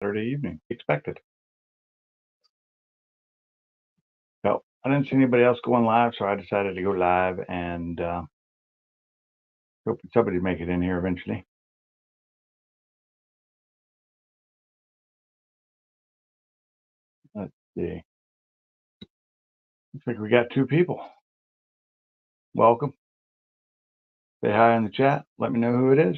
Saturday evening. Expected. So I didn't see anybody else going live, so I decided to go live and hope somebody make it in here eventually. Let's see. Looks like we got 2 people. Welcome. Say hi in the chat. Let me know who it is.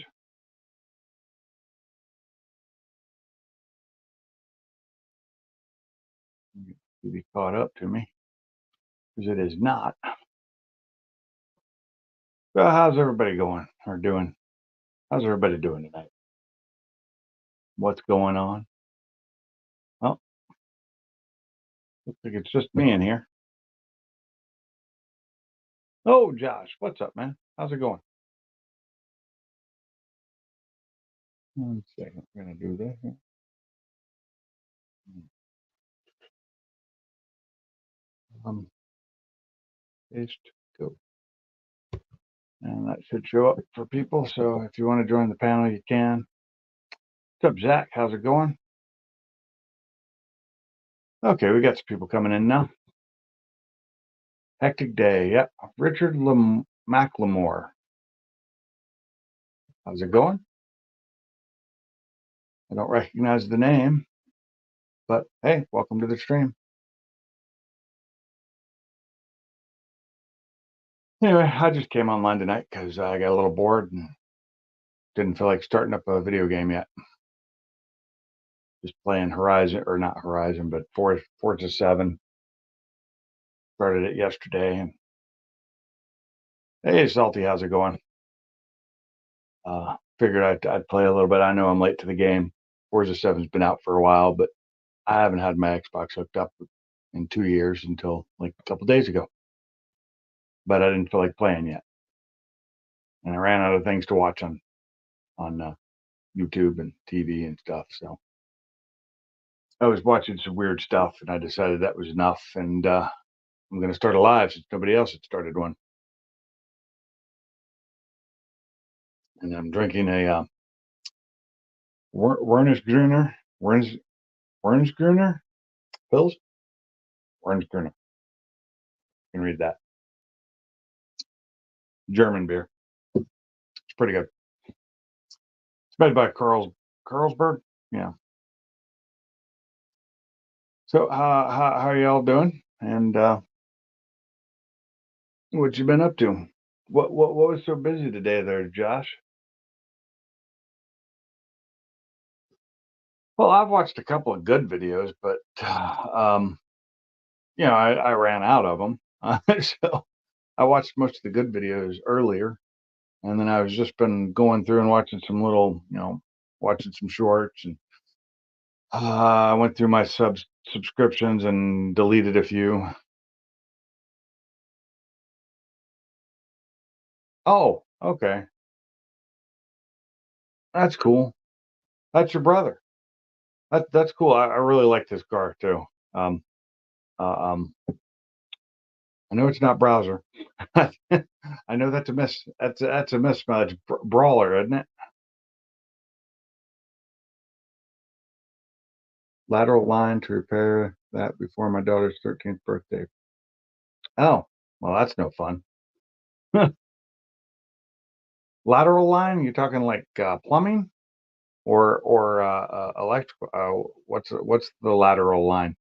To be caught up to me, because it is not. Well, how's everybody going or doing? How's everybody doing tonight? What's going on? Well, looks like it's just me in here. Oh, Josh, what's up, man? How's it going? 1 second. We're going to do that here. Paste, go. And that should show up for people. So if you want to join the panel, you can. What's up, Zach? How's it going? Okay, we got some people coming in now. Hectic day. Yep. Richard McLemore. How's it going? I don't recognize the name, but hey, welcome to the stream. Anyway, I just came online tonight because I got a little bored and didn't feel like starting up a video game yet. Just playing Horizon, or not Horizon, but Forza 7. Started it yesterday. And hey, Salty, how's it going? Figured I'd play a little bit. I know I'm late to the game. Forza 7's been out for a while, but I haven't had my Xbox hooked up in 2 years until like a couple days ago. But I didn't feel like playing yet, and I ran out of things to watch on YouTube and TV and stuff. So I was watching some weird stuff, and I decided that was enough. And I'm going to start a live since nobody else had started one. And I'm drinking a Wernesgrüner pills. Wernesgrüner. You can read that. German beer. It's pretty good. It's made by Carlsberg. Yeah. So how are y'all doing? And what you been up to? What was so busy today there, Josh? Well, I've watched a couple of good videos, but I ran out of them. So I watched most of the good videos earlier, and then I was just been going through and watching some little, watching some shorts, and I went through my subscriptions and deleted a few. Oh, okay, that's cool. That's your brother. That's cool. I really like this car too. Um, I know it's not browser. I know that's a miss. That's a mismatch brawler, isn't it? Lateral line to repair that before my daughter's 13th birthday. Oh, well, that's no fun. Lateral line? You talking like plumbing or electrical? What's the lateral line?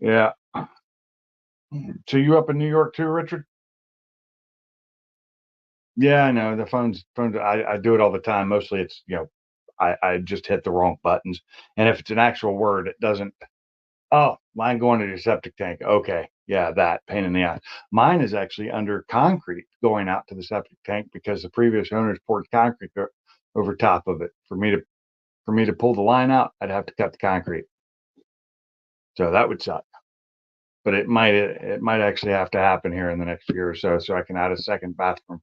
Yeah. So you up in New York too, Richard? Yeah, I know the phones. I do it all the time. Mostly, it's I just hit the wrong buttons, and if it's an actual word, it doesn't. Oh, line going to your septic tank. Okay, yeah, that pain in the ass. Mine is actually under concrete going out to the septic tank because the previous owners poured concrete over top of it. For me to pull the line out, I'd have to cut the concrete. So that would suck. But it might actually have to happen here in the next year or so I can add a second bathroom.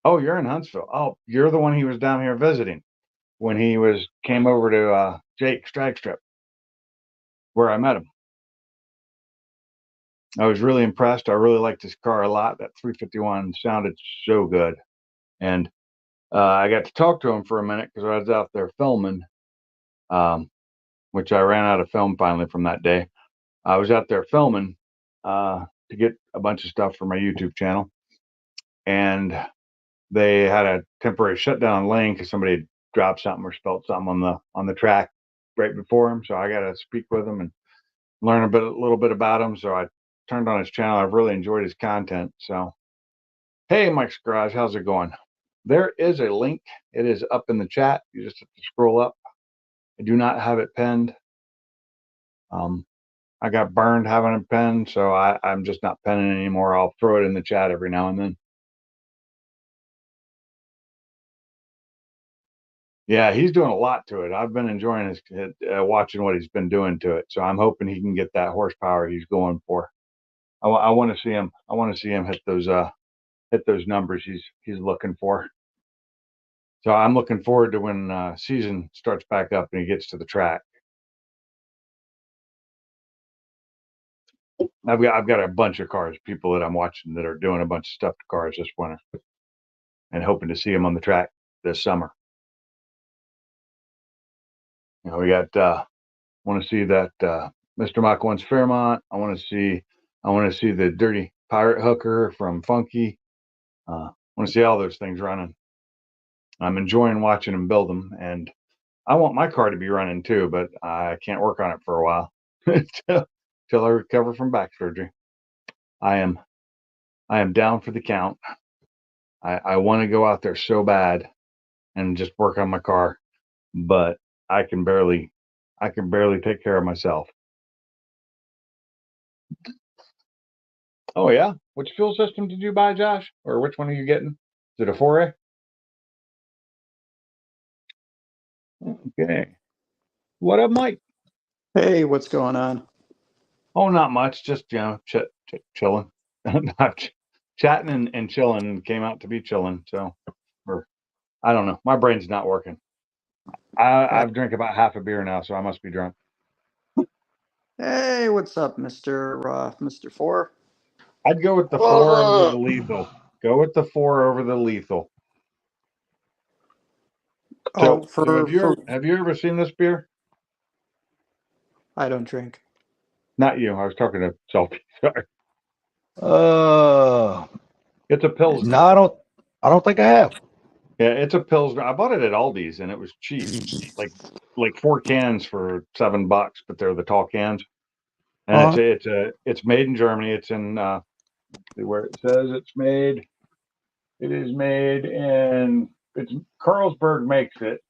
Oh, you're in Huntsville. Oh, you're the one he was down here visiting when he came over to Jake Stragstrip, where I met him. I was really impressed. I really liked this car a lot. That 351 sounded so good. And I got to talk to him for a minute because I was out there filming, which I ran out of film finally from that day. I was out there filming to get a bunch of stuff for my YouTube channel. And they had a temporary shutdown lane because somebody had dropped something or spilled something on the track right before him. So I got to speak with him and learn a little bit about him. So I turned on his channel. I've really enjoyed his content. So, hey, Mike's Garage, how's it going? There is a link. It is up in the chat. You just have to scroll up. I do not have it pinned. I got burned having it pinned, so I'm just not pinning anymore. I'll throw it in the chat every now and then. Yeah, he's doing a lot to it. I've been enjoying watching what he's been doing to it. So I'm hoping he can get that horsepower he's going for. I want to see him. I want to see him hit those numbers he's looking for. So I'm looking forward to when season starts back up and he gets to the track. I've got a bunch of cars, people that I'm watching that are doing a bunch of stuff to cars this winter, and hoping to see them on the track this summer. You know, we got want to see that Mr. Mach 1's Fairmont. I want to see the Dirty Pirate Hooker from Funky. I want to see all those things running. I'm enjoying watching them build them, and I want my car to be running too, but I can't work on it for a while till I recover from back surgery. I am down for the count. I want to go out there so bad and just work on my car, but I can barely take care of myself. Oh yeah, which fuel system did you buy, Josh? Or which one are you getting? Is it a 4A? Okay. What up, Mike? Hey, what's going on? Oh, not much. Just chilling, not chatting and chilling. And came out to be chilling. So, or I don't know. My brain's not working. I've drank about half a beer now, so I must be drunk. Hey, what's up, Mr. Four? I'd go with the 4 over the lethal. Go with the 4 over the lethal. So, have you ever seen this beer? I don't drink. Not you. I was talking to Salty. Sorry. It's a Pilsner. No, I don't think I have. Yeah, it's a Pilsner. I bought it at Aldi's and it was cheap, like 4 cans for $7, but they're the tall cans. And it's made in Germany. It's in where it says it's made. It is made in Carlsberg makes it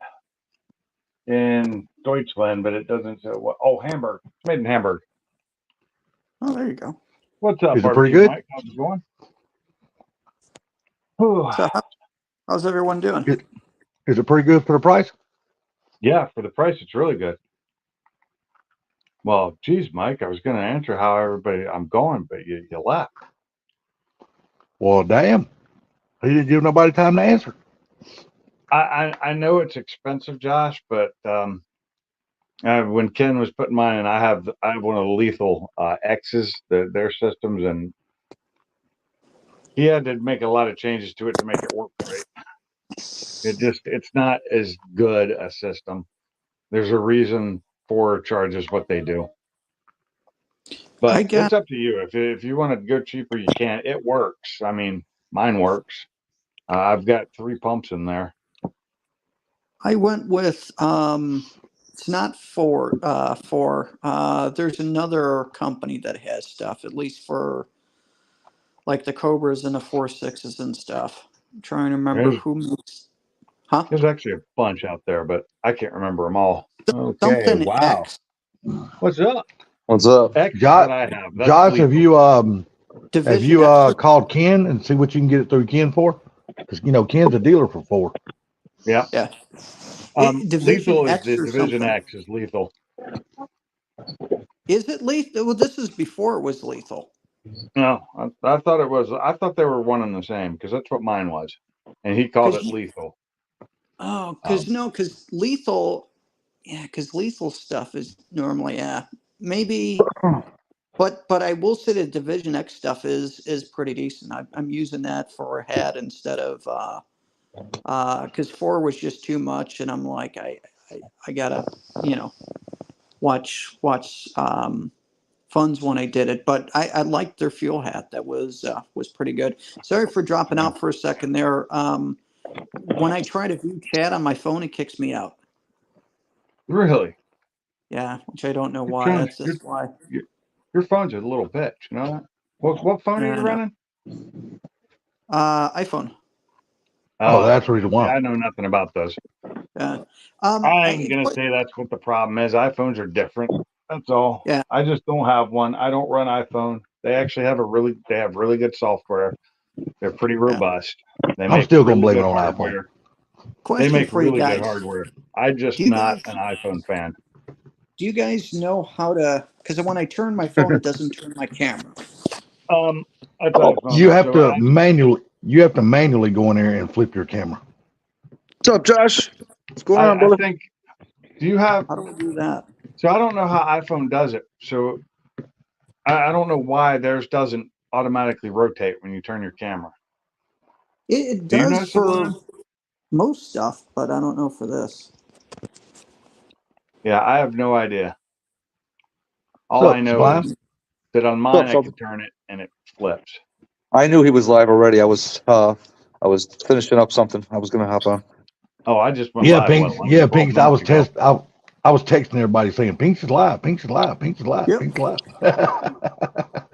in Deutschland, but it doesn't say what. Oh, Hamburg. It's made in Hamburg. Oh, there you go. What's up, Is it pretty good? Mike? How's it going? So how's everyone doing? Is it pretty good for the price? Yeah, for the price, it's really good. Well, geez, Mike, I was going to answer how I'm going, but you left. Well, damn. He didn't give nobody time to answer. I know it's expensive, Josh, but when Ken was putting mine in, I have one of the Lethal X's, their systems, and he had to make a lot of changes to it to make it work right. It's not as good a system. There's a reason Ford charges what they do. But it's up to you. If you want to go cheaper, you can. It works. I mean, mine works. I've got 3 pumps in there. I went with it's not Ford. There's another company that has stuff, at least for like the Cobras and the 4.6s and stuff. I'm trying to remember who makes. Huh? There's actually a bunch out there, but I can't remember them all. Okay, Something wow. X. What's up? What's up? X, Josh, I have. That's Josh, have you called Ken and see what you can get it through Ken for? Because Ken's a dealer for Ford. Yeah. Yeah. Lethal is X the or Division something. X is Lethal. Is it lethal? Well, this is before it was lethal. No, I thought it was. I thought they were one and the same because that's what mine was, and he called it Lethal. Oh, because lethal, yeah, because lethal stuff is normally maybe But I will say the Division X stuff is pretty decent. I'm using that for a hat instead of because 4 was just too much, and I'm like I gotta watch funds when I did it. But I liked their fuel hat. That was pretty good. Sorry for dropping out for a second there. When I try to view chat on my phone, it kicks me out. Really? Yeah, which I don't know Your why. phone's- That's why. Your phone's a little bitch, you know that? What phone Yeah, are I you know. running? iPhone. Oh, that's the reason yeah, why. I know nothing about those. Yeah. I ain't gonna say that's what the problem is. iPhones are different. That's all. Yeah. I just don't have one. I don't run iPhone. They actually have they have really good software. They're pretty robust. They I'm make still gonna really blame it good on iPhone. hardware. They Question make for you really good guys. hardware. I'm Do just you not guys an iPhone fan. do you guys know how to? Because when I turn my phone, it doesn't turn my camera. That's iPhone. You have So to manually go in there and flip your camera. What's up, Josh? What's going on, I brother? think. Do you have? How do we do that? So I don't know how iPhone does it. So I don't know why theirs doesn't automatically rotate when you turn your camera. It Do you know, does for Sublime? most stuff, but I don't know for this. Yeah, I have no idea. All What's up, I know Sublime? is that on mine I can turn it and it flips. I knew he was live already. I was finishing up something. I was gonna hop on. Oh, I just went Yeah, live. Pinks. What, like Yeah, 12 Pinks. I was minutes ago? I was texting everybody saying Pinks is live. Pinks is live. Pinks is live. Yep. Pinks is live.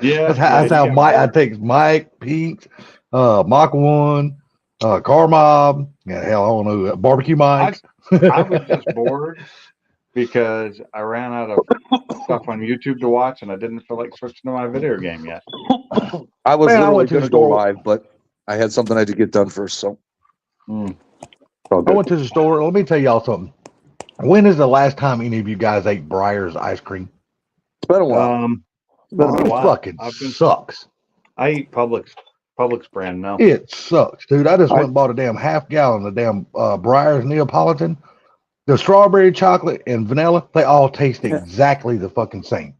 Yeah, That's you how got I bored. text Mike, Pinks, Mach One, Car Mob. Yeah, hell, I don't know. Barbecue Mike. I was just bored because I ran out of stuff on YouTube to watch and I didn't feel like switching to my video game yet. I was Man, I literally went to the gonna go store. live, but I had something I had to get done first. So Mm. it's all I good. went to the store. Let me tell y'all something. When is the last time any of you guys ate Breyer's ice cream? It's been a while. Been a It while. fucking sucks. I eat Publix brand now. It sucks, dude. I just I- went and bought a damn half gallon of damn Breyer's Neapolitan. The strawberry, chocolate, and vanilla, they all taste Yeah. exactly the fucking same.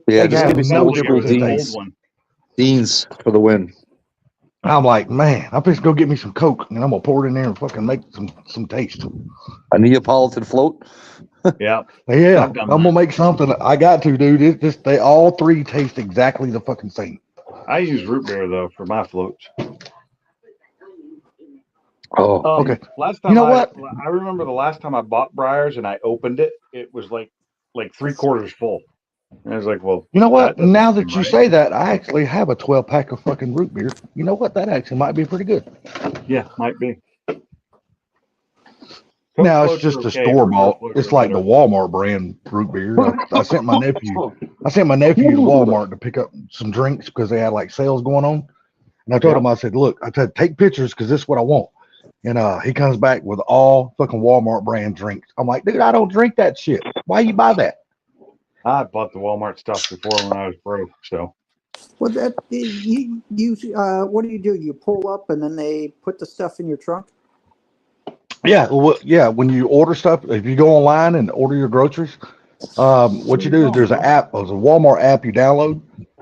Yeah, They just have give me some no old school difference in Old taste. Deans. one. Deans for the win. I'm like, man, I'm just go get me some Coke and I'm gonna pour it in there and fucking make some taste. A Neapolitan float. Yeah. Yeah, I've done I'm that. gonna make something. I got to, dude. It's just they all three taste exactly the fucking same. I use root beer though for my floats. Oh, Okay. Last time You know what? I remember the last time I bought Breyers and I opened it, it was like 3/4 full. And I was like, well, You know what? that doesn't Now seem that you right. say that, I actually have a 12-pack of fucking root beer. You know what? That actually might be pretty good. Yeah, might be. Now Coke it's just floats a are okay, store root beer bought. floats It's are like the better. Walmart brand root beer. I sent my nephew. I sent my nephew to Walmart to pick up some drinks because they had like sales going on. And I told Yeah. him, I said, look, I said, take pictures because this is what I want. And he comes back with all fucking Walmart brand drinks. I'm like, dude, I don't drink that shit. Why you buy that? I bought the Walmart stuff before when I was broke. So Well, that you what do? You pull up and then they put the stuff in your trunk. Yeah, well, yeah. When you order stuff, if you go online and order your groceries, what you do is there's an app, there's a Walmart app you download.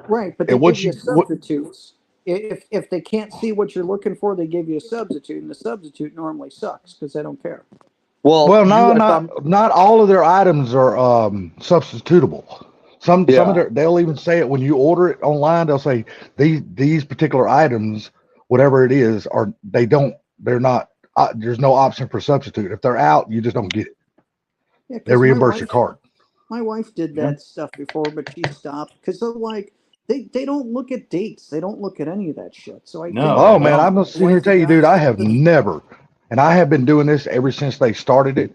Right, but they And what give you you what substitutes. If they can't see what you're looking for, they give you a substitute, and the substitute normally sucks because they don't care. well, no, I found- not all of their items are substitutable. Some of their, they'll even say it when you order it online. They'll say these particular items, whatever it is, they're not. There's no option for substitute. If they're out, you just don't get it. Yeah, 'cause They reimburse your card. My wife did that stuff before, but she stopped because they're like they don't look at dates. They don't look at any of that shit. So I No. think Oh man, I'm gonna sit here and tell you, dude, I have never, and I have been doing this ever since they started it,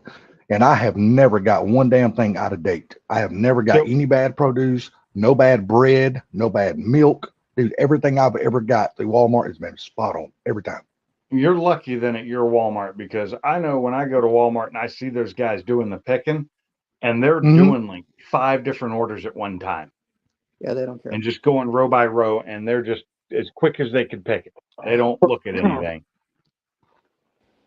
and I have never got one damn thing out of date. I have never got any bad produce, no bad bread, no bad milk. Dude, everything I've ever got through Walmart has been spot on every time. you're lucky then at your Walmart because I know when I go to Walmart and I see those guys doing the picking and they're doing like 5 different orders at one time. Yeah, they don't care. And just going row by row and they're just as quick as they can pick it. They don't look at anything.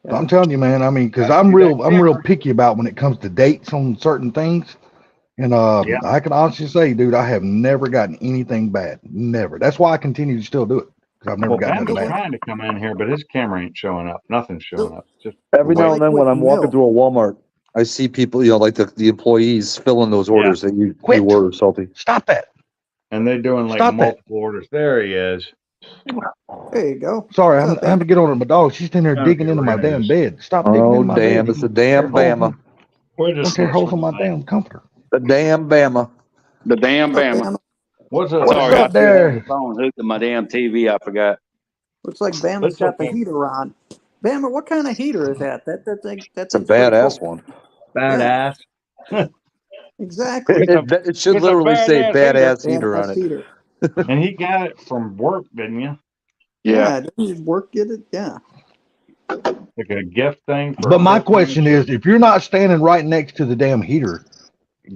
I'm telling you, man. I mean, because I'm real picky about when it comes to dates on certain things. And Yeah. I can honestly say, dude, I have never gotten anything bad. Never. That's why I continue to still do it, because I've never Well, gotten Bama's nothing bad. trying to come in here, but his camera ain't showing up. Nothing's showing up. Just Every now Like and then with when I'm walking milk. through a Walmart, I see people, like the employees filling those orders that you Quit. order, Salty. Stop that. and they're doing like Stop that. multiple orders. There he is. There you go. Sorry, What's I'm, up, I have to get on my dog. She's in there Okay, digging into we're my gonna damn just- bed. Stop digging Oh, into my damn. bed. It's the damn Bama. We're Don't just care holes on my listening. damn comforter. The damn Bama. The damn What's up, Bama. Bama? What's up? What's Sorry, up I still have there? the phone hooked to my damn TV. I forgot. Looks like Bama's That's got the okay. heater on. Bama, what kind of heater is that? That thing. That It's a thing's pretty badass cool. one. Badass. Exactly. It should It's a literally say badass badass heater on Badass it. heater. And he got it from work, didn't you? Yeah. Didn't you work get it? Yeah. Like a gift thing. For But my Christmas question or- is, if you're not standing right next to the damn heater,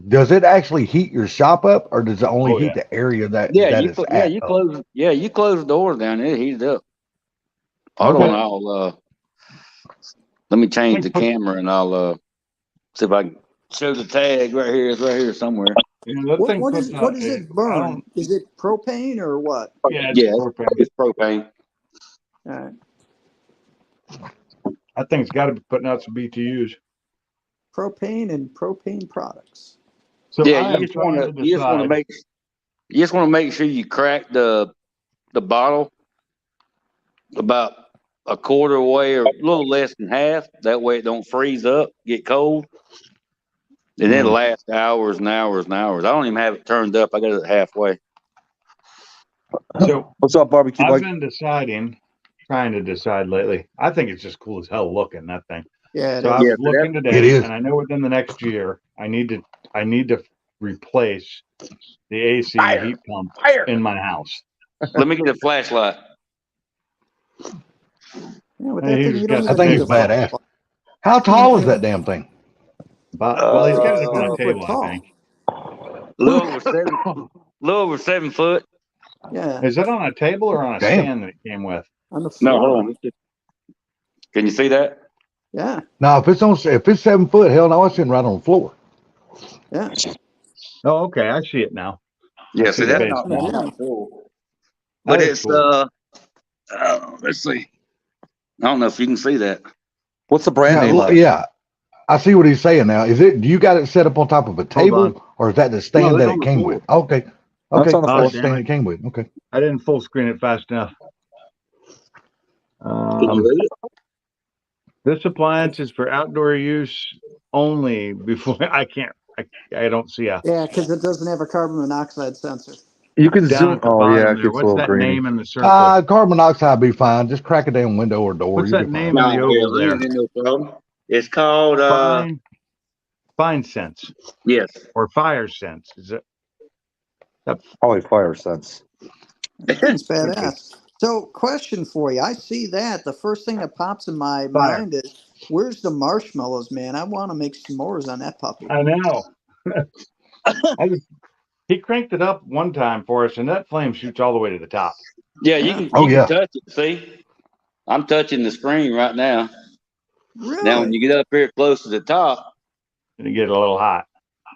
does it actually heat your shop up, or does it only Oh, heat yeah. the area that Yeah, that you it's cl- at? you close the doors down, it heats up. Hold Okay. on, I'll let me change the camera and I'll see if I can show the tag right here. It's right here somewhere. Yeah, that What thing what puts is out what does a- it I burn? don't- Is it propane or what? Yeah, it's Yeah, propane. it's propane. All right. That thing's got to be putting out some BTUs. Propane and propane products. So Yeah, I am trying to you just want to decide. make sure you crack the bottle about a quarter away or a little less than half. That way it don't freeze up, get cold. And it'll last hours and hours and hours. I don't even have it turned up. I got it halfway. So What's up, barbecue I've Mike? been trying to decide lately. I think it's just cool as hell looking, that thing. Yeah. So I Yeah, was but looking It today, is. and I know within the next year I need to replace the AC heat pump in my house. Let me get a flashlight. Yeah, with Hey, that he thing, just you got don't the That even thing's need a thing badass. flashlight. How tall is that damn thing? Well, he's got it up on a 7 foot table, I tall. think. Little over 7 foot. Yeah, Is it on a table or on a Damn. stand that it came with? on the No, floor. hold on. Can you see that? Yeah, Now, if it's 7 foot, hell no, it's sitting right on the floor. yeah. Oh, okay, I see it now. Yeah, see see the that's base not now. cool. That But is it's cool. let's see. I don't know if you can see that. What's the brand Yeah, name on it? yeah, I see what he's saying now. Do you got it set up on top of a on. table, or is that the stand No, it's that on it the came floor. with? Okay. That's Okay. on the That's floor. the stand it came with. Okay. I didn't full screen it fast enough. Can you read it? This appliance is for outdoor use only. Before I can't, I don't see a Yeah, because it doesn't have a carbon monoxide sensor. You can down zoom. at the Oh bottom yeah, it there. gets a What's little that grainy. name in the circle? Carbon monoxide be fine. Just crack a damn window or door. What's You'll that be name fine. in the oval there? No problem. It's called Fine sense yes. or fire sense. Is it? Probably fire sense. That thing's badass. So, question for you. I see that. The first thing that pops in my Fire. mind is, where's the marshmallows, man? I want to make s'mores on that puppy. I know. He cranked it up one time for us, and that flame shoots all the way to the top. Yeah, Yeah. you Oh, can yeah. touch it. See? I'm touching the screen right now. Really? Now when you get up here close to the top, And it get a little hot.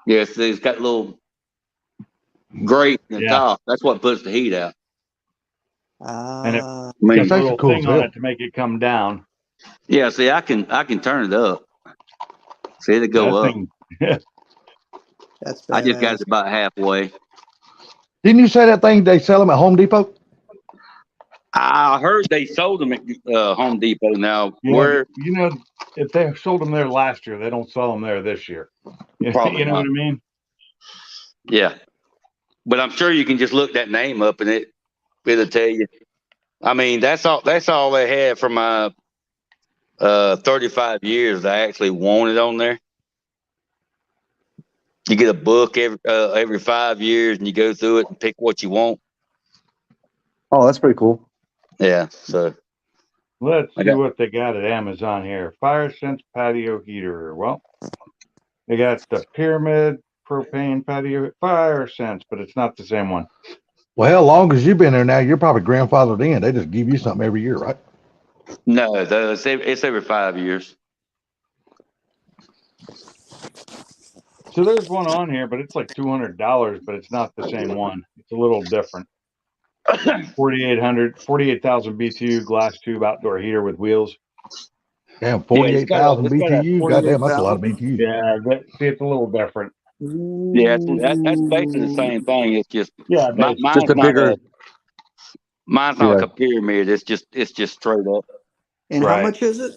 yeah, see, it's got a little grate in the Yeah. top. That's what puts the heat out. And it- I Got mean, That's a actually little cool thing as on hell. it to make it come down. yeah, see, I can turn it up. See it go That up. thing- That's badass. I just got it about halfway. Didn't you say that thing they sell them at Home Depot? I heard they sold them at Home Depot now. Yeah, Where you know, if they sold them there last year, they don't sell them there this year. You Probably know not. what I mean? yeah. But I'm sure you can just look that name up and it'll tell you. I mean, that's all they had for my 35 years. I actually wanted on there. You get a book every 5 years and you go through it and pick what you want. Oh, that's pretty cool. Yeah. So Let's I see got- what they got at Amazon here. Fire Sense patio heater. Well, they got the Pyramid propane patio Fire Sense, but it's not the same one. Well, hell, long as you've been there now, you're probably grandfathered in. They just give you something every year, right? no, it's every 5 years. So there's one on here, but it's like $200, but it's not the same one. It's a little different. 48,000 BTU glass tube outdoor heater with wheels. Damn, Yeah, it's got a 48,000 BTUs. Goddamn, that's a lot of 48,000. BTUs. Yeah, see, it's a little different. Yeah, that's basically the same thing. It's just Yeah, mine's a not bigger- mine's not Yeah. like a pyramid. It's just straight up. And how Right. much is it?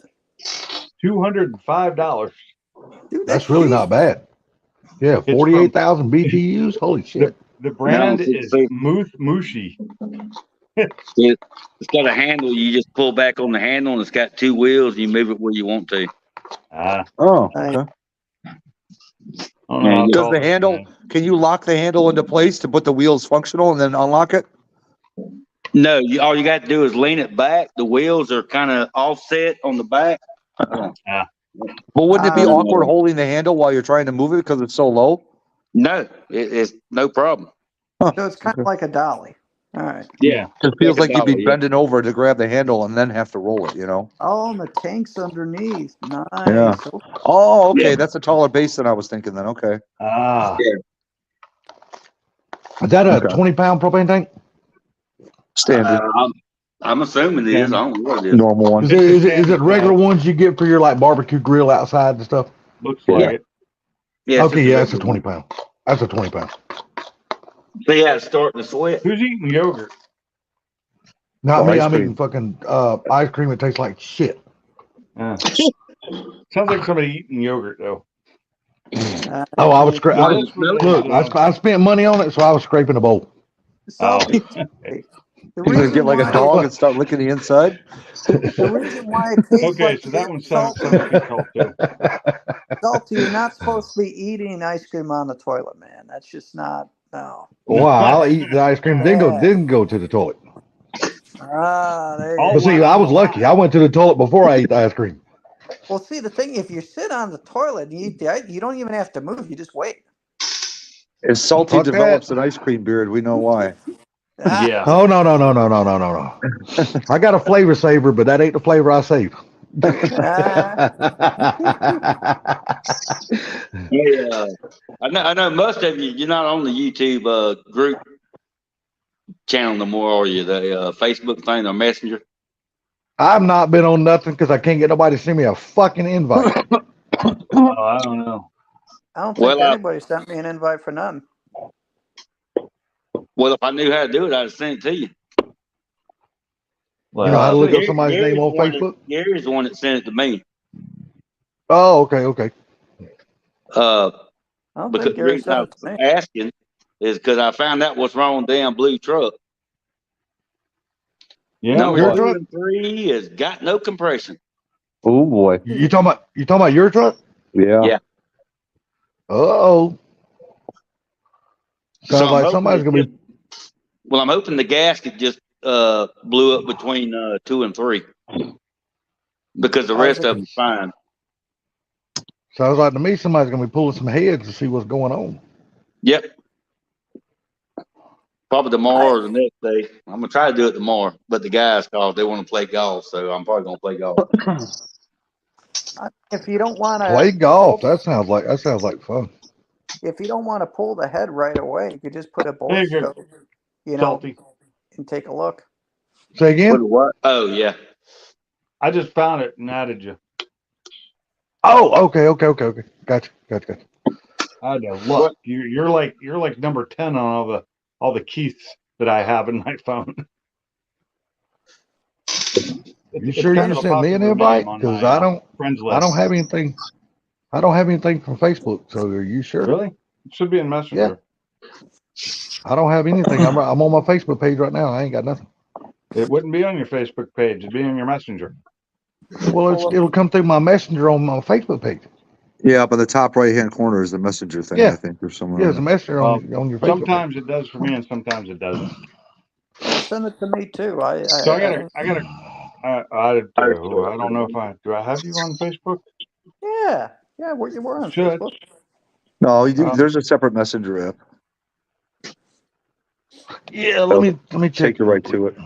$205. Dude, That's really cheap. not bad. Yeah, from- 48,000 BTUs. Holy shit. The brand No, is see- Mushi. It's got a handle. You just pull back on the handle, and it's got two wheels. You move it where you want to. I Oh, Nice. okay. don't know how Does tall the this handle- thing Can you lock the handle into place to put the wheels functional and then unlock it? No, all you got to do is lean it back. The wheels are kind of offset on the back. But wouldn't it be Ah. awkward holding the handle while you're trying to move it because it's so low? No, it's no problem. So it's kind of like a dolly. All right. Yeah. It feels like you'd be Yeah. bending over to grab the handle and then have to roll it, you know? Oh, and the tank's underneath. Nice. Yeah. Okay. Oh, okay. Yeah. That's a taller base than I was thinking then. Okay. Is that a Okay. 20-pound propane tank? Standard. I'm assuming it is. I don't know what it is. Normal one. Is it regular ones you get for your like barbecue grill outside and stuff? Looks like Yeah. it. Yeah, it's Okay, just yeah, a that's a regular 20 pound. That's a 20 pound. one. So yeah, it's starting to sweat. Who's eating yogurt? Not Oh, me. ice I'm cream. eating fucking ice cream. It tastes like shit. Sounds like somebody eating yogurt though. Oh, I was scra- I No, was, no. look. I spent money on it, so I was scraping the bowl. Salty. Oh. The You're gonna reason get like a why- dog and start licking the inside? The reason why it tastes Okay, like so that shit, one sounds pretty cold too. salty, you're not supposed to be eating ice cream on the toilet, man. That's just not. No. Wow, I'll eat the ice cream. Didn't go to the toilet. Ah, there Oh, you But see, go. I was lucky. I went to the toilet before I ate the ice cream. Well, see, the thing, if you sit on the toilet and you eat the ice, you don't even have to move. You just wait. If Salty Fuck that. develops an ice cream beard, we know why. Ah, Yeah. Oh no. I got a flavor saver, but that ain't the flavor I save. Yeah, I know most of you. You're not on the YouTube group channel no more, are you? The Facebook thing or Messenger. I've not been on nothing because I can't get nobody to send me a fucking invite. Oh, I don't know. I don't think Well, anybody sent me an invite for none. Well, if I knew how to do it, I'd send it to you. You know how to look up Gary- somebody's Gary's name on the one Facebook? Gary's the one that sent it to me. Oh, okay. I don't Because think the Gary reason I sent it was to me. asking is because I found out what's wrong with the damn blue truck. Yeah. Number your what? 2 truck? and 3 has got no compression. Oh boy. You talking about your truck? Yeah. Yeah. Oh. So Sounds I'm like hoping somebody's it gonna be. Well, I'm hoping the gasket just blew up between 2 and 3 because the rest of them's fine. Sounds like to me somebody's gonna be pulling some heads to see what's going on. Yep. Probably tomorrow or the next day. I'm gonna try to do it tomorrow, but the guys called. They want to play golf, so I'm probably gonna play golf. If you don't want to Play golf. That sounds like fun. if you don't want to pull the head right away, you could just put a There you bullet go. scope, you know, Salty. and take a look. Say again. What? Oh yeah. I just found it and added you. Oh, okay. Gotcha. I know. Look, you're like number 10 on all the Keiths that I have in my phone. You It's sure kind you of a sent me an popular invite? name on Because my, I don't friends list. have anything. I don't have anything from Facebook. So are you sure? Really? It should be in Messenger. I don't have anything. I'm on my Facebook page right now. I ain't got nothing. It wouldn't be on your Facebook page. It'd be on your Messenger. Well, it'll come through my messenger on my Facebook page. Yeah, up in the top right hand corner is the messenger thing, Yeah. I think, or somewhere. Yeah, it's a messenger on your Facebook page. Sometimes it does for me, and sometimes it doesn't. Send it to me too. So I don't know if do I have you on Facebook? Yeah, we're on Should. Facebook. No, you do, Um, there's a separate messenger app. Yeah, let me check. Take you right to it.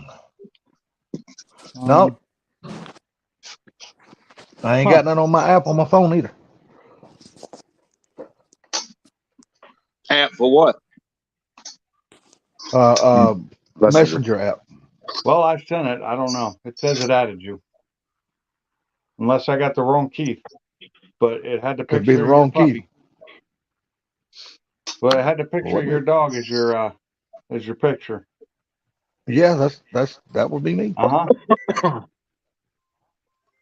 No, I ain't got none on my app on my phone either. App for what? Messenger app. Well, I sent it. I don't know. It says it added you. Unless I got the wrong key. But it had the Could picture be the of wrong your key. puppy. But it had the picture What of your is- dog as your picture. Yeah, that would be me. Uh-huh.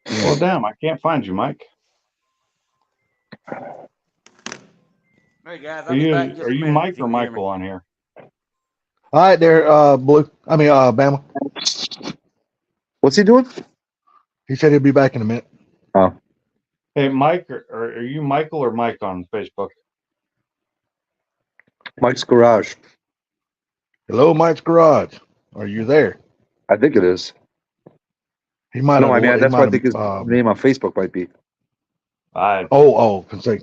Well, damn, I can't find you, Mike. Hey guys, Are you Mike or Michael on here? All right, there, Blue. Bama. What's he doing? He said he'll be back in a minute. Hey, Mike, or are you Michael or Mike on Facebook? Mike's Garage. Hello, Mike's Garage. Are you there? I think it is. He might No, have. I mean, he that's might what I have, think his name on Facebook might be. can say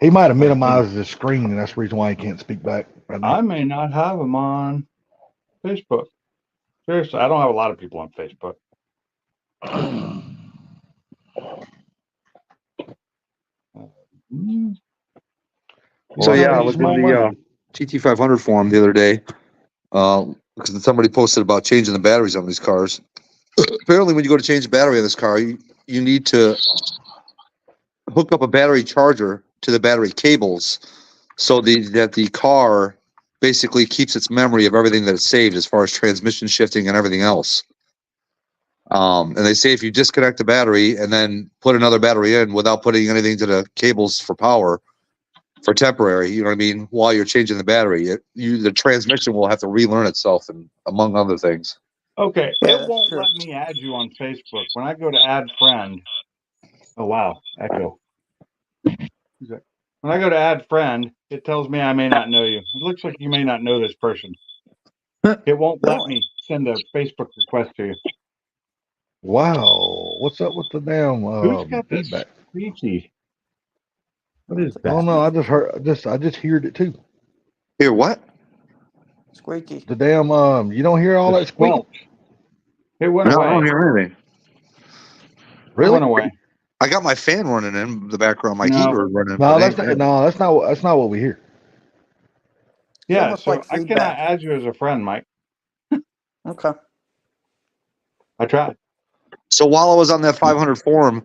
he might have minimized his screen, and that's the reason why he can't speak back right now. I may not have him on Facebook. Seriously, I don't have a lot of people on Facebook. Mm. So Well, yeah, I he's was in my the money. GT500 forum the other day because somebody posted about changing the batteries on these cars. Apparently, when you go to change the battery on this car, you need to hook up a battery charger to the battery cables so that the car basically keeps its memory of everything that it's saved as far as transmission shifting and everything else. And they say if you disconnect the battery and then put another battery in without putting anything to the cables for power for temporary, you know what I mean, while you're changing the battery, the transmission will have to relearn itself, and among other things. Okay, Yeah, it that's won't true. let me add you on Facebook. When I go to add friend, oh wow, echo. When I go to add friend, it tells me I may not know you. It looks like you may not know this person. It won't let me send a Facebook request to you. Wow, what's up with the damn Who's got this feedback? squeaky? What is Oh that? no, I just heard it too. Here, what? Squeaky. The damn you don't hear all The that squeak? squelch. It went No, I away. don't hear anything. It Really? went away. I got my fan running in the background, my No. heater running. No, but that's ain't- not. That's not what we hear. Yeah, almost so like I cannot feedback. add you as a friend, Mike. Okay. I tried. So while I was on that 500 forum,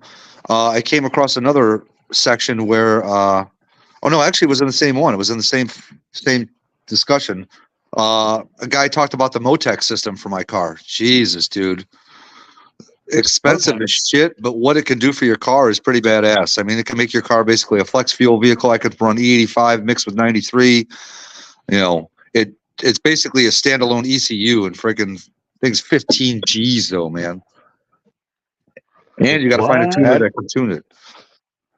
I came across another section where, oh no, actually it was in the same one. It was in the same discussion. A guy talked about the Motec system for my car. Jesus, dude. Expensive Motec. as shit, but what it can do for your car is pretty badass. I mean, it can make your car basically a flex fuel vehicle. I could run E85 mixed with 93. You know, it's basically a standalone ECU, and freaking thing's 15 G's though, man. And you got to find a What? tuner that can tune it.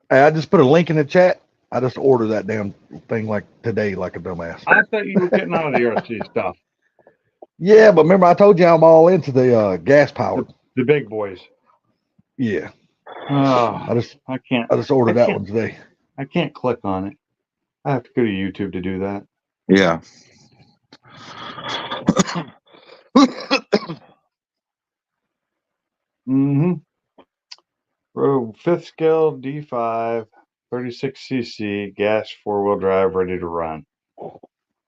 Hey, I just put a link in the chat. I just ordered that damn thing like today, like a dumbass. I thought you were getting out of the RC stuff. Yeah, but remember I told you I'm all into the gas powered. The big boys. Yeah, Oh, I just I ordered that can't- one today. I can't click on it. I have to go to YouTube to do that. Yeah. Mm-hmm. Bro, 5th scale D5, 36cc, gas 4-wheel drive, ready to run.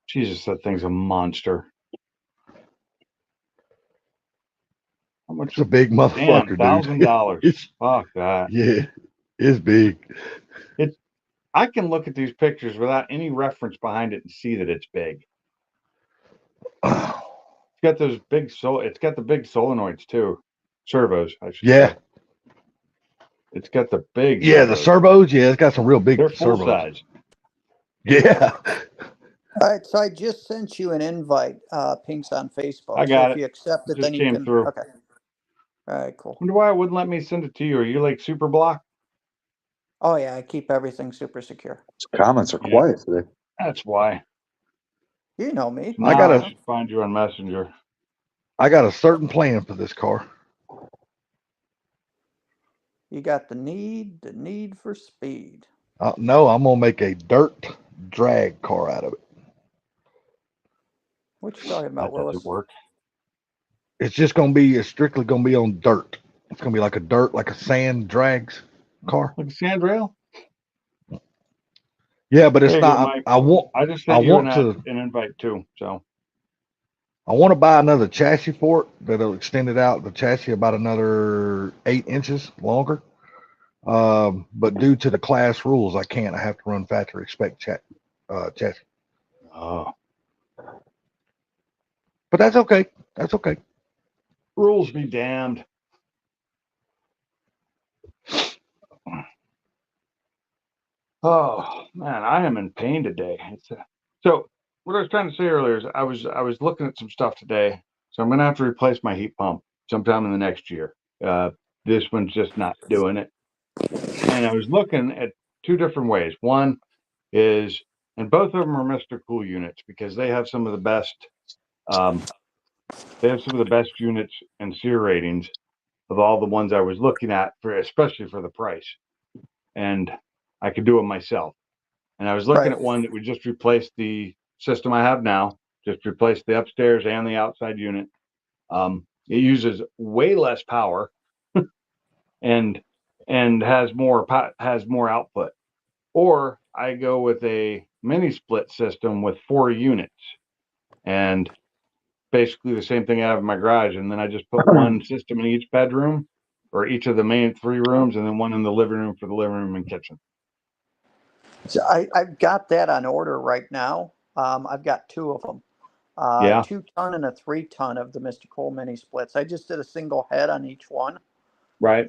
Jesus, that thing's a monster. How much? It's a big Damn, motherfucker, dude. $1,000. It's, Fuck that. yeah, it's big. I can look at these pictures without any reference behind it and see that it's big. It's got those big it's got the big solenoids too. Servos, I should Yeah. say. It's got the big Yeah, the servos. Yeah, it's got some real big They're full servos. size. Yeah. All right, so I just sent you an invite, Pinks, on Facebook. I got so if it. you accept it, Just then you came can. through. Okay. All right, cool. Wonder why it wouldn't let me send it to you. Are you like Super Block? Oh yeah, I keep everything super secure. Comments are quiet today. That's why. You know me. I gotta- should find you on Messenger. I got a certain plan for this car. You got the need for speed. No, I'm gonna make a dirt drag car out of it. What you talking about, That doesn't Willis? work. It's just it's strictly gonna be on dirt. It's gonna be like a sand drags car. Like a sandrail? Yeah, but it's There you go, not. Mike. I want. I just I sent you want to. an invite too. So I want to buy another chassis for it that'll extend it out the chassis about another 8 inches longer. But due to the class rules, I can't. I have to run factory spec chassis. oh, But that's okay. That's okay. rules be damned. Oh man, I am in pain today. So what I was trying to say earlier is I was looking at some stuff today. So I'm gonna have to replace my heat pump sometime in the next year. This one's just not doing it. And I was looking at two different ways. One is, and both of them are Mr. Cool units because they have some of the best. They have some of the best units and SEER ratings of all the ones I was looking at for, especially for the price. And I could do them myself. And I was looking Right. at one that would just replace the system I have now, just replace the upstairs and the outside unit. It uses way less power and has more output. Or I go with a mini split system with 4 units and basically the same thing I have in my garage. And then I just put one system in each bedroom or each of the main 3 rooms, and then one in the living room for the living room and kitchen. So I've got that on order right now. I've got 2 of them. Yeah. 2 ton and a 3 ton of the Mr. Cole mini splits. I just did a single head on each one. Right.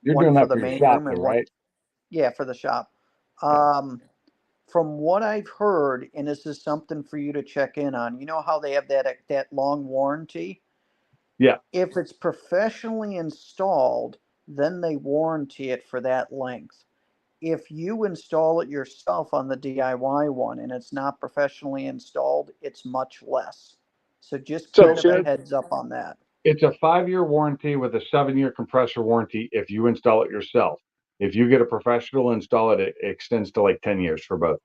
You're One doing for that the for your main shop, room though, and one, right? yeah, for the shop. Yeah. From what I've heard, and this is something for you to check in on, you know how they have that long warranty? Yeah. If it's professionally installed, then they warranty it for that length. If you install it yourself on the DIY one and it's not professionally installed, it's much less. So just So kind of a heads up on that. it's a 5-year warranty with a 7-year compressor warranty if you install it yourself. If you get a professional install it, it extends to like 10 years for both.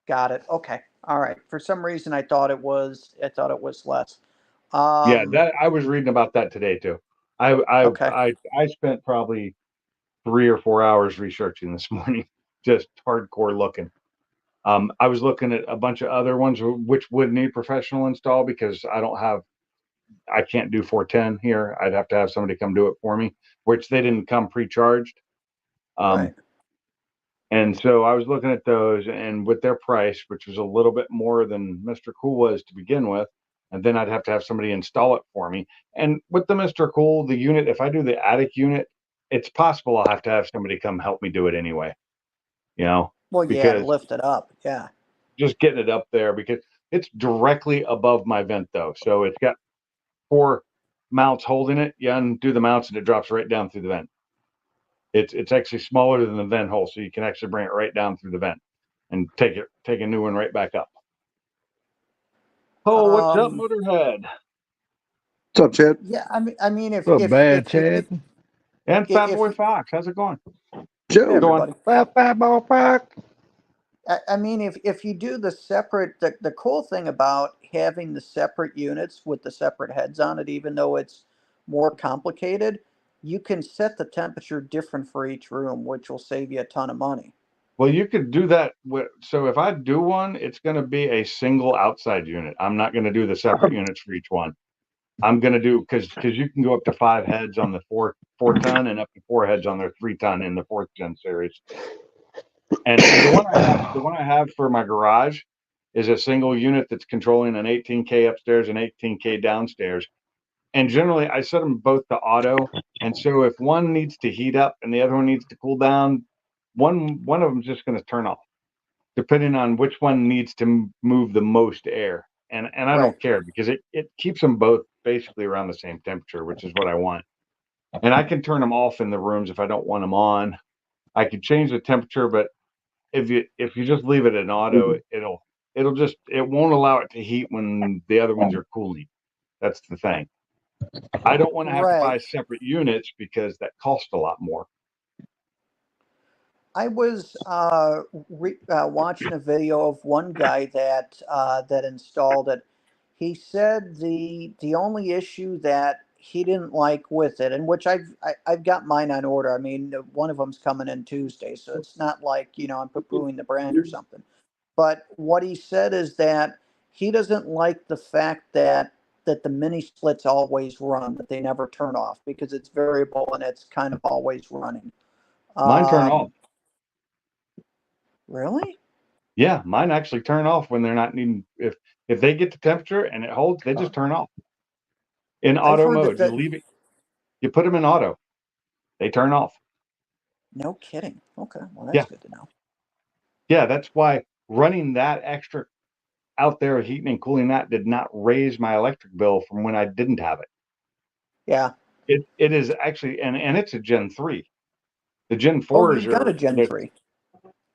Got it. Okay. All right. For some reason, I thought it was less. Yeah, that I was reading about that today too. Okay. I spent probably 3 or 4 hours researching this morning, just hardcore looking. I was looking at a bunch of other ones which would need professional install because I can't do 410 here. I'd have to have somebody come do it for me, which they didn't come pre-charged. Right. And so I was looking at those, and with their price, which was a little bit more than Mr. Cool was to begin with, and then I'd have to have somebody install it for me. And with the Mr. Cool, the unit, if I do the attic unit, it's possible I'll have to have somebody come help me do it anyway, Well, yeah, to because lift it up. Yeah. just getting it up there, because it's directly above my vent though. So it's got 4 mounts holding it. You undo the mounts and it drops right down through the vent. It's actually smaller than the vent hole, so you can actually bring it right down through the vent and take a new one right back up. Oh, what's up, Um, Motorhead? What's up, Chad? yeah. I mean, if What's up, bad if you Chad? And Fat if Boy Fox, how's it going? hey, Joe. Go on. everybody. Fat ball pack. I mean, if you do the cool thing about having the separate units with the separate heads on it, even though it's more complicated, you can set the temperature different for each room, which will save you a ton of money. Well, you could do that so if I do one, it's going to be a single outside unit. I'm not going to do the separate units for each one. I'm going to do because you can go up to 5 heads on the 4 ton and up to 4 heads on their 3 ton in the 4th gen series. And the one I have for my garage is a single unit that's controlling an 18K upstairs and 18K downstairs. And generally, I set them both to auto. And so if one needs to heat up and the other one needs to cool down, one of them is just going to turn off, depending on which one needs to move the most air. And I Right. don't care because it keeps them both basically around the same temperature, which is what I want. And I can turn them off in the rooms if I don't want them on. I could change the temperature, but if you just leave it in auto, it won't allow it to heat when the other ones are cooling. That's the thing. I don't want to have to buy Right. separate units because that costs a lot more. I was watching a video of one guy that installed it. He said the only issue that he didn't like with it, and which I've got mine on order. I mean, one of them's coming in Tuesday, so it's not like, I'm poo-pooing the brand or something. But what he said is that he doesn't like the fact that the mini splits always run, that they never turn off, because it's variable and it's kind of always running. Mine turn off. Really? Yeah, mine actually turn off when they're not needing. If they get the temperature and it holds, they just turn off. In I've auto heard mode, you leave it. You put them in auto, they turn off. No kidding. Okay, well that's Yeah. good to know. Yeah, that's why running that extra out there, heating and cooling that, did not raise my electric bill from when I didn't have it. Yeah. It is actually, and it's a Gen 3. The Gen Oh, 4s you've got a Gen they're- 3.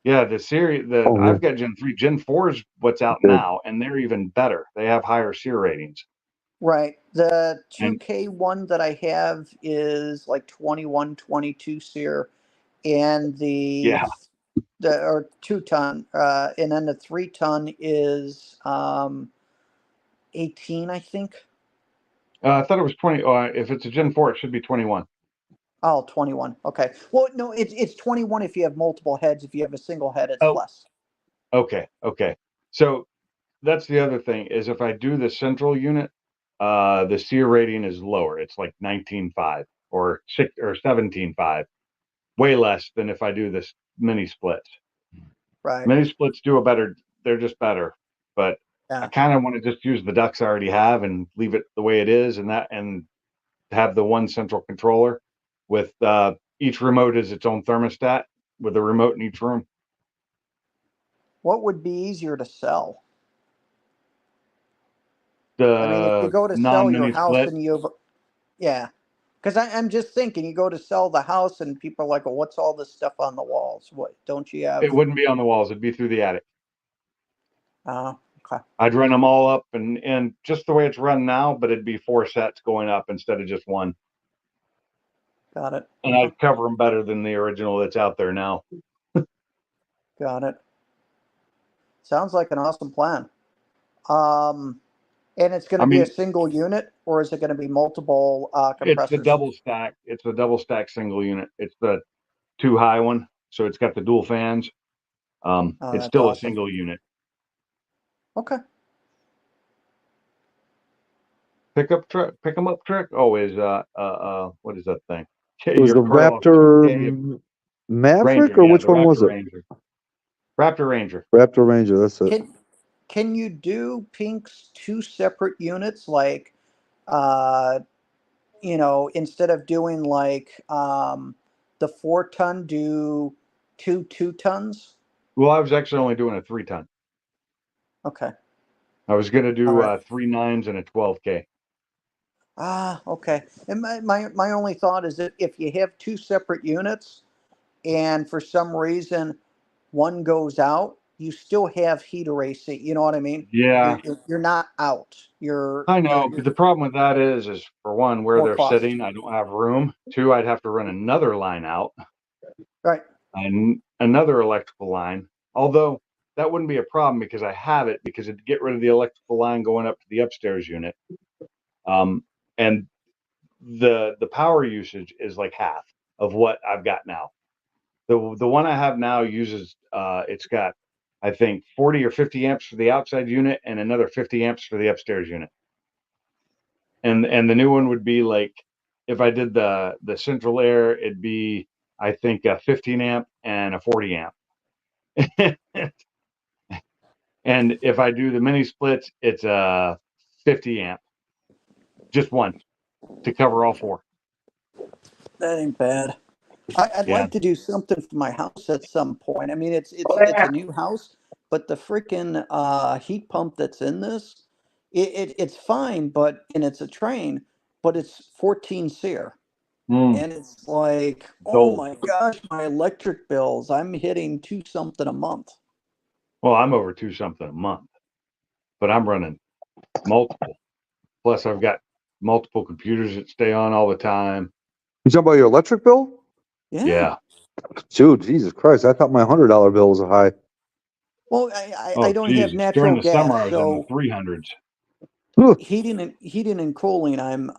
Yeah, the series, Oh, yeah. I've got Gen 3. Gen 4 is what's out Okay. now, and they're even better. They have higher SEER ratings. Right. The And 2K one that I have is like 21, 22 SEER, and yeah, or 2-ton, and then the 3-ton is 18, I think. I thought it was 20. If it's a Gen 4, it should be 21. Oh, 21. Okay. Well, no, it's 21 if you have multiple heads. If you have a single head, it's Oh. less. Okay. So that's the other thing is if I do the central unit, the SEER rating is lower. It's like 19.5 or 17.5, way less than if I do this mini splits. Right. Mini splits do a better. They're just better, but I Yeah. kind of want to just use the ducts I already have and leave it the way it is, and have the one central controller with each remote is its own thermostat with a remote in each room. What would be easier to sell? I mean, if you The go to sell your non-mini house split. and yeah, because I'm just thinking, you go to sell the house and people are like, well, what's all this stuff on the walls? What, don't you have? It wouldn't be on the walls. It'd be through the attic. Okay. I'd run them all up and just the way it's run now, but it'd be 4 sets going up instead of just one. Got it. And I'd cover them better than the original that's out there now. Got it. Sounds like an awesome plan. And it's going to I be a mean, single unit, or is it going to be multiple it's the compressors? double stack. It's a double stack single unit. It's the 2 high one, so it's got the dual fans. Oh, It's that's still a awesome. single unit. Okay. Pick them up truck. Oh, is what is that thing? It was Your the Corolla Raptor 2K Maverick, Ranger, or yeah, which the one was Raptor it? Ranger. Raptor Ranger. Raptor Ranger. That's it. Can you do Pink's 2 separate units, like, instead of doing like the 4-ton, do 2 tons? Well, I was actually only doing a 3-ton. Okay. I was going to do All right. 3 9s and a 12K. Okay. And my only thought is that if you have 2 separate units and for some reason one goes out, you still have heater AC. You know what I mean? Yeah, You're not out. I know, but the problem with that is for one, where More they're cost. sitting, I don't have room. 2, I'd have to run another line out Right. and another electrical line. Although that wouldn't be a problem because I have it, because it'd get rid of the electrical line going up to the upstairs unit. And the power usage is like half of what I've got now. The one I have now uses it's got, I think, 40 or 50 amps for the outside unit and another 50 amps for the upstairs unit. And the new one would be like, if I did the central air, it'd be, I think, a 15 amp and a 40 amp. And if I do the mini splits, it's a 50 amp, just one to cover all 4. That ain't bad. I'd Yeah. like to do something for my house at some point. I mean, it's a new house, but the freaking heat pump that's in this, it's fine, and it's a train, but it's 14 SEER. And it's like, oh So, my gosh, my electric bills, I'm hitting 2 something a month. well, I'm over 2 something a month, but I'm running multiple. Plus, I've got multiple computers that stay on all the time. You talking about your electric bill? Yeah. Dude, Jesus Christ! I thought my $100 bill was high. Well, I Oh, don't have Jesus. natural During the gas, summer, I was in so the 300s. heating and cooling, I'm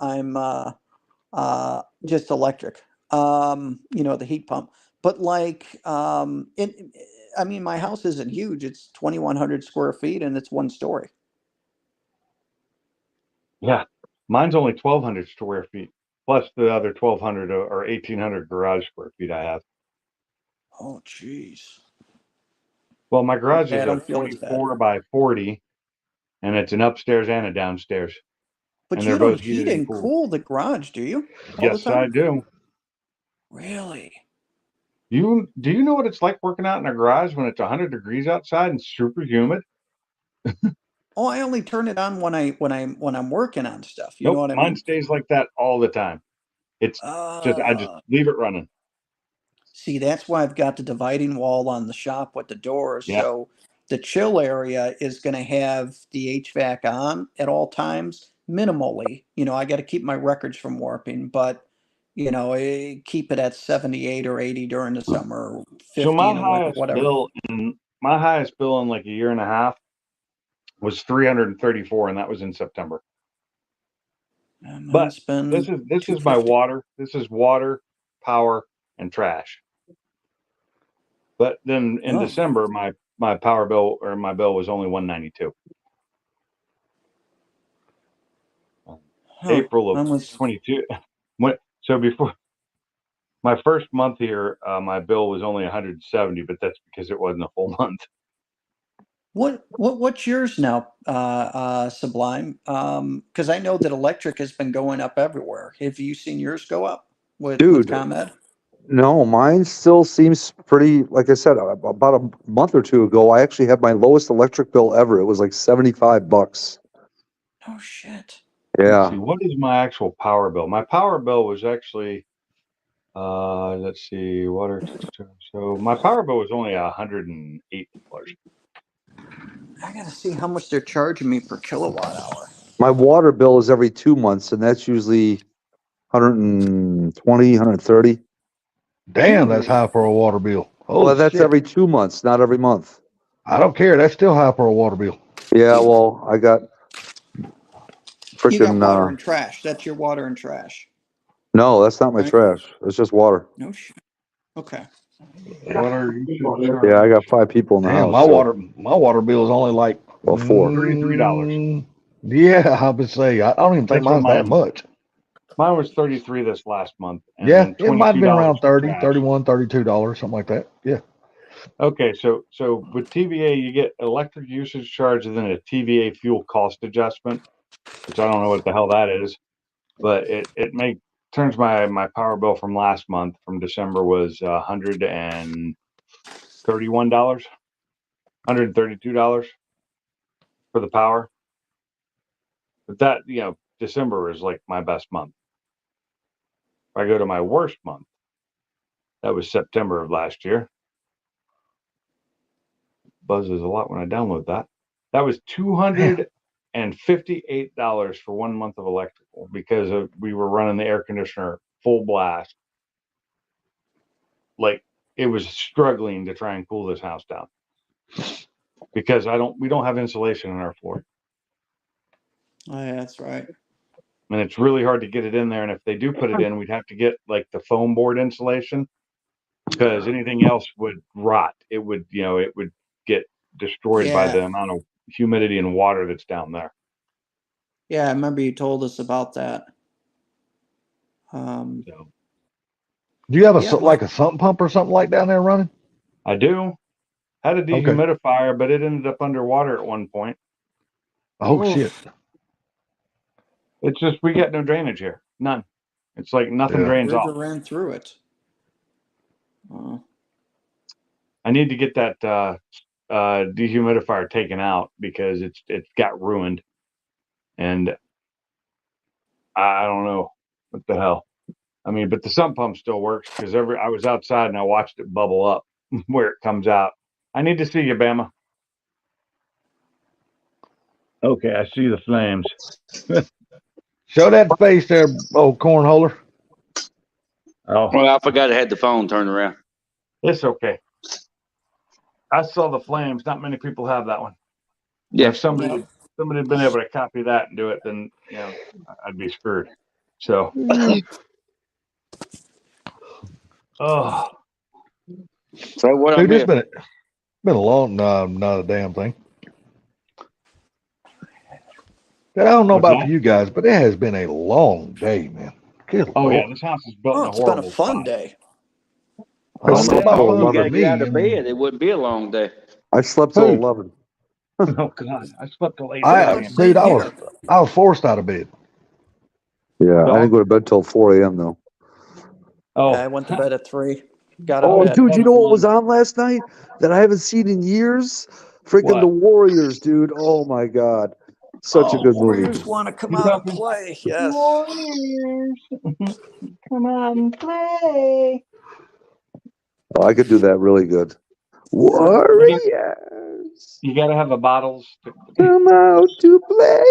just electric, the heat pump. But like, I mean, my house isn't huge. It's 2,100 square feet and it's one story. Yeah, mine's only 1,200 square feet, plus the other 1,200 or 1,800 garage square feet I have. Oh, jeez. Well, my garage Okay, is I a don't feel as bad. 24 by 40, and it's an upstairs and a downstairs, But and you they're don't both heat heated and and cooled. cool the garage, do you? All the Yes, I time? do. Really? Do you know what it's like working out in a garage when it's 100 degrees outside and super humid? Oh, I only turn it on when I'm working on stuff. You know Nope, what I mine mean? stays like that all the time. It's just I just Uh, leave it running. See, that's why I've got the dividing wall on the shop with the doors. Yeah. So the chill area is going to have the HVAC on at all times, minimally. I got to keep my records from warping, but keep it at 78 or 80 during the summer, or So 50 in the winter, whatever. my highest bill in like a year and a half was 334, and that was in September. But Mine's been this is my 250. water. This is water, power, and trash. But then in Oh, December, my power bill or my bill was only 192. huh. April of Mine was 22. So before my first month here, my bill was only 170, but that's because it wasn't a full month. what's yours now, Sublime? Because I know that electric has been going up everywhere. Have you seen yours go up with Dude, ComEd? no, mine still seems pretty, like I said, about a month or two ago, I actually had my lowest electric bill ever. It was like $75. Oh shit. Let's see, Yeah. what is my actual power bill? My power bill was actually, let's see, water. So my power bill was only $108. I gotta see how much they're charging me per kilowatt hour. My water bill is every 2 months, and that's usually 120, 130. Damn, that's Ooh. high for a water bill. Oh Well, that's shit. every 2 months, not every month. I don't care. That's still high for a water bill. Yeah, well, I got You got water freaking, and trash. That's your water and trash. no, that's not my Right. trash. It's just water. No shit. Okay. Water, you should Yeah, I charge got 5 people in the Damn, house. So, my water bill is only like well, 4. $33. Yeah, I would say I don't even think That's what mine's that mine much. Mine was 33 this last month, and Yeah, then it might have been around $22 for 30, trash. 31, $32, something like that. Yeah. Okay, so with TVA, you get electric usage charge and then a TVA fuel cost adjustment, which I don't know what the hell that is, but it turns my power bill from last month, from December, was $131, $132 for the power. But that, December is like my best month. If I go to my worst month, that was September of last year. Buzzes a lot when I download that. That was $258 for 1 month of electrical because we were running the air conditioner full blast. Like, it was struggling to try and cool this house down because we don't have insulation in our floor, Oh, yeah, that's right. and it's really hard to get it in there. And if they do put it in, we'd have to get like the foam board insulation because anything else would rot. It would get destroyed by Yeah. the amount of humidity and water that's down there. Yeah, I remember you told us about that. So Do you have Yeah, like a sump pump or something like down there running? I do. Had a Okay. dehumidifier, but it ended up underwater at one point. Oh Oof. shit. It's just we get no drainage here. None. It's like nothing Yeah. drains River off. ran through it. I need to get that dehumidifier taken out because it's got ruined. And I don't know what the hell. I mean, but the sump pump still works because I was outside and I watched it bubble up where it comes out. I need to see you, Bama. Okay, I see the flames. Show that face there, old cornholer. Oh, Well, I forgot I had the phone turned around. it's okay. I saw the flames. Not many people have that one. Yeah. If somebody had been able to copy that and do it, then I'd be screwed. So, oh, So what I Dude, it's missed? been a long, not a damn thing. I don't know What's about that? for you guys, but it has been a long day, man. Good oh yeah, Lord. this house is built Oh, in a it's been a horrible fun spot. day. I don't know slept about till fun You for gotta 11. get out me. of bed. It wouldn't be a long day. I slept till Who? 11. Oh God, I slept till 8 I, a.m. dude, Same here. I was forced out of bed. Yeah, I Dog. didn't go to bed till 4 a.m. though. Oh, I went to bed at 3. Got I up Oh, was at dude, you up know what was one. on last night that I haven't seen in years? Freaking What? The Warriors, dude. Oh my God. Such a Oh, good movie. Warriors want to come You out and talking play. Yes. Warriors? Come on and play. Oh, I could do that really good. Warriors, You got to have the bottles. come out to play.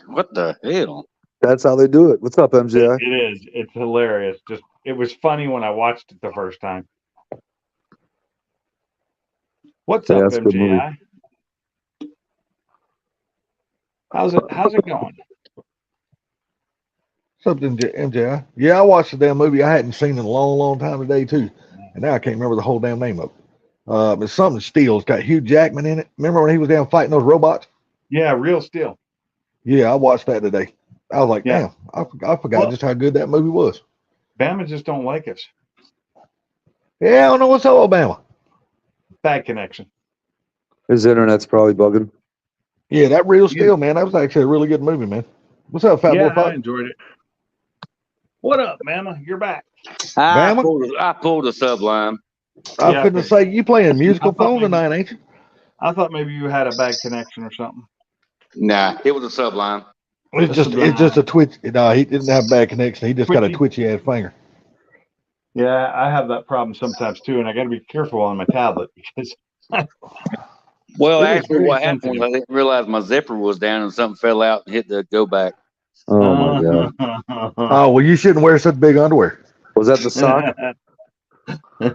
What the hell? That's how they do it. What's up, MJI? It is. It's hilarious. Just it was funny when I watched it the first time. What's Yeah, up, it's a good movie. MJI? How's it going? Something, MJ. Yeah, I watched the damn movie I hadn't seen in a long, long time today, too. And now I can't remember the whole damn name of it. It's something Steel. It's got Hugh Jackman in it. Remember when he was down fighting those robots? Yeah, Real Steel. Yeah, I watched that today. I was like, Yeah. damn, I forgot Well- just how good that movie was. Bama just don't like us. Yeah, I don't know what's up, Alabama. Bad connection. His internet's probably bugging. Yeah, that Real Steel, man, that was actually a really good movie, man. What's up, Fat Yeah, Boy I Puck? enjoyed it. What up, Mama? You're back. I Bama? pulled a Sublime. I Yeah, couldn't say you playing musical I thought phone maybe- tonight, ain't you? I thought maybe you had a bad connection or something. Nah, it was a Sublime. It's This just is, it's just a twitch. No, he didn't have bad connection. He just got a Twitchy. twitchy ass finger. Yeah, I have that problem sometimes too, and I got to be careful on my tablet because Well, It is actually, very what happened was sensitive. I didn't realize my zipper was down and something fell out and hit the go back. Oh my God. Oh well, you shouldn't wear such big underwear. Was that the sock?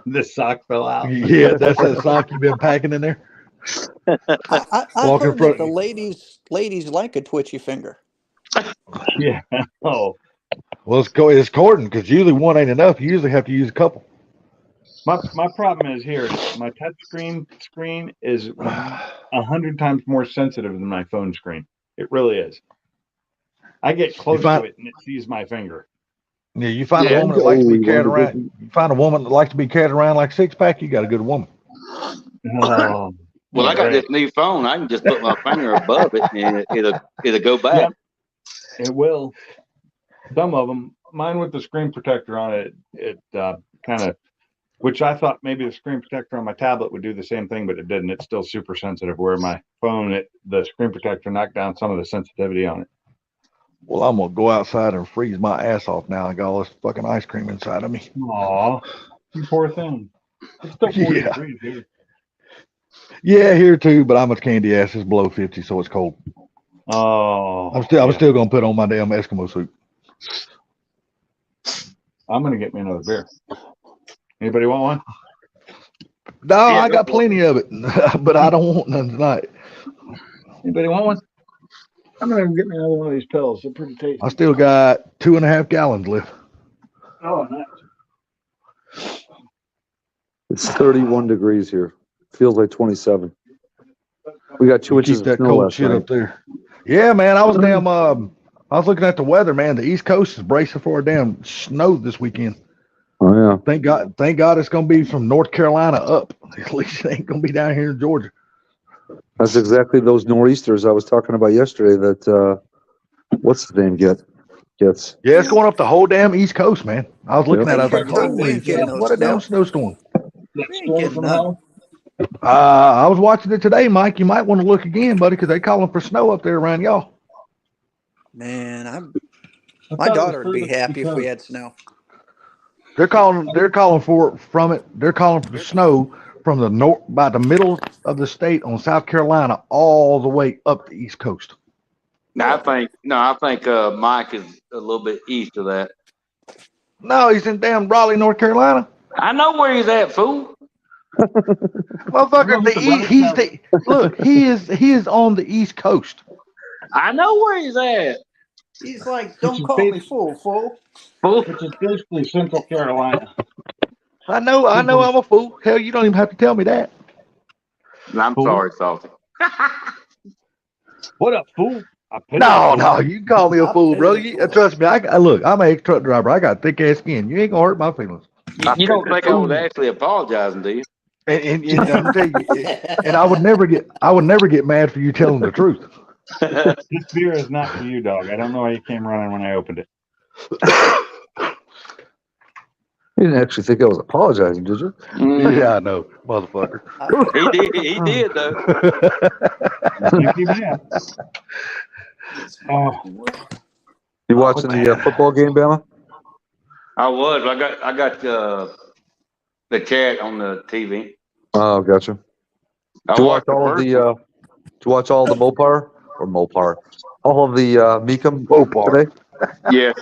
The sock fell out. Yeah, that's that sock you've been packing in there. I Walking heard front- that the ladies like a twitchy finger. Yeah. Oh, Well, it's cordon because usually one ain't enough. You usually have to use a couple. my problem is here. My touch screen is 100 times more sensitive than my phone screen. It really is. I get close find- to it and it sees my finger. Yeah, you find Yeah. a woman that likes to be Oh, carried you wanna around. You find a woman that likes to be carried around like a six pack. You got a good woman. Oh, Well, I got great. this new phone. I can just put my finger above it and it'll go back. It will. Some of them, mine with the screen protector on it, it kind of, which I thought maybe the screen protector on my tablet would do the same thing, but it didn't. It's still super sensitive. Where my phone, the screen protector knocked down some of the sensitivity on it. Well, I'm gonna go outside and freeze my ass off now. I got all this fucking ice cream inside of me. Aw, you poor thing. It's still 40 Yeah. degrees here. Yeah, here too, but I'm a candy ass. It's below 50, so it's cold. Oh, I'm yeah. still gonna put on my damn Eskimo suit. I'm gonna get me another beer. Anybody want one? No, Yeah, I go got for plenty of it, but I don't want none tonight. Anybody want one? I'm gonna get me another one of these pills. They're pretty tasty. I still got 2.5 gallons left. Oh, nice. It's 31 degrees here. Feels like 27. We got 2 inches Keep of that snow cold last shit night. up there. Yeah, man, I was looking at the weather, man. The East Coast is bracing for a damn snow this weekend. Oh yeah. Thank God it's gonna be from North Carolina up. At least it ain't gonna be down here in Georgia. That's exactly those nor'easters I was talking about yesterday that what's his name gets. Yeah, it's going up the whole damn East Coast, man. I was looking Yep. at it, I was like, Tom, we holy ain't getting shit, no what a damn snow. snowstorm. That We ain't storm getting from none. hell. I was watching it today, Mike. You might want to look again, buddy, because they calling for snow up there around y'all. Man, I my thought it daughter was would be further happy if we because- had snow. They're calling for They're calling for the snow from the north, by the middle of the state on South Carolina, all the way up the East Coast. I think Mike is a little bit east of that. No, he's in damn Raleigh, North Carolina. I know where he's at, fool. Motherfucker, look, he is on the East Coast. I know where he's at. He's like, don't is call me bas- fool. Which is basically Central Carolina. I know I'm a fool. Hell, you don't even have to tell me that. I'm Fool. sorry, Salty. What up, fool? I pity No, you, no, fool. you can call me a I fool, pity bro. the fool. Trust me. Look. I'm an ex-truck driver. I got thick ass skin. You ain't gonna hurt my feelings. You don't think I was actually apologizing, do you? And I'm tell you, and I would never get mad for you telling the truth. This beer is not for you, dog. I don't know why you came running when I opened it. You didn't actually think I was apologizing, did you? Mm, Yeah, I know, motherfucker. he did though. Think you have. Oh, You watching the football game, Bama? I was. I got the chat on the TV. Oh, gotcha. I To watch watched the all of first the one. all of the Mecum Mopar. today. Yeah.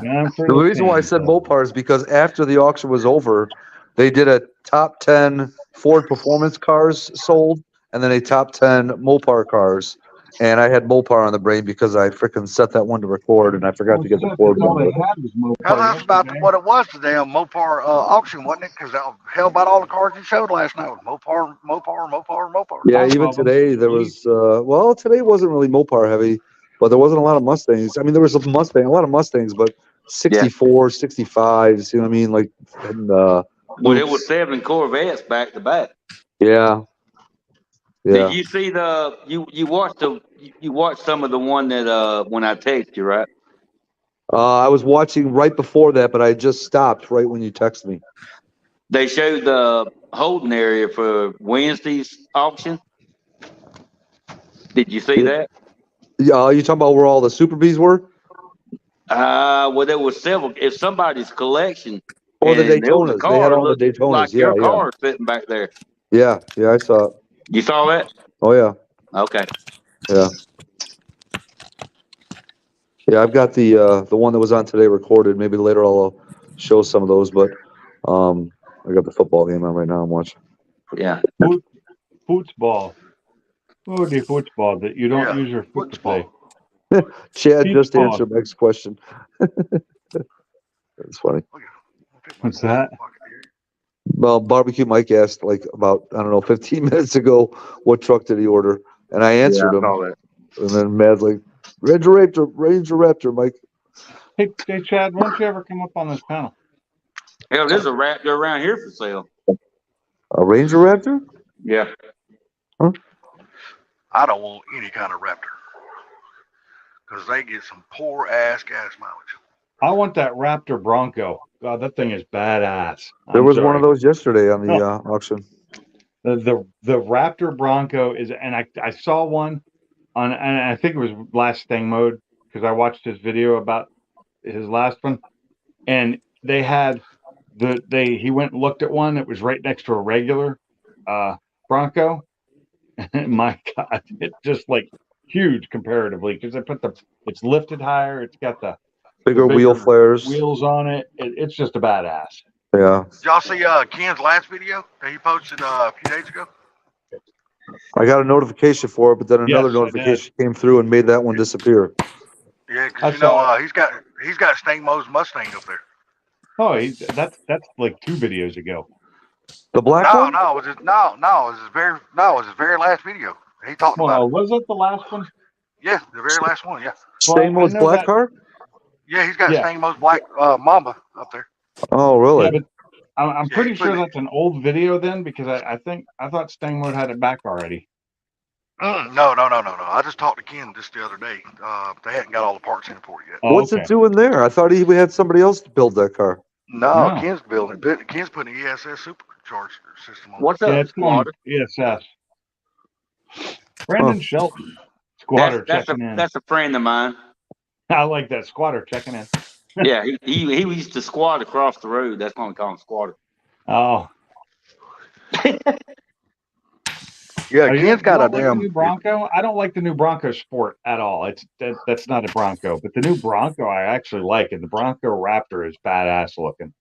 I'm for The the reason why I team, said so. Mopar is because after the auction was over, they did a top 10 Ford performance cars sold and then a top 10 Mopar cars. And I had Mopar on the brain because I freaking set that one to record and I forgot to get the Ford All one. they But had was Mopar That's about yesterday. what it was, the damn Mopar auction, wasn't it? Because hell about all the cars you showed last night was Mopar. yeah, Half even of them. today there was, today wasn't really Mopar heavy, but there wasn't a lot of Mustangs. I mean, there was a lot of Mustangs, but 64, 65s, you know what I mean? Like, and, Well, it was Boots. 7 Corvettes back to back. Yeah. Yeah. Did you see you watched some of the one that when I texted you, right? I was watching right before that, but I just stopped right when you texted me. They showed the holding area for Wednesday's auction. Did you see that? Yeah, you talking about where all the Super Bees were? Well, there was several. If somebody's collection, Or the and there was a Daytonas. They had car all the looked Daytonas. like Yeah, your yeah. car sitting back there. Yeah, I saw it. You saw that? Oh, yeah. Okay. Yeah. Yeah, I've got the one that was on today recorded. Maybe later I'll show some of those, but I got the football game on right now I'm watching. Yeah. Football. Oh, the football that you don't Yeah, use your foot to play. Chad just Football. answered Meg's question. That's funny. What's that? Well, Barbecue Mike asked like about, I don't know, 15 minutes ago, what truck did he order? And I answered him. Saw that. And then Mad's like, Ranger Raptor, Mike. Hey, Chad, why don't you ever come up on this panel? Hell, there's a Raptor around here for sale. A Ranger Raptor? Yeah. I don't want any kind of Raptor because they get some poor ass gas mileage. I want that Raptor Bronco. God, that thing is badass. There was one of those yesterday on the auction. The Raptor Bronco is, and I saw one on, and I think it was last Stang Mode because I watched his video about his last one, and they had he went and looked at one that was right next to a regular Bronco. And my God, it's just like huge comparatively because it's lifted higher, it's got the Bigger wheel flares. wheels on it. It's just a badass. Yeah. Did y'all see Ken's last video that he posted a few days ago? I got a notification for it, but then another Yes, I notification came through and made that one disappear. Yeah, I because you saw know he's got Stang Mo's Mustang up there. Oh, that's like 2 videos ago. The black one? No, it was his very last video. He talked about Well, it. was it the last one? Yeah, the very last one. Yeah, Stang Well, I Mo's know black that- car? yeah, he's got Yeah. Stang Mo's black Mamba up there. Oh, really? Yeah, but I'm Yeah, pretty he put sure it- that's an old video then because I thought Stang Mode had it back already. No. I just talked to Ken just the other day. They hadn't got all the parts in for it yet. Oh, What's okay. it doing there? I thought we had somebody else to build that car. No, No. Ken's building it. Ken's putting an ESS supercharged system on. What's Yeah, up, it's going Squatter? ESS. Brandon Shelton, squatter checking in. That's a friend of mine. I like that squatter checking in. Yeah, he used to squat across the road. That's why we call him Squatter. Oh, Yeah, Are you- Ken's got you a don't like the damn. new Bronco. I don't like the new Bronco Sport at all. That's not a Bronco, but the new Bronco I actually like it. The Bronco Raptor is badass looking.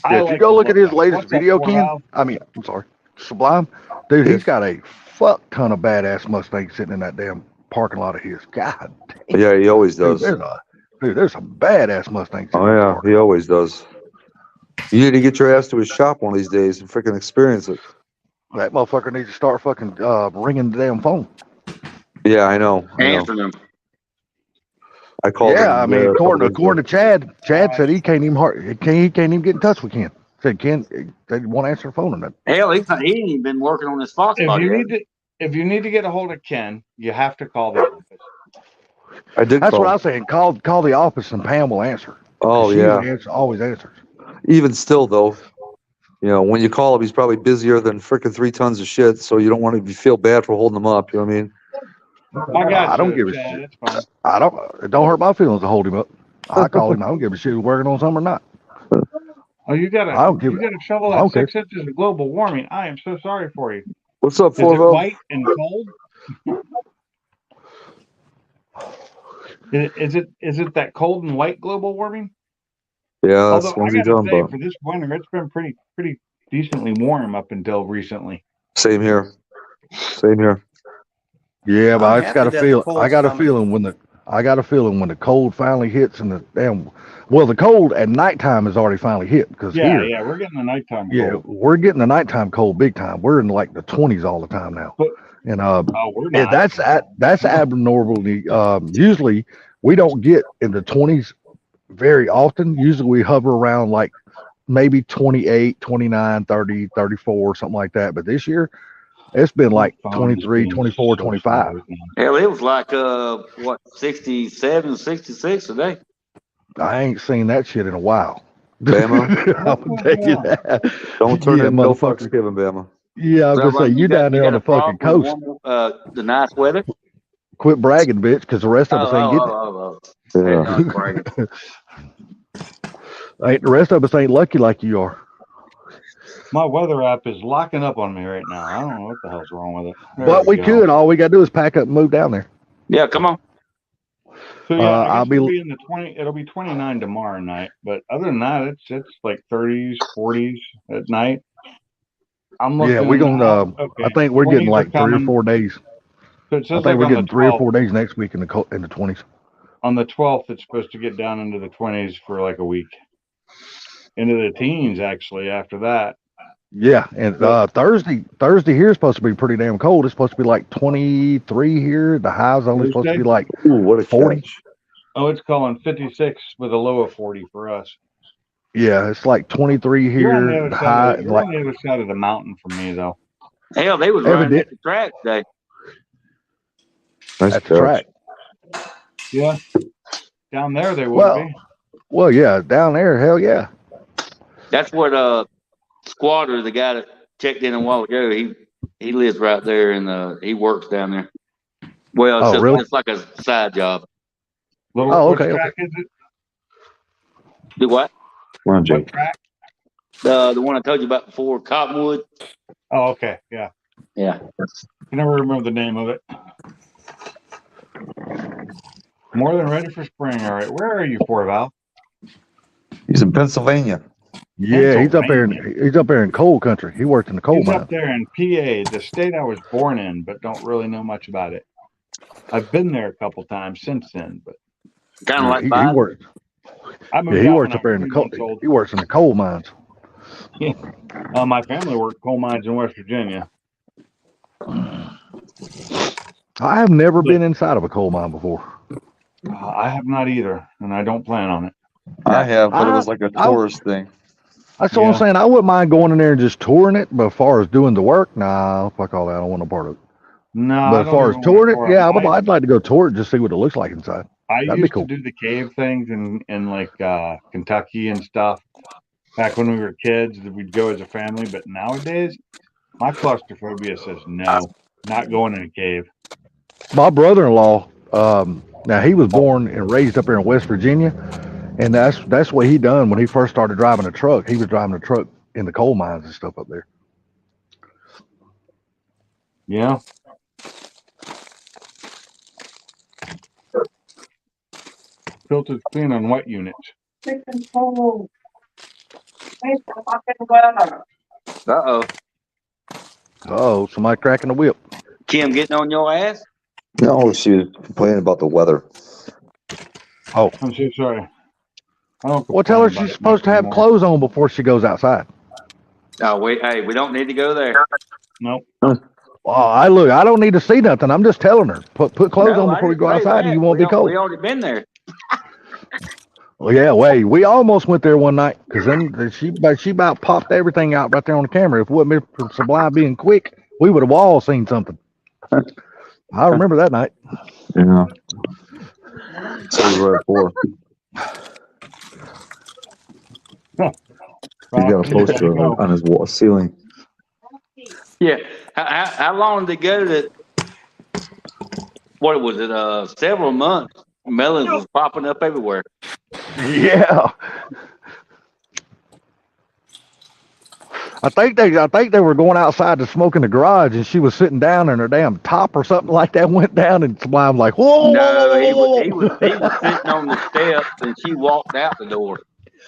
Yeah, if you go look at his latest video, Ken. Ken. I'm sorry, Sublime, dude. He's got a fuck ton of badass Mustangs sitting in that damn parking lot of his. God, Yeah, he always dude, does. there's some badass Mustangs. in Oh that yeah, park. he always does. You need to get your ass to his shop one of these days and freaking experience it. That motherfucker needs to start fucking ringing the damn phone. Yeah, I know. Answering them. I called him. Yeah, I mean, a couple days according ago. to Chad, said he can't even get in touch with Ken. Said Ken, they won't answer the phone or nothing. Hell, he ain't even been working on this Fox If body. you yet. if you need to get a hold of Ken, you have to call the office. I did That's call. what I was saying. Call the office and Pam will answer. Oh She yeah. always answers. Even still though, you know, when you call him, he's probably busier than freaking 3 tons of shit. So you don't want to feel bad for holding him up. You know what I mean? I got I don't you, give a Chad. shit. It's fine. It don't hurt my feelings to hold him up. I call him. I don't give a shit if he's working on something or not. Oh, you got I don't give you a- got to shovel I that don't care. 6 inches of global warming. I am so sorry for you. What's up, Is it Forville? white and cold? Is it that cold and white global warming? Yeah, that's Although what I he's gotta talking say, about. for this winter, it's been pretty decently warm up until recently. Same here. Same here. Yeah, but I'm I just got happy a that the feel. I cold's got a coming. feeling when the cold finally hits and the cold at nighttime has already finally hit because Yeah, here, we're getting the nighttime yeah, cold. we're getting the nighttime cold big time. We're in like the 20s all the time now, But and oh, we're yeah, not. that's abnormally. Usually we don't get in the 20s very often. Usually we hover around like maybe 28, 29, 30, 34, something like that. But this year it's been like My phone is 23, being 24, so 25. slow right now. Hell, it was like, 67, 66 today. I ain't seen that shit in a while. Bama, I'm gonna tell you that. don't turn Yeah, in no fucks motherfucker. giving, Bama. Yeah, I was So, gonna say you down there on the fucking problem coast. with the nice weather? Quit bragging, bitch, because the rest of us ain't getting Yeah. Hey, not bragging. it. Ain't the rest of us ain't lucky like you are. My weather app is locking up on me right now. I don't know what the hell's wrong with it. There But we go. could. All we gotta do is pack up and move down there. Yeah, come on. So yeah, I I'll guess be- it'll be in the 20. It'll be 29 tomorrow night. But other than that, it's like 30s, 40s at night. I'm looking. Yeah, we're gonna. Okay, I think we're 20s getting are like 3 or coming. 4 days. So it I says think like we're on the getting 3 or 12th. 4 days next week in the 20s. On the 12th, it's supposed to get down into the 20s for like a week. Into the teens, actually. After that, Yeah, and Thursday here is supposed to be pretty damn cold. It's supposed to be like 23 here. The high's only supposed to be Thursday? like Ooh, what a 40. catch. oh, it's calling 56 with a low of 40 for us. Yeah, it's like 23 You're on the here. other The side. high You're like on the other side of the mountain from me, though. Hell, they was running Evident- at the track today. Nice at the catch. track. Yeah, down there they would Well, be. well, yeah, down there, hell yeah. That's what Squatter, the guy that checked in a while ago, he lives right there and he works down there. Well, it's Oh, just really? it's like a side job. Little, Oh, what okay, track is it? Do what? Come on, What Jake. track? The one I told you about before, Cottonwood. Oh, okay. Yeah. Yeah. I never remember the name of it. More than ready for spring. All right. Where are you for, Val? He's in Pennsylvania. Yeah, he's up there in coal country. He worked in the coal He's mine. up there in PA, the state I was born in, but don't really know much about it. I've been there a couple times since then, but Kind of Yeah, like he Biden. works. I moved Yeah, he out works when up there I in was the 3 coal. months old. He works in the coal mines. My family worked coal mines in West Virginia. I have never been inside of a coal mine before. I have not either, and I don't plan on it. I have, but it was I- like a I- tourist thing. That's what I'm Yeah. saying. I wouldn't mind going in there and just touring it, but as far as doing the work, nah, fuck all that. I don't want no part of it. No, I But as don't far as even touring it, wanna tour yeah, it. I'd like to go tour it, just see what it looks like inside. I That'd be used cool. to do the cave things in like Kentucky and stuff. Back when we were kids, we'd go as a family. But nowadays, my claustrophobia says no, not going in a cave. My brother-in-law, now he was born and raised up here in West Virginia, and that's what he done when he first started driving a truck. He was driving a truck in the coal mines and stuff up there. Yeah. Filtered clean on what units? Uh-oh. Oh, somebody cracking the whip. Kim getting on your ass? No, she was complaining about the weather. Oh, I'm so sorry. I don't well, tell her complain about she's it supposed to much have anymore. clothes on before she goes outside. Oh, hey, we don't need to go there. Nope. Well, I don't need to see nothing. I'm just telling her, put clothes on I before you didn't go say outside, and that. you won't be cold. We already been there. Well, yeah, we almost went there one night because then she about popped everything out right there on the camera. If it wasn't for Sublime being quick, we would have all seen something. I remember that night. Yeah. So we were at 4. He's got a poster on his wall ceiling. Yeah. How long did it go that? What was it? Several months. Melons was popping up everywhere. Yeah. I think they were going outside to smoke in the garage, and she was sitting down, and her damn top or something like that went down, and Sublime like, whoa. No, he was sitting on the steps, and she walked out the door.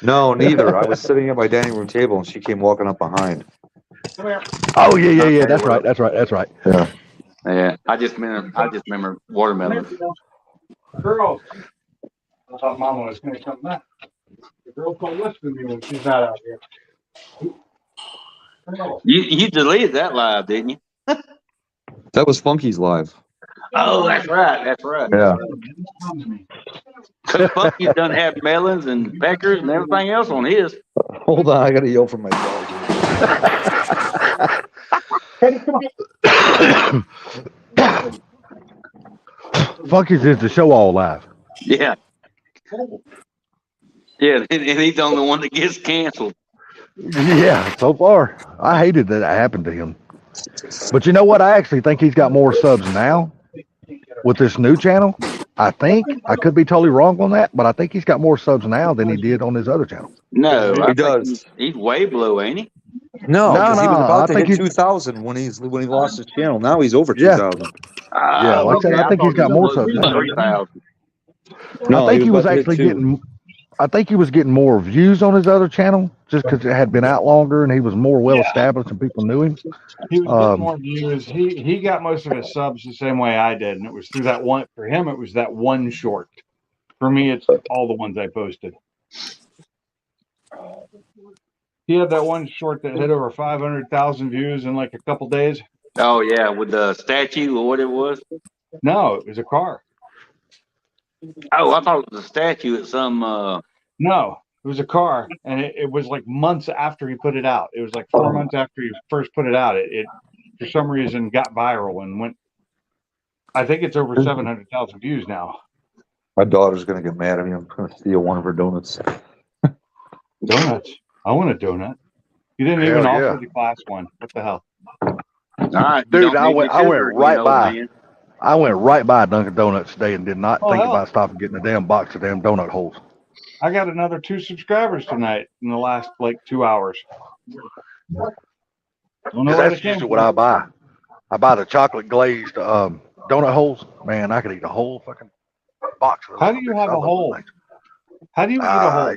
No, neither. I was sitting at my dining room table, and she came walking up behind. Oh yeah. Okay, That's well, right. Yeah. Yeah, I just remember watermelon. Girls. I thought Mama was going to come back. The girls don't listen to me when she's not out here. You deleted that live, didn't you? That was Funky's live. Oh, that's right. Yeah. Coach Funky done have melons and peckers and everything else on his. Hold on, I gotta yell for my dog. Funky's is the show all live. Yeah. Yeah, and he's the only one that gets canceled. Yeah, so far. I hated that happened to him. But you know what? I actually think he's got more subs now with this new channel. I think. I could be totally wrong on that, but I think he's got more subs now than he did on his other channel. No, He does. He's way below, ain't he? No, No, he was no, about I to think hit he's- 2,000 when he lost his channel. Now he's over Yeah. 2,000. Yeah, like I said, I think he's got more subs now. 3,000. I think he was about to hit actually 2. getting. I think he was getting more views on his other channel just because it had been out longer and he was more well established and people knew him. He was getting more views. He got most of his subs the same way I did, and it was through that one. For him, it was that one short. For me, it's all the ones I posted. He had that one short that hit over 500,000 views in like a couple days. Oh yeah, with the statue or what it was. No, it was a car. Oh, I thought it was a statue at some. No, it was a car, and it was like months after he put it out. It was like 4 months after he first put it out. It for some reason got viral and went. I think it's over 700,000 views now. My daughter's gonna get mad at me. I'm gonna steal one of her donuts. Donuts. I want a donut. You didn't Hell even yeah. offer the class one. What the hell? All right, Dude, you don't I need went- your I went sugar right again, old by. man. I went right by Dunkin' Donuts today and did not Oh, think hell. about stopping getting a damn box of damn donut holes. I got another 2 subscribers tonight in the last like 2 hours. Don't know where they That's came usually what from. I buy. I buy the chocolate glazed donut holes. Man, I could eat a whole fucking box of How those do you bitches. have I a love hole? those things. How do you eat a hole?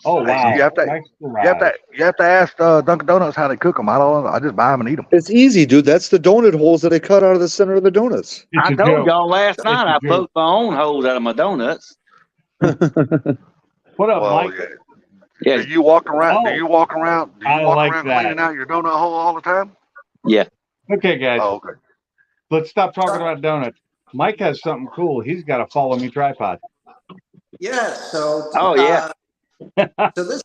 Oh hey, wow! you have to- Nice You have to ask Dunkin' Donuts how they cook them. I don't know. I just buy them and eat them. It's easy, dude. That's the donut holes that I cut out of the center of the donuts. I It's a told joke. y'all last night a I joke. poked my own holes out of my donuts. What up, Mike? Yeah, Do you walk around? Oh. Do you walk around? Do you I walk like around that. cleaning out your donut hole all the time? yeah. Okay, guys, Oh, okay. let's stop talking about donuts. Mike has something cool. He's got a follow me tripod. Yeah, so Oh, yeah. so this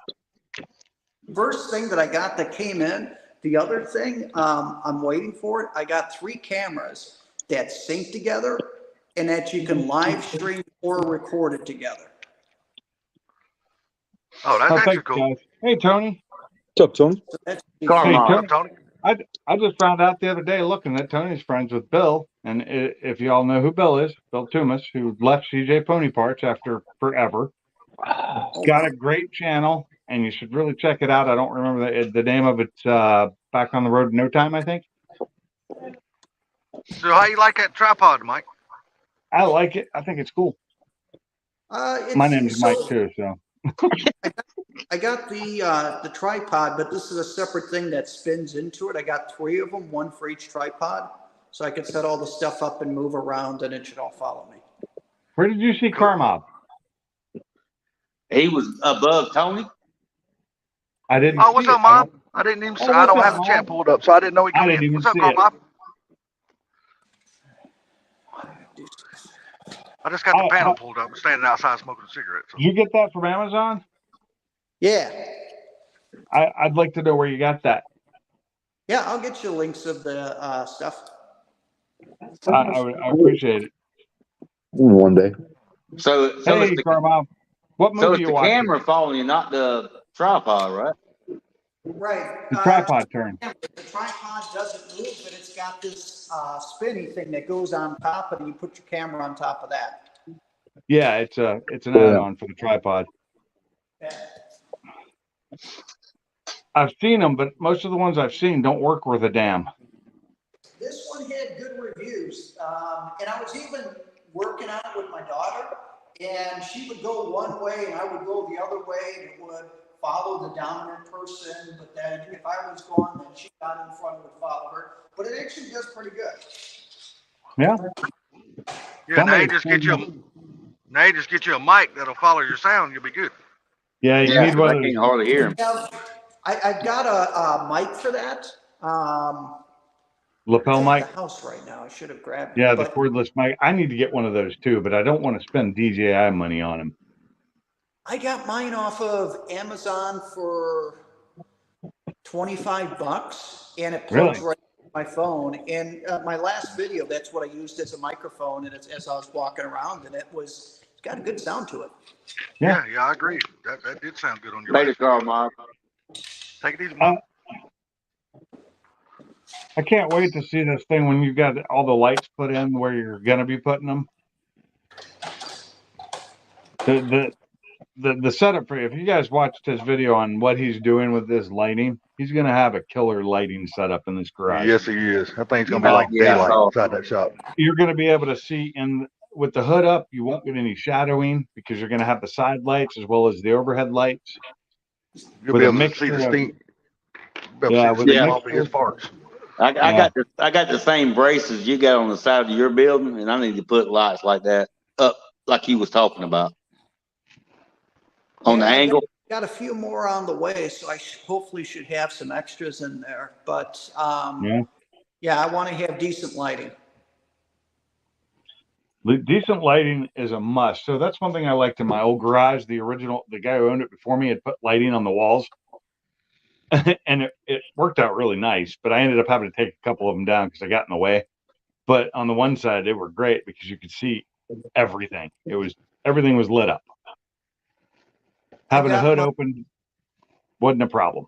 first thing that I got that came in, the other thing, I'm waiting for it. I got 3 cameras that sync together and that you can live stream or record it together. Oh, that's Oh, actually thanks, cool. guys. Hey, Tony. What's up, Tony? So that's Carmine. Hey, Tony. I just found out the other day looking that Tony's friends with Bill. And if you all know who Bill is, Bill Toomas, who left CJ Pony Parts after forever. Got a great channel, and you should really check it out. I don't remember the name of it. Back on the Road in No Time, I think. So how you like that tripod, Mike? I like it. I think it's cool. My name is Mike too, so. I got the tripod, but this is a separate thing that spins into it. I got 3 of them, 1 for each tripod, So I can set all the stuff up and move around and it should all follow me. Where did you see Carmob? He was above Tony. I didn't. Oh, what's see up, it. I Mom? don't- I didn't even. Oh, I don't what's have up, the chat Mom? pulled up, so I didn't know he I come didn't in. even What's up, see it. Carmob? I just got the panel pulled up. I'm standing outside smoking a cigarette. So. Did you get that from Amazon? Yeah. I'd like to know where you got that. Yeah, I'll get you links of the stuff. I appreciate it. One day. So Hey, it's the, Carmob, what so movie it's you the watching? camera following you, not the tripod, right? Right. The tripod turn. The tripod doesn't move, but it's got this spinny thing that goes on top, and you put your camera on top of that. Yeah, it's an add-on for the tripod. Yeah. I've seen them, but most of the ones I've seen don't work worth a damn. This one had good reviews, and I was even working on it with my daughter, and she would go one way and I would go the other way, and it would follow the dominant person, but then if I was going, then she got in front and would follow her. But it actually does pretty good. Yeah. Yeah, now you just get you a mic that'll follow your sound. You'll be good. Yeah, you Yeah, need 'cause I one of can't those. hardly hear him. I've got a mic for that. Lapel It's mic. at the house right now. I should have grabbed it. Yeah, the but cordless mic. I need to get one of those too, but I don't want to spend DJI money on them. I got mine off of Amazon for $25, and it plugs Really? right into my phone. And my last video, that's what I used as a microphone, and it's as I was walking around, and it's got a good sound to it. Yeah. Yeah, I agree. That did sound good on your Later, last Carl, video. Mark. Take it easy, Mom. I can't wait to see this thing when you've got all the lights put in where you're gonna be putting them. The setup for you. If you guys watched his video on what he's doing with this lighting, he's gonna have a killer lighting setup in this garage. Yes, he is. That thing's gonna be Oh, like yeah, daylight so- inside that shop. You're gonna be able to see with the hood up. You won't get any shadowing because you're gonna have the side lights as well as the overhead lights. You'll With be a able to see mixture the of- steam. Yeah, with a Steam off of mixture- his parts. I Yeah. got the same braces you got on the side of your building, and I need to put lights like that up, like you was talking about, on the Yeah, I angle. Got a few more on the way, so I hopefully should have some extras in there. But yeah, I want to have decent lighting. Decent lighting is a must. So that's one thing I liked in my old garage. The guy who owned it before me had put lighting on the walls. And it worked out really nice, but I ended up having to take a couple of them down because I got in the way. But on the one side, they were great because you could see everything. Everything was lit up. Having the hood open wasn't a problem.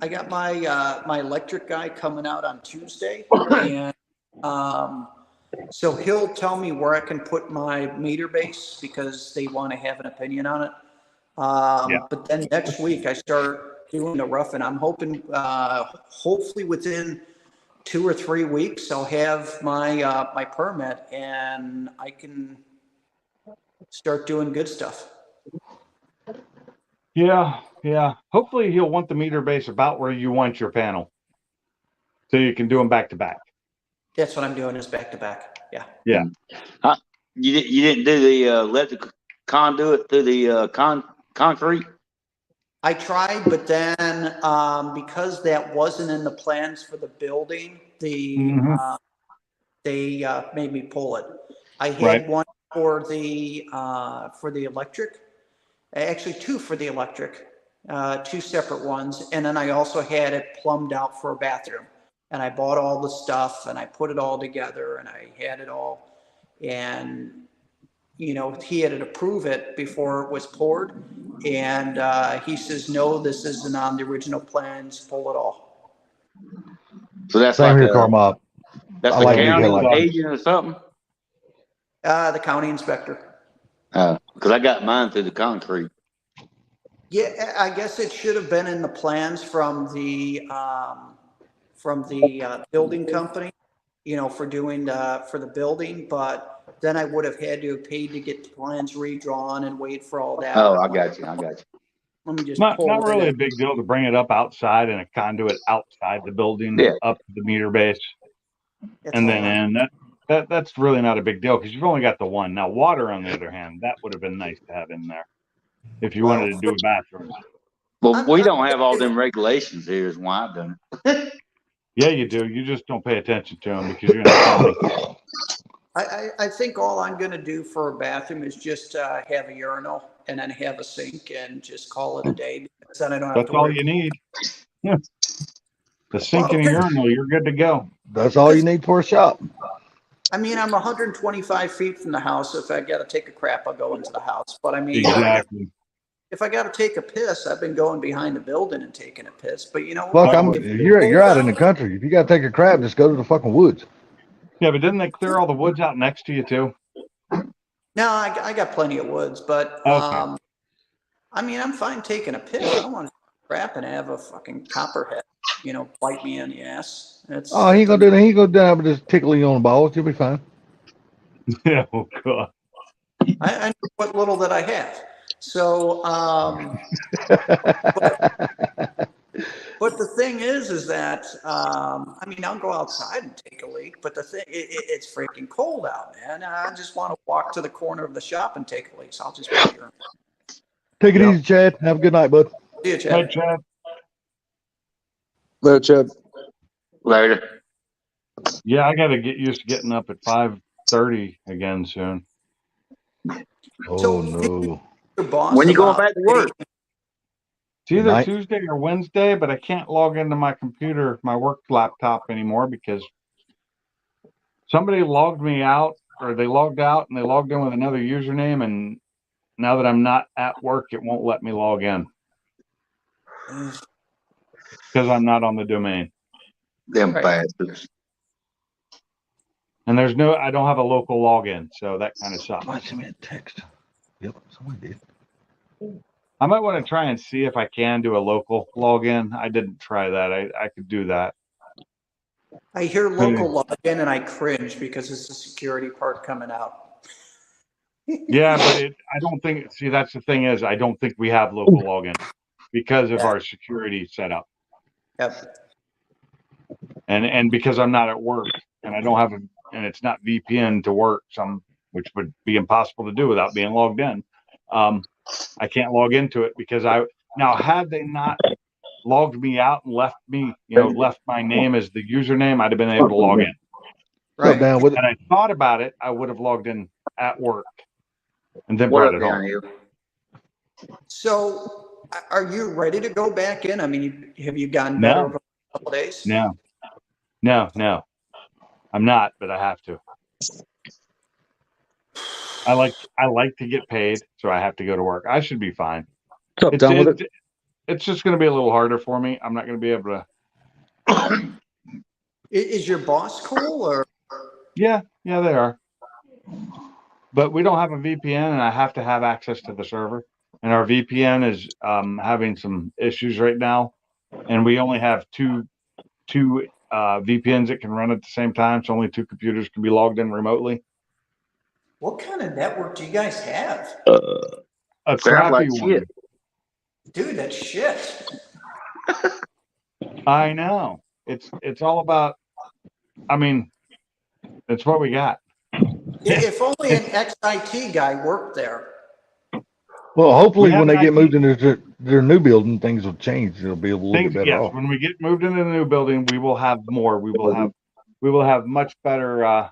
I got my my electric guy coming out on Tuesday, and so he'll tell me where I can put my meter base because they want to have an opinion on it. But then next week I start doing the rough, and I'm hoping hopefully within 2 or 3 weeks I'll have my my permit and I can start doing good stuff. Yeah. Hopefully he'll want the meter base about where you want your panel, so you can do them back to back. That's what I'm doing is back to back. Yeah. Yeah. You didn't do the electric conduit through the concrete. I tried, but then because that wasn't in the plans for the building, they made me pull it. I had one for the electric, actually 2 for the electric, 2 separate ones, and then I also had it plumbed out for a bathroom. And I bought all the stuff and I put it all together and I had it all, and he had to approve it before it was poured. And he says, no, this isn't on the original plans, pull it all. So that's Same like here, Carmob. that's I a like to county get agent or something. The county inspector. Because I got mine through the concrete. Yeah, I guess it should have been in the plans from the building company, for doing for the building, but then I would have had to have paid to get the plans redrawn and wait for all that. Oh, I got you. Let me just Not pull it really in. a big deal to bring it up outside and a conduit outside the building, Yeah. up to the meter base. It's and all then on- and that's really not a big deal because you've only got the one. Now, water, on the other hand, that would have been nice to have in there if you wanted to do a bathroom. Well, we don't have all them regulations here is why I've done it. Yeah, you do. You just don't pay attention to them because you're in the county. I think all I'm gonna do for a bathroom is just have a urinal and then have a sink and just call it a day. Because then I don't have That's to all worry. you need. Yeah. The sink and a Well, urinal, you're good to go. That's all you need for a shop. I mean, I'm 125 feet from the house. If I gotta take a crap, I'll go into the house. But I mean, Exactly. if I gotta take a piss, I've been going behind the building and taking a piss. But you know Look, what? you're out in the country. If you gotta take a crap, just go to the fucking woods. Yeah, but didn't they clear all the woods out next to you too? No, I got plenty of woods, but Okay. I mean, I'm fine taking a piss. I don't want to crap and have a fucking copperhead, bite me in the ass. Oh, he ain't gonna do that. He ain't gonna do that, but just tickle you on the balls. You'll be fine. Yeah. Oh God. I know what little that I have. So, but the thing is that I mean, I'll go outside and take a leak, but the thing it's freaking cold out, man. I just want to walk to the corner of the shop and take a leak. So I'll just be here. Take it Yep. easy, Chad. Have a good night, bud. See you, Hey, Chad. Chad. Later, Chad. Later. Yeah, I got to get used to getting up at 5:30 again soon. Oh So- no. Your boss When you going about- back to work? It's either Night. Tuesday or Wednesday, but I can't log into my computer, my work laptop anymore because somebody logged me out, or they logged out and they logged in with another username, and now that I'm not at work, it won't let me log in because I'm not on the domain. Them Right. bastards. And I don't have a local login, so that kind of sucks. Somebody sent me a text. Yep, somebody did. I might want to try and see if I can do a local login. I didn't try that. I could do that. I hear local login and I cringe because it's the security part coming out. Yeah, but I don't think. See, that's the thing is, I don't think we have local login because of our security setup, Yep. and because I'm not at work and I don't have and it's not VPN to work, which would be impossible to do without being logged in. I can't log into it because had they not logged me out and left me, left my name as the username, I'd have been able to log in. Right. Right. Down with it. And I thought about it, I would have logged in at work and then What brought up, it home. down here? So, are you ready to go back in? I mean, have you gotten No. better over a couple days? No, I'm not, but I have to. I like to get paid, so I have to go to work. I should be fine. What's up, down with it? It's just going to be a little harder for me. I'm not going to be able to. Is your boss cool or? Yeah, they are. But we don't have a VPN, and I have to have access to the server. And our VPN is having some issues right now, and we only have two VPNs that can run at the same time, so only two computers can be logged in remotely. What kind of network do you guys have? A Sounds crappy like one. shit. Dude, that's shit. I know. It's all about. I mean, it's what we got. If only an ex-IT guy worked there. Well, hopefully We when have they get an moved into their new building, things will change. It'll be a little bit better Yes, off. when we get moved into the new building, we will have more. We will have much better.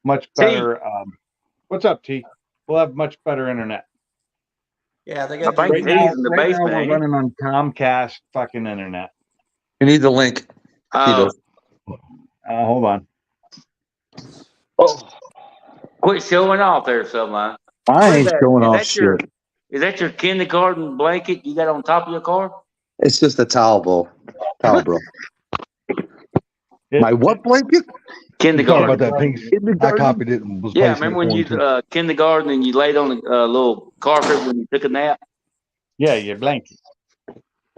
What's up, T? We'll have much better internet. Yeah, they I got think Right the T's now, in the right now basement, we're ain't he? running on Comcast fucking internet. You need the link. Oh, Hold on. quit showing off there, Subline. I What is ain't that? showing Is off that your- shit. Is that your kindergarten blanket you got on top of your car? It's just a towel, bro. My what blanket? You talking Kindergarten. about that pink? I copied it and was Yeah, pasting remember it when for you him, too. kindergarten and you laid on a little carpet when you took a nap? Yeah, your blanket.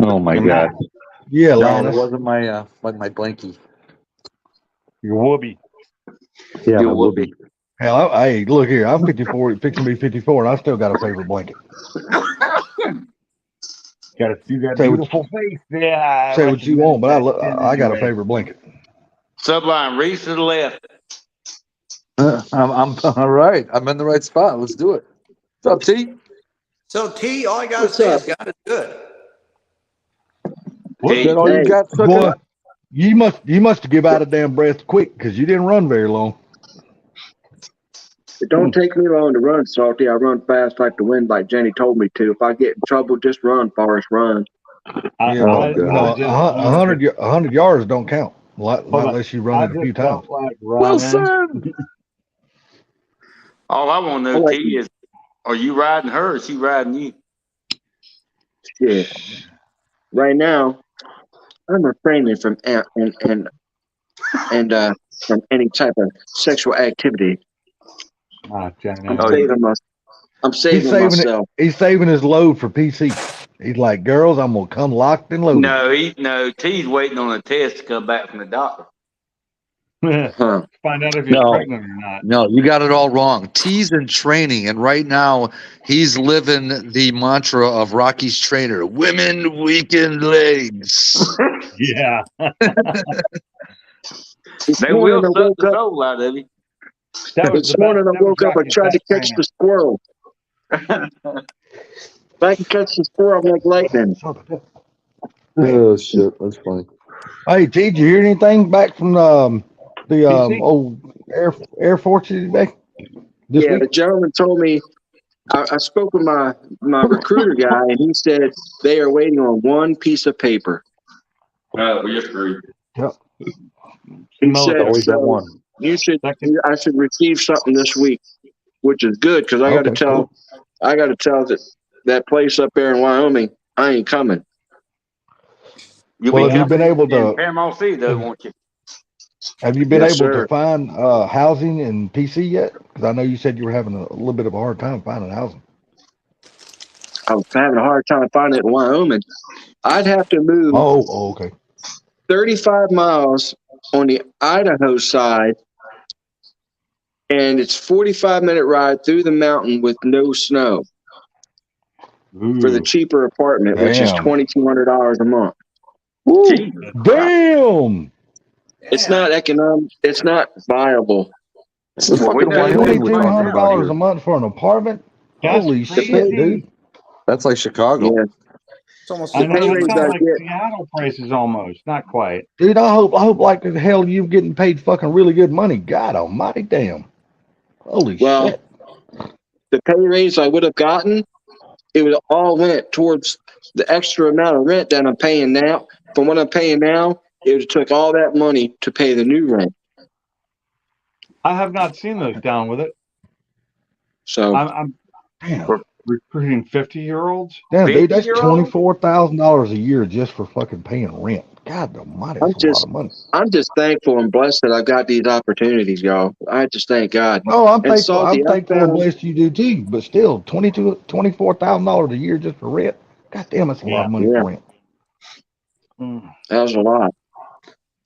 Oh my Your god. mat. Yeah, No, Linus. it wasn't my my blankie. Your whoopee. Yeah, You my would whoopee. Hell, hey, look here. I'm 54, fixing to be 54, and I still got a favorite blanket. You got a Say what- beautiful face. Yeah. Say what you want, but I got a favorite blanket. Subline, reach to the left. I'm all right. I'm in the right spot. Let's do it. What's up, T? So T, all I gotta What's say up? is God is good. Hey, That all you Hey, got, sucker? Boy, you must give out a damn breath quick because you didn't run very long. it don't take me long to run, Salty. I run fast like the wind, like Jenny told me to. If I get in trouble, just run, Forrest, run. Yeah, but you know, 100 yards don't count. Not unless you run I it a few just times. felt like running. Wilson. all I want to know, I like T, is are you riding her or is she riding you? Shit. Right now, I'm refraining from from any type of sexual activity. Ah, Jenny. I'm Oh, yeah. saving my, I'm saving saving it. myself. He's saving his load for PC. He's like, girls, I'm gonna come locked and loaded. No, T's waiting on a test to come back from the doctor. Huh. Find out if you're No. pregnant or not. No, you got it all wrong. T's in training, and right now he's living the mantra of Rocky's trainer: "Women weaken legs." Yeah. This They morning will I suck woke the up. soul out of you. That was This the morning I that was woke up. I Rocky's tried to best catch trainer. the squirrel. If I can catch the squirrel, I'm like lightning. Oh shit, that's funny. Hey, T, did you hear anything back from the PC? old Air Force today? This Yeah, the week? gentleman told me. I spoke with my recruiter guy, and he said they are waiting on one piece of paper. We're screwed. He said, Always that so one. I should receive something this week, which is good because I got to Okay, cool. tell that place up there in Wyoming, I ain't coming. You'll Well, be have you been able in to? Paramount City, though, won't you? Have you been Yes, able sir. to find housing in PC yet? Because I know you said you were having a little bit of a hard time finding housing. I was having a hard time finding it in Wyoming. I'd have to move Oh, okay. 35 miles on the Idaho side, and it's 45-minute ride through the mountain with no snow for the Ooh. cheaper apartment, which is Damn. $2,200 a month. Woo, Jesus. damn! It's not economic. It's not viable. It's the Well, we fucking know you Wyoming we're talking $2,200 about $2,200 a here. month for an apartment? That's Holy crazy. shit, dude! That's like Chicago. Yeah. It's almost I The know pay that raise sounds I like get. Seattle prices almost. Not quite. Dude, I hope like the hell you getting paid fucking really good money. God almighty damn. Holy Well, shit. the pay raise I would have gotten, it would all went towards the extra amount of rent that I'm paying now. From what I'm paying now, it would have took all that money to pay the new rent. I have not seen those down with it. So I'm Damn. recruiting 50-year-olds. Damn, dude, that's 50-year-old? $24,000 a year just for fucking paying rent. God almighty, I'm that's a lot just of money. I'm just thankful and blessed that I've got these opportunities, y'all. I just thank God. No, I'm And thankful. Salty, I'm I thankful and found blessed you do too. But still, $24,000 a year just for rent. God damn, that's a lot of money Yeah. for rent. Mm. that was a lot.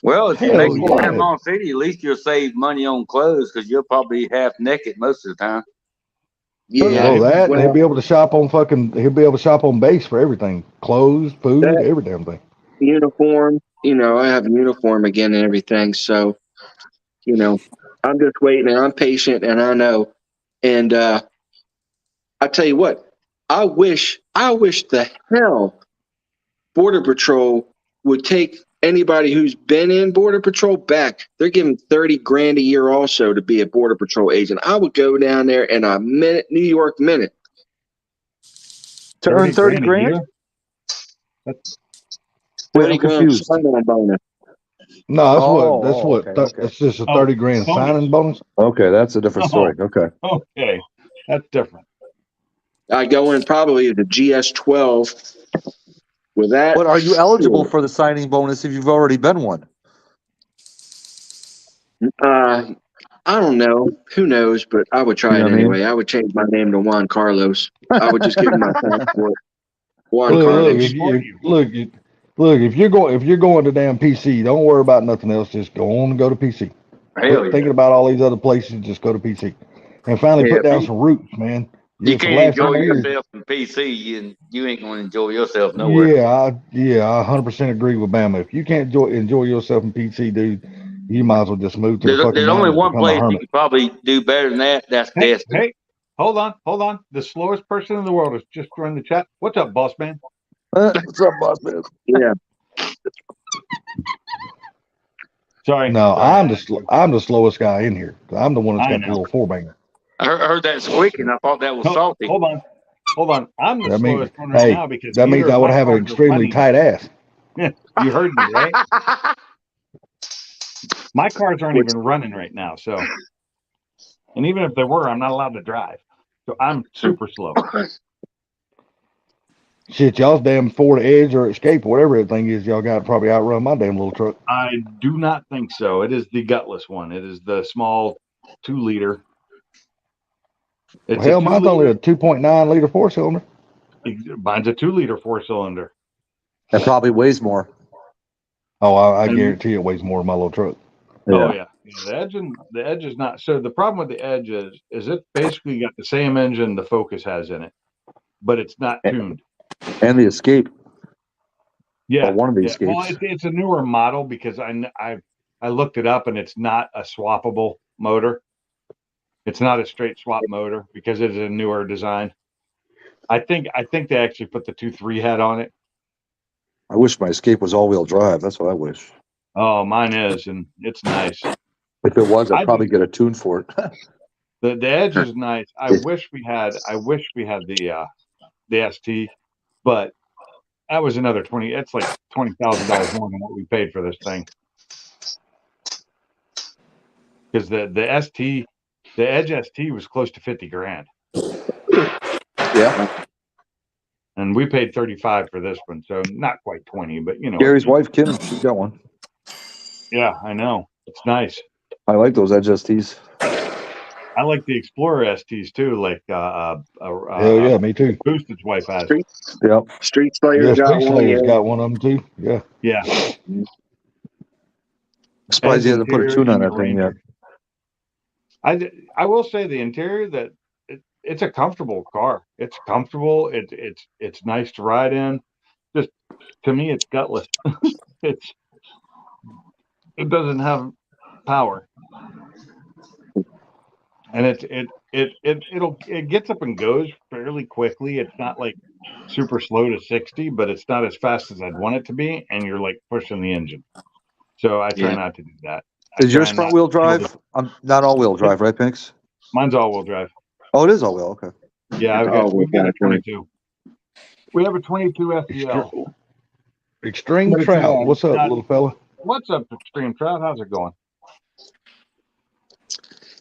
Well, if you Hell make it yeah. Paramount City, at least you'll save money on clothes because you'll probably be half naked most of the time. Yeah. Oh, that and he'll Well, be able to shop on he'll be able to shop on base for everything. Clothes, food, That- every damn thing. uniform, I have a uniform again and everything. So, I'm just waiting and I'm patient and I know. And I tell you what, I wish the hell Border Patrol would take anybody who's been in Border Patrol back. They're giving $30,000 a year also to be a Border Patrol agent. I would go down there in a minute, New York minute. To earn 30 a grand? year? Wait, 30 I'm grand confused. sign-on bonus. No, that's Oh, what. That's oh, what. okay, okay. That's just a Oh, 30 grand bonus. signing bonus. Okay, that's a different story. Okay. Okay. That's different. I go in probably the GS-12 with that. But are you eligible for the signing bonus if you've already been one? I don't know. Who knows? But I would try You know it what I mean? anyway. I would change my name to Juan Carlos. I would just give him my passport. Juan Look, Carlos. if you're going to damn PC, don't worry about nothing else. Just go on and go to PC. Hell Quit yeah. thinking about all these other places. Just go to PC, and finally Yeah, put down some roots, man. You For the can't last enjoy 20 years. yourself in PC, and you ain't going to enjoy yourself nowhere. I 100% agree with Bama. If you can't enjoy yourself in PC, dude, You might as well just move to the There's, fucking there's only mountains and one become a place you hermit. could probably do better than that. That's Hey, Destiny. hey, hold on. The slowest person in the world has just joined the chat. What's up, boss man? What's up, boss man? Yeah. Sorry. No, Sorry. I'm the slowest guy in here. I'm the one that's I got the know. little four banger. I heard that squeaking. I thought that was salty. Hold on. I'm the That means, slowest one right hey, now because that means neither I of would my have an cars are extremely running. tight ass. You heard me, right? My cars aren't even running right now, so. And even if they were, I'm not allowed to drive. So I'm super slow. Shit, y'all's damn Ford Edge or Escape, whatever that thing is, y'all got probably outrun my damn little truck. I do not think so. It is the gutless one. It is the small 2-liter. It's Well, hell, a mine's only 2-liter. a 2.9 liter four cylinder. Mine's a 2-liter 4-cylinder. That probably weighs more. Oh, I And- guarantee it weighs more than my little truck. Oh yeah. The Edge is not. So the problem with the Edge is it basically got the same engine the Focus has in it, but it's not tuned. And the Escape. Yeah, Or one of the yeah. Well, Escapes. it's a newer model because I looked it up and it's not a swappable motor. It's not a straight swap motor because it is a newer design. I think they actually put the 2.3 head on it. I wish my Escape was all-wheel drive. That's what I wish. Oh, mine is, and it's nice. If it was, I I'd probably get a tune for it. The Edge is nice. I wish we had the ST, but that was another 20. It's like $20,000 more than what we paid for this thing. Because the Edge ST was close to 50 grand, Yeah. and we paid 35 for this one, so not quite 20, but you know. Gary's wife, Kim, she got one. Yeah, I know. It's nice. I like those Edge STs. I like the Explorer STs too, like Hell yeah, me too. Boosted's wife has. Yep. Street Slayer Yeah, got Street one. Slayer's Yeah. got one of them too. Yeah. Yeah. Surprised he Edge hasn't put a interior tune on and that thing yet. Ranger. I will say the interior that it's a comfortable car. It's comfortable. It's nice to ride in. Just to me, it's gutless. it doesn't have power, and it gets up and goes fairly quickly. It's not like super slow to 60, but it's not as fast as I'd want it to be, and you're like pushing the engine. So I try Yeah. not to do that. I Is yours try front not wheel to feel drive? I'm not all-wheel drive, right, Pinks? Mine's all-wheel drive. Oh, it is all-wheel. Okay. Yeah, we've got a 22. We have a 22 FEL. Extreme But it's Trout. not- What's up, not- little fella? What's up, Extreme Trout? How's it going?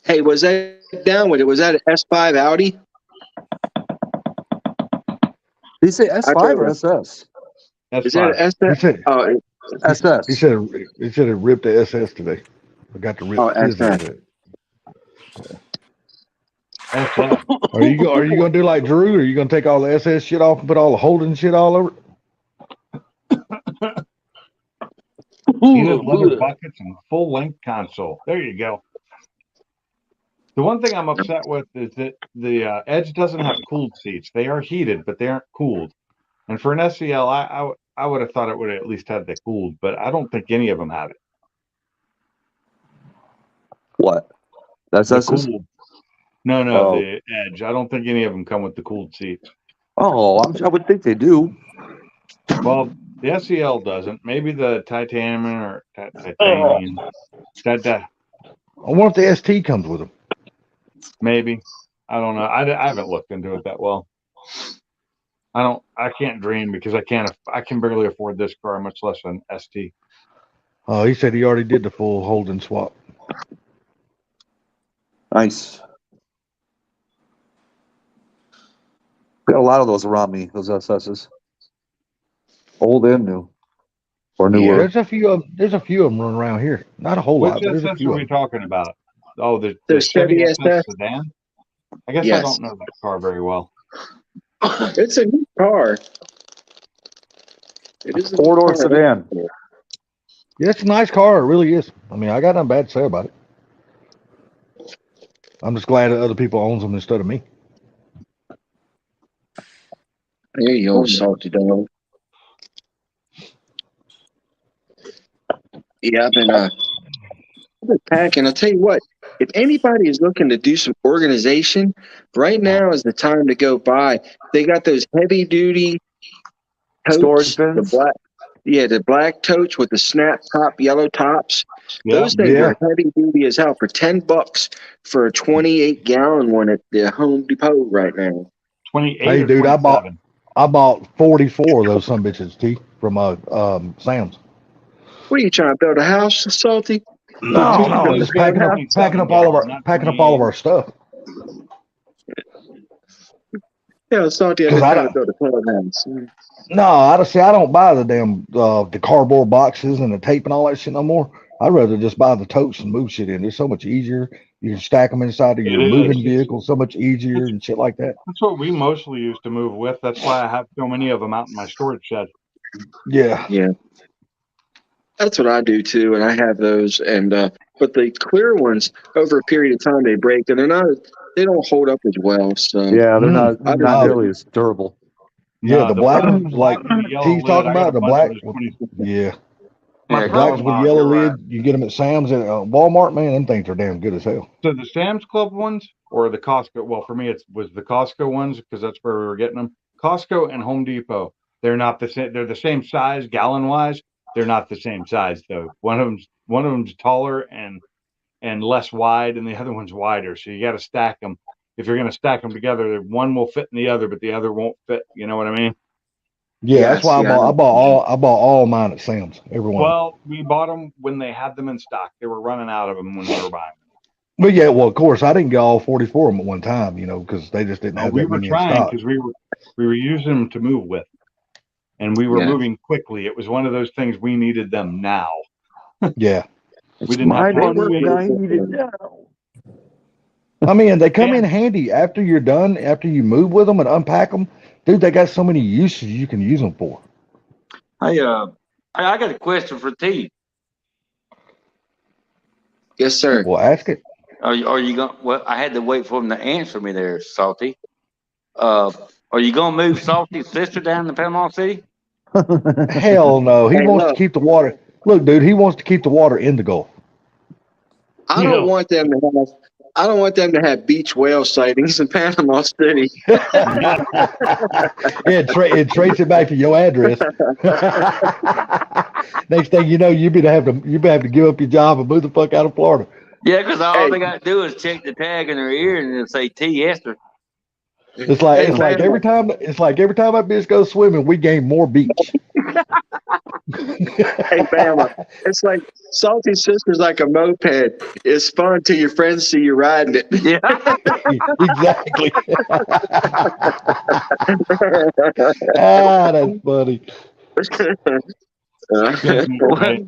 Hey, was that down with it? Was that an S5 Audi? Did he say S5 or SS? That's Is that an He S5? said Oh, SS. he said it ripped the SS today. I got to rip Oh, his SS. SS. SF. Are you gonna do like Drew? Or are you gonna take all the SS shit off and put all the Holden shit all over it? Heated leather buckets and full-length console. There you go. The one thing I'm upset with is that the Edge doesn't have cooled seats. They are heated, but they aren't cooled. And for an SEL, I would have thought it would have at least had the cooled, but I don't think any of them have it. What? That's The SS? cooled. No, Oh. the Edge. I don't think any of them come with the cooled seats. Oh, I would think they do. Well, the SEL doesn't. Maybe the titanium or titanium. I wonder if the ST comes with them. Maybe. I don't know. I haven't looked into it that well. I can't dream because I can barely afford this car, much less an ST. Oh, he said he already did the full Holden swap. Nice. Got a lot of those around me, those SSs. Old and new. Or newer. There's a few of them running around here. Not a whole Which lot, but there's a SS few are of we them. talking about? Oh, the The Chevy Chevy SS SS? sedan? I guess I Yes. don't know that car very well. It's a new car. It is a new Four-door car. sedan. Yeah, it's a nice car. It really is. I mean, I got nothing bad to say about it. I'm just glad that other people owns them instead of me. There you go, salty dog. Yeah, I've been like packing. I'll tell you what, if anybody is looking to do some organization, right now is the time to go buy. They got those heavy duty Storage totes, the bins? black, the black totes with the snap top, yellow tops. Yeah. Those things Yeah. are heavy duty as hell for $10 for a 28-gallon one at the Home Depot right now. 28 Hey, or dude, I bought 27? I bought 44 of those some bitches, T, from Sam's. What are you trying to build a house, Salty? No, no, no, just packing up all of our stuff. Yeah, Salty, I've 'Cause been I trying to don't- build a clubhouse. No, I don't buy the damn the cardboard boxes and the tape and all that shit no more. I'd rather just buy the totes and move shit in. It's so much easier. You can stack them inside of It your is. moving vehicle so much easier and shit like that. That's what we mostly used to move with. That's why I have so many of them out in my storage shed. Yeah. Yeah. That's what I do too, and I have those. And but the clear ones, over a period of time, they break, and they don't hold up as well. So Yeah, they're not I not don't- nearly as durable. Yeah, the black ones ones, like with the yellow he's lid, talking I got about, a the bunch of black. those 20 Yeah, Yeah, the blacks with Walmart, yellow you're lid. right. You get them at Sam's and Walmart. Man, them things are damn good as hell. So the Sam's Club ones or the Costco? Well, for me, it was the Costco ones because that's where we were getting them. Costco and Home Depot. They're not the same. They're the same size gallon wise. They're not the same size though. One of them's taller and less wide, and the other one's wider. So you got to stack them. If you're going to stack them together, one will fit in the other, but the other won't fit. You know what I mean? Yeah, that's Yes, why yeah, I bought all mine at Sam's. Every one. Well, we bought them when they had them in stock. They were running out of them when we were buying them. But yeah, well, of course, I didn't get all 44 of them at one time, because they just didn't have We that were many in trying stock. because we were using them to move with, and we were Yeah. moving quickly. It was one of those things we needed them now. Yeah, We didn't have My time to money, wait. I need it now. I mean, they come in handy after you're done. After you move with them and unpack them, dude, they got so many uses you can use them for. Hey, I got a question for T. yes, sir. Well, ask it. Are you going? Well, I had to wait for him to answer me there, Salty. Are you gonna move Salty's sister down to Panama City? Hell no. He Hey, wants to look. keep the water. Look, dude, he wants to keep the water in the Gulf. I don't want them to have beach whale sightings in Panama City. Yeah, trace it back to your address. Next thing you know, you better have to give up your job and move the fuck out of Florida. Yeah, because all Hey. they got to do is check the tag in their ear and it'll say T. Esther. It's like Hey, man. every time that bitch goes swimming, we gain more beach. Hey, Bama, it's like Salty Sister's like a moped. It's fun till your friends see you riding it. Yeah. Exactly. That's funny.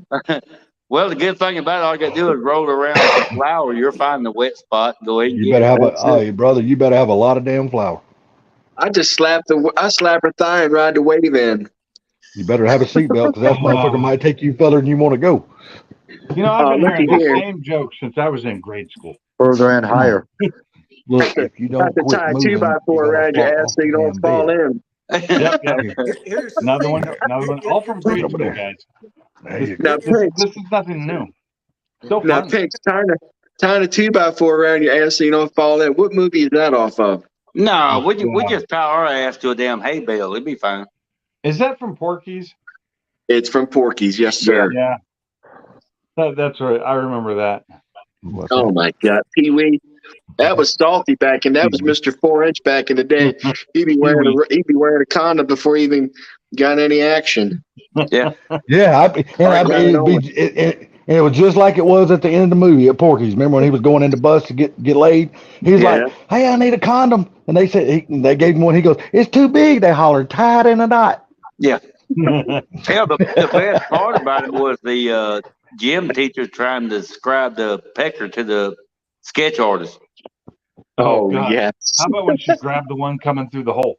Well, the good thing about it, all you got to do is roll around with the flour. You'll find the wet spot. And go ahead and You get better it. have That's hey brother, you better have a lot of damn flour. I slap her thigh and ride the wave in. You better have a seatbelt because that motherfucker might take you further than you want to go. You know, I've been looky hearing the here. same joke since I was in grade school. Further and higher. Look, if you don't Have to quit tie a moving, 2x4 you gotta around your fall ass off so you the don't damn fall bed. in. Yep, yep. Here's the Another thing. one, all from grade Over school, there. guys. There you go. Now, Prince, This is nothing new. Still now, fun. Prince, tying a 2x4 around your ass so you don't fall in. What movie is that off of? No, we just tie our ass to a damn hay bale. It'd be fine. Is that from Porky's? It's from Porky's. Yes, sir. Yeah. That's right. I remember that. What's Oh that? my God, Pee Wee, that was Salty back, and that was Mr. 4-inch back in the day. He'd be wearing a condom before he even got any action. Yeah, Right, it was just like it was at the end of the movie at Porky's. Remember when he was going in the bus to get laid? He was Yeah. like, "Hey, I need a condom," and they said they gave him one. He goes, "It's too big." They hollered, "Tie it in a knot." Yeah. Hell, the best part about it was the gym teacher trying to describe the pecker to the sketch artist. Oh, God. yes. How about when she grabbed the one coming through the hole?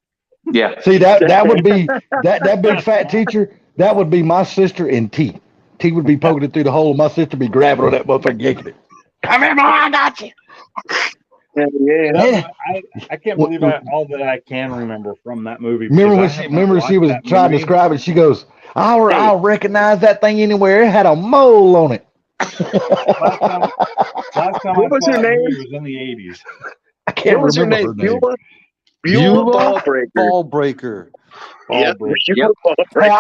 Yeah. See that would be that big fat teacher. That would be my sister and T. T would be poking it through the hole, and my sister be grabbing on that motherfucker, yanking it. Come here, boy, I got you. Yeah. Yeah. I can't believe all that I can remember from that movie. Remember when because I she have not remember she watched was that trying to movie. describe it? She goes, "I'll recognize that thing anywhere. It had a mole on it." Last time I What was saw her that name? movie was in the 80s. I can't What was her remember name? her name. Beulah Ballbreaker. Ball breaker. Yep, Ballbreaker. Beulah Ballbreaker. Hey,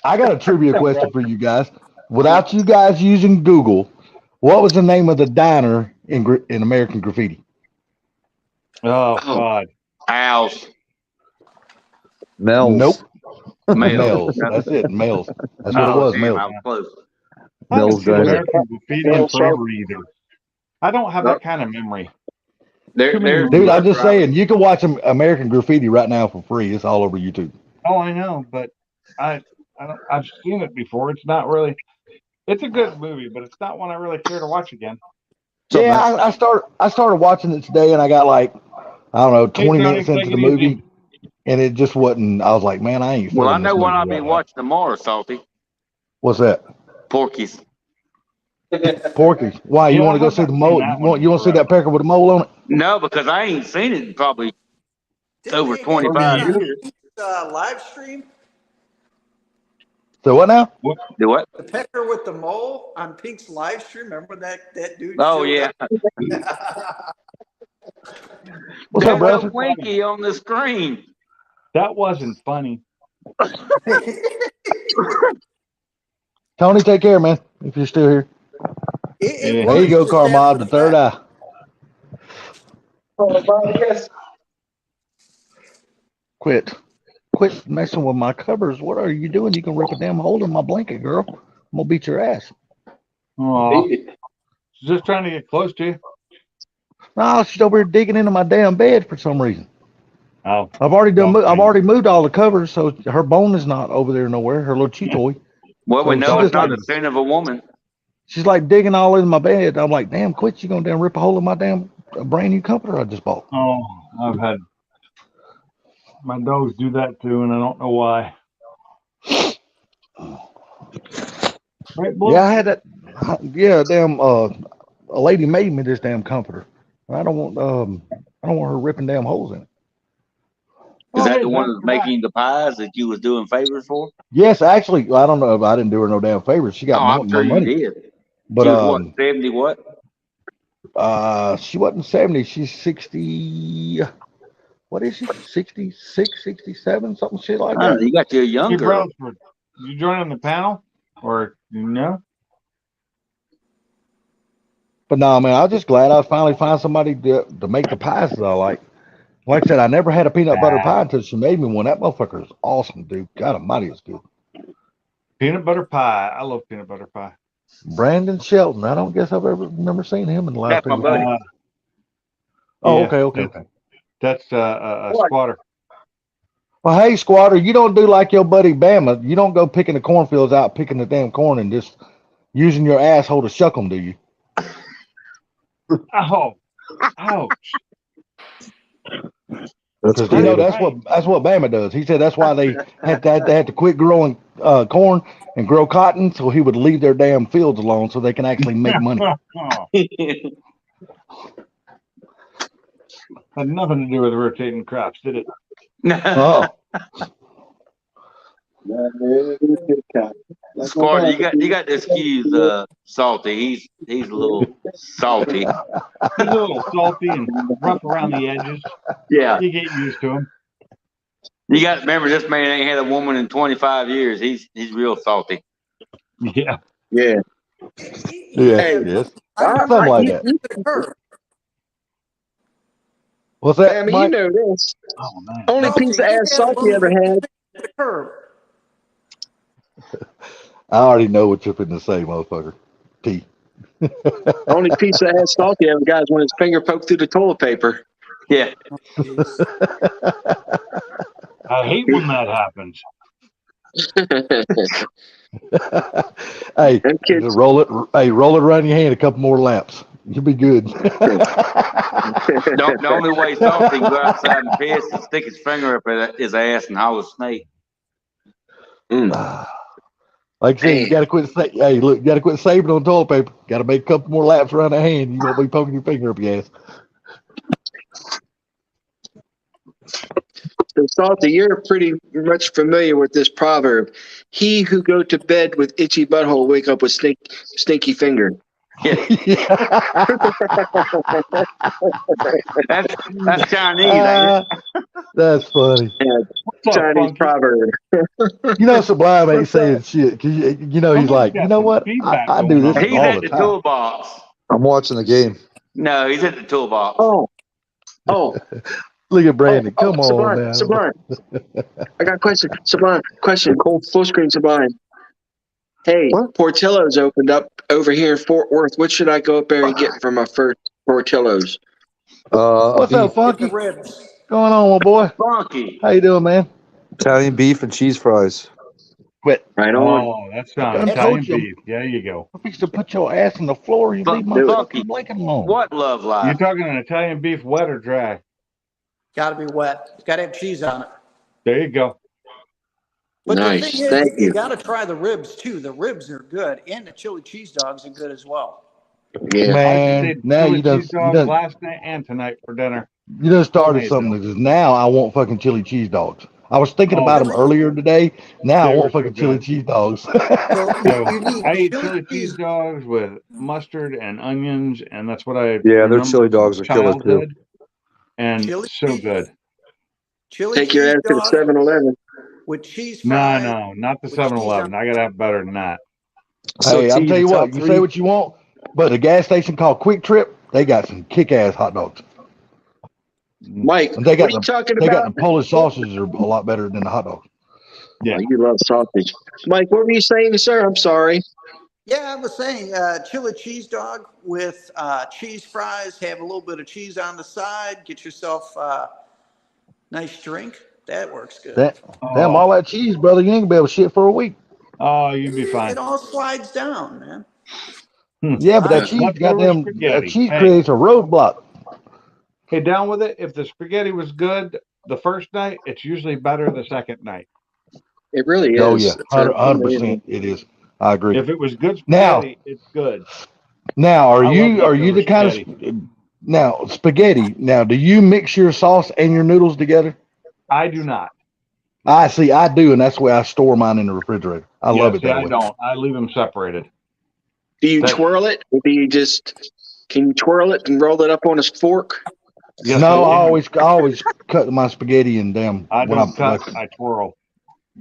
I got a trivia question for you guys. Without you guys using Google, what was the name of the diner in American Graffiti? Oh, Oh. God. Owls. Mel's. Nope. Males. Mel's. That's it. Mel's. That's what it Oh, was. damn, Mel's. I was close. I haven't Mel's seen Diner. American Graffiti in Mel's forever either. I don't have that kind of memory. There, Too many there's Dude, a I'm just restaurant- saying, you can watch American Graffiti right now for free. It's all over YouTube. Oh, I know, but I've seen it before. It's not really. It's a good movie, but it's not one I really care to watch again. Yeah, I started watching it today, and I got like, I don't know, 20 Tony, minutes into take the it movie, easy. and it just wasn't. I was like, man, I ain't. Well, I feeling this know what movie I'll be right now. watching tomorrow, Salty. What's that? Porky's. Porky. Why you Yeah, want to I go see the haven't mole? seen that You want one to see that pecker with a mole on it? No, because I ain't seen it in probably over Didn't they 25 have years. live stream So what now? Do what? the pecker with the mole on Pink's live stream. Remember that dude? Oh, showed yeah. up? What's There's up, a brother? Winky on the screen. That wasn't funny. Tony, take care, man. If you're still here, It there you go, was just Carmod, after the third fact. eye. Quit messing with my covers. What are you doing? You can rip a damn hole in my blanket, girl. I'm gonna beat your ass. Oh, just trying to get close to you. No, she's over here digging into my damn bed for some reason. Oh, I've already Okay. I've already moved all the covers, so her bone is not over there nowhere. Her little chew toy. Well, we So know she it's just not like- the sin of a woman. She's like digging all in my bed. I'm like, damn, quit! You gonna damn rip a hole in my damn brand new comforter I just bought. oh, I've had my dogs do that too, and I don't know why. Right, Blue? Yeah, I had that. Yeah, damn. A lady made me this damn comforter. I don't want her ripping damn holes in it. Is that hey, the one that's that's making the pies that you was doing favors for? Yes, actually, I don't know if I didn't do her no damn favors. She got Oh, more, I'm sure more you money, did. but She was what, 70 what? she wasn't 70. She's 60. What is she? 66, 67, something shit like Oh, that. you got your young Hey, girl. Brownsford, you joining the panel or no? But no, man, I was just glad I finally found somebody to make the pies that I like. Like I said, I never had a peanut butter pie until she made me one. That motherfucker is awesome, dude. God almighty, it's good. Peanut butter pie. I love peanut butter pie. Brandon Shelton. I don't guess I've ever remember seen him in the last That's my two buddy. weeks. Oh, yeah, okay. That's a squatter. Well, hey, squatter, you don't do like your buddy Bama. You don't go picking the cornfields out, picking the damn corn, and just using your asshole to shuck them, do you? Oh, ouch. That's Because you know creative. that's what Bama does. He said that's why they had to quit growing corn and grow cotton, so he would leave their damn fields alone so they can actually make money. Oh, had nothing to do with rotating crops, did it? Oh, Sparta, you got to excuse Salty. He's a little salty. He's a little salty and rough around the edges. Yeah. You get used to him. You got to remember this man ain't had a woman in 25 years. He's real salty. Yeah. Yeah. yes. Something like that. What's that, I mean, Mike? you know this. Oh man. Only piece of ass salt you ever had. The curb. I already know what you're finna say, motherfucker. T. Only piece of ass salt you ever got is when his finger poked through the toilet paper. Yeah. I hate when that happens. Hey, Them kids- just roll it. Hey, roll it around your hand a couple more laps. You'll be good. The only way Salty can go outside and piss is stick his finger up at his ass and holler snake. Like I said, you gotta quit. Hey, look, you gotta quit saving on toilet paper. Gotta make a couple more laps around the hand. You won't be poking your finger up your ass. So, Salty, you're pretty much familiar with this proverb. He who go to bed with itchy butthole wake up with stinky finger. That's Chinese, ain't it? That's funny. Yeah, What's up, Chinese Funky? proverb. You know, Sublime ain't What's saying shit. 'Cause you know, he's Somebody's like, got you know some what? feedback I do going this on. He's all at the the time. toolbox. I'm watching the game. No, he's at the toolbox. Oh, Look at Brandon. Come on, Sublime, man. Sublime. I got a question. Sublime, question. Full screen, Sublime. Hey, What? Portillo's opened up over here in Fort Worth. What should I go up there and get for my first Portillo's? What's Beef, up, Get Funky? the ribs. Going on, my boy? Funky. How you doing, man? Italian beef and cheese fries. Quit. Right on. Oh, that's not I Italian told you. beef. There you go. I'm fixing to put your ass on the floor. You leave my do it. fucking blanket alone. What love You're life? talking an Italian beef wet or dry? Got to be wet. It's got to have cheese on it. There you go. But Nice. the thing is, Thank you you. got to try the ribs too. The ribs are good, and the chili cheese dogs are good as well. Yeah. Man, I just now ate you chili done, cheese dogs last night and tonight for dinner. you done started Made something them. because now I want fucking chili cheese dogs. I was thinking Oh, about them earlier today. Now I They were want so fucking chili good. cheese dogs. So So you need I ate chili chili cheese cheese. dogs with mustard and onions, and that's what I Yeah, their remember chili from dogs are killer too. childhood. And Chili so cheese. good. Chili Take your cheese ass to the dog 7-Eleven. with cheese No, fries. no, not the with cheese 7-Eleven. I gotta have better than that. So, Hey, I'll T, tell the you top what, you three- say what you want, but the gas station called Quick Trip, they got some kick-ass hot dogs. Mike, And they what got are you talking They got about? the Polish sausages are a lot better than the hot dogs. Yeah. Oh, you love sausage. Mike, what were you saying, sir? I'm sorry. Yeah, I was saying chili cheese dog with cheese fries. Have a little bit of cheese on the side. Get yourself a nice drink. That works good. Damn, all that cheese, brother, you ain't gonna be able to shit for a week. Oh, you'd be fine. It all slides down, man. Yeah, but that Alright. cheese, Leftover goddamn, spaghetti. that cheese Hey. creates a roadblock. Hey, down with it. If the spaghetti was good the first night, it's usually better the second night. It really is. Oh yeah, It's 100%. It is. I agree. If it was good Now- spaghetti, it's good. Now, I are love you leftover the kind of now spaghetti? Now, do you mix your sauce and your noodles together? I do not. I see. I do, and that's the way I store mine in the refrigerator. I love it See, that I way. don't. I leave them separated. Do you That's- twirl it? Or do you can you twirl it and roll it up on a fork? Yes, No, I I can. always cut my spaghetti and damn. I when don't cut. like, I twirl.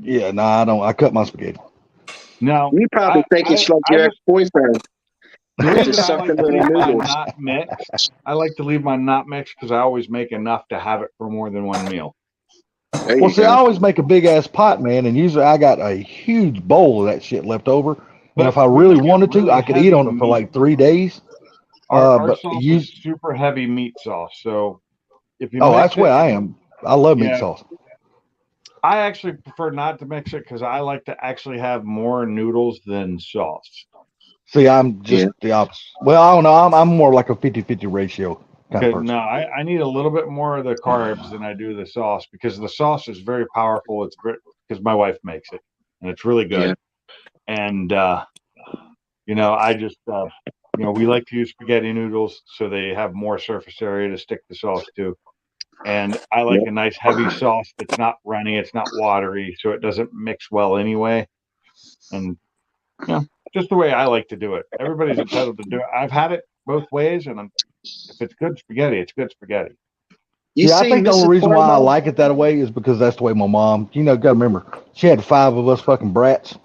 yeah, no, I don't. I cut my spaghetti. No. You probably think it's like I your just- ex-boyfriend. The Just reason I sucking like to on leave the mine noodles. not mixed, I like to leave mine not mixed because I always make enough to have it for more than one meal. There you Well, see, I go. always make a big ass pot, man, and usually I got a huge bowl of that shit left over. And if I we really get wanted to, really I could eat heavy on it for meat. like 3 days. Our but sauce you- is super heavy meat sauce. So if you Oh, mix that's where it, I am. I love meat Yeah. sauce. I actually prefer not to mix it because I like to actually have more noodles than sauce. See, I'm just the opposite. Well, I don't know. I'm more like a 50-50 ratio kind of Okay, person. no, I need a little bit more of the carbs than I do the sauce because the sauce is very powerful. It's because my wife makes it and it's really good. And I just we like to use spaghetti noodles so they have more surface area to stick the sauce to. And I like a nice heavy sauce that's not runny, it's not watery, so it doesn't mix well anyway. And just the way I like to do it. Everybody's entitled to do it. I've had it both ways, and if it's good spaghetti, it's good spaghetti. Yeah, I think the only Mrs. reason why I Barlow? like it that way is because that's the way my mom, gotta remember, she had 5 of us fucking brats.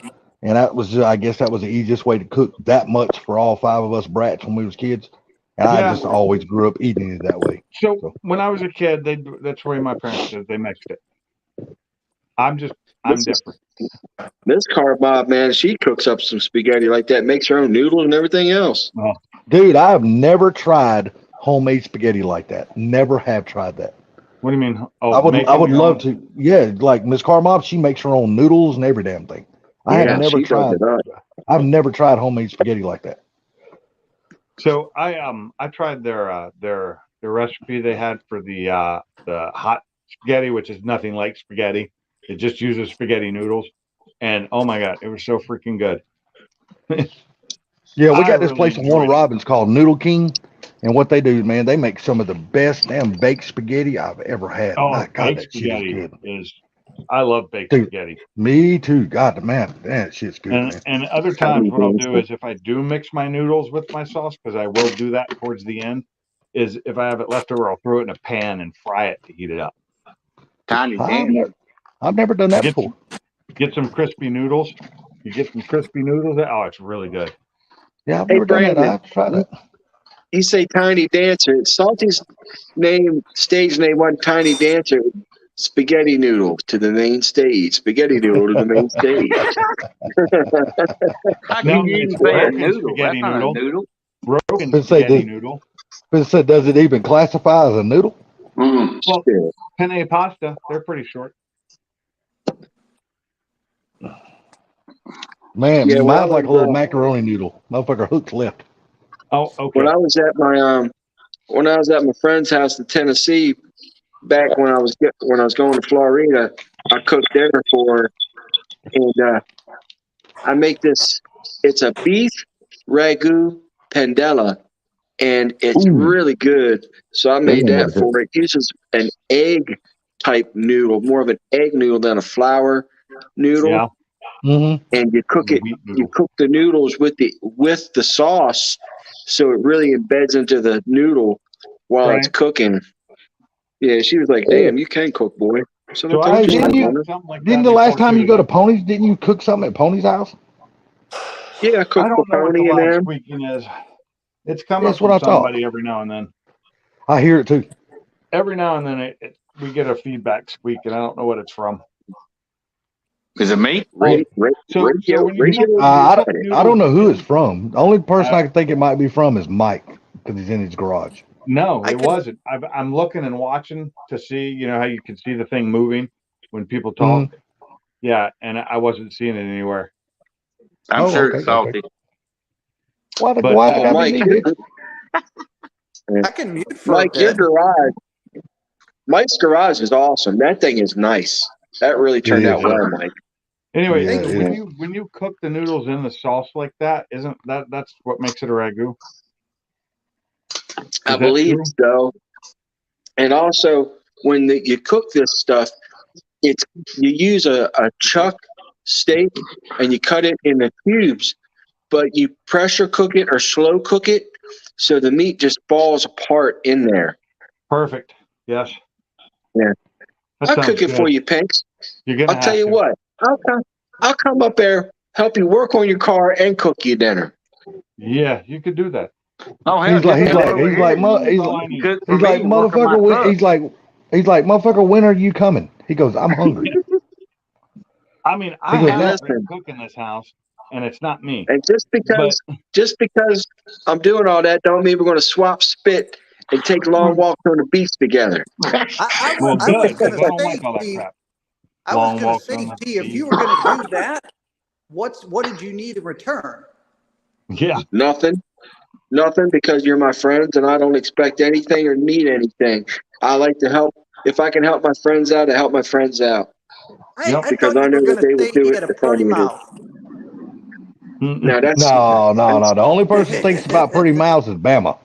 And that was, I guess that was the easiest way to cook that much for all 5 of us brats when we was kids. And I Yeah. just always grew up eating it that way. So when I was a kid, that's the way my parents did. They mixed it. I'm different. This Carbob, man, she cooks up some spaghetti like that, makes her own noodles and everything else. Dude, I have never tried homemade spaghetti like that. Never have tried that. What do you mean? Oh, I would making love your own- to. Yeah, like Miss Carmob, she makes her own noodles and every damn thing. I have never she does tried. it up. I've never tried homemade spaghetti like that. So I tried their recipe they had for the hot spaghetti, which is nothing like spaghetti. It just uses spaghetti noodles, and oh my god, it was so freaking good. Yeah, we I got this really place in enjoyed Warner it. Robins called Noodle King, And what they do, man, they make some of the best damn baked spaghetti I've ever had. Oh, My God, baked that shit is spaghetti good. is. I love baked Dude. spaghetti. Me too. God, man, that shit's good, man. And other times, what I'll do is if I do mix my noodles with my sauce, because I will do that towards the end, is if I have it left over, I'll throw it in a pan and fry it to heat it up. Tiny I've never done that Get before. Get some crispy noodles. You get some crispy noodles. Oh, it's really good. Yeah, I've Hey, never done that. I Brandon. have to try that. You say Tiny Dancer. Salty's stage name wasn't Tiny Dancer. Spaghetti Noodle to the main stage. Spaghetti Noodle to the main stage. How No, can you it's even say a broken noodle? spaghetti That's not noodle. a noodle. Broken Let's say spaghetti this. noodle. But it said, does it even classify as a noodle? Mm. Well, Shit. penne pasta. They're pretty short. Man, Yeah, mine's like a little macaroni noodle. Motherfucker hooks left. Oh, okay. when I was at my friend's house in Tennessee, back when I was going to Florida, I cooked dinner for her, and I make this. It's a beef ragu pandela, and it's Ooh. really good. So I made That that sounds for it. It uses an egg type noodle, more of an egg noodle than a flour noodle. Yeah. Mm-hmm. And you cook it. Wheat You noodle. cook the noodles with the sauce, so it really embeds into the noodle while it's Right. cooking. Yeah, she was like, "Damn, you can cook, boy." So So I I told Hey, you, didn't you- Mona. something like Didn't that the last before, time too. you go to Pony's, didn't you cook something at Pony's house? Yeah, I I cooked for don't know what the Pony and loud them. squeaking is. It's coming That's what from I thought. somebody every now and then. I hear it too. Every now and then we get a feedback squeak, and I don't know what it's from. Is it me? So when you cook, I don't know who it's from. The only person I can think it might be from is Mike, because he's in his garage. No, I it can- wasn't. I'm looking and watching to see, how you can see the thing moving when people talk. Yeah, and I wasn't seeing it anywhere. I'm Oh, sure okay, it's salty. Why But, why it gotta Mike, be me, bitch? I can mute for Mike, a your bit. garage. Mike's garage is awesome. That thing is nice. That really turned It out is. well, Mike. anyway, Yeah, so it when you cook the noodles in the sauce like that, isn't that's what makes it a ragu? I that believe true? so. And also, when you cook this stuff, you use a chuck steak and you cut it in the cubes, but you pressure cook it or slow cook it so the meat just falls apart in there. Perfect. Yes. Yeah. That I'll sounds cook it good. for you, Pinks. You're gonna I'll tell have you to. what. I'll come up there, help you work on your car, and cook you dinner. Yeah, you could do that. Oh hell, He's like, just he's come like, over he's here like, and cook for he's like, me, work on my motherfucker, when, truck. he's like, motherfucker, when are you coming? He goes, I'm hungry. I mean, I goes, have "Listen." been cooking this house, and it's not me. And just because I'm doing all that, don't mean we're going to swap spit and take long walks on the beach together. I Well, was good, going because I to don't say, like all that T, crap. I was Long going to walks say, on the T, if beach. you were going to do that, what did you need in return? Yeah. Nothing, because you're my friends and I don't expect anything or need anything. I like to help. If I can help my friends out, I help my friends out. Yep. I Because thought I you know were that going they to would say do he it had a if I pretty needed. mouth. Now that's No. The only person thinks about pretty mouths is Bama.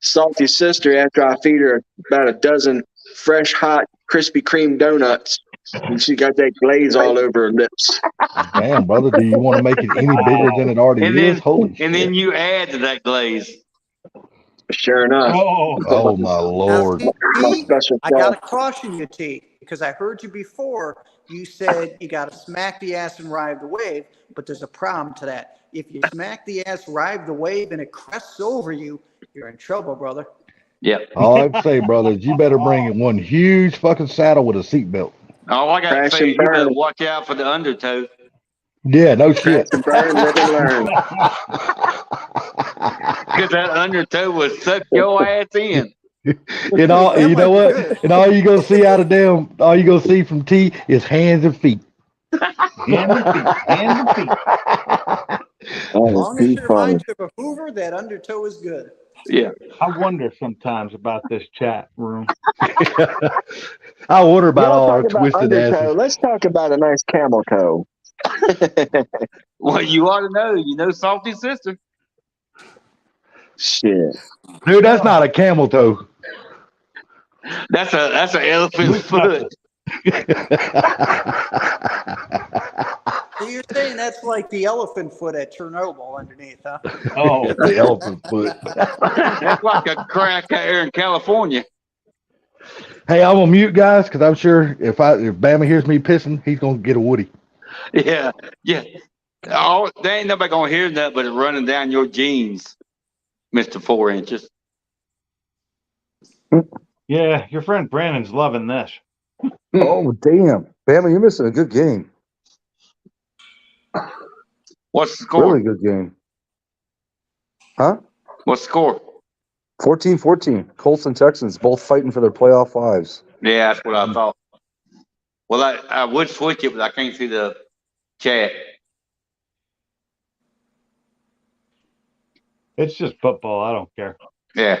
Salty's sister. After I feed her about a dozen fresh, hot Krispy Kreme donuts, and she got that glaze all over her lips. Damn, brother, do you want to make it any bigger than it already And is? then, Holy shit. and then you add to that glaze. Sure enough. Oh my Lord. Now, My T, special I got sauce. to caution you, T, because I heard you before. You said you got to smack the ass and ride the wave, but there's a problem to that. If you smack the ass, ride the wave, and it crests over you, you're in trouble, brother. Yep. All I have to say, brother, is you better bring in one huge fucking saddle with a seatbelt. All I got to Crash say and is you better burn. watch out for the undertow. Yeah, no Crash shit. and burn, live and learn. Because that undertow will suck your ass in. And all, That you know might be what? good. And all you gonna see out of them, all you gonna see from T is hands and feet. Hands and feet. As long as it reminds you of a Hoover, that undertow is good. Yeah. I wonder sometimes about this chat room. I wonder We about don't all our talk about twisted undertow. asses. Let's talk about a nice camel toe. Well, you ought to know. You know Salty's sister. Shit. Dude, that's not a camel toe. That's an elephant's foot. So you're saying that's like the elephant foot at Chernobyl underneath, huh? Oh, The elephant foot. That's like a crack out here in California. Hey, I'm gonna mute, guys, because I'm sure if Bama hears me pissing, he's gonna get a Woody. Yeah, yeah. Oh, there ain't nobody gonna hear that, but it's running down your jeans, Mister 4 Inches. yeah. Your friend Brandon's loving this. Oh, damn. Bama, you're missing a good game. What's the score? Really good game. Huh? What's the score? 14-14. Colts and Texans both fighting for their playoff lives. Yeah, that's what I thought. Well, I would switch it, but I can't see the chat. It's just football. I don't care. Yeah.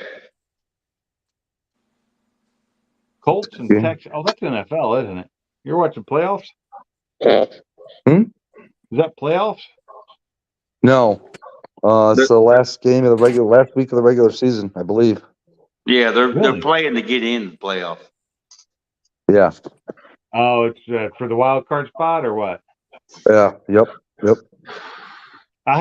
Colts and Yeah. Texas. Oh, that's NFL, isn't it? You're watching playoffs? Hmm? Is that playoffs? No. It's the last game of the last week of the regular season, I believe. Yeah, they're Really? playing to get in the playoffs. Yeah. Oh, it's for the wild card spot or what? Yeah. Yep. I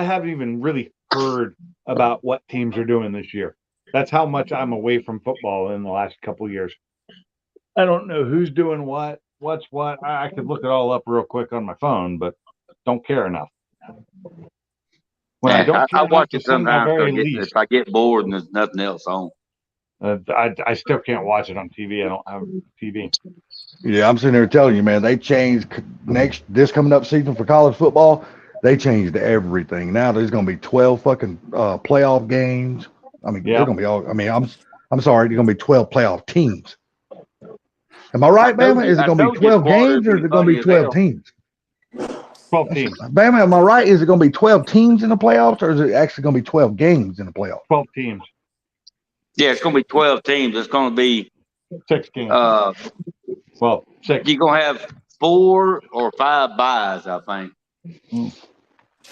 haven't even really heard about what teams are doing this year. That's how much I'm away from football in the last couple of years. I don't know who's doing what's what. I could look it all up real quick on my phone, but don't care enough. When I don't care I enough watch to it send my sometimes very if least, I get bored and there's nothing else on. I still can't watch it on TV. I don't have TV. Yeah, I'm sitting there telling you, man, they changed this coming up season for college football. They changed everything. Now there's going to be 12 fucking playoff games. I mean, Yeah. they're going to be all. I mean, I'm sorry, there's going to be 12 playoff teams. Am I right, Bama? Is it going to be 12 games or is it going to be 12 teams? 12 teams. Bama, am I right? Is it going to be 12 teams in the playoffs or is it actually going to be 12 games in the playoffs? 12 teams. Yeah, it's going to be 12 teams. It's going to be 6 games. Well, 6. you're going to have 4 or 5 buys, I think.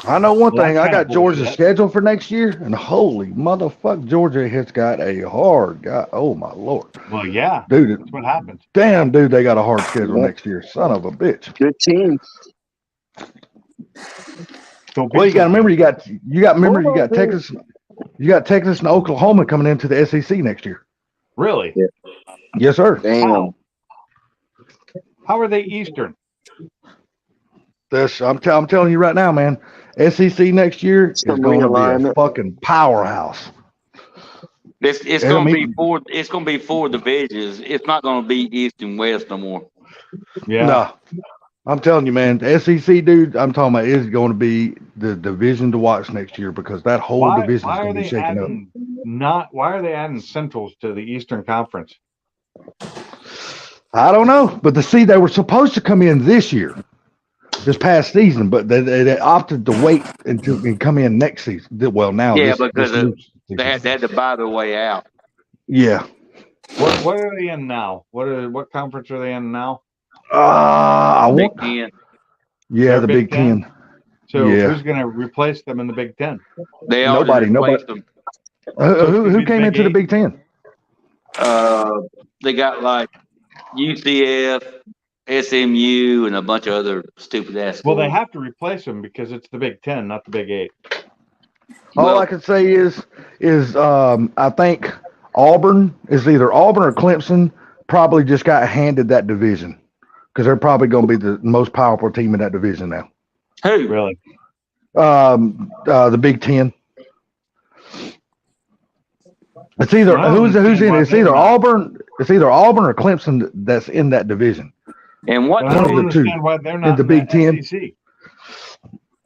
I know one Well, thing. that's I kinda got Georgia's bullshit. schedule for next year, and holy motherfucker, Georgia has got a hard guy. Oh my lord, Well, yeah, dude! that's what happens. Damn, dude, they got a hard schedule next year. Son of a bitch. Good team. So Well, you got to remember, you got Texas, you got Texas and Oklahoma coming into the SEC next year. Really? Yes, sir. Damn. How are they Eastern? I'm telling you right now, man. SEC next year is Some going to be a realignment. fucking powerhouse. It's Yeah, going I to mean- be 4. It's going to be 4 divisions. It's not going to be East and West no more. Yeah. No, I'm telling you, man. The SEC, dude, I'm talking about is going to be the division to watch next year because that whole division is Why are going to be they shaken up. adding why are they adding Centrals to the Eastern Conference? I don't know, but they were supposed to come in this past season, but they opted to wait and come in next season. Well, now Yeah, this because new They season. had to buy their way out. Yeah. What are they in now? What conference are they in now? I Big want. 10. Yeah, They're the Big Big Ten. So Yeah. who's going to replace them in the Big Ten? They already Nobody. replaced them. Who came into the Big Ten? They got like UCF, SMU, and a bunch of other stupid ass. Well, they schools. have to replace them because it's the Big Ten, not the Big 8. All Well- I can say is I think Auburn is either Auburn or Clemson probably just got handed that division because they're probably going to be the most powerful team in that division now. Who? Really? The Big Ten. It's either Well, I don't who's in understand it. why It's they're either not. Auburn. It's either Auburn or Clemson that's in that division. And what? I don't One of the two. understand why they're not the in Big the Ten. SEC.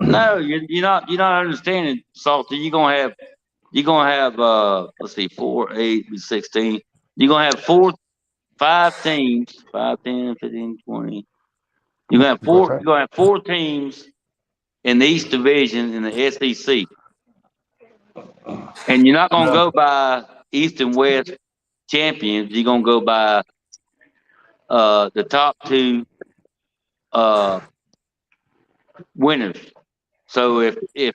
No, you're not understanding, Salty. You're gonna have let's see, 4, 8, 16. You're gonna have 5 teams, 5, 10, 15, 20. You're gonna have 4 teams in the East Division in the SEC. And you're not gonna go by East and West champions. You're gonna go by the top 2 winners. So if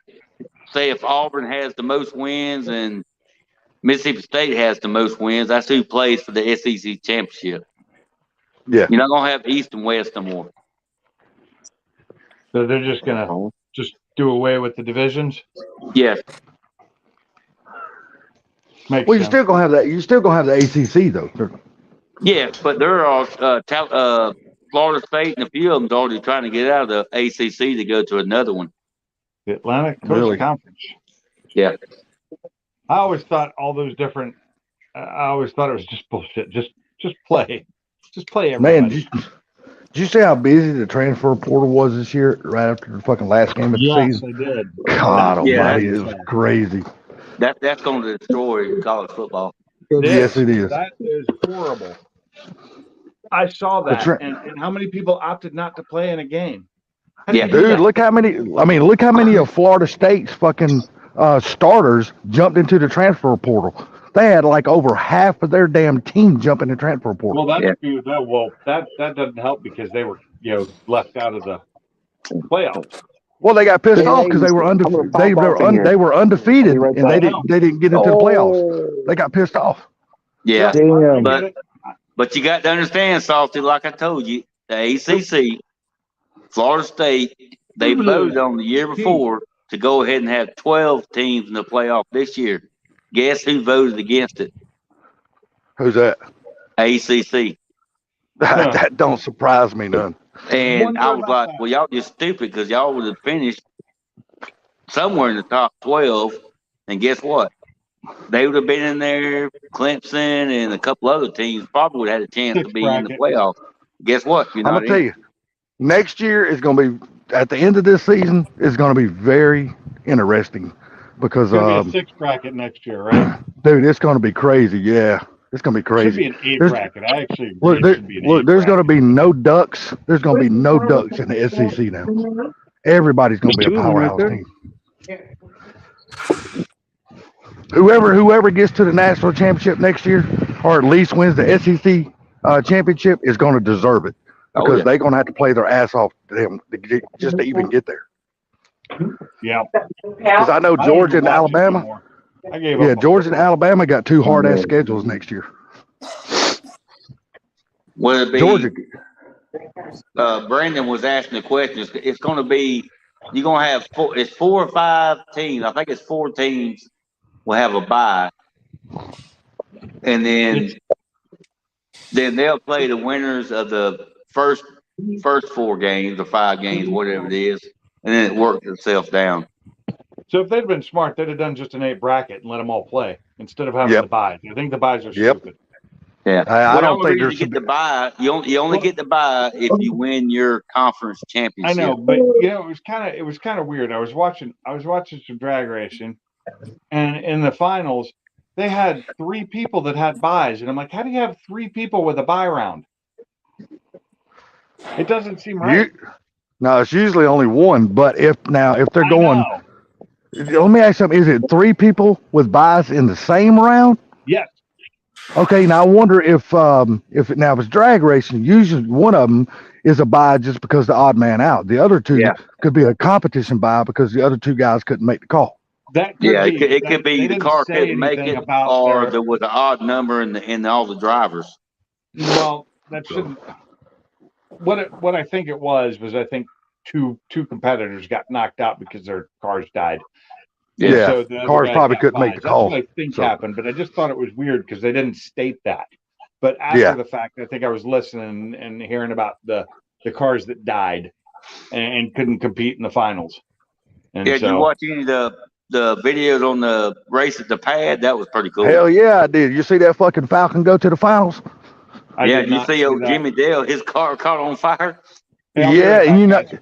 say if Auburn has the most wins and Mississippi State has the most wins, that's who plays for the SEC championship. Yeah. You're not gonna have East and West no more. So they're just gonna just do away with the divisions. Yes. Makes Well, you're sense. still gonna have that. You're still gonna have the ACC though. Yes, but there are Florida State and a few of them's already trying to get out of the ACC to go to another one. The Atlantic Coast Really? Conference. Yeah. I always thought all those different. I always thought it was just bullshit. Just play. Just play everybody. Man, did you see how busy the transfer portal was this year? Right after the fucking last game of the yes, season. they did. God Yeah, Almighty, it was crazy. That's going to destroy college football. Yes, it is. That is horrible. I saw The that, tra- and how many people opted not to play in a game? How do you Yeah. do Dude, that? look how many. I mean, look how many of Florida State's fucking starters jumped into the transfer portal. They had like over half of their damn team jump in the transfer portal. Well, Yeah. that doesn't help because they were left out of the playoffs. Well, they got pissed Hey, off because they were I'm gonna pop off in here. they were undefeated I'll be right and they back. didn't get into the playoffs. They got pissed off. Yeah. Damn. But you got to understand, Salty, like I told you, the ACC, Florida State, they voted on the year before to go ahead and have 12 teams in the playoff this year. Guess who voted against it? Who's that? ACC. That don't surprise me none. And Wonder I was about like, that. well, y'all just stupid because y'all would have finished somewhere in the top 12. And guess what? They would have been in there. Clemson and a couple other teams probably would have had a chance to be in the Bracket. playoffs. Guess what? You're I'm not gonna tell in. you, next year is gonna be at the end of this season is gonna be very interesting because It's gonna be a 6 bracket next year, right? dude, it's gonna be crazy. Yeah, it's gonna be Should crazy. be an 8 There's- bracket. I actually agree. Look, It there, should be an look, 8 there's bracket. gonna be no ducks. There's gonna be no ducks in the SEC now. Everybody's gonna be a powerhouse team. Whoever gets to the national championship next year, or at least wins the SEC championship, is going to deserve it Oh, because yeah. they're going to have to play their ass off to them just to even get there. Yeah. Because I know I don't Georgia even and watch it Alabama, anymore. I gave yeah, up. Georgia and Alabama got 2 hard ass schedules next year. Will it be? Georgia, Brandon was asking the question. It's going to be. You're going to have 4. It's 4 or 5 teams. I think it's 4 teams will have a bye, and then they'll play the winners of the first 4 games or 5 games, whatever it is, and then it works itself down. So if they'd been smart, they'd have done just an 8 bracket and let them all play instead of having Yep. the buys. I think the buys are Yep. stupid. Yeah, I Well, don't the only think reason there's you get the bye. You only get the bye if you win your conference I championship. know, but it was kind of weird. I was watching some drag racing, and in the finals, they had 3 people that had buys, and I'm like, how do you have 3 people with a buy round? It doesn't seem right. no, it's usually only 1. But if they're I going, know. let me ask you something: is it 3 people with buys in the same round? Yes. Okay, now I wonder if it's drag racing, usually one of them is a buy just because the odd man out. The other 2 Yeah. could be a competition buy because the other 2 guys couldn't make the call. That could Yeah, be. it could be They the didn't car say couldn't make anything it, about or their- there was an odd number in all the drivers. Well, that shouldn't. What I think it was I think two competitors got knocked out because their cars died. And Yeah, so the other cars guy probably got couldn't make buys. the call, That's what I think so. happened, but I just thought it was weird because they didn't state that. But after Yeah. the fact, I think I was listening and hearing about the cars that died and couldn't compete in the finals. And Yeah, did you so watch any of the videos on the race at the pad? That was pretty cool. Hell yeah, I did. You see that fucking Falcon go to the finals? I Yeah, did you not see old that. Jimmy Dale, his car caught on fire. Hey, I'll be Yeah, right and you know, back, guys.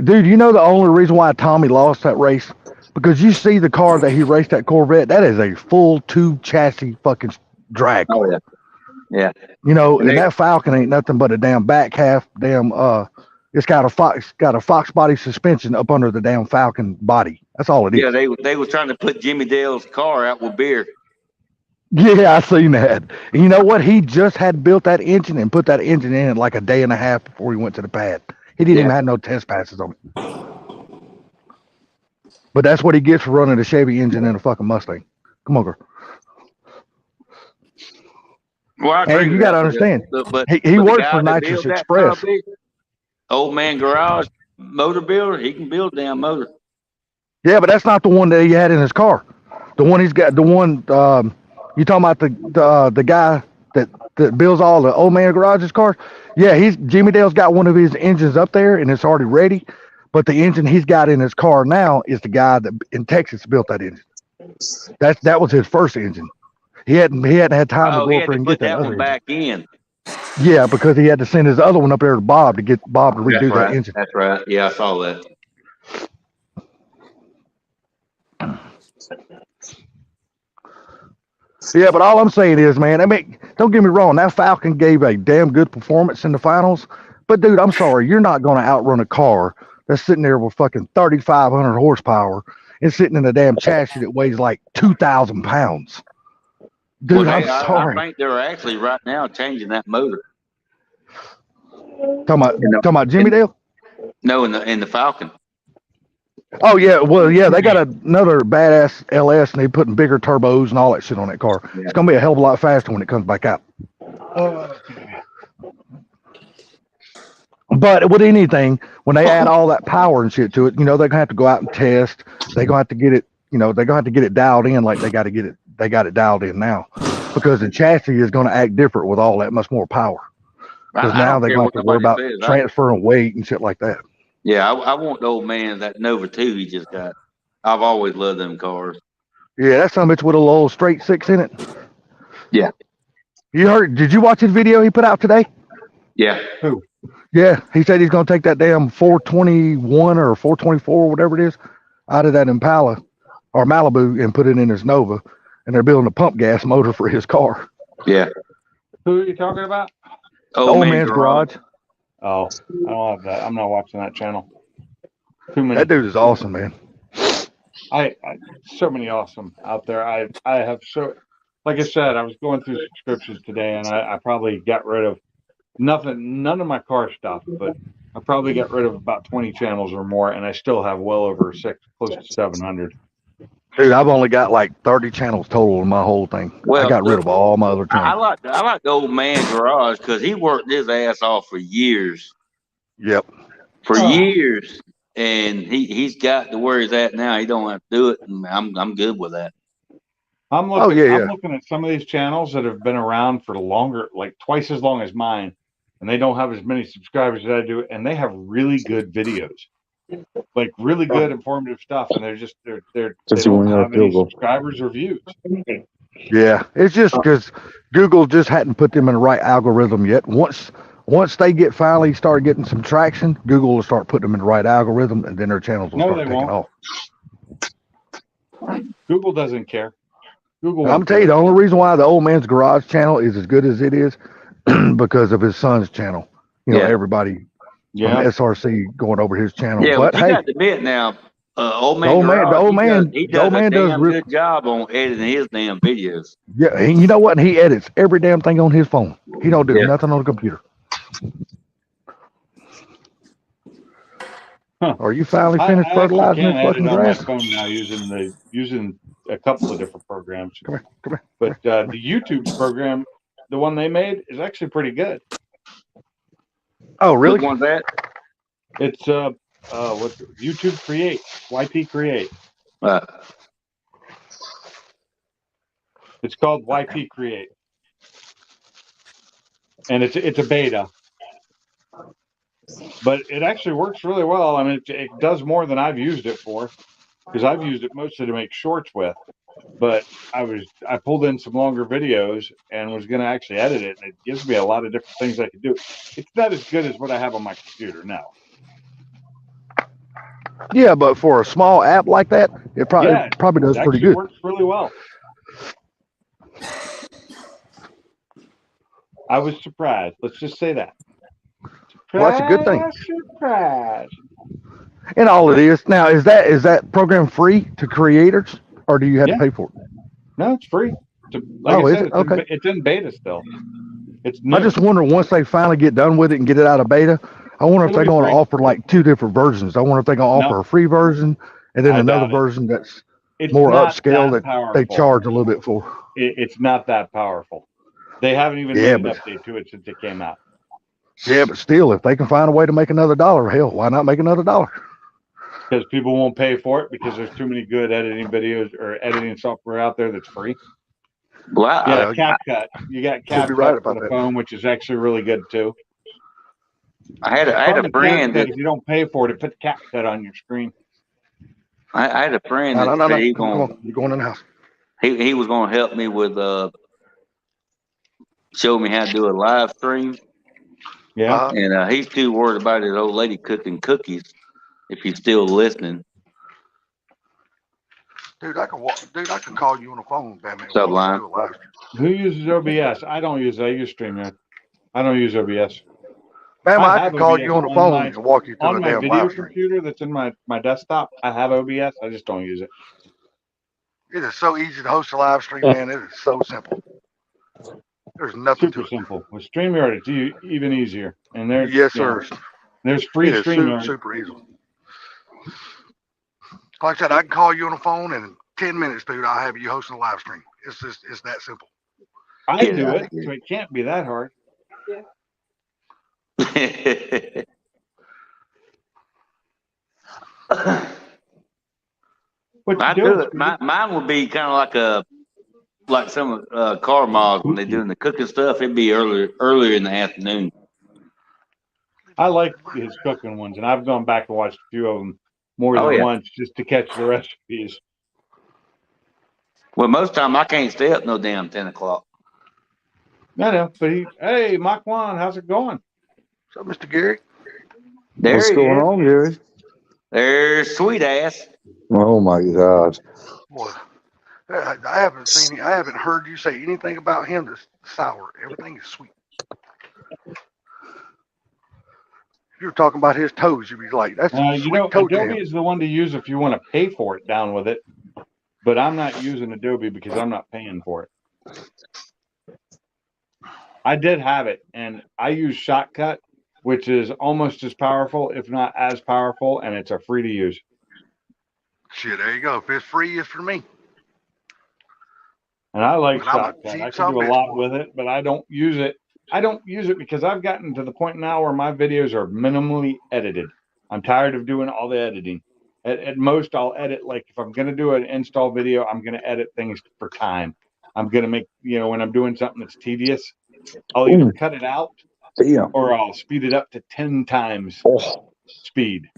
dude, you know the only reason why Tommy lost that race? Because you see the car that he raced, that Corvette, that is a full 2 chassis fucking drag car. Oh yeah, yeah. You know, And and that Falcon ain't nothing but a damn back half, it's got a Fox body suspension up under the damn Falcon body. That's all it is. Yeah, they was trying to put Jimmy Dale's car out with beer. Yeah, I seen that. And you know what? He just had built that engine and put that engine in like a day and a half before he went to the pad. He didn't even Yeah. have no test passes on it. But that's what he gets for running a Chevy engine in a fucking Mustang. Come on, girl. Well, I agree And you with got to that, understand, but he the works guy for that Nitrous builds that Express. son of a bitch, old man garage motor builder, he can build damn motor. Yeah, but that's not the one that he had in his car. The one he's got, the one you talking about the guy that builds all the old man garage's cars. Yeah, Jimmy Dale's got one of his engines up there and it's already ready. But the engine he's got in his car now is the guy that in Texas built that engine. That was his first engine. He hadn't had time to Oh, go he up had there to and put get that that other one engine. back in. Yeah, because he had to send his other one up there to Bob to get Bob to redo That's that right. engine. That's right. Yeah, I saw that. Yeah, but all I'm saying is, man, I mean, don't get me wrong. That Falcon gave a damn good performance in the finals. But, dude, I'm sorry. You're not going to outrun a car that's sitting there with fucking 3,500 horsepower and sitting in a damn chassis that weighs like 2,000 pounds. Dude, Well, I'm hey, I sorry. think they're actually right now changing that motor. Talking about Jimmy Dale? No, in the Falcon. Oh, yeah. Well, yeah, they got another badass LS and they putting bigger turbos and all that shit on that car. Yeah. It's going to be a hell of a lot faster when it comes back out. But with anything, when they add all that power and shit to it, you know, they're gonna have to go out and test. They're gonna have to get it, you know, they're gonna have to get it dialed in like they got it dialed in now. Because the chassis is gonna act different with all that much more power. Because now they're gonna have to worry about transferring weight and shit like that. Yeah, I want the old man, that Nova 2 he just got. I've always loved them cars. Yeah, that's some bitch with a little straight six in it. Yeah. Did you watch his video he put out today? Yeah. Yeah, he said he's going to take that damn 421 or 424, whatever it is, out of that Impala or Malibu and put it in his Nova. And they're building a pump gas motor for his car. Yeah. Who are you talking about? Old Man's Garage. Oh, I don't have that. I'm not watching that channel. Too many. That dude is awesome, man. I so many awesome out there. I have so, like I said, I was going through subscriptions today, and I probably got rid of none of my car stuff, but I probably got rid of about 20 channels or more, and I still have well over close to 700. Dude, I've only got like 30 channels total in my whole thing. Well, I got rid of all my other channels. I like the Old Man Garage because he worked his ass off for years. Yep. For years. And he's got to where he's at now. He don't have to do it, and I'm good with that. I'm looking at some of these channels that have been around for longer, like twice as long as mine, and they don't have as many subscribers as I do, and they have really good videos, like really good informative stuff, and they don't have any subscribers or views. Yeah, it's just because Google just hadn't put them in the right algorithm yet. Once they finally start getting some traction, Google will start putting them in the right algorithm, and then their channels will start taking off. Google doesn't care. I'm telling you, the only reason why the Old Man's Garage channel is as good as it is because of his son's channel. You know, everybody from SRC going over his channel. Yeah, but you got to admit now, Old Man he does a damn good job on editing his damn videos. Yeah, and you know what? He edits every damn thing on his phone. He don't do nothing on the computer. Huh. Are you finally finished fertilizing this fucking grass? On my phone now using a couple of different programs. Come here. But the YouTube program, the one they made, is actually pretty good. Oh, really? Which one's that? It's what YouTube Create, YP Create. It's called YP Create, and it's a beta. But it actually works really well. I mean, it does more than I've used it for, because I've used it mostly to make shorts with. But I pulled in some longer videos and was going to actually edit it, and it gives me a lot of different things I can do. It's not as good as what I have on my computer now. Yeah, but for a small app like that, it probably does pretty good. It works really well. I was surprised. Let's just say that. Well, that's a good thing. Surprise. And all it is now is that program free to creators, or do you have to pay for it? No, it's free. It's in beta still. I just wonder, once they finally get done with it and get it out of beta, I wonder if they're going to offer like two different versions. I wonder if they're going to offer a free version And then I another doubt it. version that's It's more not upscale that that they powerful. charge a little bit for. It's not that powerful. They haven't even Yeah, made an but update to it since it came out. yeah, but still, if they can find a way to make another dollar, hell, why not make another dollar? Because people won't pay for it because there's too many good editing videos or editing software out there that's free. Well, Yeah, Well, CapCut. You got could be CapCut right for about the that. phone, which is actually really good too. I had Part a of friend CapCut, that if you don't pay for it, it puts CapCut on your screen. I had a friend No, that no, no, said no. You're going in the house. he was gonna help me with show me how to do a live stream, Yeah. and he's too worried about his old lady cooking cookies. If he's still listening, Dude, I can call you on the phone, Batman. Sublime. Do a live stream. Who uses OBS? I don't use. I use StreamYard. I don't use OBS. Bam, I I have can call OBS you on the on phone my- and walk you through On a my damn video live stream. computer that's in my desktop, I have OBS. I just don't use it. It is so easy to host a live stream, man. It is so simple. There's nothing Super to it. simple. With StreamYard, it's even easier. And there's Yes, you know, sir. there's free It is super, StreamYard. super easy. Like I said, I can call you on the phone, and in 10 minutes, dude, I'll have you hosting a live stream. It's that simple. I Get do out it, of here. so it can't be that hard. What you I doing, do it. Speedy? Mine would be kind of like some car mods when they're doing the cooking stuff. It'd be earlier in the afternoon. I like his cooking ones, and I've gone back and watched a few of them more Oh, than yeah. once just to catch the recipes. Well, most time I can't stay up no damn 10 o'clock. I know, but hey, Mach One, how's it going? So, Mr. Gary, There What's he going is. on, Gary? There's sweet ass. Oh my God. boy, I haven't heard you say anything about him that's sour. Everything is sweet. If you were talking about his toes, you'd be like, that's some You sweet know, toe Adobe jam. is the one to use if you want to pay for it down with it. But I'm not using Adobe because I'm not paying for it. I did have it, and I use Shotcut, which is almost as powerful, if not as powerful, and it's a free to use. Shit, there you go. If it's free, it's for me. And I like But I'm a Shotcut. cheap I can son do a of a lot bitch. with it, but I don't use it. I don't use it because I've gotten to the point now where my videos are minimally edited. I'm tired of doing all the editing. At most, I'll edit, like if I'm going to do an install video, I'm going to edit things for time. I'm going to make, when I'm doing something that's tedious, I'll either cut it out Damn. or I'll speed it up to 10 times Oh, speed.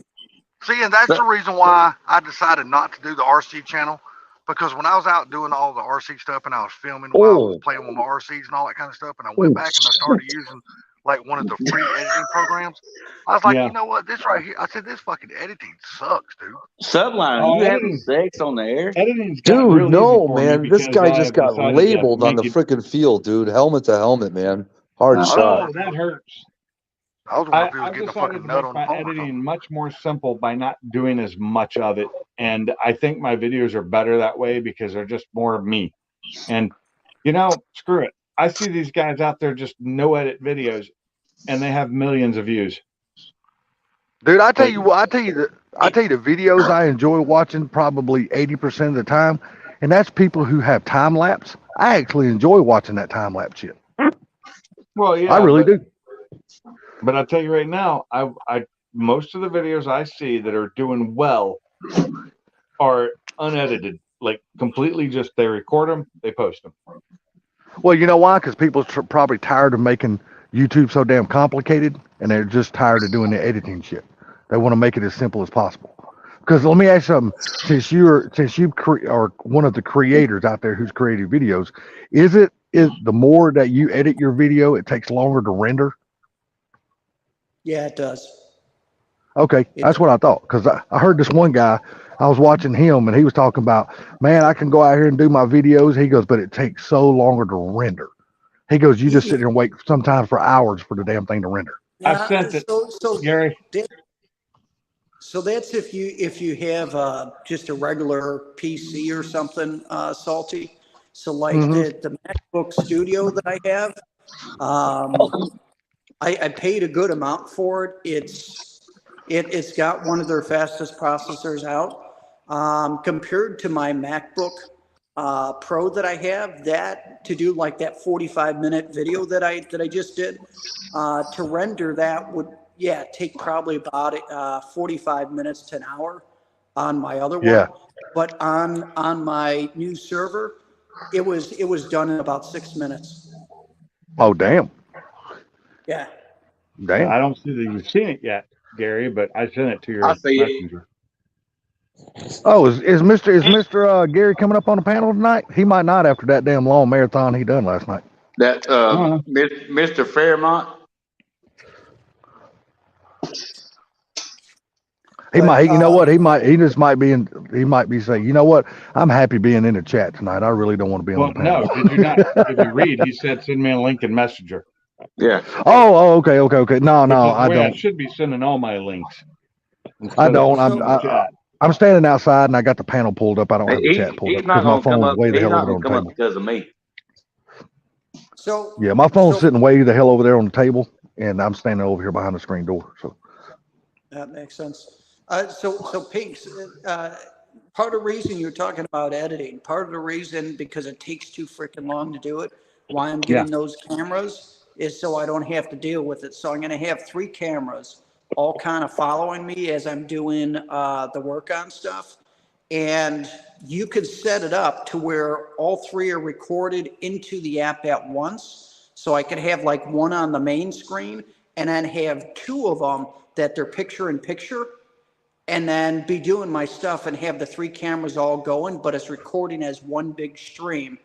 See, and that's the reason why I decided not to do the RC channel. Because when I was out doing all the RC stuff and I was filming while I was playing with my RCs and all that kind of stuff, and I went back and I started using like one of the free editing programs, I was like, Yeah. you know what, this right here, I said, this fucking editing sucks, dude. Sublime, Oh, you having editing. sex on the air? Editing's gotten dude, real no, easy for me man. This because guy I just got decided to labeled on the make it- freaking field, dude. Helmet to helmet, man. Hard Oh. shot. Oh, that hurts. I was wondering if he was I've getting a decided fucking to nut make on the my phone or something. editing much more simple by not doing as much of it. And I think my videos are better that way because they're just more of me. And, screw it. I see these guys out there just no edit videos and they have millions of views. Dude, I tell you what, I tell you the videos I enjoy watching probably 80% of the time, and that's people who have time lapse. I actually enjoy watching that time lapse shit. Well, yeah, I really do. But I'll tell you right now, I most of the videos I see that are doing well are unedited, like completely just they record them, they post them. Well, you know why? Because people are probably tired of making YouTube so damn complicated, and they're just tired of doing the editing shit. They want to make it as simple as possible. Because let me ask you something: since you are one of the creators out there who's created videos, is the more that you edit your video, it takes longer to render? Yeah, it does. Okay, that's what I thought. Because I heard this one guy, I was watching him, and he was talking about, man, I can go out here and do my videos. He goes, but it takes so longer to render. He goes, you just sit there and wait sometimes for hours for the damn thing to render. I've sent it, Gary. So that's if you have just a regular PC or something, Salty. So like the MacBook Studio that I have, I paid a good amount for it. It's got one of their fastest processors out. Compared to my MacBook Pro that I have, that to do like that 45-minute video that I just did, to render that would take probably about 45 minutes to an hour on my other one. Yeah. But on my new server, it was done in about 6 minutes. Oh, damn. Yeah. Damn. I don't see that you've seen it yet, Gary, but I sent it to your I see it. messenger. Oh, is Mr. Gary coming up on the panel tonight? He might not after that damn long marathon he done last night. That, Mr. Fairmont. He But, might, you know what? He just might be he might be saying, you know what? I'm happy being in the chat tonight. I really don't want to be Well, on the panel. no, did you not? Did you read? He said, send me a link in Messenger. Yeah. Oh, okay. No, Which is I the way I don't. should be sending all my links. I don't. So- I'm standing outside and I got the panel pulled up. I don't have the chat pulled He's up not because my gonna come phone's up. way the He's hell not over there gonna on come the up table. because of me. So Yeah, my phone's so- sitting way the hell over there on the table, and I'm standing over here behind the screen door. So That makes sense. So Pinks, part of the reason you're talking about editing, part of the reason because it takes too freaking long to do it, why I'm getting those cameras is so I don't have to deal with it. So I'm going to have 3 cameras all kind of following me as I'm doing the work on stuff. And you could set it up to where all 3 are recorded into the app at once. So I could have like one on the main screen and then have 2 of them that they're picture in picture, and then be doing my stuff and have the 3 cameras all going, but it's recording as one big stream,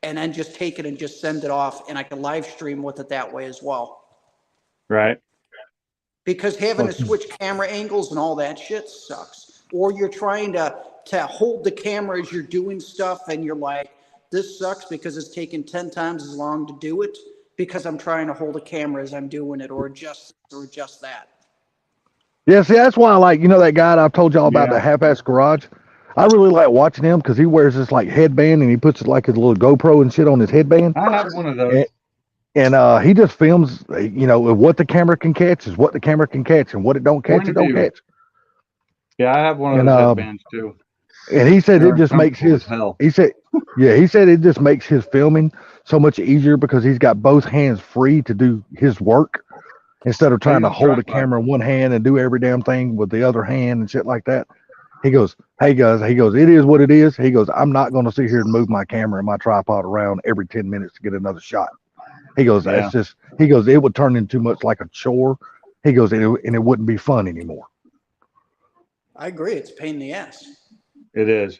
and then just take it and just send it off, and I can live stream with it that way as well. Right. Because having to switch camera angles and all that shit sucks. Or you're trying to hold the camera as you're doing stuff, and you're like, this sucks because it's taking 10 times as long to do it because I'm trying to hold the camera as I'm doing it, or adjust that. yeah, see, that's why I like, that guy I've told y'all about, the half-ass garage. I really like watching him because he wears this like headband and he puts like his little GoPro and shit on his headband. I have one of those. And he just films, what the camera can catch is what the camera can catch, and what it don't catch, it don't catch. Yeah, I have one of And, those headbands too. And he said They're it just makes uncomfortable his, as hell. he said it just makes his filming so much easier because he's got both hands free to do his work instead of trying to hold a camera in one hand and do every damn thing with the other hand and shit like that. He goes, hey guys, it is what it is. He goes, I'm not going to sit here and move my camera and my tripod around every 10 minutes to get another shot. He goes, it would turn into too much like a chore. He goes, and it wouldn't be fun anymore. I agree. It's a pain in the ass. It is.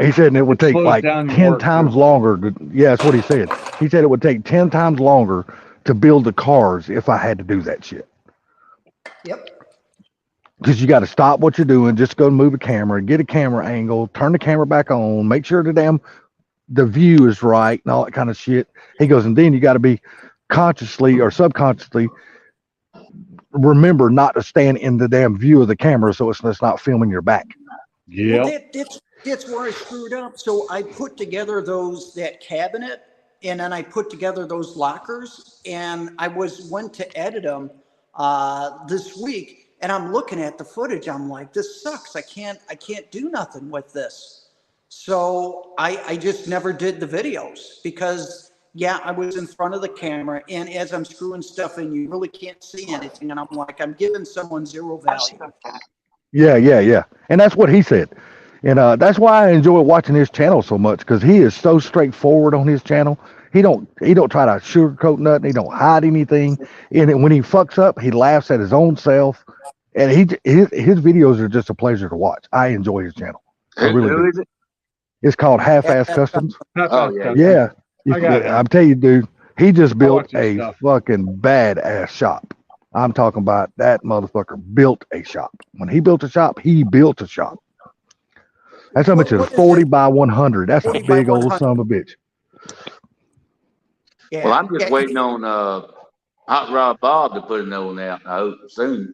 He said, and it would take slows like down your 10 work, times too. longer. Yeah, that's what he said. He said it would take 10 times longer to build the cars if I had to do that shit. Yep. Because you got to stop what you're doing, just go move a camera, get a camera angle, turn the camera back on, make sure the view is right and all that kind of shit. He goes, and then you got to be consciously or subconsciously remember not to stand in the damn view of the camera so it's not filming your back. Yeah. Well, that's where I screwed up. So I put together that cabinet, and then I put together those lockers, and I went to edit them this week, and I'm looking at the footage. I'm like, this sucks. I can't do nothing with this. So I just never did the videos because I was in front of the camera, and as I'm screwing stuff in, you really can't see anything. And I'm like, I'm giving someone 0 value. Yeah. And that's what he said. And that's why I enjoy watching his channel so much, because he is so straightforward on his channel. He don't try to sugarcoat nothing. He don't hide anything. And when he fucks up, he laughs at his own self. And his videos are just a pleasure to watch. I enjoy his channel. I really Who do. is it? It's called Half-Ass Customs. Oh, yeah. Yeah. I got it. I'm telling you, dude, he just built watch his a stuff. fucking badass shop. I'm talking about that motherfucker built a shop. When he built a shop, he built a shop. That's how much What is is 40 it? by 100. That's a 40 by big old 100. son of a bitch. Yeah. Well, I'm just waiting on Hot Rod Bob to put another one out. I hope soon.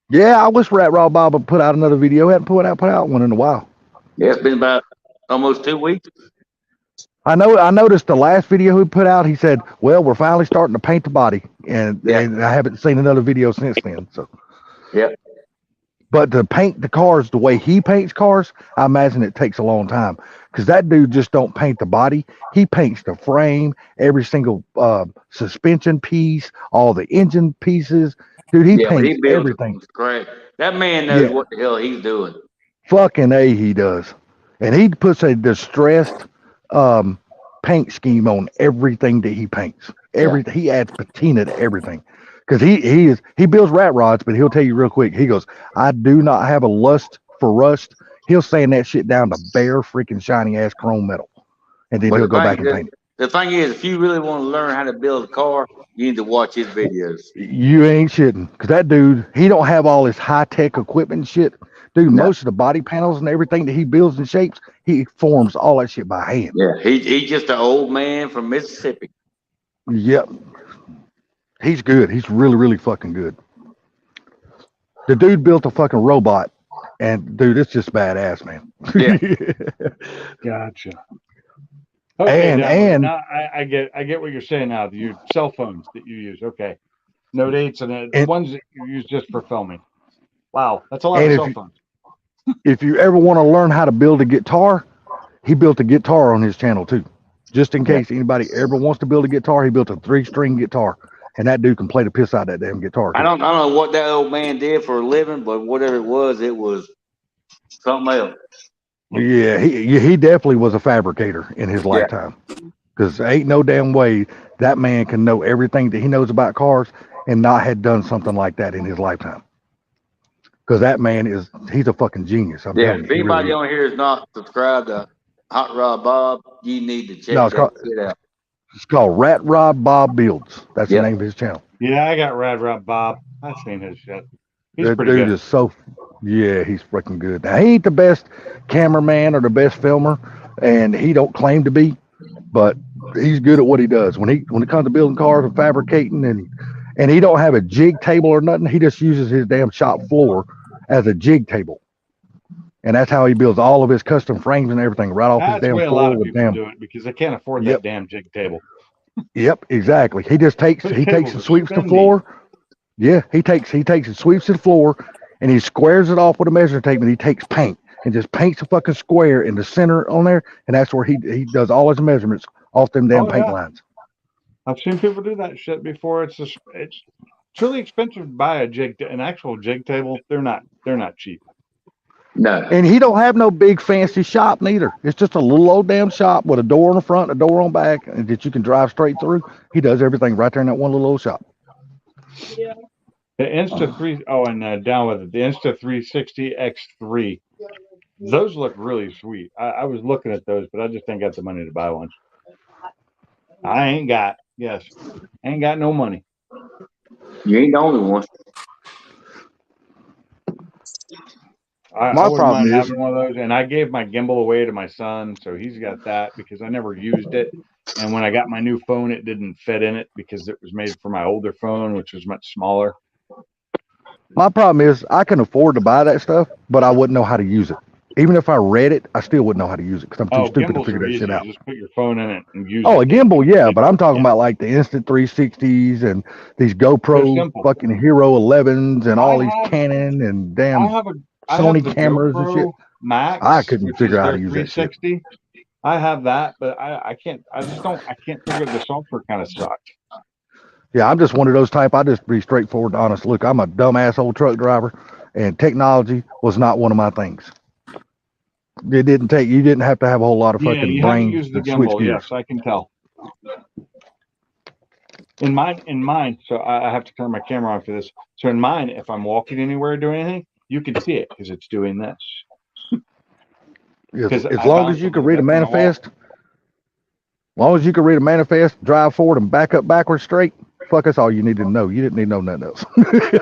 Yeah, I wish Rat Raw Bob would put out another video. Hadn't put out one in a while. Yeah, it's been about almost 2 weeks. I noticed the last video he put out, he said, well, we're finally starting to paint the body. And I haven't seen another video since then. So Yeah. But to paint the cars the way he paints cars, I imagine it takes a long time because that dude just don't paint the body. He paints the frame, every single suspension piece, all the engine pieces. Dude, he Yeah, but he paints builds it everything. from scratch. That man knows Yeah. what the hell he's doing. Fucking A, he does. And he puts a distressed paint scheme on everything that he paints. Everything he adds patina to everything. Because he builds rat rods, but he'll tell you real quick. He goes, I do not have a lust for rust. He'll sand that shit down to bare freaking shiny ass chrome metal. And then But he'll the go thing back and is- paint it. The thing is, if you really want to learn how to build a car, you need to watch his videos. You ain't shitting. Because that dude, he don't have all this high tech equipment and shit. Dude, No. most of the body panels and everything that he builds and shapes, he forms all that shit by hand. Yeah, he's just an old man from Mississippi. Yep. He's good. He's really, really fucking good. The dude built a fucking robot, and dude, it's just badass, man. Yeah. Gotcha. Okay, And- now I get what you're saying now. Your cell phones that you use. Okay. Note 8s and And- ones that you use just for filming. Wow, that's a lot And of if cell you- phones. If you ever want to learn how to build a guitar, he built a guitar on his channel too. Just in case anybody ever wants to build a guitar, he built a 3-string guitar, and that dude can play the piss out of that damn guitar. I don't know what that old man did for a living, but whatever it was something else. Yeah, he definitely was a fabricator in his lifetime. Because ain't no damn way that man can know everything that he knows about cars and not had done something like that in his lifetime. Because that man he's a fucking genius. I'm Yeah, telling if you. he anybody really is. on here is not subscribed to Hot Rod Bob, you need to check No, it's that called- shit out. It's called Rat Rod Bob Builds. That's Yeah. the name of his channel. Yeah, I got Rad Rob Bob. I've seen his shit. He's That pretty dude good. is so, yeah, he's freaking good. Now, he ain't the best cameraman or the best filmer, and he don't claim to be, but he's good at what he does. When it comes to building cars and fabricating, and he don't have a jig table or nothing, he just uses his damn shop floor as a jig table, and that's how he builds all of his custom frames and everything right off his That's the damn way a floor lot of with people damn. do it because they can't afford Yep. that damn jig table. Yep, exactly. He just takes Those he takes tables and are sweeps the spendy. floor. Yeah, he takes and sweeps the floor, and he squares it off with a measuring tape, and he takes paint and just paints a fucking square in the center on there, and that's where he does all his measurements off them damn Oh, paint yeah. lines. I've seen people do that shit before. It's really expensive to buy an actual jig table. They're not cheap. No. And he don't have no big fancy shop neither. It's just a little old damn shop with a door on the front, a door on back, and that you can drive straight through. He does everything right there in that one little old shop. The Insta3, and down with it, the Insta360 X3. Those look really sweet. I was looking at those, but I just ain't got the money to buy one. I ain't got no money. You ain't the only one. I My wouldn't problem mind is- having one of those, and I gave my gimbal away to my son, so he's got that because I never used it. And when I got my new phone, it didn't fit in it because it was made for my older phone, which was much smaller. My problem is I can afford to buy that stuff, but I wouldn't know how to use it. Even if I read it, I still wouldn't know how to use it because I'm too stupid to Gimbals figure are that easy. shit You out. just put your phone in it and use Oh, a it. gimbal, yeah, but I'm talking about like the Instant 360s and these They're GoPro simple. fucking Hero 11s and all I these have- Canon and I damn. have Sony the cameras and shit. GoPro Max. I couldn't which figure is out how their to use that shit. 360. I have that, but I can't. I can't figure the software kind of sucked. Yeah, I'm just one of those type. I just be straightforward, honest. Look, I'm a dumbass old truck driver, and technology was not one of my things. You didn't have to have a whole lot of Yeah, fucking you haven't brains used the to switch gimbal. gears. Yes, I can tell. In mine. So I have to turn my camera on for this. So in mine, if I'm walking anywhere or doing anything, you can see it because it's doing this. As 'Cause as I long bounce as you a can little read a bit when I walk. manifest, drive forward and back up backwards straight, fuck, that's all you need to know. You didn't need to know nothing else.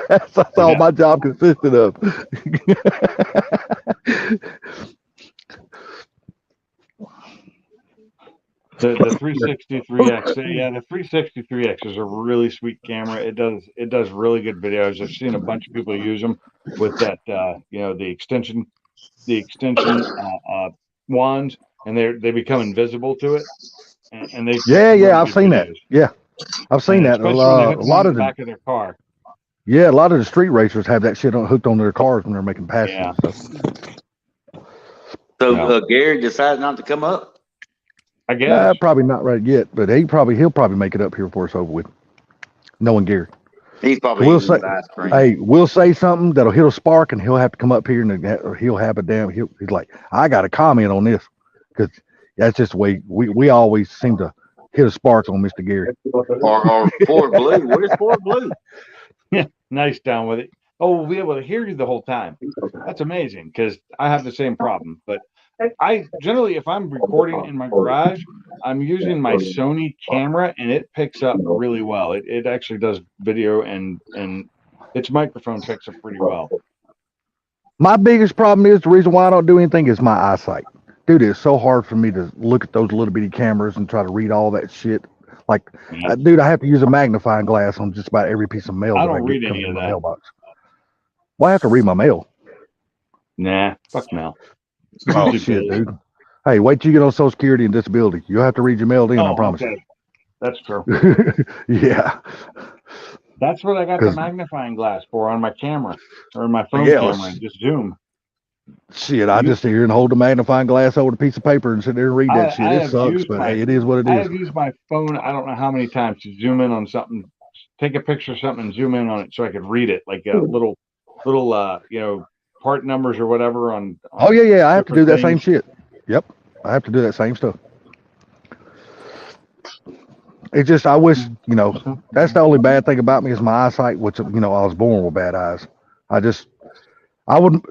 that's all Yeah. my job consisted of. The 363X, yeah, the 363X is a really sweet camera. It does really good videos. I've seen a bunch of people use them with that, the extension wands, and they become invisible to it, and they Yeah, really I've good seen that. videos. Yeah, I've seen And that. A especially when they lot, hook a them lot on of the back of their car. Yeah, a lot of the street racers have that shit hooked on their cars when they're making passes. Yeah. And stuff. So No. Gary decided not to come up. I guess. Probably not right yet, but he'll probably make it up here before it's over with. Knowing Gary. He's probably We'll eating say, his ice cream. hey, we'll say something that'll hit a spark, and he'll have to come up here, and he'll have a damn. He's like, I got to comment on this, because that's just the way we always seem to hit a spark on Mr. Gary. Or Ford Blue. What is Ford Blue? Nice down with it. Oh, we'll be able to hear you the whole time. That's amazing, because I have the same problem. But I generally, if I'm recording in my garage, I'm using my Sony camera, and it picks up really well. It actually does video, and its microphone picks up pretty well. My biggest problem is the reason why I don't do anything is my eyesight. Dude, it's so hard for me to look at those little bitty cameras and try to read all that shit. Like, Yeah. dude, I have to use a magnifying glass on just about every piece of mail I that I don't get read coming any in of my that. mailbox. Well, I have to read my mail. Nah, fuck no. Oh shit, dude. Hey, wait till you get on Social Security and disability. You'll have to read your mail then, I promise okay. That's true. you. Yeah. That's what I got the 'Cause- magnifying glass for on my camera or my phone Yeah, camera. And just zoom. Shit, I just sit here and hold the magnifying glass over the piece of paper and sit there and read that shit. I It have sucks, used but my- hey, it is what it I is. have used my phone, I don't know how many times, to zoom in on something, take a picture of something and zoom in on it so I could read it, like a little part numbers or whatever on Oh yeah, I have to do that different same things. shit. Yep, I have to do that same stuff. It's just I wish, that's the only bad thing about me is my eyesight, which I was born with bad eyes. I would,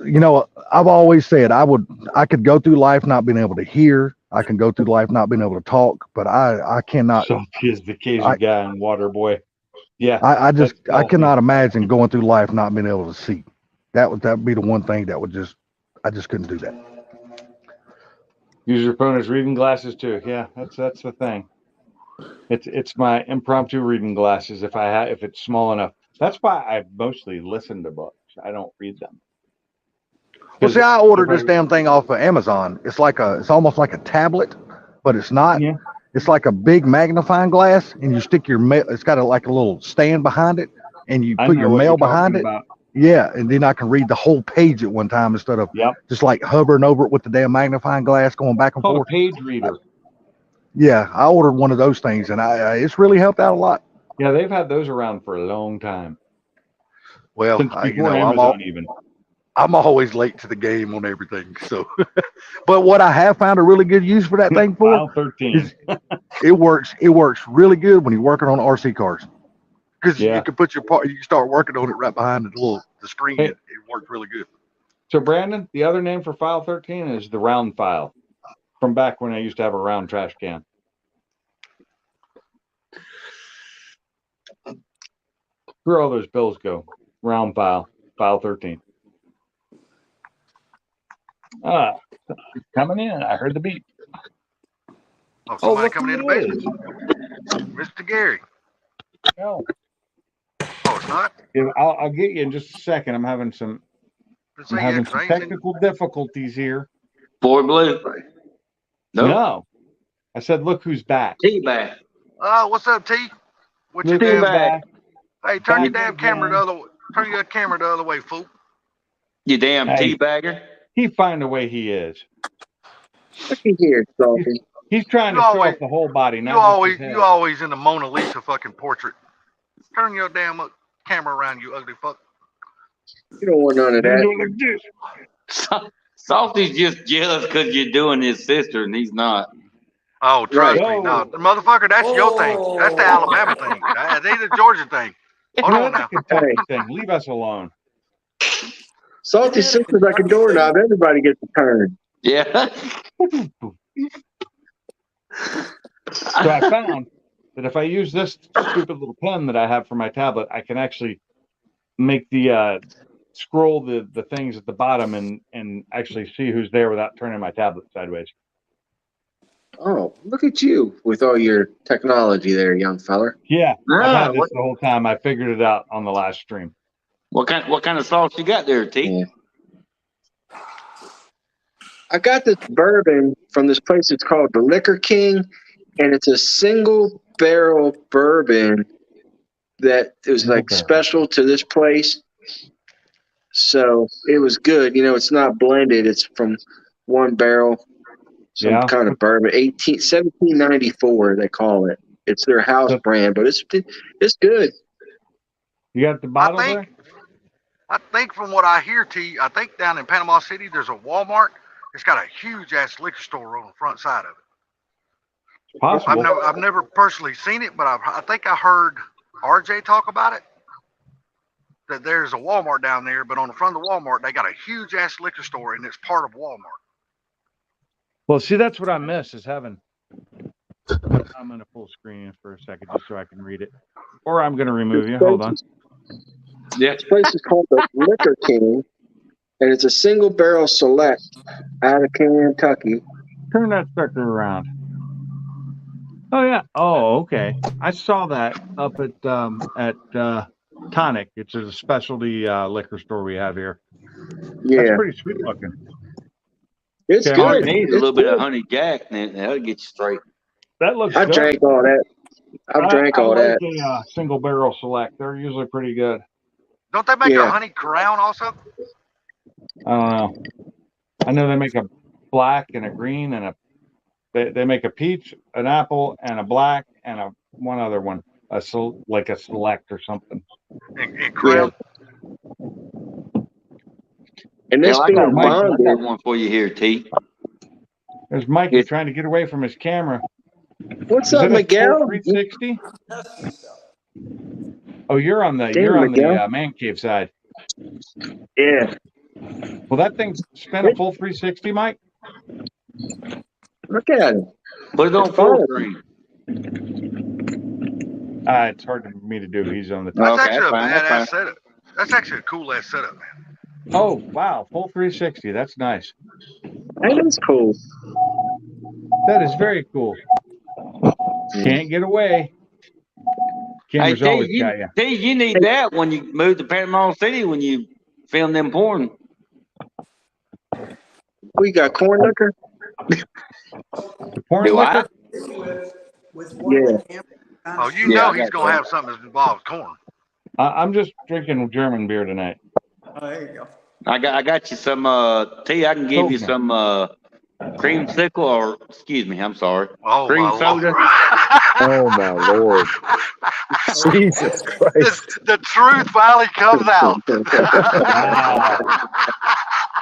I've always said I could go through life not being able to hear. I can go through life not being able to talk, but I cannot. So is the Cajun I- guy in Waterboy. Yeah. I that's I awful. cannot imagine going through life not being able to see. That'd be the one thing that I just couldn't do that. Use your phone as reading glasses too. Yeah, that's the thing. It's my impromptu reading glasses if it's small enough. That's why I mostly listen to books. I don't read them. Well, see, I ordered if this damn thing off of Amazon. It's almost like a tablet, but it's not. Yeah. It's like a big magnifying glass, and you stick your mail. It's got like a little stand behind it, and you I put know your what mail you're behind talking it. about. Yeah, and then I can read the whole page at one time instead of Yep. just like hovering over it with the damn magnifying glass going back and Called a forth. page reader. Yeah, I ordered one of those things, and it's really helped out a lot. Yeah, they've had those around for a long time. Well, Since before I'm Amazon even. I'm always late to the game on everything. So, but what I have found a really good use for that thing for, File 13. it works really good when you're working on RC cars. Because Yeah. you can put you can start working on it right behind the screen. Hey. It works really good. So Brandon, the other name for file 13 is the round file. From back when I used to have a round trash can. Where all those bills go? Round file 13. Coming in. I heard the beep. Oh, somebody somebody coming in the who it basement. Mr. Gary. Oh, Oh, it's not? I'll get you in just a second. I'm having some technical difficulties here. Ford Blue. No. No. I said, look who's back. T-Bag. Oh, what's up, T? What you Look T-Bag. who's doing? back. Hey, turn your Back damn camera again. the other way. Turn your camera the other way, fool. You damn Hey. T-Bagger. He find a way he is. Looky here, Salty. He's trying to You show always- off the whole body, not You just always his head. you always in the Mona Lisa fucking portrait. Turn your damn camera around, you ugly fuck. You don't want none of You that. do it like this. Softy's just jealous because you're doing his sister and he's not. Oh, trust Right. me. No, motherfucker, that's your thing. That's the Alabama thing. That ain't the Georgia thing. Hold on That's now. a Kentucky thing. Leave us alone. Salty sister's like a doorknob. Everybody gets a turn. Yeah. So I found that if I use this stupid little pen that I have for my tablet, I can actually make the scroll the things at the bottom and actually see who's there without turning my tablet sideways. Oh, look at you with all your technology there, young feller. Yeah, I've Ah, had this what, the whole time. I figured it out on the last stream. what kind of sauce you got there, T? Yeah. I got this bourbon from this place. It's called the Liquor King, and it's a single barrel bourbon that it was like Okay. special to this place. So it was good. You know, it's not blended. It's from one barrel, some Yeah. kind of bourbon. 1794 they call it. It's their house So- brand, but it's good. You got the bottle there? I think from what I hear, I think down in Panama City, there's a Walmart. It's got a huge ass liquor store on the front side of it. Possible. I've never personally seen it, but I think I heard RJ talk about it. That there's a Walmart down there, but on the front of the Walmart, they got a huge ass liquor store, and it's part of Walmart. Well, see, that's what I miss is having. I'm going to full screen for a second just so I can read it. Or I'm going to remove you. Hold on. Yeah. This place is called the Liquor King, and it's a single barrel select out of Kentucky. Turn that sucker around. Oh, yeah. Oh, okay. I saw that up at Tonic. It's a specialty liquor store we have here. That's Yeah, pretty sweet looking. it's Okay, All good. you need is a It's little bit good. of honey jack, and that'll get you straight. That looks I good. drank all that. I've drank all I that. like a single barrel select. They're usually pretty good. Don't they make Yeah. a honey crown also? I don't know. I know they make a black and a green and they make a peach, an apple, and a black and one other one, like a select or something. In crown? And this Hell, I being got bonded, one for you here, T. There's Mikey Yes. trying to get away from his camera. what's Is up, it a Miguel? 360? Oh, you're on the Damn, Miguel. man cave side. Yeah, Well, that thing spin a full 360, Mike? look at it. Put it on It's full fun. screen. It's hard for me to do. He's on the top. That's Okay, actually a that's fine, that's badass fine. setup. That's actually a cool ass setup, man. Oh, wow. Full 360. That's nice. That is cool. That is very cool. Can't get away. Hey, Camera's T, always got you. you need that when you move to Panama City when you film them porn. We got corn liquor. Porn Do liquor? Yeah. Oh, you Yeah, know I he's got gonna that. have something that involves corn. I'm just drinking German beer tonight. Oh, there you go. I got you some T. I can give you Soda. some creamsicle or excuse me, I'm sorry. Oh Cream my soda. lord. Oh my Lord. Jesus Christ. The truth finally comes out.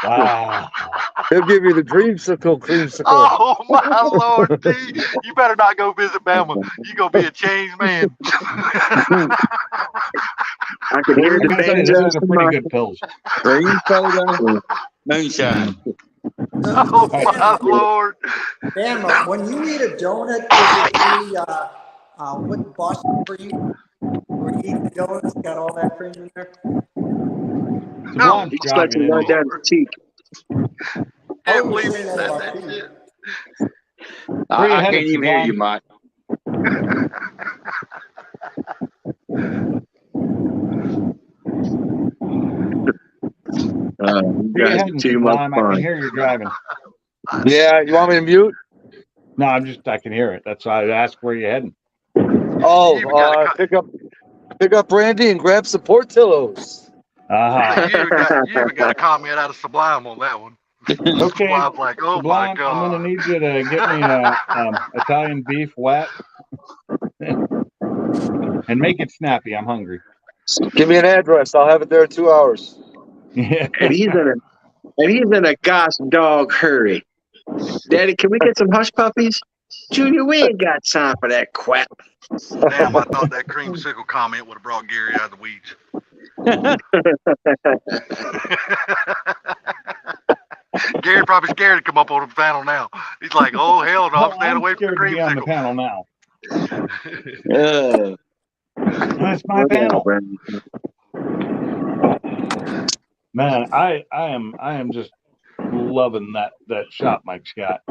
Wow. He'll give you the dreamsicle creamsicle. Oh my lord, D. You better not go visit Bama. You gonna be a changed man. I could hear I the gotta say, banjos. those are pretty good pills. Cream soda, moonshine. Oh my lord. Bama, when you eat a donut, does it be what Boston cream? Where you eat the donuts, got all that cream in there? It's No, blonde He's about to jogging run in down the cheek. Can't Oh, believe you he say said that that about shit. Where you I headed, can't even hear you, Mike. You Where you guys are heading, too much Sublime? I can fun. hear you driving. Yeah, you want me to mute? No, I can hear it. That's why I asked where you're heading. Oh, You even got pick up Brandy and grab some Portillos. Uh-huh. You even got a comment out of Sublime on that one. Okay. Sublime's like, oh my Sublime, I'm god. gonna need you to get me a Italian beef wet and make it snappy. I'm hungry. Give me an address. I'll have it there in 2 hours. Yeah. And he's in a gosh dog hurry. Daddy, can we get some hush puppies? Junior, we ain't got time for that crap. Damn, I thought that creamsicle comment would have brought Gary out of the weeds. Gary probably scared to come up on the panel now. He's like, oh hell no, I'm staying away from the scared to be on the creamsicle. panel now. Uh, That's my panel. Man, I am just loving that shot Mike's got.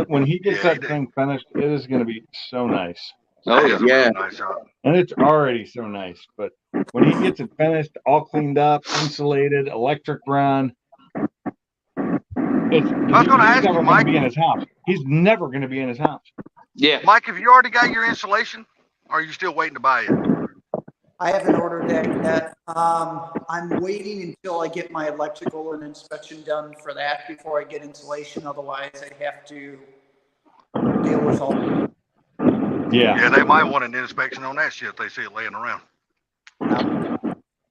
When he gets Yeah, that he did. thing finished, it is going to be so nice. oh yeah. Yeah. Nice shot. And it's already so nice. But when he gets it finished, all cleaned up, insulated, electric run, he's gonna ask never you, going to Mike. be in his house. He's never going to be in his house. Yeah. Mike, have you already got your insulation? Or are you still waiting to buy it? I haven't ordered that yet. I'm waiting until I get my electrical and inspection done for that before I get insulation. Otherwise, I have to deal with all. Yeah, Yeah, they might want an inspection on that shit if they see it laying around.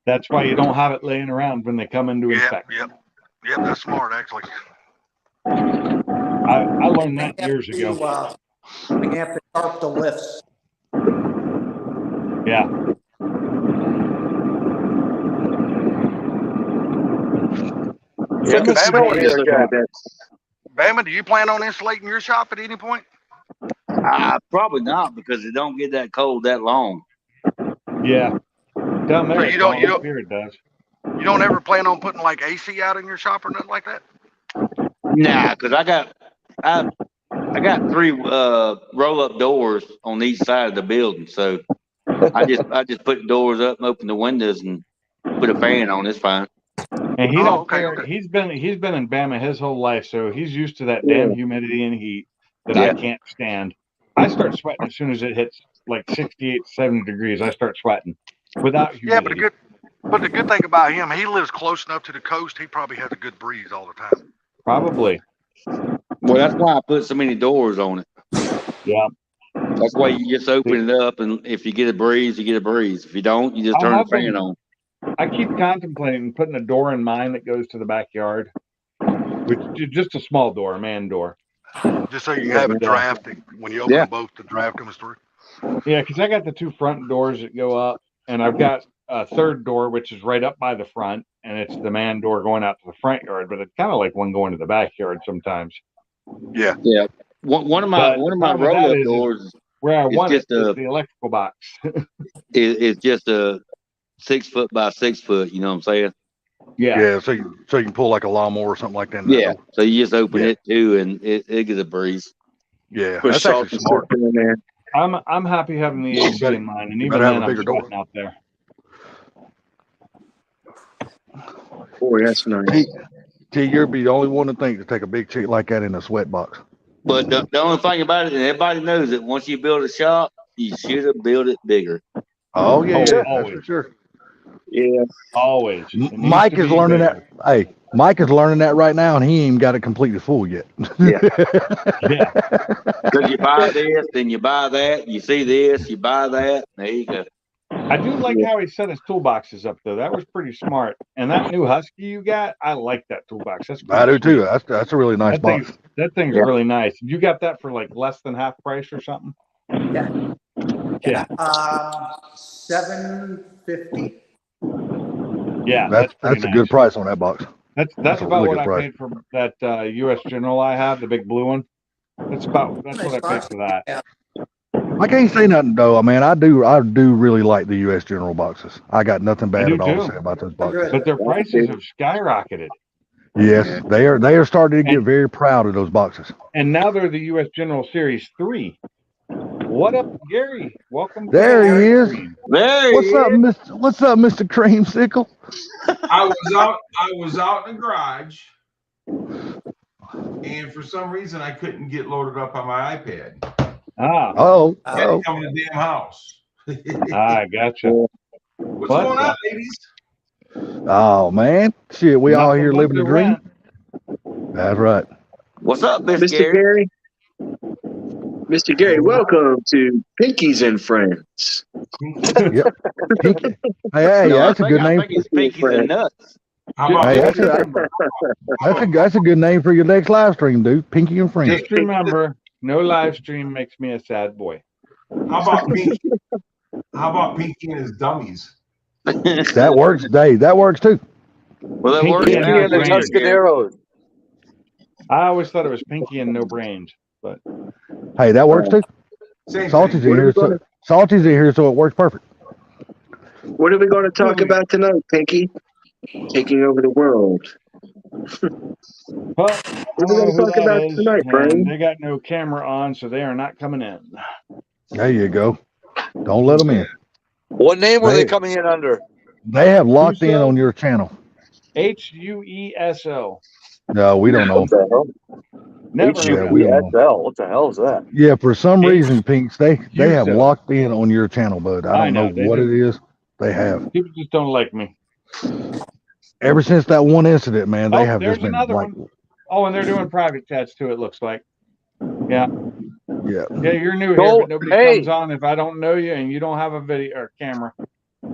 that's why you don't have it laying around when they come in to Yep, inspect. yep. Yep, that's smart, actually. I learned that years ago. I have to tarp the lifts. Yeah. Yeah, Look at Bama, Spencer's looking at that. Bama, do you plan on insulating your shop at any point? Probably not because it don't get that cold that long. Yeah. Down there, So it's you don't- all you don't- up here it does. You don't ever plan on putting like AC out in your shop or nothing like that? Nah, because I got 3 roll up doors on each side of the building, so I just put the doors up and open the windows and put a fan on. It's fine. And he Oh, don't okay, care. okay. He's been in Bama his whole life, so he's used to that damn humidity and heat that I Yeah. can't stand. I start sweating as soon as it hits like 68, 70 degrees. I start sweating without humidity. Yeah, but the good thing about him, he lives close enough to the coast. He probably has a good breeze all the time. Probably. Well, that's why I put so many doors on it. Yeah. That's why you just open it up, and if you get a breeze, you get a breeze. If you don't, you just I turn the have fan been- on. I keep contemplating putting a door in mine that goes to the backyard, which is just a small door, a man door. Just so you have it drafting when you open Yeah. the boat, the draft comes through. Yeah, because I got the 2 front doors that go up, and I've got a third door which is right up by the front, and it's the man door going out to the front yard. But it's kind of like one going to the backyard sometimes. Yeah. Yeah. One of my But the roll up problem with that is doors Where I It's want it just is a- the electrical box. is just a 6 foot by 6 foot. You know what I'm saying? Yeah. So you can pull like a lawnmower or something like that. Yeah. So you just open Yeah. it too, and it gets a breeze. Yeah. Put That's salt actually and smart. pepper in there. I'm happy having the AC better- in mine, and you even better have then a I'm bigger door. sweating out there. Boy, that's nice. T, you'll be the only one to think to take a big chick like that in a sweat box. But the only thing about it, and everybody knows it, once you build a shop, you should have built it bigger. Oh yeah, Oh, that's always. for sure. Yeah. Always. It needs Mike to is be learning bigger. that. Hey, Mike is learning that right now, and he ain't got it completely full yet. Yeah. Yeah. Because you buy this, then you buy that, you see this, you buy that. There you go. I do like how he set his toolboxes up, though. That was pretty smart. And that new Husky you got, I like that toolbox. That's I do pretty too. sweet. That's a really nice That box. thing's Yeah. really nice. You got that for like less than half price or something? Yeah. Yeah. $750. Yeah. That's pretty a nice. good price on that box. That's That's a about really what good I price. paid for that U.S. General I have, the big blue one. That's what I paid for that. Yeah. I can't say nothing though. I mean, I do really like the U.S. General boxes. I got nothing bad do at all to too. say about those boxes. Good. But their prices have skyrocketed. Yes, they are starting to get very proud of those boxes. And now they're the U.S. General Series 3. What up, Gary? Welcome to There the he live is. stream. There What's he up, is. Mr. Creamsicle? I was out in the garage, and for some reason I couldn't get loaded up on my iPad. Ah, Oh, I had oh. to come in the damn house. I gotcha. What's What going the- on, ladies? Oh man, shit, we all Nothing here but living the dream. rent. That's right. What's up, Mr. Mr. Gary? Gary. Mr. Gary, welcome to Pinkies and Friends. Pinky. Hey, No, that's a good I name. think it's Pinkies and Nuts. How about Hey, Just that's remember, that's a good name for your next live stream, dude. Pinky and Friends. just remember, no live stream makes me a sad boy. how about Pinky? How about Pinky and his dummies? That works, Dave. That works too. Well, that Pinky works. and Pinky and the Brains. Tuscaneros. I always thought it was Pinky and no brains. Hey, that works too. Same Salty's thing. in here, so Salty's in here, so it works perfect. What are we going to talk about tonight, Pinky? Taking over the world. Well, I What are don't we know going who to talk that about is, tonight, and Brian? they got no camera on, so they are not coming in. There you go. Don't let them in. What name were they They- coming in under? They have locked in Huso? on your channel. HUESO. No, we don't know. What the hell? Never Yeah, heard of we it. don't know. What the hell is that? Yeah, for some H- reason, Pinks, they have Huso. locked in on your channel, bud. I I don't know, know they what do. it is. They have. People just don't like me. Ever since that one incident, man, they have there's just been another like, one. Oh, and they're doing private chats too, it looks like. Yeah. yeah. Yeah, you're new Go- here, but nobody hey. comes on if I don't know you and you don't have a video or camera.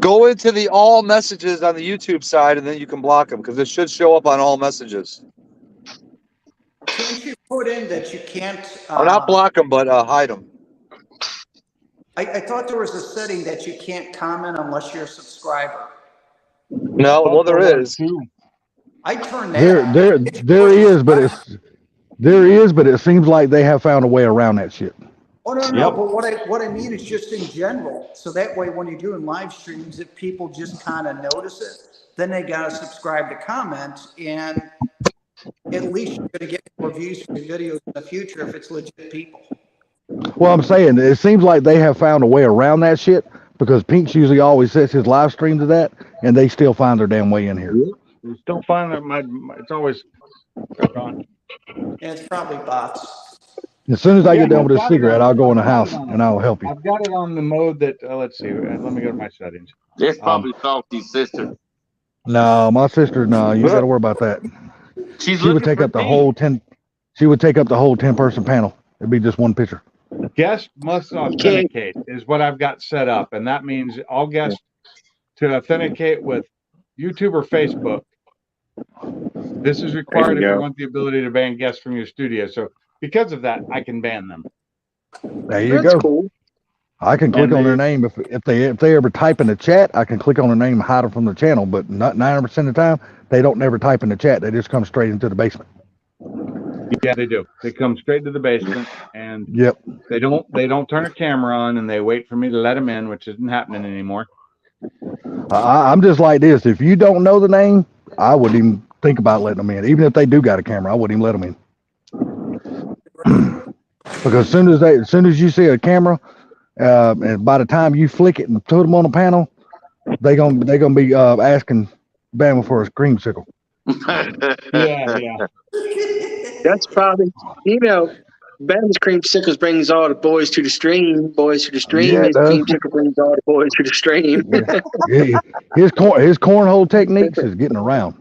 Go into the all messages on the YouTube side, and then you can block them because it should show up on all messages. Can't you put in that you can't? Or not block them, but hide them. I thought there was a setting that you can't comment unless you're a subscriber. No, well there is. I turned that on. There is, but it seems like they have found a way around that shit. Oh, no, but what I mean is just in general. So that way, when you're doing live streams, if people just kind of notice it, then they got to subscribe to comment, and at least you're going to get more views for your videos in the future if it's legit people. Well, I'm saying it seems like they have found a way around that shit because Pinks usually always sets his live stream to that, and they still find their damn way in here. Don't find that it's always gone. And it's probably bots. As soon as I get done with I've this got it cigarette, on- I'll go in the I've got house it on- and I'll help you. I've got it on the mode that let's see. Let me go to my settings. It's probably Salty's sister. No, my sister, no, you got to worry about that. She's She would looking take for up the me. whole 10. She would take up the whole 10-person panel. It'd be just one picture. Guest must authenticate is what I've got set up, and that means all guests to authenticate with YouTube or Facebook. This is required if you want the ability to ban guests from your studio. So because of that, I can ban them. There you That's go. cool. I can click And on they- their name if they ever type in the chat. I can click on their name and hide them from the channel. But not 90% of the time, they don't never type in the chat. They just come straight into the basement. Yeah, they do. They come straight to the basement, and Yep. they don't turn a camera on, and they wait for me to let them in, which isn't happening anymore. I'm just like this. If you don't know the name, I wouldn't even think about letting them in. Even if they do got a camera, I wouldn't even let them in. Because as soon as you see a camera, and by the time you flick it and put them on the panel, they gonna be asking Bama for a creamsicle. Yeah. That's probably, Ben's Creamsicles brings all the boys to the stream. Boys to the stream. Yeah, it His does. Creamsicle brings all the boys to the stream. Yeah. His cornhole techniques is getting around.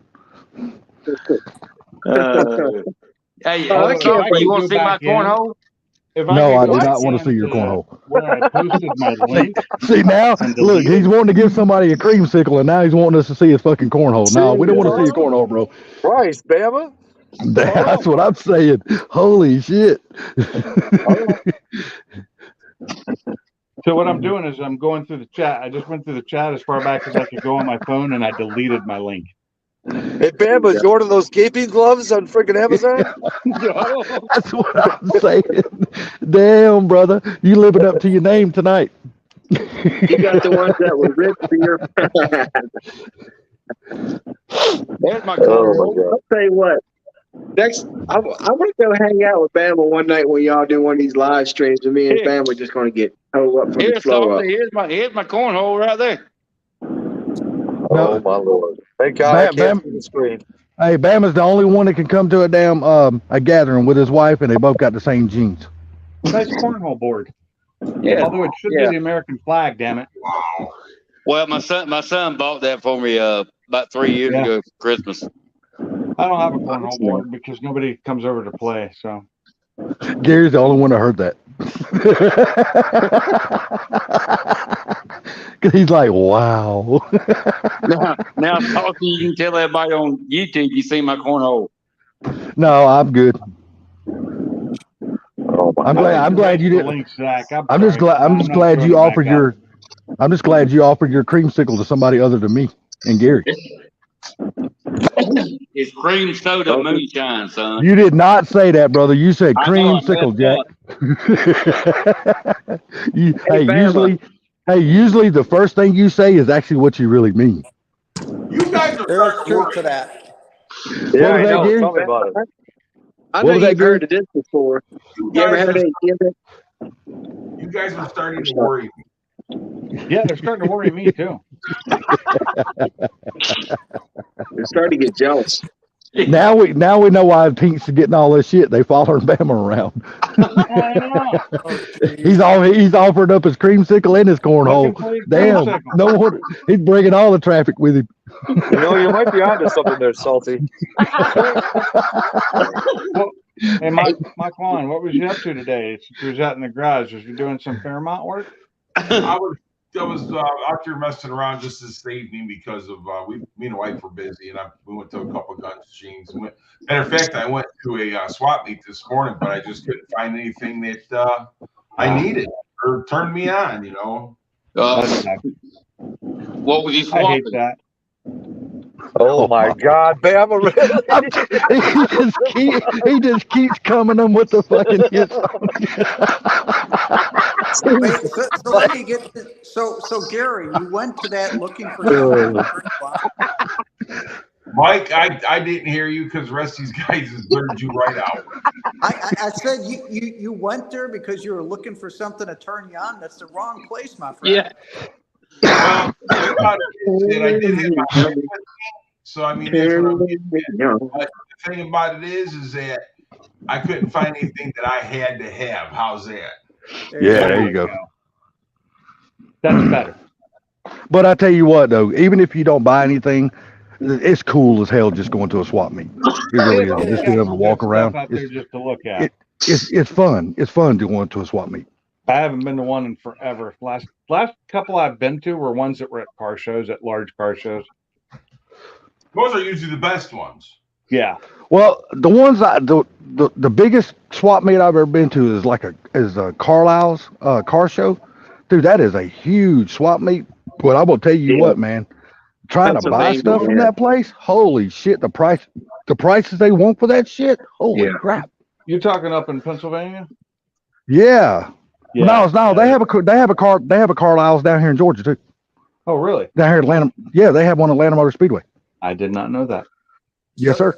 Hey, Oh, I can't you want to see my back in. cornhole? If No, I could do go not want to back see your into cornhole. Where I posted my link. See now, And look, delete it. he's wanting to give somebody a creamsicle, and now he's wanting us to see his fucking cornhole. No, we don't want to see your cornhole, bro. Christ, Bama. That's what I'm saying. Holy shit. So what I'm doing is I'm going through the chat. I just went through the chat as far back as I could go on my phone, and I deleted my link. Hey, Bama, did you order those gaping gloves on freaking Amazon? That's what I'm saying. Damn, brother. You living up to your name tonight. You got the ones that were ripped for your. There's my Oh, cornhole. my God. I'll tell you what. Next, I want to go hang out with Bama one night when y'all do one of these live streams, and me and Yeah. Bama are just going to get toe up from the Here's flow up. Salty. Here's my cornhole right there. Oh, my Lord. Thank God I Bam, can't Bam. see the screen. Hey, Bama's the only one that can come to a damn a gathering with his wife, and they both got the same jeans. Nice cornhole board. Yeah. Although it should be the American flag, damn it. Well, my son bought that for me about 3 years Yeah. ago for Christmas. I don't have a cornhole board because nobody comes over to play. So Gary's the only one that heard that. 'Cause he's like, wow. Now, Salty, you can tell everybody on YouTube you see my cornhole. No, I'm good. Oh, my I'm glad you The didn't. link, Zach. I'm just glad. I'm just not glad throwing you it back offered up. your. I'm just glad you offered your creamsicle to somebody other than me and Gary. It's cream soda moonshine, son. You did not say that, brother. You said I know, I creamsicle, messed Jack. Hey, Bama. usually the first thing you say is actually what you really mean. You guys are There is truth to that. Yeah, What was I that, know. Gary? Tell me about it. I What know was that, you've heard of this before. you You ever guys had are, any? you guys are starting to worry. Yeah, they're starting to worry me too. You're starting to get jealous. Now we know why Pink's getting all this shit. They following Bama around. He's offered up his creamsicle and his cornhole. Damn, no wonder he's bringing all the traffic with him. You know, you might be onto something there, Salty. Hey, Mike Quan, what was you up to today? You was out in the garage. Was you doing some Fairmont work? I was out there messing around just this evening because of me and the wife were busy, and we went to a couple of gun machines. Matter of fact, I went to a swap meet this morning, but I just couldn't find anything that I needed or turned me on. You know. What was you I hate swapping? that. Oh my God, Bama! He just keeps coming in with the fucking hits. Wait, so let me get this. So Gary, you went to that looking for Mike, I didn't hear you because the rest of these guys has blurred you right out. I said you went there because you were looking for something to turn you on. That's the wrong place, my friend. Yeah. Well, I did have my wife with me, so I mean that's what I'm getting at. But the thing about it is that I couldn't find anything that I had to have. How's that? There you go. That's better. But I tell you what, though, even if you don't buy anything, it's cool as hell just going to a swap meet. It really is. Just being able to walk around. Out there just to look at. It's fun. It's fun to go to a swap meet. I haven't been to one in forever. Last couple I've been to were ones that were at car shows, at large car shows. Those are usually the best ones. Yeah. Well, the ones the biggest swap meet I've ever been to is a Carlisle's car show. Dude, that is a huge swap meet. But I'm gonna tell you what, man, trying to buy stuff from that place, holy shit, the prices they want for that shit, holy crap. You're talking up in Pennsylvania? Yeah. No, they have a Carlisle's down here in Georgia too. Oh, really? Down here in Atlanta. Yeah, they have one at Atlanta Motor Speedway. I did not know that. Yes, sir.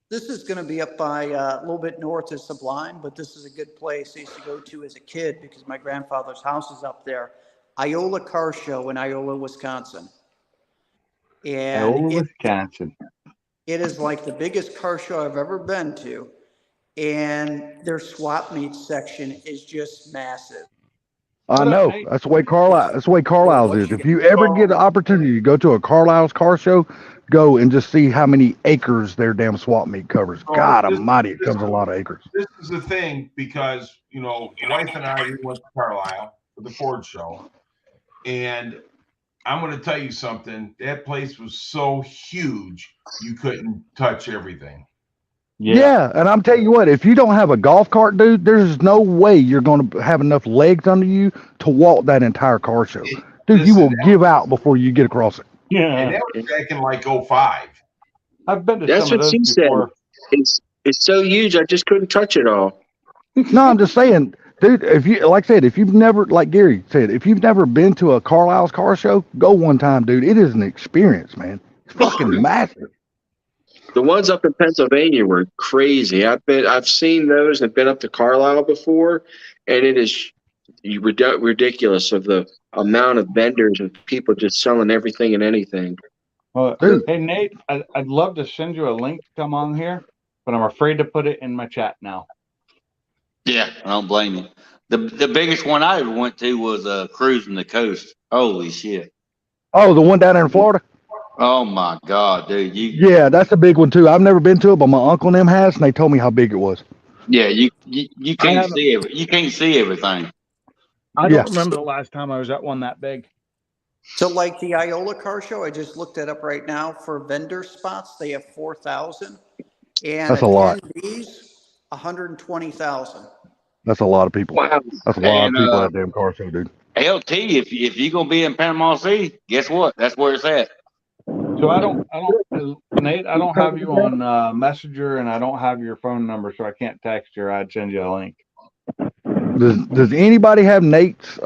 This is going to be up by a little bit north of Sublime, but this is a good place I used to go to as a kid because my grandfather's house is up there. Iola Car Show in Iola, Wisconsin. And Wisconsin. It is like the biggest car show I've ever been to. And their swap meet section is just massive. I know. That's the way Carlisle's is. If you ever get an opportunity to go to a Carlisle's car show, go and just see how many acres their damn swap meet covers. God almighty, it covers a lot of acres. This is the thing because, you know, the wife and I went to Carlisle for the Ford show. And I'm going to tell you something. That place was so huge, you couldn't touch everything. Yeah, and I'm telling you what, if you don't have a golf cart, dude, there's no way you're going to have enough legs under you to walk that entire car show. Dude, you will give out before you get across it. Yeah. And that was back in like 05. I've been to That's some what of she those said. before. It's so huge, I just couldn't touch it all. No, I'm just saying, dude, if you, like I said, if you've never, like Gary said, if you've never been to a Carlisle's car show, go one time, dude. It is an experience, man. It's fucking massive. The ones up in Pennsylvania were crazy. I've seen those and been up to Carlisle before, and it is ridiculous of the amount of vendors and people just selling everything and anything. Well, hey, Nate, I'd love to send you a link to come on here, but I'm afraid to put it in my chat now. Yeah, I don't blame you. The biggest one I ever went to was Cruising the Coast. Holy shit. Oh, the one down there in Florida? Oh my God, dude! Yeah, that's a big one too. I've never been to it, but my uncle and them has, and they told me how big it was. Yeah, you can't see it. You can't see everything. I don't remember the last time I was at one that big. So like the Iola Car Show, I just looked it up right now for vendor spots. They have 4,000, and that's a lot. Attendees 120,000. That's a lot of people. Wow. That's a lot of people at that damn car show, dude. LT, if you're gonna be in Panama City, guess what? That's where it's at. So Nate, I don't have you on Messenger, and I don't have your phone number, so I can't text you. Or I'd send you a link. Does anybody have Nate's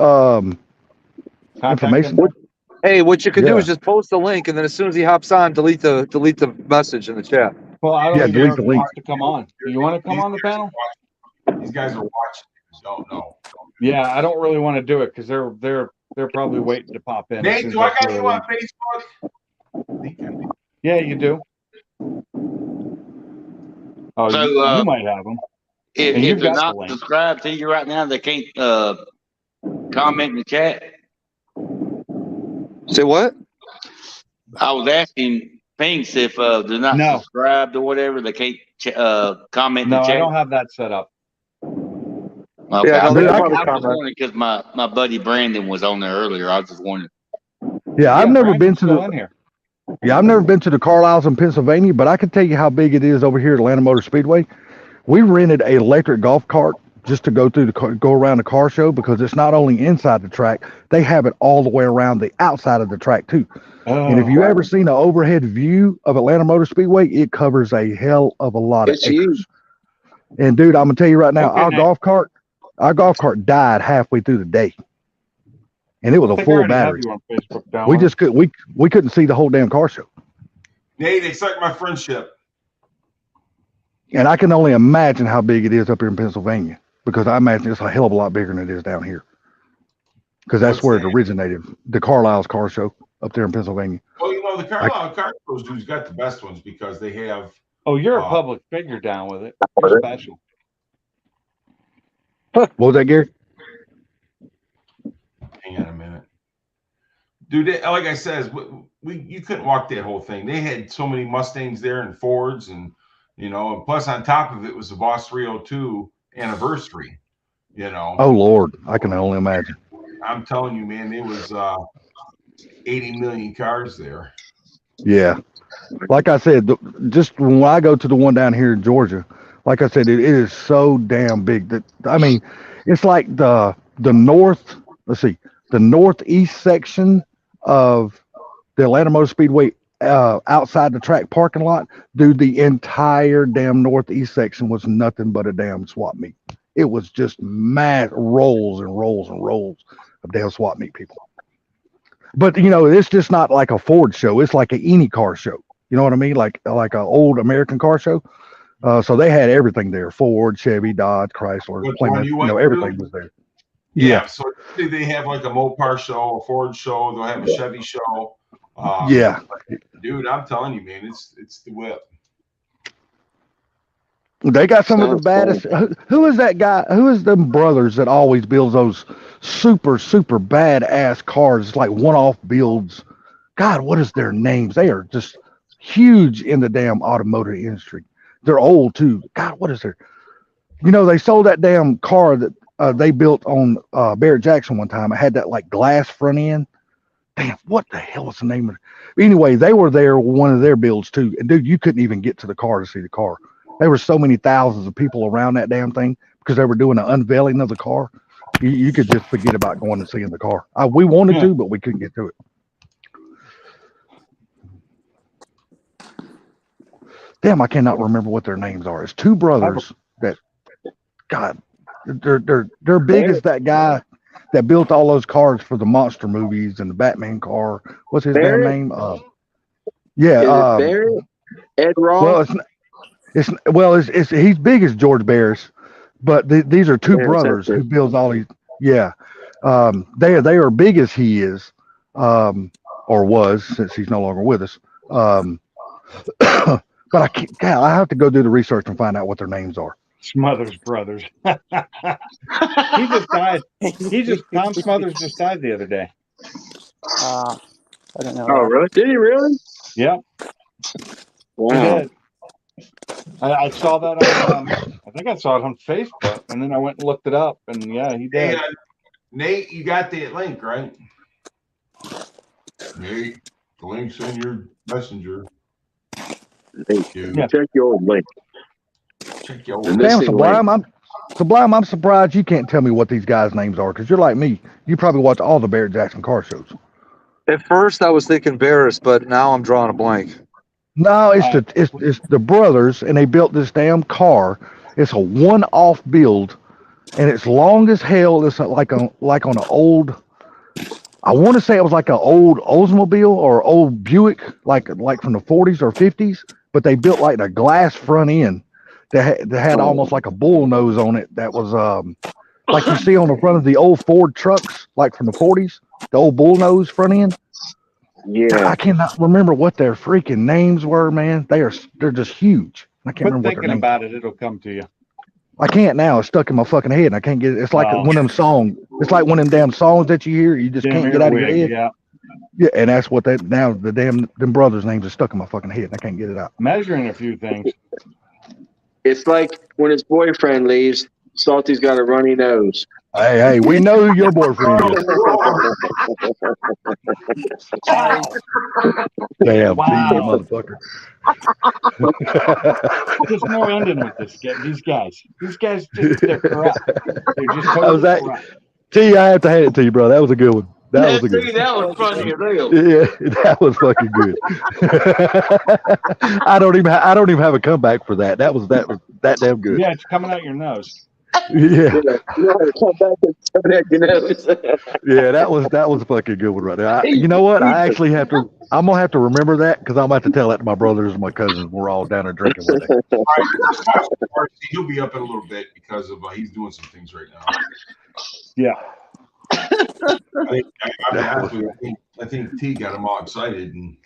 information? Hey, what you can do is just post the link, and then as soon as he hops on, delete the message in the chat. Well, I don't delete know if the he link. wants to come on. Do you want to come on the panel? These guys are watching. Don't know. Yeah, I don't really want to do it because they're probably waiting to pop in. Nate, do I got you on Facebook? Yeah, you do. Oh, So, you might have them. if, And if you've they're got the not link. subscribed to you right now, they can't comment in the chat. Say what? I was asking Pinks if they're not No. subscribed or whatever, they can't comment in No, the I chat. don't have that set up. Okay. Yeah, no, I they was can just probably comment. wondering because my buddy Brandon was on there earlier. I was just wondering. Yeah, I've never been Brandon's to still the. in here. Yeah, I've never been to the Carlisles in Pennsylvania, but I can tell you how big it is over here at Atlanta Motor Speedway. We rented an electric golf cart just to go through go around the car show because it's not only inside the track, they have it all the way around the outside of the track too. And if you Oh, ever seen an overhead view of Atlanta Motor Speedway, it covers a hell of a lot of It's acres. huge. And dude, I'm gonna tell you right now, Okay, our Nate. golf cart died halfway through the day, and it was I a think I full already have battery. you on Facebook, don't We I? just we couldn't see the whole damn car show. Nate, accept my friendship. And I can only imagine how big it is up here in Pennsylvania because I imagine it's a hell of a lot bigger than it is down here. Because that's What's where that? it originated, the Carlisle's car show up there in Pennsylvania. Well, you know, the Carlisle car shows dudes got the best ones because they have. Oh, you're a Oh. public figure down with it. You're special. What was that, Gary? Hang on a minute, dude. Like I said, you couldn't walk that whole thing. They had so many Mustangs there and Fords, and and plus on top of it was the Boss 302 anniversary. Oh Lord, I can only imagine. I'm telling you, man, there was 80 million cars there. Yeah, like I said, just when I go to the one down here in Georgia, like I said, it is so damn big that I mean, it's like the north. Let's see, the northeast section of the Atlanta Motor Speedway outside the track parking lot. Dude, the entire damn northeast section was nothing but a damn swap meet. It was just mad rolls and rolls and rolls of damn swap meet people. But it's just not like a Ford show. It's like any car show. You know what I mean? Like an old American car show. So they had everything there: Ford, Chevy, Dodge, Chrysler, Which Plymouth. one you went Everything to? was there. Yeah. So they have like a Mopar show, a Ford show. They'll have a Chevy show. Yeah. Dude, I'm telling you, man, it's the whip. They got some of the Sounds baddest. Who is that guy? Who is them brothers that always builds those super, super badass cars? It's like one-off builds. God, what is their names? They are just huge in the damn automotive industry. They're old too. God, what is their? They sold that damn car that they built on Barrett Jackson one time. It had that like glass front end. Damn, what the hell was the name of it? Anyway, they were there with one of their builds too. And dude, you couldn't even get to the car to see the car. There were so many thousands of people around that damn thing because they were doing an unveiling of the car. You could just forget about going and seeing the car. We wanted to, but we couldn't get to it. Damn, I cannot remember what their names are. It's two brothers that, God, they're big as that guy that built all those cars for the monster movies and the Batman car. What's his damn name? Yeah, Barrett? Ed Ross? Well, he's big as George Barris, but these are two brothers who builds all these. Yeah, they are big as he is, or was, since he's no longer with us. But I can't. God, I have to go do the research and find out what their names are. Smothers Brothers. He just died. Tom Smothers just died the other day. I don't know. Oh, really? Did he really? Yep. Wow. He did. I saw that on, I think I saw it on Facebook, and then I went and looked it up, and yeah, he Hey, did. Nate, you got that link, right? Nate, the link's in your messenger. Thank you. Yeah. Check your old link. Check your And old this Damn, thing Sublime, Sublime, I'm surprised you can't tell me what these guys' names are because you're like me. You probably watch all the Barrett Jackson car shows. At first, I was thinking Barris, but now I'm drawing a blank. No, it's the brothers, and they built this damn car. It's a one-off build, and it's long as hell. It's like on an old. I want to say it was like an old Oldsmobile or old Buick, like from the 40s or 50s. But they built like a glass front end that had almost like a bull nose on it. That was like you see on the front of the old Ford trucks, like from the 40s, the old bull nose front end. Yeah. I cannot remember what their freaking names were, man. They're just huge. I can't Quit remember what their thinking name. about it. It'll come to you. I can't now. It's stuck in my fucking head, and I can't get it. It's like Oh. one of them songs. It's like one of them damn songs that you hear. You just Damn can't get out of your earwig, head. yeah. Yeah, and that's what that now. The damn them brothers' names are stuck in my fucking head, and I can't get it out. Measuring a few things. It's like when his boyfriend leaves, Salty's got a runny nose. Hey, we know who your boyfriend is. Damn, Wow. motherfucker. There's no ending with this guy. These guys. These guys, they're corrupt. They're just I was totally at- corrupt. T, I have to hand it to you, bro. That was a good one. That was a good one. That was funny as hell. Yeah, that was fucking good. I don't even have a comeback for that. That was that damn good. Yeah, it's coming out your nose. Yeah, You know how to come back and come back, you know. yeah, that was a fucking good one right there. You know what? I actually have to. I'm gonna have to remember that because I'm about to tell that to my brothers and my cousins. We're all down there drinking one day. All right, let's talk to RC. He'll be up in a little bit because of he's doing some things right now. Yeah. I think T got him all excited and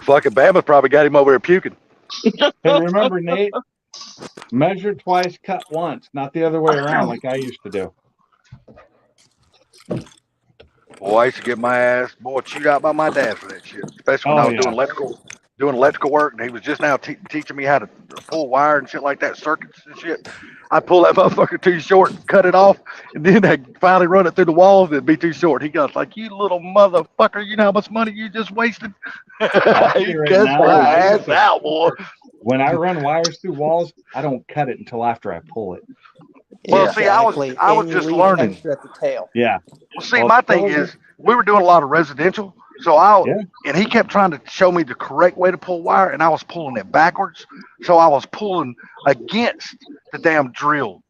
Fucking Bama's probably got him over there puking. And remember, Nate, measure twice, cut once, not the other way around like I used to do. Boy, I used to get my ass chewed out by my dad for that shit. Especially when Oh, I was yeah. doing electrical work, and he was just now teaching me how to pull wire and shit like that, circuits and shit. I'd pull that motherfucker too short, cut it off, and then I'd finally run it through the walls, and it'd be too short. He goes like, "You little motherfucker, you know how much money you just wasted?" He Right cussed now, my ass out, boy. When I run wires through walls, I don't cut it until after I pull it. Well, see, I was And you just leave learning. extra at the tail. Yeah. Well, see, Well, my thing probably- is, we were doing a lot of residential, so and he kept trying to show me the correct way to pull wire, and I was pulling it backwards, so I was pulling against the damn drill.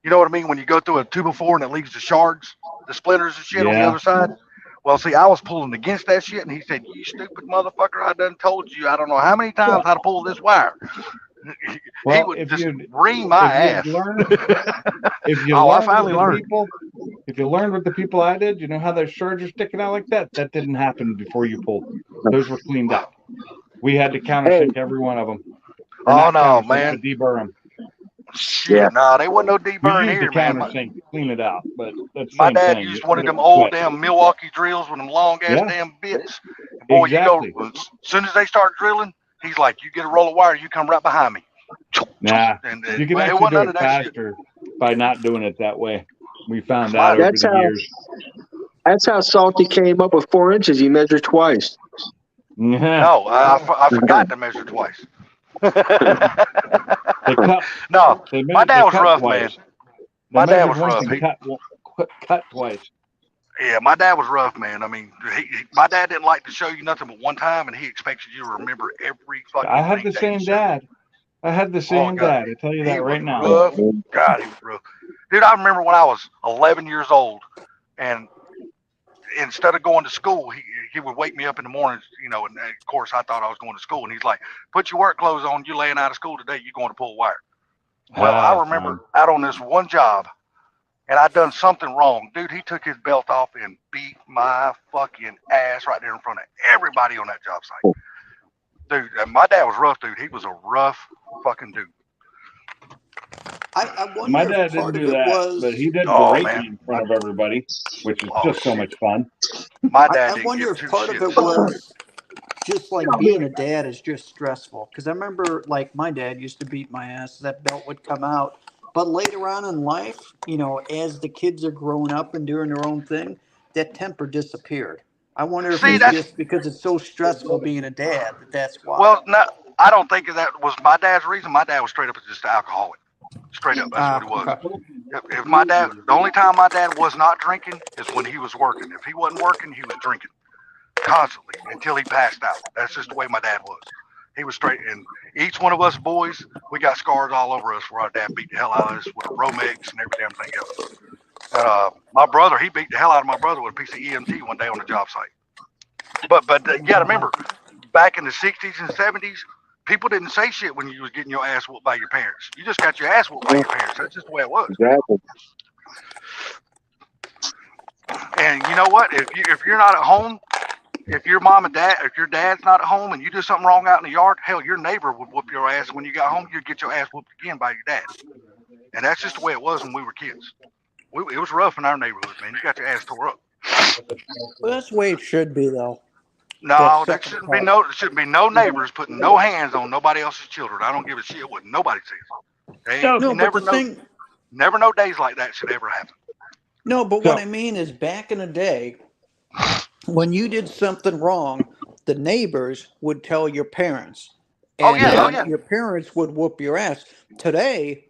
You know what I mean? When you go through a 2x4 and it leaves the shards, the splinters and shit on the Yeah. other side. Well, see, I was pulling against that shit, and he said, "You stupid motherfucker! I done told you I don't know how many times how to pull this wire." He Well, would if just you'd- ream my ass. If you learned, if you Oh, I learned finally with the learned. people, if you learned with the people I did, you know how their shards are sticking out like that? That didn't happen before you pulled them. Those were cleaned up. We had to countersink every one of them. Or Oh, not no, countersink, man. but deburr them. Shit, nah, they wasn't no We deburring used here, the man. countersink to clean it out, but that's the My same dad thing. used You one of let them it old sweat. damn Milwaukee drills with them long ass Yeah. damn bits. And boy, Exactly. you go as soon as they start drilling, he's like, "You get a roll of wire, you come right behind me." Nah, And you can it actually wasn't do none it of that shit. faster by not doing it that way. We found out over That's the how- years. That's how Salty came up with 4 inches. He measured twice. Yeah. No, I forgot to measure twice. They cut. No, They my they dad was cut rough, twice. man. They My dad measured was once rough. and He- cut twice. Yeah, my dad was rough, man. I mean, my dad didn't like to show you nothing but one time, and he expected you to remember every fucking I had thing the that same he showed. dad. I had the same God. dad. I tell you He that right was now. rough. God, he was rough. Dude, I remember when I was 11 years old, and instead of going to school, he would wake me up in the mornings, you know, and of course I thought I was going to school, and he's like, "Put your work clothes on, you're laying out of school today, you're going to pull wire." Well, I remember out on this one job, and I done something wrong. Dude, he took his belt off and beat my fucking ass right there in front of everybody on that job site. Dude, and my dad was rough, dude. He was a rough fucking dude. I wonder My if dad didn't part do of it that, was. but he did Oh, berate man. me in front of everybody, which is Oh, just so shit. much fun. My dad I didn't wonder give if two part of shits. it was just like being a dad is just stressful. Because I remember, like, my dad used to beat my ass. That belt would come out. But later on in life, you know, as the kids are growing up and doing their own thing, that temper disappeared. I wonder if See, it's that's- just because it's so stressful being a dad that's why. Well, no, I don't think that was my dad's reason. My dad was straight up just an alcoholic. Straight up, that's what he was. Okay. If my dad, the only time my dad was not drinking is when he was working. If he wasn't working, he was drinking constantly until he passed out. That's just the way my dad was. He was straight, and each one of us boys, we got scars all over us where our dad beat the hell out of us with a Romex and every damn thing else. My brother, he beat the hell out of my brother with a piece of EMT one day on the job site. But you got to remember, back in the 60s and 70s, people didn't say shit when you was getting your ass whooped by your parents. You just got your ass whooped by your parents. That's just the way it was. Exactly. And you know what? If you're not at home if your mom and dad, if your dad's not at home and you do something wrong out in the yard, hell, your neighbor would whoop your ass. When you got home, you'd get your ass whooped again by your dad. And that's just the way it was when we were kids. It was rough in our neighborhood, man. You got your ass tore up. Well, that's the way it should be, though. No, there That's shouldn't be no. There shouldn't be no neighbors putting no hands on nobody else's children. I don't give a shit what nobody says. They No, you but never the know. thing, Never know days like that should ever happen. no, but what I mean is, back in the day, when you did something wrong, the neighbors would tell your parents, Oh and yeah, oh then yeah. your parents would whoop your ass. Today,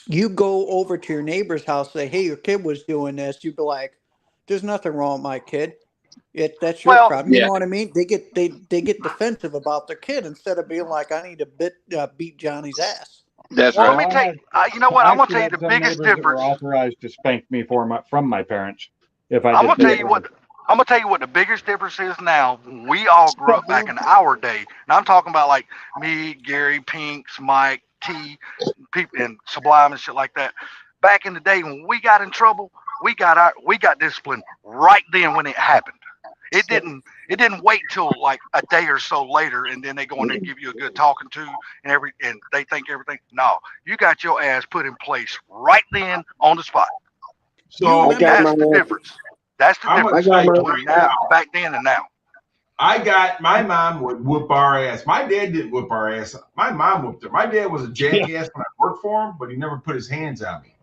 you go over to your neighbor's house, say, "Hey, your kid was doing this." You'd be like, "There's nothing wrong with my kid. That's your Well, problem." You Yeah. know what I mean? They get defensive about their kid instead of being like, "I need to beat Johnny's ass." That's Well, right. let me tell you. You know what? I I'm gonna actually tell you had the some biggest neighbors that were difference. authorized to spank me from my parents if I I'm did gonna tell things you wrong. what. I'm gonna tell you what the biggest difference is now. We all grew up back in our day, and I'm talking about like me, Gary, Pinks, Mike, T, people, and Sublime and shit like that. Back in the day when we got in trouble, we got disciplined right then when it happened. It didn't wait till like a day or so later, and then they go in there and give you a good talking to and they think everything. No, you got your ass put in place right then on the spot. So I got That's the my difference. That's the I'm difference gonna tell you between right now, now. back then and now. My mom would whoop our ass. My dad didn't whoop our ass. My mom whooped her. My dad was a jackass when I worked for him, but he never put his hands on me.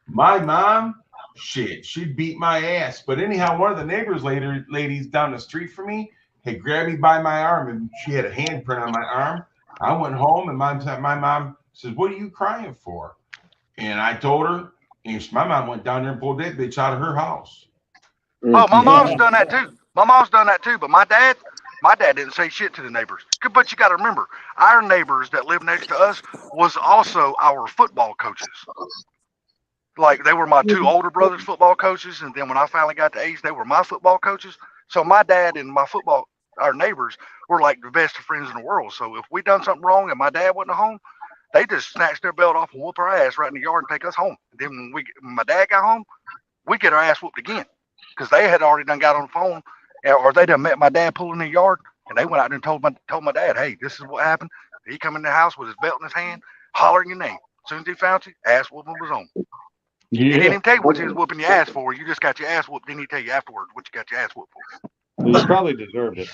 My mom, shit, she'd beat my ass. But anyhow, one of the neighbors ladies down the street from me had grabbed me by my arm, and she had a handprint on my arm. I went home, and my mom says, "What are you crying for?" And I told her, and my mom went down there and pulled that bitch out of her house. Oh, my mom's done that too. My mom's done that too. But my dad didn't say shit to the neighbors. But you got to remember, our neighbors that lived next to us was also our football coaches. Like they were my two older brothers' football coaches, and then when I finally got to age, they were my football coaches. So my dad and our neighbors were like the best of friends in the world. So if we done something wrong and my dad wasn't home, they just snatched their belt off and whoop our ass right in the yard and take us home. And then when my dad got home, we get our ass whooped again because they had already done got on the phone, or they done met my dad pulling in the yard, and they went out there and told my dad, "Hey, this is what happened." He come in the house with his belt in his hand, hollering your name. As soon as he found you, ass whooping was on. He didn't even tell you what he was whooping your ass for. You just got your ass whooped. Didn't he tell you afterwards what you got your ass whooped for? You probably deserved it.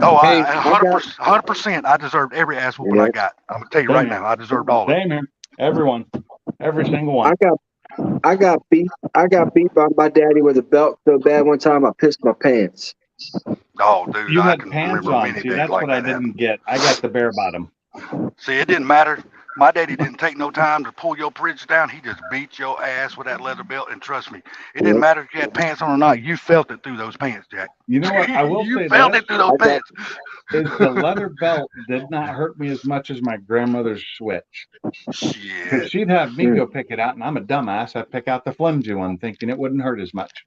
Oh, Hey, 100%. I deserved every ass whooping I got. I'm gonna tell you right now, I deserved all of it. Same here. Everyone. Every single one. I got beat by my daddy with a belt so bad one time I pissed my pants. Oh, dude, You I had can pants remember on. many See, days that's like what I that happened. didn't get. I got the bare bottom. See, it didn't matter. My daddy didn't take no time to pull your bridge down. He just beat your ass with that leather belt. And trust me, it didn't matter if you had pants on or not. You felt it through those pants, Jack. You know what? I will you say felt this it through those pants. is the leather belt did not hurt me as much as my grandmother's switch. Because Shit. she'd have me go pick it out, and I'm a dumbass. I pick out the flimsy one, thinking it wouldn't hurt as much.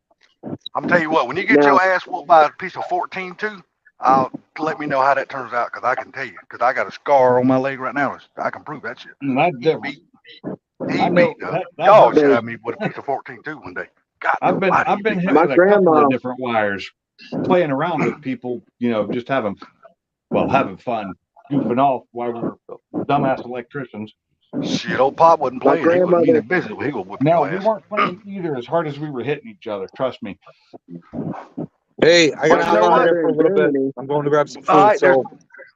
I'm tell you what, when you get your ass whooped by a piece of 14-2, let me know how that turns out, because I can tell you, because I got a scar on my leg right now. I can prove that shit. And that's different. He beat the dog shit out of me with a piece of 14-2 one day. God, I've been hit My with a couple grandma- of different wires, playing around with people, just having fun, goofing off while we're dumbass electricians. Shit, old Pop wasn't playing. He wouldn't mean grandmother- it business. He would whip No, your we ass. weren't playing either as hard as we were hitting each other. Trust me. Hey, I gotta But you hop know on what? here for a little bit. I'm going to grab some food. All right, So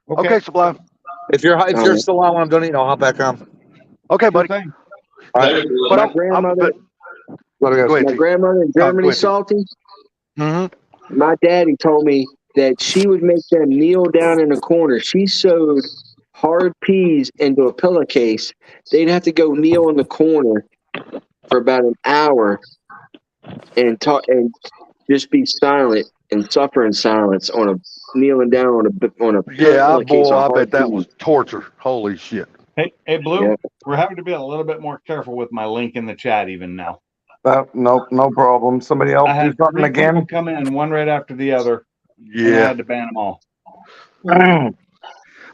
Okay, Sublime. if you're still on when I'm done eating, I'll hop back on. Okay, Sure buddy. thing. All right. But My I'm grandmother, go ahead, my T. grandmother in Germany, ahead, T. Salty. Mm-hmm. My daddy told me that she would make them kneel down in a corner. She sewed hard peas into a pillowcase. They'd have to go kneel in the corner for about an hour and talk and just be silent and suffer in silence on a kneeling down on a Yeah, pillowcase boy, of I hard bet that peas. was torture. Holy shit. Hey, Blue, Yeah. we're having to be a little bit more careful with my link in the chat even now. No problem. Somebody else I do had something 3 people again. come in, one right after the other, and I Yeah. had to ban them all.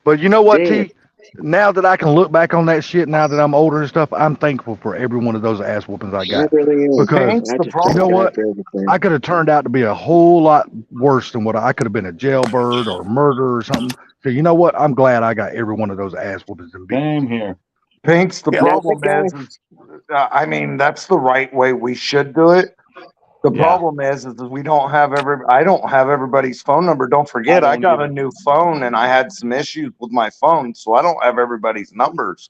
But you know what, Damn. T? now that I can look back on that shit, now that I'm older and stuff, I'm thankful for every one of those ass whoopings I I got. really am. Because Thanks, I the just problem- you know thank God what? for everything. I could have turned out to be a whole lot worse than what I could have been, a jailbird or murder or something. So you know what? I'm glad I got every one of those ass whoopings and beat. Same here. Pinks, the Yeah. problem That's is I mean, that's the right way we should do it. The Yeah. problem is we don't have I don't have everybody's phone number. Don't forget, I don't got a either. new phone and I had some issues with my phone, so I don't have everybody's numbers.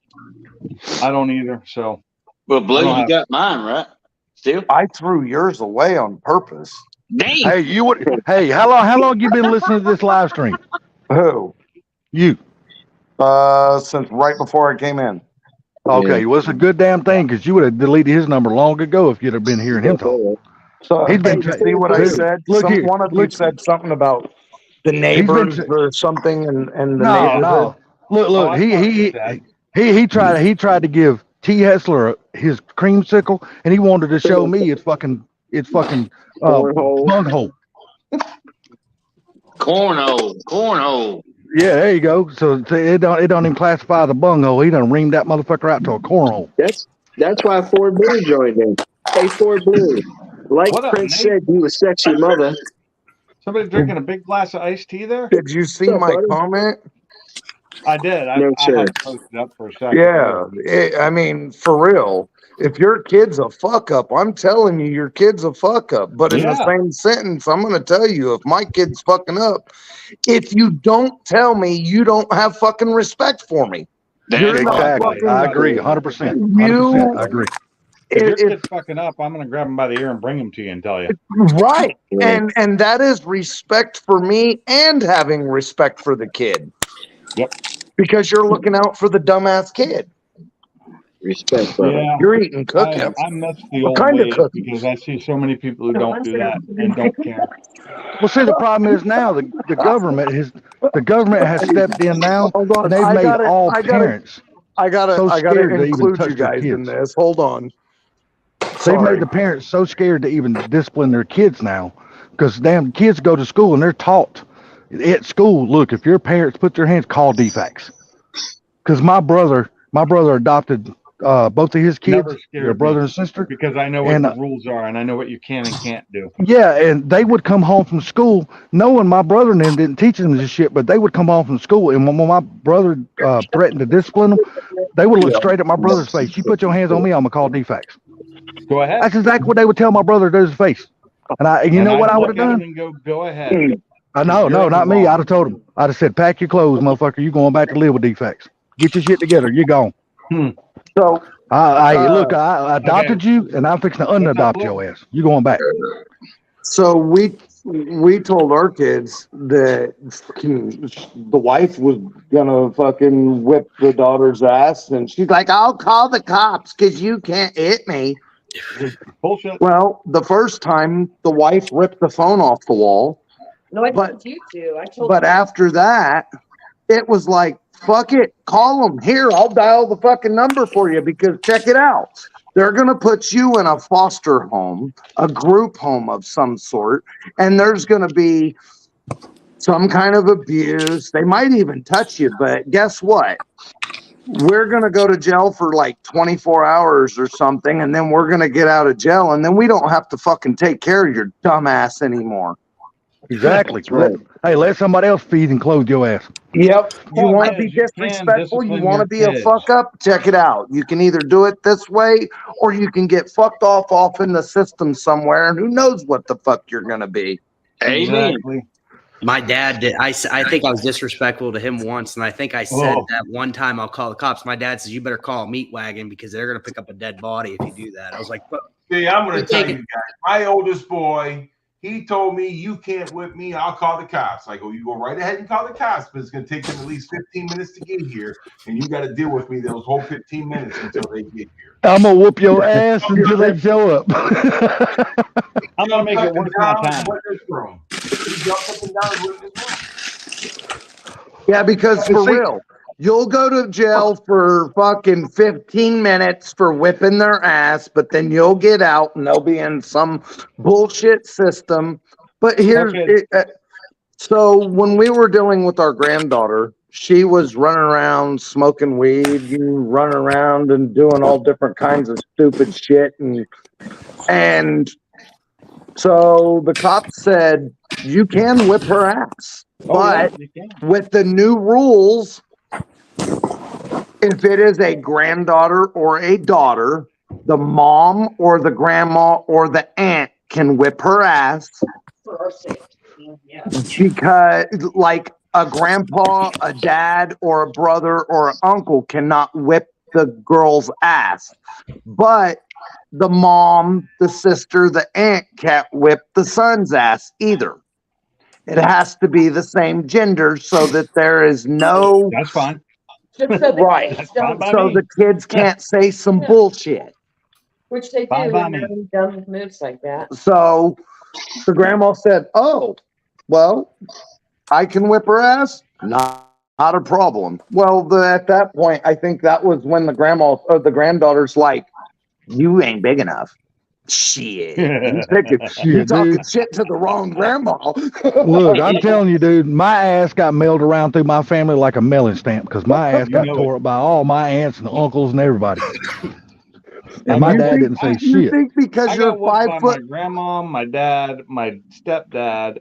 I don't either. So Well, Blue, I don't you have- got mine, right? Still? I threw yours away on purpose. Damn. Hey, you would. Hey, how long you been listening to this live stream? Who? You. Since right before I came in. Okay, well, it's a good damn thing because you would have deleted his number long ago if you'd have been hearing him talk. So He's been hey, tra- see what I Dude, said? look here, One of you look- said something about the neighbors or something, and the No, neighborhood. no. Look, Oh, I thought you said. he tried to give T. Hessler his creamsicle, and he wanted to show me it's fucking Cornhole. bunghole. Cornhole. Yeah, there you go. So it don't even classify the bunghole. He done reamed that motherfucker out to a cornhole. That's why Ford Blue joined in. Hey, Ford Blue. Like What up, Prince Nate? said, you a sexy mother. Somebody drinking a big glass of iced tea there? Did you see What's up, my buddy? comment? I did. I No, sir. had to post it up for a second. Yeah, I mean, for real. If your kid's a fuck up, I'm telling you, your kid's a fuck up. But in the Yeah. same sentence, I'm going to tell you, if my kid's fucking up, if you don't tell me, you don't have fucking respect for me. You're not Exactly. fucking- I agree. 100%. You- I agree. If your If- kid's fucking up, I'm gonna grab him by the ear and bring him to you and tell you. Right. Yeah. And that is respect for me and having respect for the kid. Yep. Because you're looking out for the dumbass kid. Respect, brother. Yeah. You're eating cookies. I miss the What old kind of ways cookies? because I see so many people who don't do that and don't care. Well, see, the problem is now the government has stepped in now, Hold on. and they've made all parents. I gotta so scared to even include touch you their guys in kids. this. Hold on. They've Sorry. made the parents so scared to even discipline their kids now, because damn kids go to school and they're taught at school. Look, if your parents put their hands, call DFACS. Because my brother adopted both of his kids, Never scared their brother me. and sister. Because I know what And, the rules are and I know what you can and can't do. Yeah, and they would come home from school knowing my brother and them didn't teach them this shit, but they would come home from school, and when my brother threatened to discipline them, they would look straight at my brother's face. You put your hands on me, I'm gonna call DFACS. Go ahead. That's exactly what they would tell my brother to his face. And you know what I would have look at him done? And go ahead. No, You're not me. wrong. I'd have told him. I'd have said, pack your clothes, motherfucker. You going back to live with DFACS. Get your shit together. You're gone. So Look, I adopted you, and I'm fixing to unadopt your ass. You going back? So we told our kids that the wife was gonna fucking whip the daughter's ass, and she's like, "I'll call the cops because you can't hit me." Bullshit. Well, the first time the wife ripped the phone off the wall, No, I But- told you to. I told but you. after that, it was like, "Fuck it, call them. Here, I'll dial the fucking number for you because check it out." They're going to put you in a foster home, a group home of some sort, and there's going to be some kind of abuse. They might even touch you, but guess what? We're going to go to jail for like 24 hours or something, and then we're going to get out of jail, and then we don't have to fucking take care of your dumb ass anymore. Exactly. That's right. Let somebody else feed and clothe your ass. Yep. You Well, want to yes, be you can disrespectful? You discipline want to your be a kids. fuck up? Check it out. You can either do it this way or you can get fucked off in the system somewhere, and who knows what the fuck you're going to be. Amen. Exactly. My dad did. I think I was disrespectful to him once, and I think I said Oh. that one time I'll call the cops. My dad says you better call a meat wagon because they're gonna pick up a dead body if you do that. I was like, but See, I'm going You to tell take you guys, my oldest boy, he told me, "You can't whip me. I'll call the cops." I go, "You go right ahead and call the cops, but it's going to take them at least 15 minutes to get here, and you got to deal with me those whole 15 minutes until they get here." I'm gonna whoop your ass until they show up. I'm gonna make it worth my time. He jumped up and down and went in his room. Yeah, because for real, you'll go to jail for fucking 15 minutes for whipping their ass, but then you'll get out and they'll be in some bullshit system. But here's Okay. so when we were dealing with our granddaughter, she was running around smoking weed and running around and doing all different kinds of stupid shit. And so the cops said, you can whip her ass. But with the new rules, if it is a granddaughter or a daughter, the mom or the grandma or the aunt can whip her ass because, like, a grandpa, a dad, or a brother or an uncle cannot whip the girl's ass. But the mom, the sister, the aunt can't whip the son's ass either. It has to be the same gender so that there is no. That's fine. Right. That's fine by So me. the kids can't say some bullshit. Which they do Fine by when me. they're doing dumb moves like that. So the grandma said, oh, well, I can whip her ass. Not a problem. Well, at that point, I think that was when the grandma or the granddaughter's like, you ain't big enough. Shit. You talking shit to the wrong grandma. Look, I'm telling you, dude, my ass got mailed around through my family like a mailing stamp because my ass got tore up by all my aunts and uncles and everybody. And my dad didn't say You shit. think because I you're got whooped 5 by foot. my grandma, my dad, my stepdad,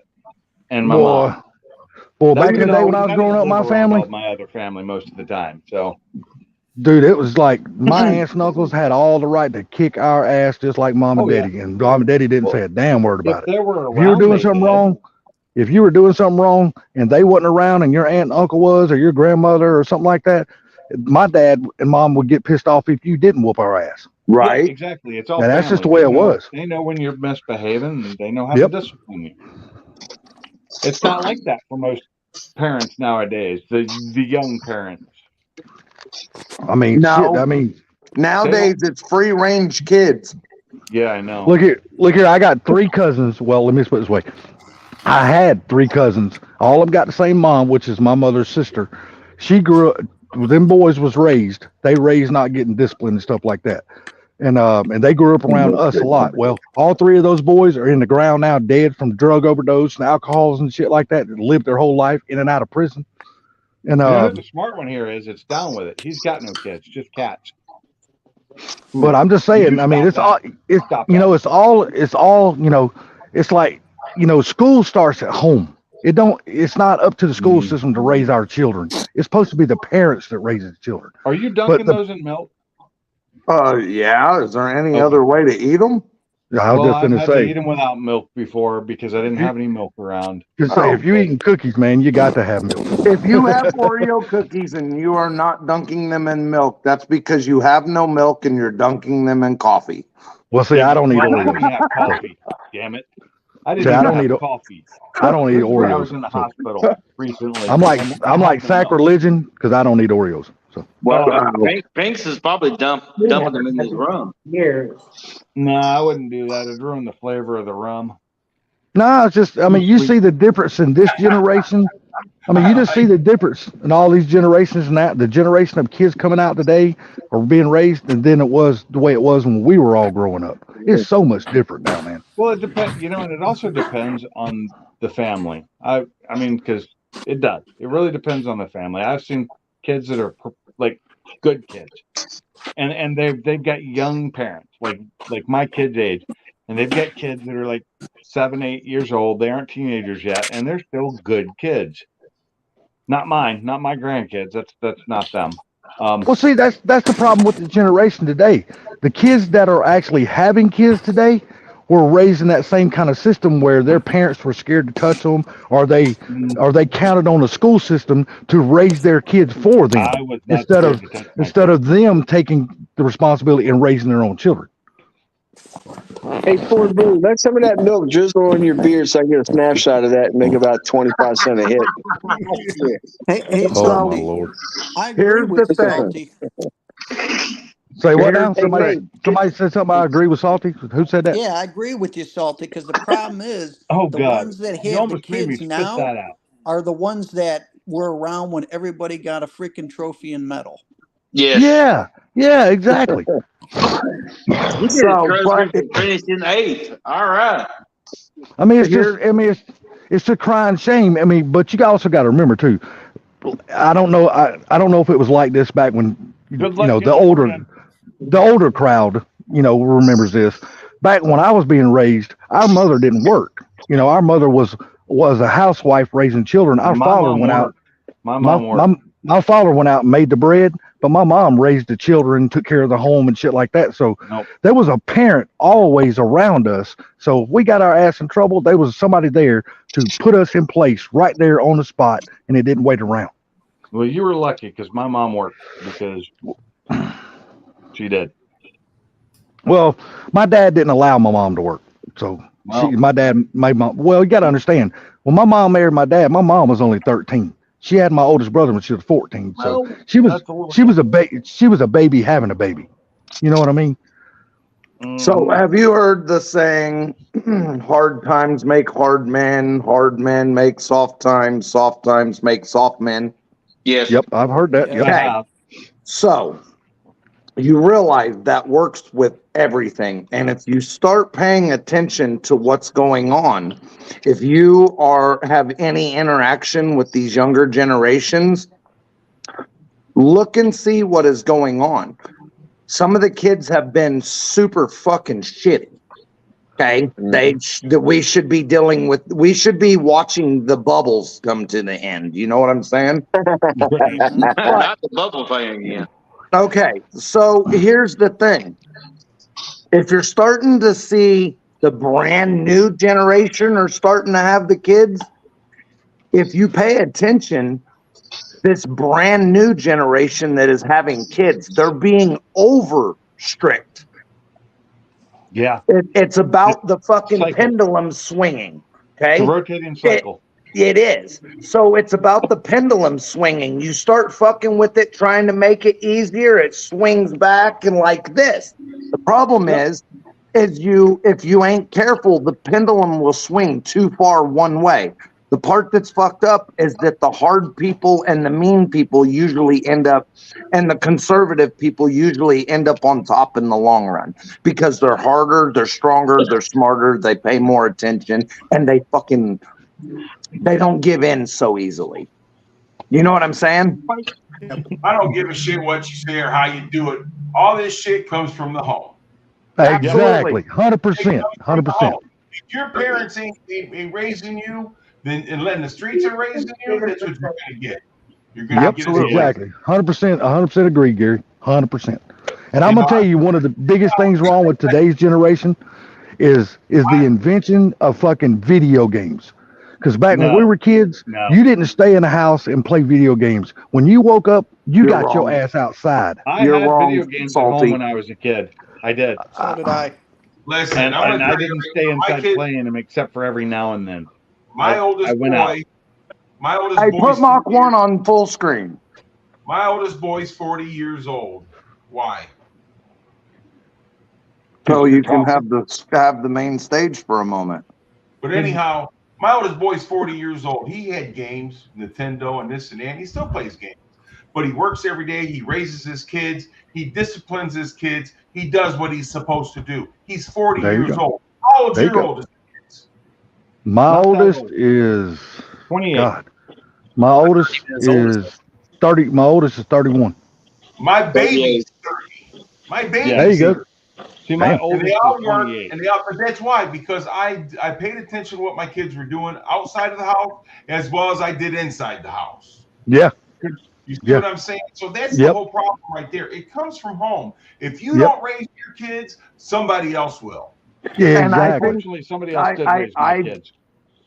and my Boy, mom. boy, That- back in you the day know, when I was didn't growing up, live my around family, all my other family most of the time. So dude, it was like my aunts and uncles had all the right to kick our ass just like mom and Oh, yeah. daddy. And mom and daddy didn't say a damn word if about it. they were If you were around, doing they something did. wrong, if you were doing something wrong and they wasn't around and your aunt and uncle was, or your grandmother or something like that, my dad and mom would get pissed off if you didn't whoop our ass. Yeah, Right. exactly. It's all And that's just the family. way it was. They know when you're misbehaving, and they know how Yep. to discipline you. It's not like that for most parents nowadays. The young parents. I mean, No. shit. I mean, Nowadays, it's free range kids. Yeah, I know. look here. I got 3 cousins. Well, let me put it this way. I had 3 cousins. All of them got the same mom, which is my mother's sister. She grew up. Them boys was raised. They raised not getting disciplined and stuff like that. And they grew up around us a lot. Well, all 3 of those boys are in the ground now, dead from drug overdose and alcohols and shit like that. That lived their whole life in and out of prison. And You know who the smart one here is? It's down with it. He's got no kids, just cats. but I'm just saying. I mean, it's all. It's Stop you know, it's all. You know, it's like, you know, school starts at home. It don't. It's not up to the school system to raise our children. It's supposed to be the parents that raise the children. Are you dunking those in milk? Yeah. Is there any other way to eat them? I was just I've gonna had to say. eat them without milk before because I didn't have any milk around. Just say, if you're eating cookies, man, you got to have milk. If you have Oreo cookies and you are not dunking them in milk, that's because you have no milk and you're dunking them in coffee. Well, see, I don't eat I didn't even Oreos. have coffee. Damn it! I didn't See, I even don't have eat coffee. I don't eat I was Oreos. in the So hospital recently. I'm like and I had them sacrilegion because I don't eat Oreos. So Pinks is probably dumping them in his rum. Years. No, I wouldn't do that. It'd ruin the flavor of the rum. no, it's just. I mean, you see the difference in this generation. I mean, you just see the difference in all these generations now. The generation of kids coming out today are being raised, and then it was the way it was when we were all growing up. It's so much different now, man. Well, it depends, you know, and it also depends on the family. I mean, because it does. It really depends on the family. I've seen kids that are like good kids, and they've got young parents, like my kid's age, and they've got kids that are like 7, 8 years old. They aren't teenagers yet, and they're still good kids. Not mine, not my grandkids. That's not them. Well, see, that's the problem with the generation today. The kids that are actually having kids today were raised in that same kind of system where their parents were scared to touch them, or they counted on the school system to raise their kids for them I was not instead scared of to touch my kids. them taking the responsibility and raising their own children. Hey, Ford Blue, let some of that milk drizzle on your beard so I can get a snapshot of that and make about 25 cents a hit. Hey, Oh Salty, my Lord! I agree Here's with the you, thing. Salty. Say what now? Hey, Somebody said something. I agree with Salty. Who said that? Yeah, I agree with you, Salty, because the problem is Oh the God, ones that you have the almost made me kids spit now that out. are the ones that were around when everybody got a freaking trophy and medal. Yes. Yeah, exactly. You So, but finished in 8th. All right. I mean, it's a crying shame. I mean, but you also got to remember too, I don't know. I don't know if it was like this back when Good luck the getting older around. the older crowd remembers this. Back when I was being raised, our mother didn't work. Our mother was a housewife raising children. Our My father mom went out. worked. My mom worked. My father went out and made the bread, but my mom raised the children, took care of the home and shit like that. So Nope. there was a parent always around us. So if we got our ass in trouble, there was somebody there to put us in place right there on the spot, and it didn't wait around. Well, you were lucky because my mom worked because she did. Well, my dad didn't allow my mom to work. So Well, my dad made well, you got to understand, when my mom married my dad, my mom was only 13. She had my oldest brother when she was 14. So well, she was that's a little. she was a baby having a baby. You know what I mean? So have you heard the saying, hard times make hard men make soft times make soft men? Yes. Yep, I've heard that. I Yep. have. So you realize that works with everything. And if you start paying attention to what's going on, if you have any interaction with these younger generations, look and see what is going on. Some of the kids have been super fucking shitty. Okay. We should be we should be watching the bubbles come to the end. You know what I'm saying? Not the bubble thing again. Okay, so here's the thing. If you're starting to see the brand new generation are starting to have the kids, if you pay attention, this brand new generation that is having kids, they're being over strict. Yeah. It's about the fucking Cycle. pendulum swinging. Okay. The rotating cycle. It is. So it's about the pendulum swinging. You start fucking with it, trying to make it easier, it swings back and like this. The problem is if you ain't careful, the pendulum will swing too far one way. The part that's fucked up is that the hard people and the mean people usually end up, and the conservative people usually end up on top in the long run because they're harder, they're stronger, they're smarter, they pay more attention, and they don't give in so easily. You know what I'm saying? I don't give a shit what you say or how you do it. All this shit comes from the home. Exactly. 100%. 100%. If your parents ain't raising you, then and letting the streets are raising you, that's what you're gonna get. You're gonna get Exactly. 100% agree, Gary. 100%. And I'm gonna tell you, one of the biggest things wrong with today's generation is the invention of fucking video games. Because back when we were kids, you didn't stay in the house and play video games. When you woke up, you got your ass outside. I had video games at home when I was a kid. I did. So did I. Listen, and I didn't stay inside playing them except for every now and then. My oldest went boy. out. My oldest Hey, boy. put Mach 1 on full screen. My oldest boy's 40 years old. Why? So you can have the main stage for a moment. But anyhow, my oldest boy's 40 years old. He had games, Nintendo and this and that. And he still plays games. But he works every day. He raises his kids. He disciplines his kids. He does what he's supposed to do. He's 40 years old. How old's your oldest? My oldest is 28. God. My oldest is 30. My oldest is 31. My baby's 30. My baby. There you go. See, my Damn. oldest And they all is work, 28. and they all, but that's why, because I paid attention to what my kids were doing outside of the house as well as I did inside the house. Yeah. You see what I'm saying? So that's the whole problem right there. It comes from home. If you don't raise your kids, somebody else will. Yeah, And I exactly. Unfortunately, somebody else did raise my kids.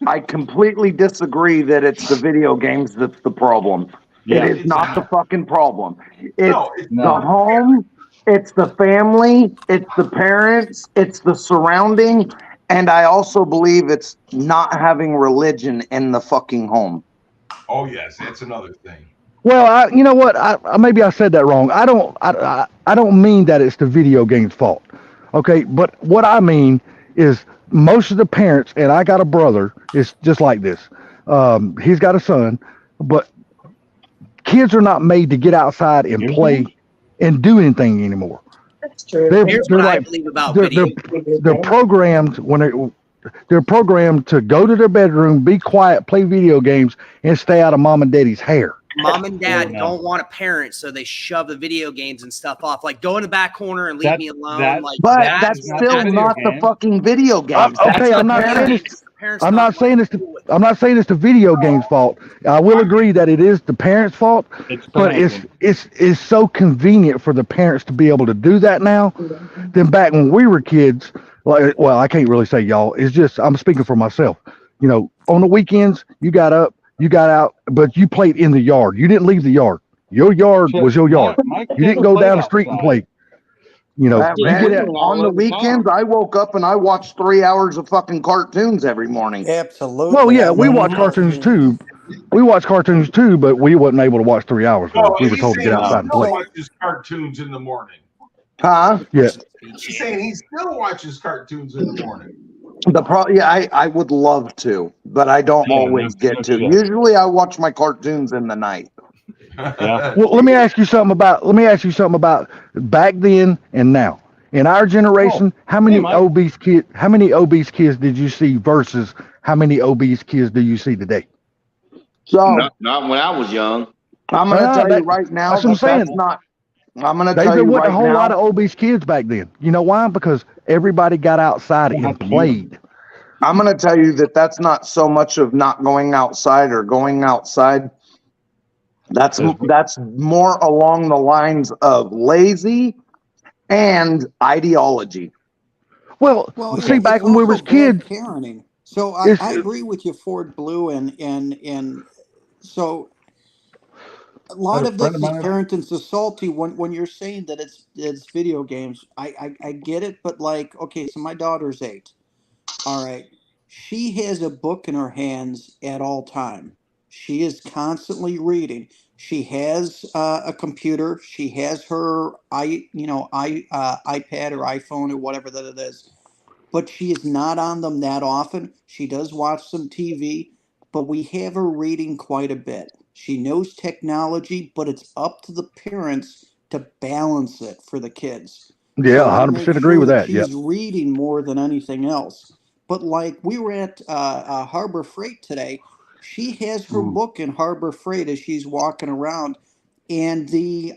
I completely disagree that it's the video games that's the problem. Yeah. It is not the fucking problem. It's it's the home, it's the family, it's the parents, it's the surrounding, and I also believe it's not having religion in the fucking home. Oh yes, that's another thing. Well, you know what? Maybe I said that wrong. I don't mean that it's the video game's fault. Okay, but what I mean is most of the parents, and I got a brother, is just like this. He's got a son, but kids are not made to get outside and play and do anything anymore. That's true. Here's what I believe about video. They're programmed they're programmed to go to their bedroom, be quiet, play video games, and stay out of mom and daddy's hair. mom and dad Yeah. don't want a parent, so they shove the video games and stuff off. Like, go in the back corner and leave That- me alone. that- Like, But That that's is not still the video not the game. fucking video games. Okay, That's the I'm not saying parents. it's. the parents I'm not saying it's cool with it. I'm not saying it's the video game's fault. I will agree that it is the parents' fault, It's but parenting. it's so convenient for the parents to be able to do that now. Than back when we were kids. Like, well, I can't really say y'all. It's just I'm speaking for myself. You know, on the weekends you got up, you got out, but you played in the yard. You didn't leave the yard. Your yard Shit, was your yard. my You kids didn't go played down the street and outside. play. You know, you Man, get out. on the weekends, I woke up and I watched 3 hours of fucking cartoons every morning. Absolutely. Well, yeah, I we love watch cartoons. cartoons too. We watch cartoons too, but we wasn't able to watch 3 hours. Oh, We were he's told to get saying he outside and still play. watches cartoons in the morning. Huh? Yeah. He's saying he still watches cartoons in the morning. I would love to, but I don't Yeah, always no get to. shit. Usually I watch my cartoons in the night. Yeah. Well, let me ask you something about back then and now. In our generation, how many hey, Mike. obese kids did you see versus how many obese kids do you see today? So Not when I was young. I'm going to No, tell that- you right now that's what I'm that that's saying. not. I'm going to There tell you wasn't right a whole lot now. of obese kids back then. You know why? Because everybody got outside and played. I'm going to tell you that that's not so much of not going outside or going outside. That's more along the lines of lazy and ideology. Well, Well, see, it's back when we also was bad kids, parenting. So It's- I agree with you, Ford Blue, and so a lot A of this friend is of mine- parenting so salty when you're saying that it's video games. I get it, but like, okay, so my daughter's 8. All right, she has a book in her hands at all time. She is constantly reading. She has a computer. She has her iPad or iPhone or whatever that it is, but she is not on them that often. She does watch some TV, but we have her reading quite a bit. She knows technology, but it's up to the parents to balance it for the kids. yeah, So to 100% make agree sure with that. she's Yeah. reading more than anything else. But like we were at Harbor Freight today, she has her book in Harbor Freight as she's walking around, and the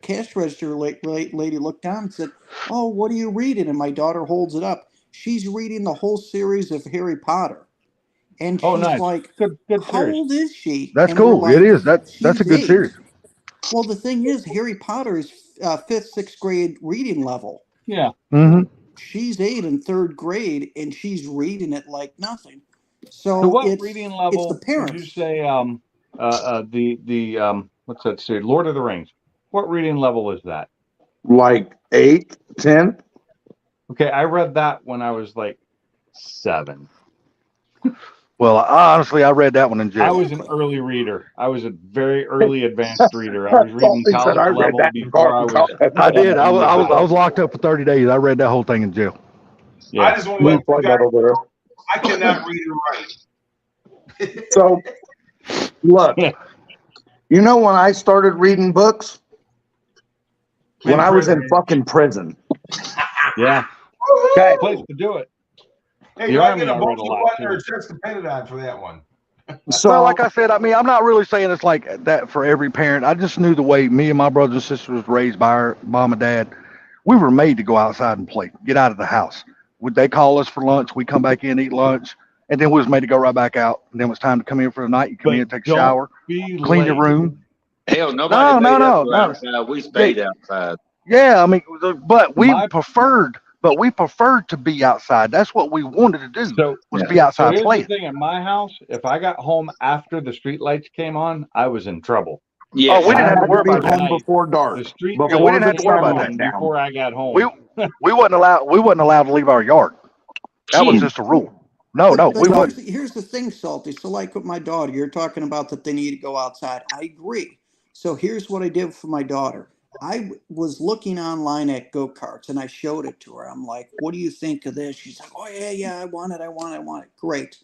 cash register lady looked down and said, "Oh, what are you reading?" And my daughter holds it up. She's reading the whole series of Harry Potter, and Oh, she's nice. like, Good "How series. old is she?" That's And we're cool. It like, is. That's a "She's good 8." series. Well, the thing is, Harry Potter is 5th, 6th grade reading level. Yeah. Hmm. She's 8 in 3rd grade, and she's reading it like nothing. To So what it's reading the level would you parents. say the what's that series? Lord of the Rings. What reading level is that? Like 8, 10. Okay, I read that when I was like 7. Well, I read that one in I jail. was an early reader. I was a very early advanced reader. I was reading He said, college "I read level that in before I was. I did. I was locked up for 30 days. I read that whole thing in jail. I Yeah. just want to let you guys know, I cannot read and write. So, look, you know when I started reading books? When I was in fucking prison. Yeah. Okay. Place to do it. Hey, The do I Army, get a I read a bonus lot, button or too. a chest to pin it on for that one? So, Well, like I said, I mean, I'm not really saying it's like that for every parent. I just knew the way me and my brothers and sisters was raised by our mom and dad. We were made to go outside and play, get out of the house. Would they call us for lunch? We come back in, eat lunch, and then we was made to go right back out. And then it was time to come in for the night. You come But in, take a don't shower, be clean your lazy. room. Hell, nobody made us No. go outside. We stayed outside. Yeah, I mean, but we My- preferred to be outside. That's what we wanted to do, So was be So outside here's playing. the thing at my house, if I got home after the street lights came on, I was in trouble. Yeah. Oh, we didn't have to worry be about that. home before dark. The street Yeah, we Before didn't the have to worry sun about went that. down. before I got home. We wasn't allowed to leave our yard. That was just a rule. No, But we wouldn't. here's the thing, Salty. So like with my daughter, you're talking about that they need to go outside. I agree. So here's what I did for my daughter. I was looking online at go-karts and I showed it to her. I'm like, what do you think of this? She's like, oh yeah, I want it. Great.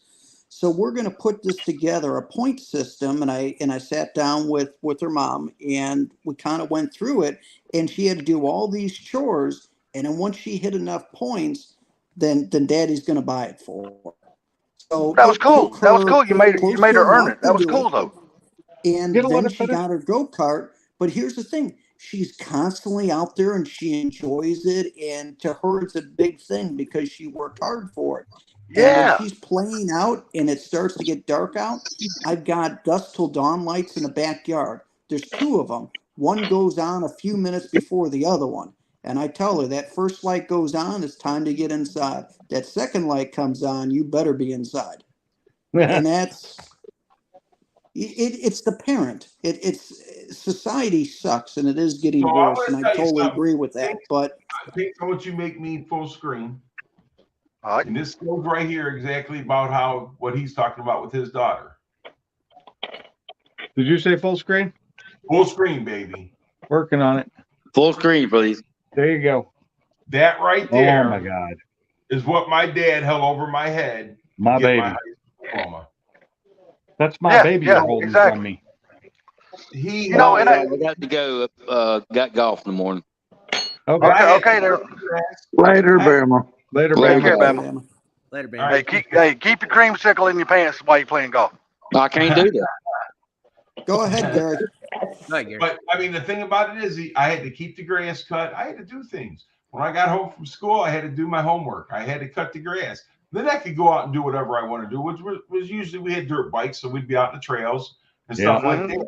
So we're going to put this together, a point system. And I sat down with her mom and we kind of went through it, and she had to do all these chores. And then once she hit enough points, then daddy's going to buy it for her. So That was it cool. took That was her cool. You made close her to a earn month it. That to was do cool it. though. And You don't let then her she finish. got her go-kart. But here's the thing. She's constantly out there and she enjoys it. And to her, it's a big thing because she worked hard for it. And when Yeah. she's playing out and it starts to get dark out, I've got dusk till dawn lights in the backyard. There's two of them. One goes on a few minutes before the other one. And I tell her that first light goes on, it's time to get inside. That second light comes on, you better be inside. And that's it's the parent. It's society sucks and it is getting So I'm worse. gonna And I tell you totally something. agree with that. But Think how much you make me full screen. All right. And this goes right here exactly about what he's talking about with his daughter. Did you say full screen? Full screen, baby. Working on it. Full screen, please. There you go. That right Oh there my God. is what my dad held over my head. to My get baby. high school diploma. That's my Yeah, baby yeah, you're holding exactly. from me. He, You know, and I got to go. Got golf in the morning. Okay. Okay, there. Later, Bama. Later, Later, Okay, Bama. Bama. Later, All baby. right. Keep your creamsicle in your pants while you're playing golf. I can't do that. go ahead, Gary. Go ahead, Gary. But I mean, the thing about it is, I had to keep the grass cut. I had to do things. When I got home from school, I had to do my homework. I had to cut the grass. Then I could go out and do whatever I want to do, which was usually we had dirt bikes, so we'd be out in the trails and stuff like that.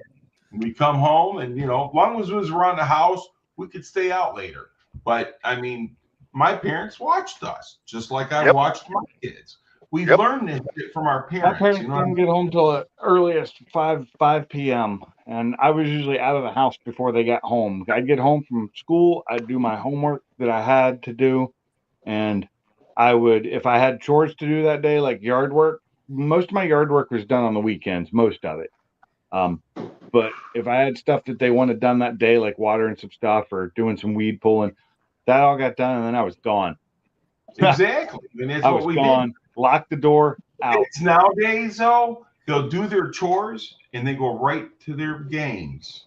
And we'd come home, and as long as it was around the house, we could stay out later. But I mean, my parents watched us just like I watched my kids. We learned this shit from our My parents. parents You know what I didn't mean? get home till the earliest 5 p.m. and I was usually out of the house before they got home. I'd get home from school, I'd do my homework that I had to do, and I would, if I had chores to do that day, like yard work. Most of my yard work was done on the weekends, most of it. But if I had stuff that they wanted done that day, like watering some stuff or doing some weed pulling, that all got done, and then I was gone. Exactly. And that's I what was we gone. did. Lock the door, out. Kids nowadays, though, they'll do their chores and they go right to their games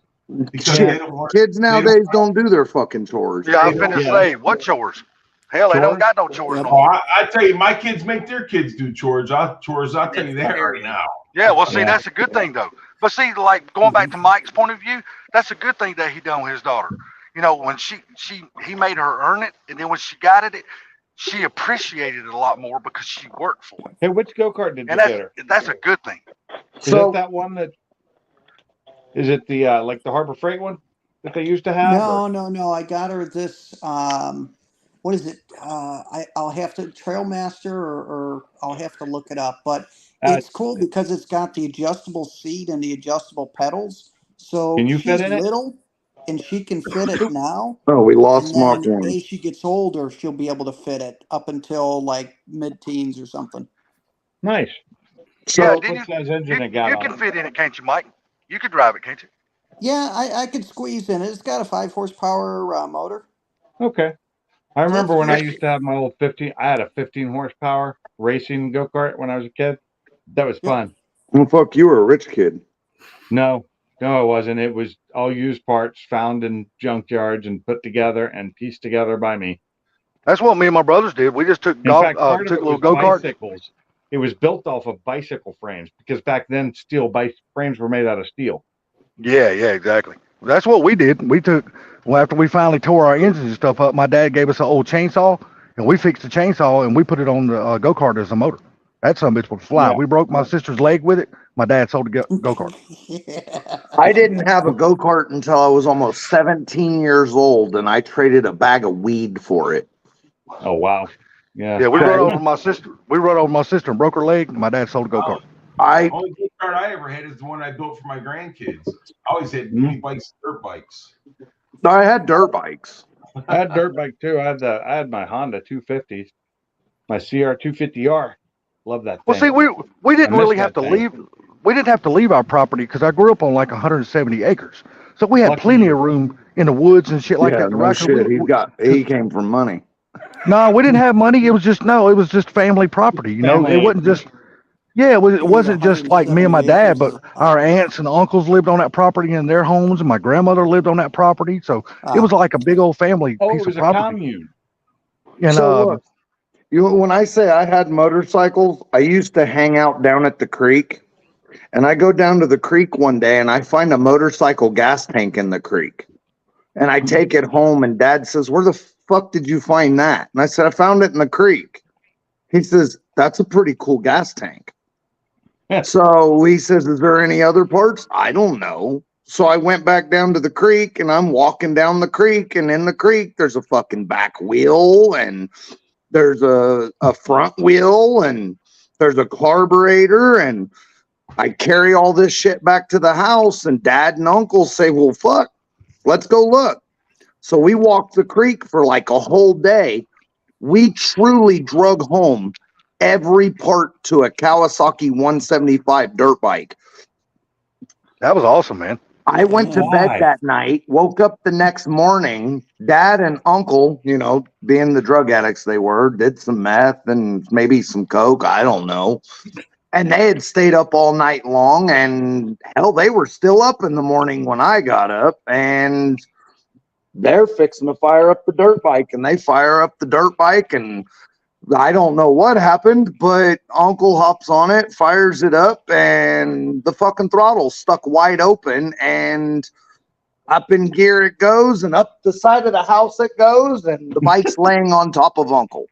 because they don't want. Kids nowadays don't do their fucking chores. Yeah, I'm finna say, what chores? Hell, they don't got no chores no Oh, more. I tell you, my kids make their kids do chores. I'll tell you that right now. Yeah, well, see, that's a good thing though. But see, like going back to Mike's point of view, that's a good thing that he done with his daughter. When he made her earn it, and then when she got it, she appreciated it a lot more because she worked for it. Hey, which go-kart did you And get her? that's a good thing. Is it that one that? Is it the like the Harbor Freight one that they used to have? No. I got her this. What is it? I'll have to Trailmaster or I'll have to look it up. But it's cool because it's got the adjustable seat and the adjustable pedals. So Can you she's fit in it? little and she can fit it now. Oh, we lost And Mark then Warren. as she gets older, she'll be able to fit it up until like mid-teens or something. Nice. Yeah, What size engine it you got on can it? fit in it, can't you, Mike? You could drive it, can't you? Yeah, I could squeeze in it. It's got a 5 horsepower motor. Okay. I remember when I good. used to have my old 15. I had a 15 horsepower racing go-kart when I was a kid. That was fun. Well, fuck, you were a rich kid. No, it wasn't. It was all used parts found in junkyards and put together and pieced together by me. That's what me and my brothers did. We just took In fact, part of took it little was go-karts. bicycles. It was built off of bicycle frames because back then steel frames were made out of steel. Yeah, exactly. That's what we did. We took, after we finally tore our engines and stuff up, my dad gave us an old chainsaw, and we fixed the chainsaw, and we put it on the go-kart as a motor. That son of a bitch would fly. Yeah. We broke my sister's leg with it. My dad sold the go-kart. I didn't have a go-kart until I was almost 17 years old, and I traded a bag of weed for it. Oh, wow. Yeah. Yeah, we rode over my sister. We rode over my sister and broke her leg. My dad sold a go-kart. The only go-kart I ever had is the one I built for my grandkids. I always had mini bikes, dirt bikes. I had dirt bikes. I had dirt bike too. I had my Honda 250s, my CR 250R. Love that thing. Well, see, we didn't I miss really that have to thing. leave. We didn't have to leave our property because I grew up on like 170 acres, so we had Lucky plenty you. of room in the woods and shit like Yeah, that. to no ride. shit. He came from money. No, we didn't have money. It was just family property. Family It wasn't just. Yeah, it wasn't just like me and my dad, but our aunts and uncles lived on that property in their homes, and my grandmother lived on that property. So it was like a big old family Oh, piece it was of a property. commune. And So look, when I say I had motorcycles, I used to hang out down at the creek And I go down to the creek one day and I find a motorcycle gas tank in the creek. And I take it home and Dad says, "Where the fuck did you find that?" And I said, "I found it in the creek." He says, "That's a pretty cool gas tank." So he says, "Is there any other parts?" I don't know. So I went back down to the creek and I'm walking down the creek, and in the creek there's a fucking back wheel and there's a front wheel and there's a carburetor, and I carry all this shit back to the house, and Dad and Uncle say, "Well, fuck, let's go look." So we walked the creek for like a whole day. We truly drug home every part to a Kawasaki 175 dirt bike. That was awesome, man. I went to bed Why? that night, woke up the next morning. Dad and Uncle, you know, being the drug addicts they were, did some meth and maybe some coke. I don't know. And they had stayed up all night long, and hell, they were still up in the morning when I got up, and they're fixing to fire up the dirt bike, and they fire up the dirt bike, and I don't know what happened, but Uncle hops on it, fires it up, and the fucking throttle's stuck wide open, and up in gear it goes, and up the side of the house it goes, and the bike's laying on top of Uncle.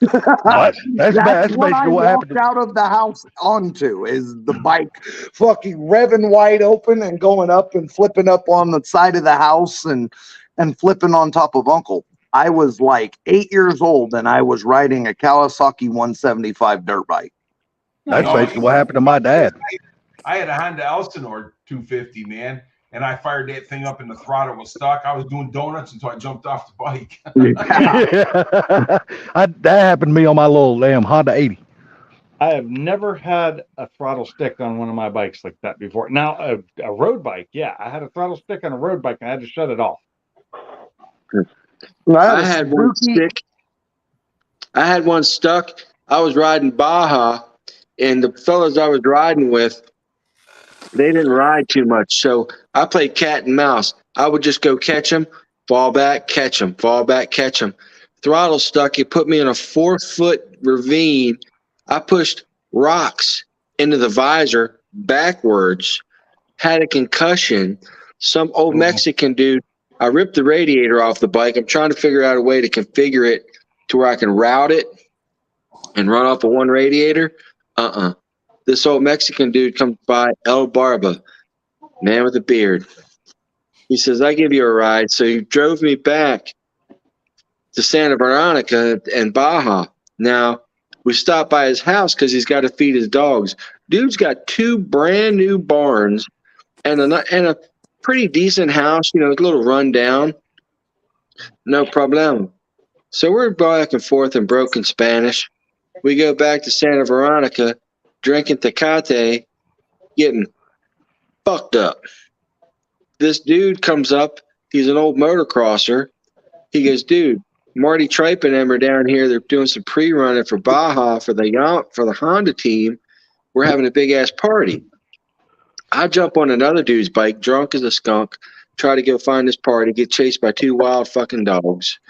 That's That's what I basically what walked happened. out of the house onto, is the bike fucking revving wide open and going up and flipping up on the side of the house and flipping on top of Uncle. I was like 8 years old and I was riding a Kawasaki 175 dirt bike. That's basically what happened to my dad. I had a Honda Elsinore 250, man, and I fired that thing up and the throttle was stuck. I was doing donuts until I jumped off the bike. That happened to me on my little damn Honda 80. I have never had a throttle stick on one of my bikes like that before. Now, a road bike, yeah, I had a throttle stick on a road bike and I had to shut it off. I had one stick. I had one stuck. I was riding Baja, and the fellas I was riding with, they didn't ride too much. So I played cat and mouse. I would just go catch them, fall back, catch them, fall back, catch them. Throttle stuck. It put me in a 4-foot ravine. I pushed rocks into the visor backwards, had a concussion. Some old Mexican dude, I ripped the radiator off the bike. I'm trying to figure out a way to configure it to where I can route it and run off of one radiator. This old Mexican dude comes by, El Barba, man with a beard. He says, "I give you a ride." So he drove me back to Santa Veronica and Baja. Now, we stopped by his house because he's got to feed his dogs. Dude's got 2 brand new barns and a pretty decent house, you know, a little run down. No problem. So we're back and forth in broken Spanish. We go back to Santa Veronica, drinking Tecate, getting fucked up. This dude comes up. He's an old motocrosser. He goes, "Dude, Marty Tripe and them are down here. They're doing some pre-running for Baja for the Honda team. We're having a big-ass party." I jump on another dude's bike, drunk as a skunk, try to go find this party, get chased by 2 wild fucking dogs,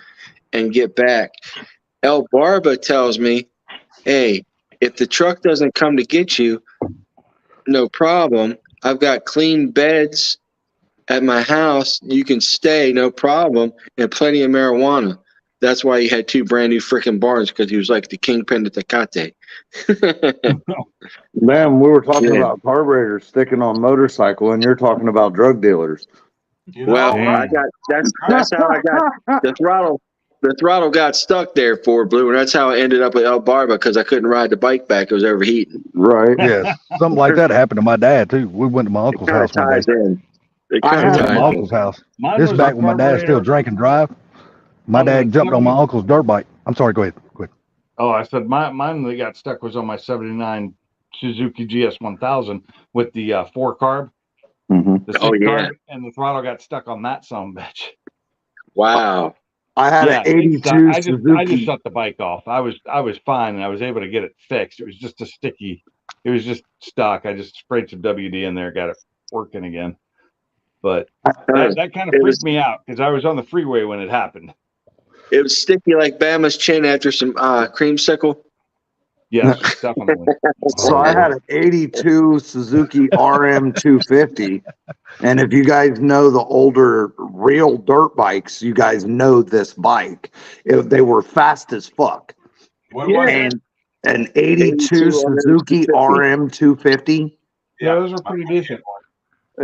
and get back. El Barba tells me, "Hey, if the truck doesn't come to get you, no problem. I've got clean beds at my house. You can stay, no problem, and plenty of marijuana." That's why he had 2 brand new freaking barns, because he was like the kingpin of Tecate. Man, we were talking about carburetors sticking on motorcycle, and you're talking about drug dealers. Well, that's how I got the throttle. The throttle got stuck there for Blue, and that's how I ended up with El Barba, because I couldn't ride the bike back. It was overheating. Right. Yes. Something like that happened to my dad too. We went to my uncle's house one day. Ties in. It We kinda went to ties my in. uncle's house. Mine This is was back a when my dad still carburetor. drank and drive. My Mine was dad a jumped on my carburetor. uncle's dirt bike. I'm sorry, go ahead. Quick. Oh, I said mine that got stuck was on my 79 Suzuki GS 1000 with the 4 carb. Mm-hmm. The Oh, 6 yeah. carb, and the throttle got stuck on that son of a bitch. Wow. I had Yeah, an 82 I just Suzuki. shut the bike off. I was fine, and I was able to get it fixed. It was just a sticky. It was just stuck. I just sprayed some WD in there, got it working again. But that kind of It freaked was- me out because I was on the freeway when it happened. It was sticky like Bama's chin after some creamsicle. Yes, definitely. So I had an 82 Suzuki RM 250. And if you guys know the older real dirt bikes, you guys know this bike. They were fast as fuck. What was it? And an 82 Suzuki RM 250. Yeah, those are pretty decent.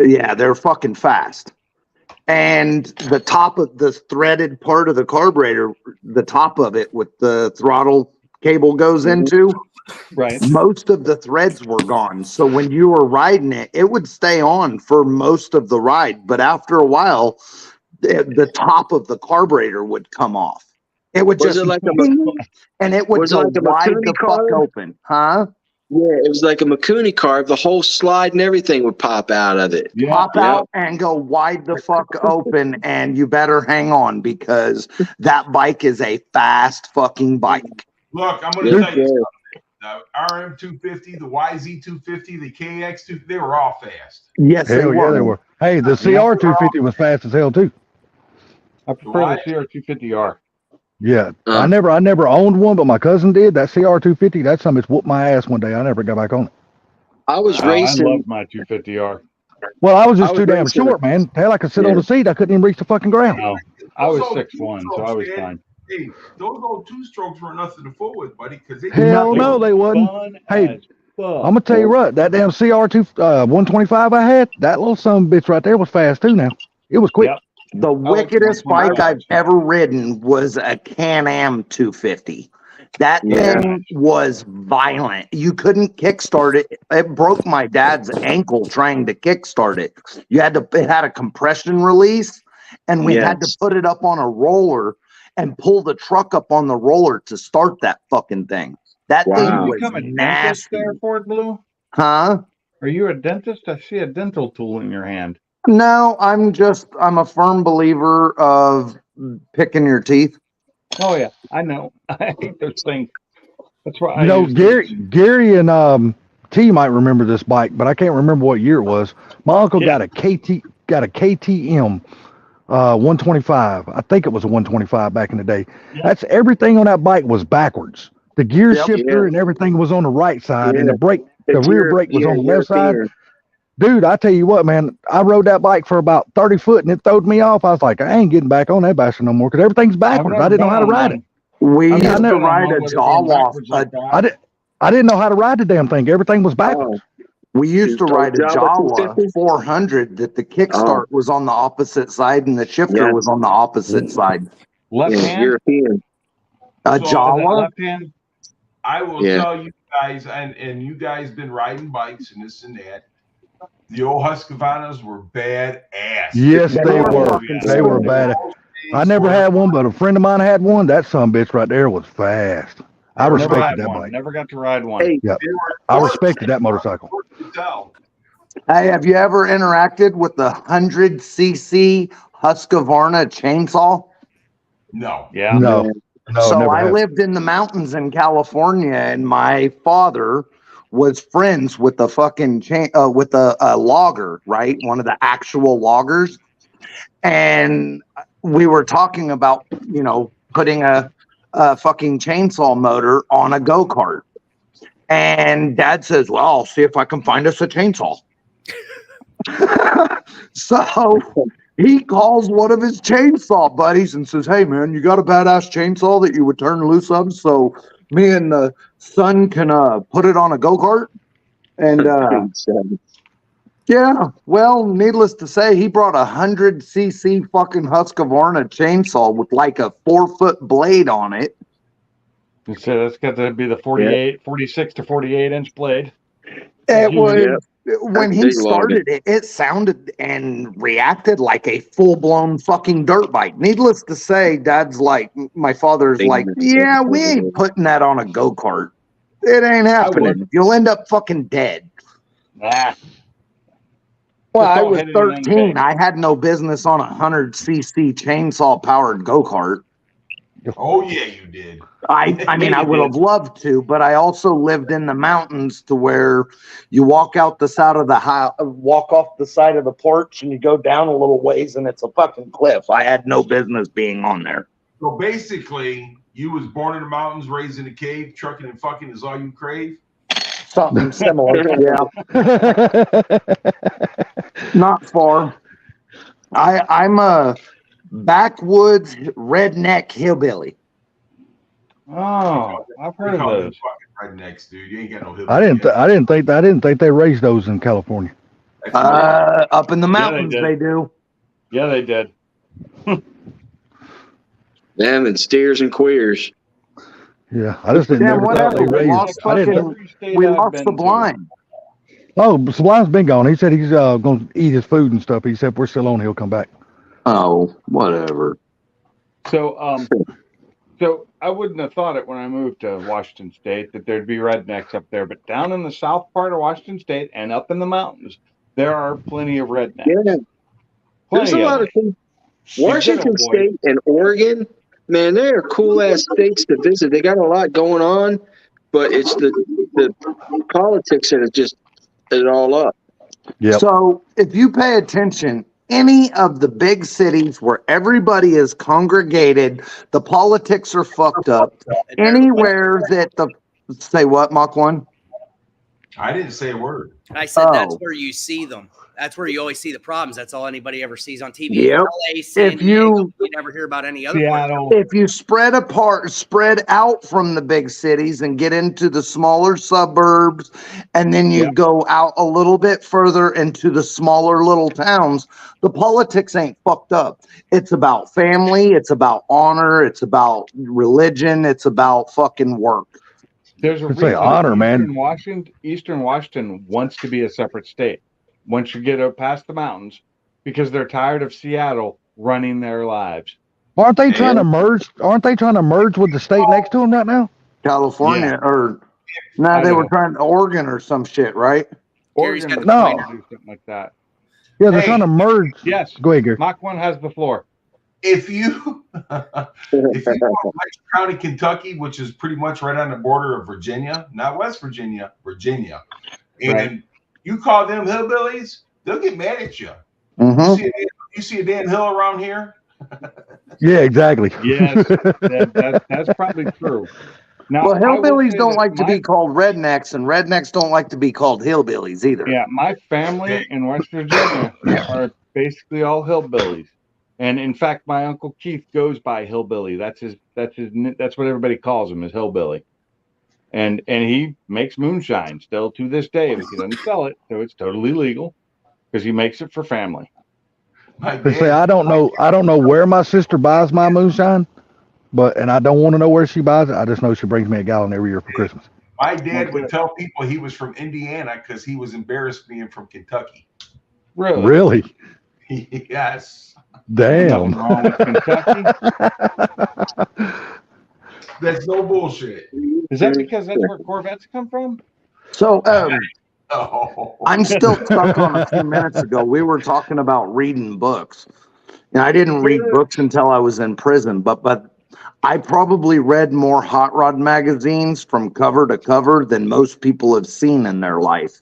Yeah, they're fucking fast. And the top of the threaded part of the carburetor, the top of it with the throttle cable goes into, Right. most of the threads were gone. So when you were riding it, it would stay on for most of the ride. But after a while, the top of the carburetor would come off. It would Was just it like a and it would was it go like a wide Makuni the fuck carb? open. Huh? Yeah, it was like a Makuni carb. The whole slide and everything would pop out of it. Pop out and go wide the fuck open, and you better hang on because that bike is a fast fucking bike. Look, I'm going to tell you something. The RM250, the YZ250, the KX2, they were all fast. Yes, Hell yeah, they were. Hey, the CR250 was fast as hell too. I prefer the CR250R. Yeah, I never owned one, but my cousin did. That CR250, that something whooped my ass one day. I never got back on it. I was I racing. love my 250R. Well, I was just I was too damn racing short, man. Hell, I could sit on Yeah. the seat. I couldn't even reach the fucking ground. No, I was Those old 6'1", so I was two-strokes, man. fine. Hey, those old two-strokes were nothing to fool with, buddy. Because they Hell no, they wasn't. Fun Hey, as fuck. I'm gonna tell you what, that damn CR2 125 I had, that little son of a bitch right there was fast too. Now it was quick. Yep. The wickedest bike I've ever ridden was a Can-Am 250. That thing was violent. You couldn't kickstart it. It broke my dad's ankle trying to kickstart it. It had a compression release, and we had to put it up on a roller and pull the truck up on the roller to start that fucking thing. That thing Did you was become a dentist nasty. there, Ford Blue? Huh? Are you a dentist? I see a dental tool in your hand. No, I'm a firm believer of picking your teeth. Oh yeah, I know. I hate those things. That's why I You know, use Gary and T might remember this bike, but I can't remember what year it was. My uncle got a KTM 125. I think it was a 125 back in the day. That's everything on that bike was backwards. The gear shifter and everything was on the right side, and the rear brake was on the left side. Dude, I tell you what, man, I rode that bike for about 30 foot and it throwed me off. I was like, I ain't getting back on that bastard no more because everything's backwards. I didn't know how to ride it. We used to never ride a Jawa. I didn't know how to ride the damn thing. Everything was backwards. We used to ride a Jawa Jawa 400 that the kickstart was on the opposite side and the shifter was on the opposite side. Left hand? European. A So, Jawa? Left hand? I will tell you guys, and you guys been riding bikes and this and that. The old Husqvarnas were badass. Yes, they were. They were bad. I never had one, but a friend of mine had one. That son bitch right there was fast. I Never respected had that one. bike. Never got to ride one. Hey, Yep. I respected that motorcycle. Hey, have you ever interacted with the 100cc Husqvarna chainsaw? No. Yeah. No. No, So never I have. lived in the mountains in California, and my father was friends with the fucking with a logger, right? One of the actual loggers. And we were talking about, putting a fucking chainsaw motor on a go-kart. And Dad says, well, I'll see if I can find us a chainsaw. So he calls one of his chainsaw buddies and says, hey, man, you got a badass chainsaw that you would turn loose of so me and the son can put it on a go-kart? And yeah, well, needless to say, he brought a 100cc fucking Husqvarna chainsaw with like a 4-foot blade on it. So that's got to be the 46 to 48 inch blade. It was when he Big log. started it, it sounded and reacted like a full-blown fucking dirt bike. Needless to say, Dad's like, my father's like, yeah, we ain't putting that on a go-kart. It ain't happening. You'll end up fucking dead. Nah. Well, Just I don't was hit anything 13. big. I had no business on a 100cc chainsaw-powered go-kart. Oh yeah, you did. I mean, I would have loved to, but I also lived in the mountains to where you walk out the side of the house, walk off the side of the porch, and you go down a little ways, and it's a fucking cliff. I had no business being on there. So basically, You was born in the mountains, raised in a cave, trucking and fucking is all you crave. Something similar. Yeah, not far. I'm a backwoods redneck hillbilly. Oh, I've They heard of call them those. fucking rednecks, dude. You ain't got no hillbilly. I didn't think they raised those in California. Up in the Yeah, they mountains, did. they do. Yeah, they did. Them and steers and queers. Yeah, I just didn't Damn, never thought whatever. they We lost raised. I didn't. fucking. We lost Sublime. Oh, Sublime's been gone. He said he's going to eat his food and stuff. He said if we're still on, he'll come back. Oh, whatever. So, so I wouldn't have thought it when I moved to Washington State that there'd be rednecks up there, but down in the south part of Washington State and up in the mountains, there are plenty of rednecks. Yeah. There's a Plenty lot of of them. things. Washington boy. State and Oregon, man, they are cool ass states to visit. They got a lot going on, but it's the politics that has just it all up. Yep. So if you pay attention, any of the big cities where everybody is congregated, the politics are fucked up. Anywhere that the say what, Mach 1? I didn't say a word. I said that's Oh. where you see them. That's where you always see the problems. That's all anybody ever sees on TV. Yep. LA, San If Diego, you never hear about any other part. If you spread out from the big cities and get into the smaller suburbs, and then you go out a little bit further into the smaller little towns, the politics ain't fucked up. It's about family, it's about honor, it's about religion, it's about fucking work. There's a I'd say reason honor, man. Eastern Washington wants to be a separate state once you get up past the mountains because they're tired of Seattle running their lives. Aren't they trying to merge? Aren't they trying to merge with the state next to them right now? California or they Idaho. were trying to Oregon or some shit, right? Gary's Oregon got was the trying pointer. to do something like that. Yeah, they're Hey. trying to merge. Yes. Go ahead, Gary. Mach 1 has the floor. If you go to West County, Kentucky, which is pretty much right on the border of Virginia, not West Virginia, Virginia, and Right. you call them hillbillies, they'll get mad at you. Mm-hmm. You see a damn hill around here? Yeah, exactly. Yes, that's probably true. Now, Well, I will hillbillies say don't that like to my- be called rednecks, and rednecks don't like to be called hillbillies either. Yeah, my family in West Virginia are basically all hillbillies, and in fact, my uncle Keith goes by hillbilly. That's what everybody calls him is hillbilly, and he makes moonshine still to this day, but he doesn't sell it, so it's totally legal because he makes it for family. They say I don't know where my sister buys my moonshine, and I don't want to know where she buys it. I just know she brings me a gallon every year for Christmas. My dad would tell people he was from Indiana because he was embarrassed being from Kentucky. Really? Really? Yes. Damn. Nothing wrong with Kentucky. That's no bullshit. Is that because that's where Corvettes come from? So, Oh. I'm still stuck on a few minutes ago. We were talking about reading books. And I didn't read books until I was in prison, but I probably read more hot rod magazines from cover to cover than most people have seen in their life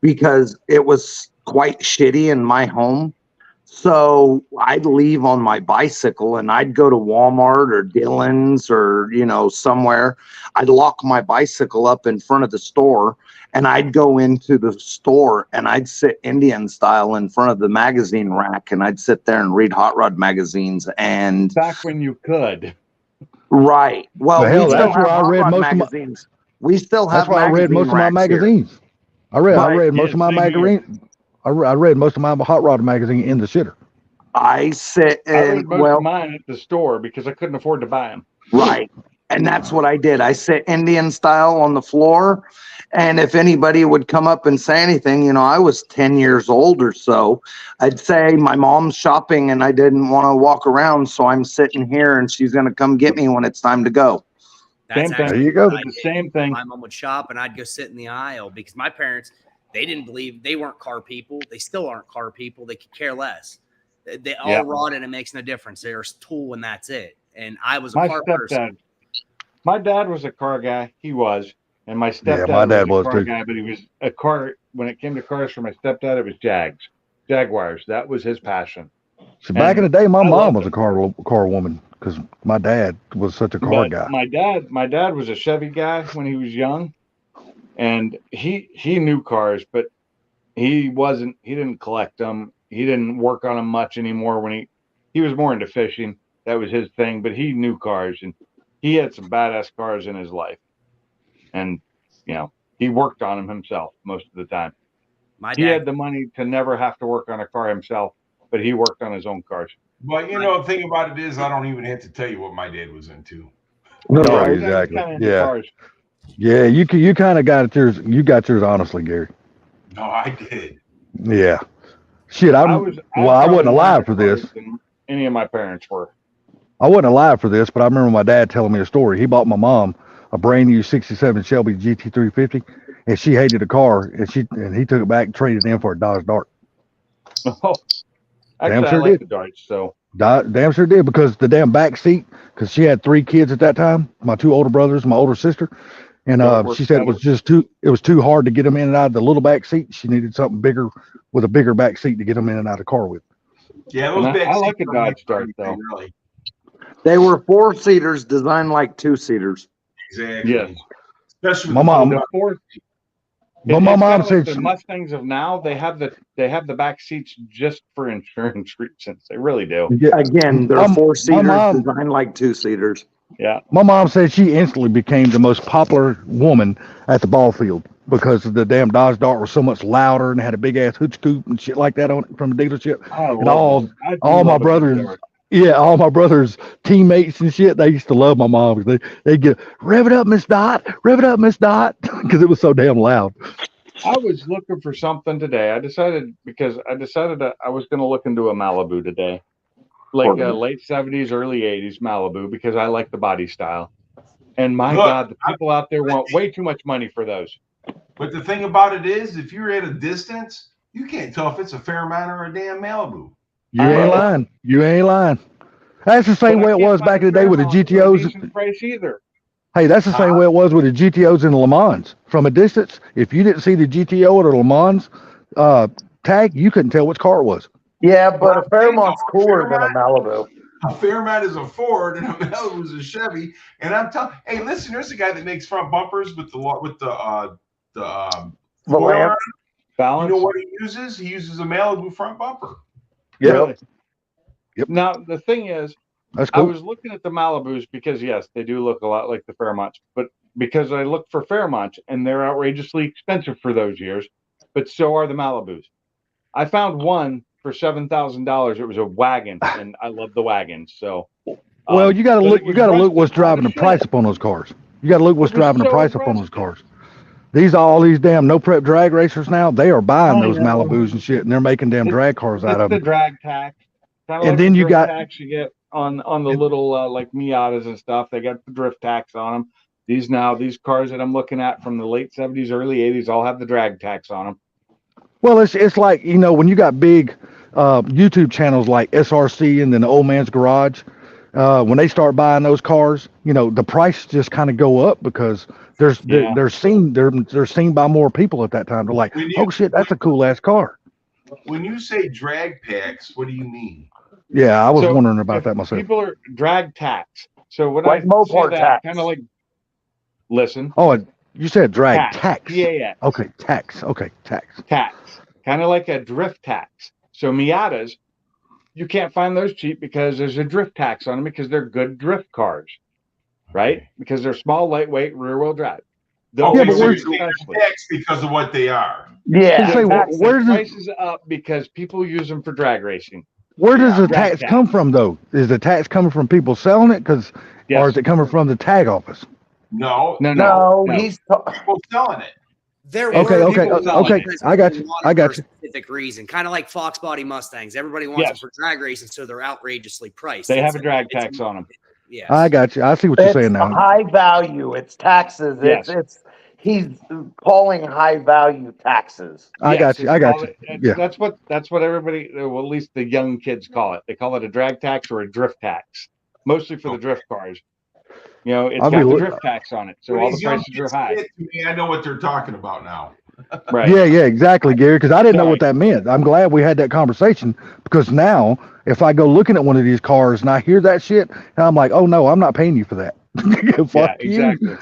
because it was quite shitty in my home. So I'd leave on my bicycle and I'd go to Walmart or Dillon's or, somewhere. I'd lock my bicycle up in front of the store and I'd go into the store and I'd sit Indian style in front of the magazine rack and I'd sit there and read hot rod magazines and Back when you could. right. Well, The hell, we still that's where have I hot read rod most of my- magazines. We still have That's why I read most of my racks here. magazines. I read But- most of my Yeah, same here. magazines. I read most of my hot rod magazine in the shitter. I sit I read and most of mine at the store because I couldn't afford to buy them. right. And that's what I did. I sit Indian style on the floor. And if anybody would come up and say anything, I was 10 years old or so, I'd say my mom's shopping and I didn't want to walk around. So I'm sitting here and she's going to come get me when it's time to go. That's Same thing. actually There you go. what I The did. same thing. My mom would shop and I'd go sit in the aisle because my parents, they didn't believe they weren't car people. They still aren't car people. They could care less. They all Yeah. rod and it makes no difference. They're a tool and that's it. And I was a My car person. my dad was a car guy. He was. And my stepdad my dad was was a car too. guy, but he was a car. When it came to cars for my stepdad, it was Jaguars. That was his passion. So back in the day, my I mom loved was a car woman because my dad was such a car But guy. my dad was a Chevy guy when he was young, and he knew cars, but he didn't collect them. He didn't work on them much anymore. When he was more into fishing, that was his thing. But he knew cars, and he had some badass cars in his life, and he worked on them himself most of the time. He had the money to never have to work on a car himself, but he worked on his own cars. But the thing about it is, I don't even have to tell you what my dad was into. No, Yeah, exactly. kinda into Yeah. cars. Yeah, you kind of got yours. You got yours honestly, Gary. No, I did. Yeah. Shit, I wasn't probably alive more for this. into cars than any of my parents were. I wasn't alive for this, but I remember my dad telling me a story. He bought my mom a brand new '67 Shelby GT350, and she hated the car, and he took it back and traded it in for a Dodge Dart. Oh, Damn actually, sure I like did. the Darts, so Damn sure did, because the damn back seat, because she had 3 kids at that time, my 2 older brothers, my older sister, and she said it was too hard to get them in and out of the little back seat. She needed something bigger with a bigger back seat to get them in and out of the car with. Yeah, those And back I like seats a are Dodge meant for Dart, though. everything, really. They were 4-seaters designed like 2-seaters. Exactly. Yes. Especially with My mom- the The Ford, But my it's mom kinda like said the Mustangs of now. They have the back seats just for insurance reasons. They really do. Again, they're My 4-seaters mom- designed like 2-seaters. Yeah. My mom said she instantly became the most popular woman at the ball field because the damn Dodge Dart was so much louder and had a big ass hood scoop and shit like that on it from the dealership. I And love it. I do all my love a brothers, Dart. all my brothers' teammates and shit, they used to love my mom because they'd get, rev it up, Miss Dot, rev it up, Miss Dot, because it was so damn loud. I was looking for something today. I decided that I was going to look into a Malibu today, like late 70s, early 80s Malibu, because I like the body style. And my Look, God, the people out there want way too much money for those. But the thing about it is, if you're at a distance, you can't tell if it's a Fairmont or a damn Malibu. You ain't lying. You ain't lying. That's the same But way I it can't was find back a in the day with the Fairmont for a GTOs. decent price either. Hey, that's the same way it was with the GTOs in the Le Mans. From a distance, if you didn't see the GTO or the Le Mans tag, you couldn't tell which car it was. Yeah, but a Fairmont's cooler than a Malibu. A Fairmont is a Ford and a Malibu is a Chevy. And I'm telling, hey, listen, there's a guy that makes front bumpers with the foil Valant. on it. Balance. You know what he uses? He uses a Malibu front bumper. Yep. Really? Yep. Now, the thing is, That's I cool. was looking at the Malibus because, yes, they do look a lot like the Fairmonts, but because I looked for Fairmonts and they're outrageously expensive for those years, but so are the Malibus. I found one for $7,000. It was a wagon, and I love the wagons. So, Well, you got to but look. it You was got to look rusted what's driving the to price shit. up on those cars. You got to look what's It was driving the so price up on those rusted. cars. All these damn no prep drag racers now. They are buying I those know. Malibus and shit, and they're making damn drag cars out It's of the them. drag tax. Kind of And like then the you drift got- tax you get on the little like Miatas and stuff. They got the drift tax on them. These cars that I'm looking at from the late 70s, early 80s all have the drag tax on them. Well, it's like, when you got big YouTube channels like SRC and then the Old Man's Garage, when they start buying those cars, the price just kind of go up because they're seen by more people at that time. They're like, When you- oh shit, that's a cool ass car. When you say drag tax, what do you mean? Yeah, I was So, wondering about if that myself. People are drag tax. So when Like I Mopar say that, tax. kind of like, listen, Oh, you said drag tax. Yeah. Okay, tax. Okay, tax. Tax. Kind of like a drift tax. So Miatas, you can't find those cheap because there's a drift tax on them because they're good drift cars, right? Because they're small, lightweight, rear-wheel drive. Those Yeah, but so where's- you're saying especially. tax because of what they are. Yeah. Say, Tax where does the it- prices up because people use them for drag racing. Where does the drag tax tax. come from, though? Is the tax coming from people selling it, Yes. or is it coming from the tag office? No, No, he's people selling it. There Okay, were okay, people selling okay. because I got you. people want I them got for you. a specific reason, kind of like Fox Body Mustangs. Everybody wants Yes. them for drag racing, so they're outrageously priced. They It's have a drag it's- tax on them. Yes. I got you. I see what you're it's saying now. high value. It's taxes. Yes. It's he's calling high value taxes. I got you. I got you. Yeah. That's what everybody, well, at least the young kids call it. They call it a drag tax or a drift tax, mostly for the drift cars. It's I'll got be the look- drift tax on it, so When all the these young prices are kids high. say it to me, I know what they're talking about now. Right. Yeah, exactly, Gary. Because I didn't know what that meant. I'm glad we had that conversation because now if I go looking at one of these cars and I hear that shit, and I'm like, oh no, I'm not paying you for that. Fuck Yeah, you. exactly.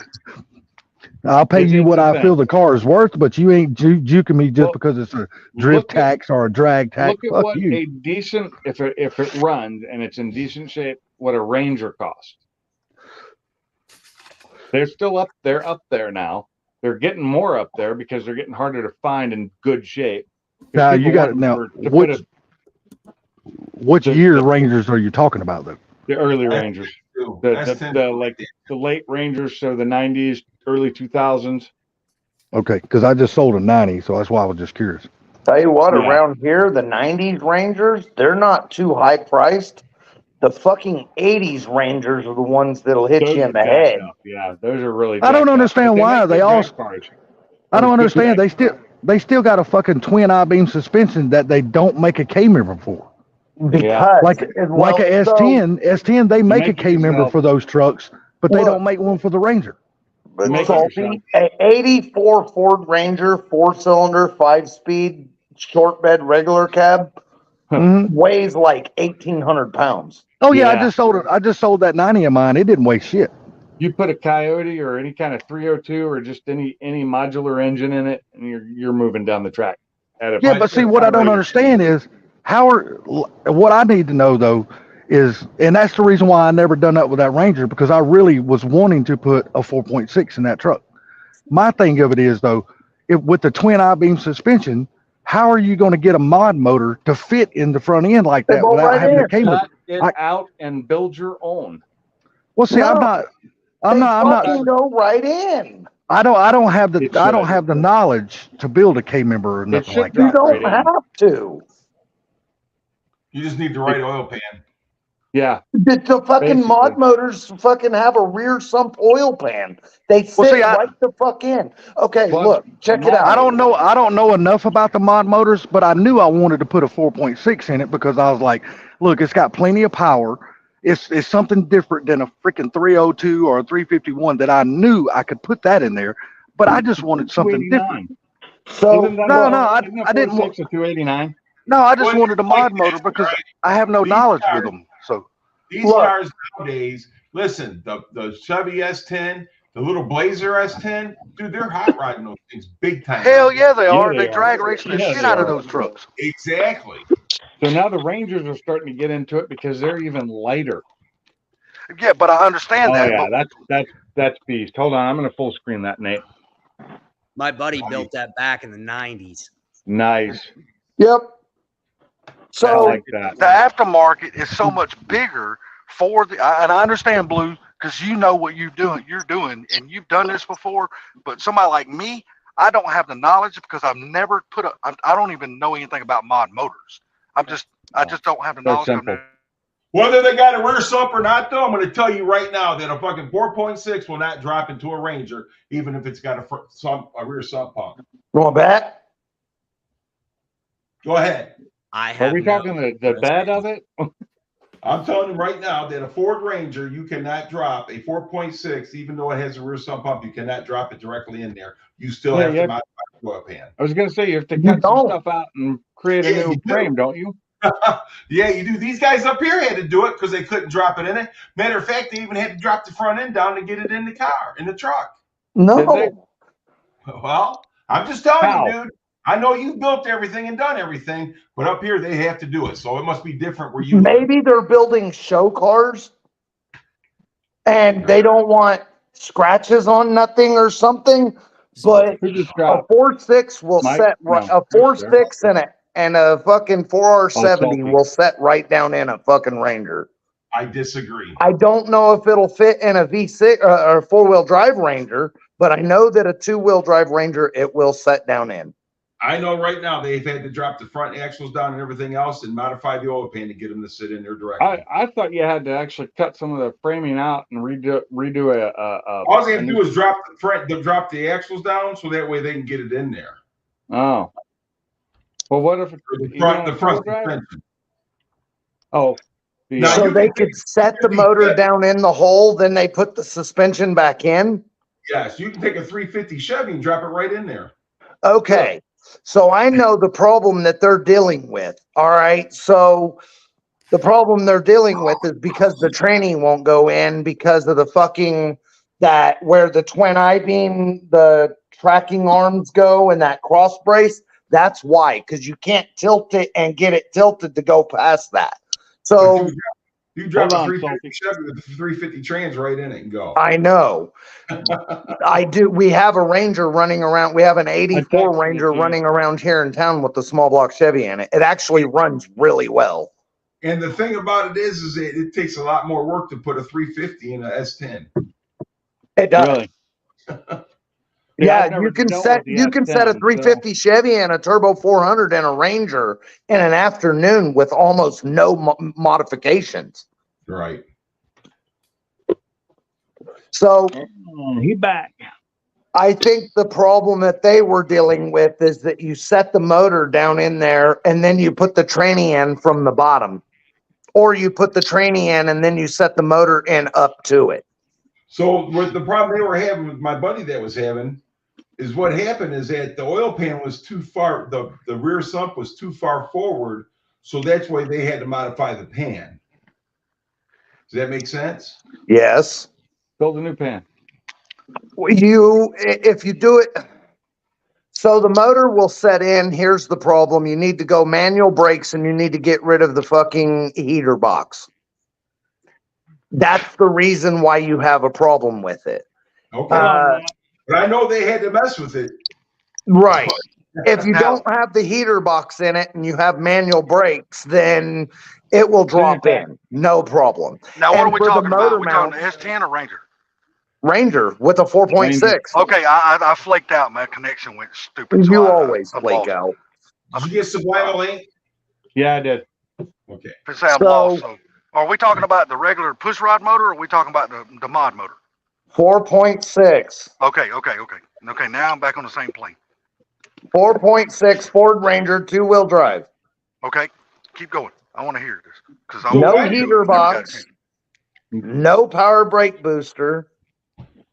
I'll pay you It's what the I thing. feel the car is worth, but you ain't juking me just Well, because it's a drift look at tax or a drag tax. look at Fuck what you. a decent if it runs and it's in decent shape, what a Ranger costs. They're still up. They're up there now. They're getting more up there because they're getting harder to find in good shape. 'Cause Now people you got want it. Now, to put which year Rangers are you talking about though? the early Rangers, That's the late Rangers, so the 90s, early 2000s. Okay, because I just sold a 90, so that's why I was just curious. Tell you what, Yeah. around here, the 90s Rangers, they're not too high priced. The fucking 80s Rangers are the ones that'll hit Those you are in the jacked head. up. Yeah, those are really. I don't jacked up. understand But why make they good all. drag cars. I don't Those good understand. drag They still got a fucking twin I-beam suspension that they don't make a K-member for. Because Like a S10 they make a make it K-member yourself. for those trucks, but they Look. don't make one for the Ranger. But Make it Salty, yourself. a 84 Ford Ranger, 4-cylinder, 5-speed, short bed, regular cab, weighs like 1,800 pounds. Oh yeah, Yeah. I just sold that 90 of mine. It didn't weigh shit. You put a Coyote or any kind of 302 or just any modular engine in it, and you're moving down the track. Yeah, but see, what I don't understand is what I need to know though is, and that's the reason why I never done that with that Ranger, because I really was wanting to put a 4.6 in that truck. My thing of it is though, with the twin I-beam suspension, how are you going to get a mod motor to fit in the front end like that without having a K-member? Cut it out and build your own. Well, see, I'm not. Go right in. I don't have the knowledge to build a K-member or nothing like that. You don't have to. You just need the right oil pan. Yeah. The fucking mod motors fucking have a rear sump oil pan. They fit right the fuck in. Okay, look, check it out. I don't know enough about the mod motors, but I knew I wanted to put a 4.6 in it because I was like, look, it's got plenty of power. It's something different than a freaking 302 or a 351 that I knew I could put that in there, but I just wanted something different. So I didn't want a 289. No, I just wanted a mod motor because I have no knowledge with them. So these cars nowadays, listen, the Chevy S10, the little Blazer S10, dude, they're hot rodding those things big time. Hell yeah, they are. They drag racing the shit out of those trucks. Exactly. So now the Rangers are starting to get into it because they're even lighter. Yeah, but I understand Oh that. yeah, that's beast. Hold on, I'm gonna full screen that, Nate. My buddy built that back in the 90s. Nice. Yep. So I like that. The aftermarket is so much bigger for the, and I understand Blue, because you know what you're doing, and you've done this before. But somebody like me, I don't have the knowledge because I've never I don't even know anything about mod motors. I just don't have the knowledge. simple. Whether they got a rear sump or not, though, I'm going to tell you right now that a fucking 4.6 will not drop into a Ranger, even if it's got a rear sump pump. Going back? Go ahead. Are we talking the bed of it? I'm telling you right now that a Ford Ranger, you cannot drop a 4.6, even though it has a rear sump pump. You cannot drop it directly in there. You still have to modify the oil pan. I was gonna say you have to cut some stuff out and create a new frame, don't you? Yeah, you do. These guys up here had to do it because they couldn't drop it in it. Matter of fact, they even had to drop the front end down to get it in the car, in the truck. No. Well, I'm just telling you, dude. I know you built everything and done everything, but up here they have to do it. So it must be different where you Maybe they're building show cars and they don't want scratches on nothing or something. But a 4.6 will set right, a 4.6 and a fucking 4R70 will set right down in a fucking Ranger. I disagree. I don't know if it'll fit in a V6 or a 4-wheel drive Ranger, but I know that a 2-wheel drive Ranger it will set down in. I know right now they've had to drop the front axles down and everything else and modify the oil pan to get them to sit in there directly. I thought you had to actually cut some of the framing out and redo a All they have to do is drop the axles down so that way they can get it in there. Oh. Well, what if the front suspension? Oh. So they could set the motor down in the hole, then they put the suspension back in? Yes, you can take a 350 Chevy and drop it right in there. Okay. So I know the problem that they're dealing with. All right. So The problem they're dealing with is because the training won't go in because of the fucking that where the twin I-beam, the tracking arms go and that cross brace. That's why, because you can't tilt it and get it tilted to go past that. So you drop Hold a on, 350 Chevy with the 350 trans right in it and go. I know. I do. We have a Ranger running around. We have an 84 Ranger running around here in town with the small block Chevy in it. It actually runs really well. And the thing about it is it takes a lot more work to put a 350 in a S10. It does. Really? Yeah, you can set a 350 Chevy and a turbo 400 and a Ranger in an afternoon with almost no modifications. Right. So he back. I think the problem that they were dealing with is that you set the motor down in there and then you put the tranny in from the bottom, or you put the tranny in and then you set the motor in up to it. So what the problem they were having with my buddy that was having is what happened is that the oil pan was too far, the rear sump was too far forward. So that's why they had to modify the pan. Does that make sense? Yes. Build a new pan. If you do it, so the motor will set in. Here's the problem. You need to go manual brakes and you need to get rid of the fucking heater box. That's the reason why you have a problem with it. Okay. But I know they had to mess with it. Right. If you don't have the heater box in it and you have manual brakes, then it will drop in. No problem. Now, what And are we for the talking about? motor Are we talking mount- S10 or Ranger? Ranger with a 4.6. Okay, I flaked out. My connection went stupid. You always flake out. Did you get Sublimal Link? Yeah, I did. Okay. I'm lost. So, are we talking about the regular push rod motor, or are we talking about the mod motor? 4.6. Okay. Now I'm back on the same plane. 4.6 Ford Ranger 2-wheel drive. Okay, keep going. I want to hear this because No heater box. No power brake booster.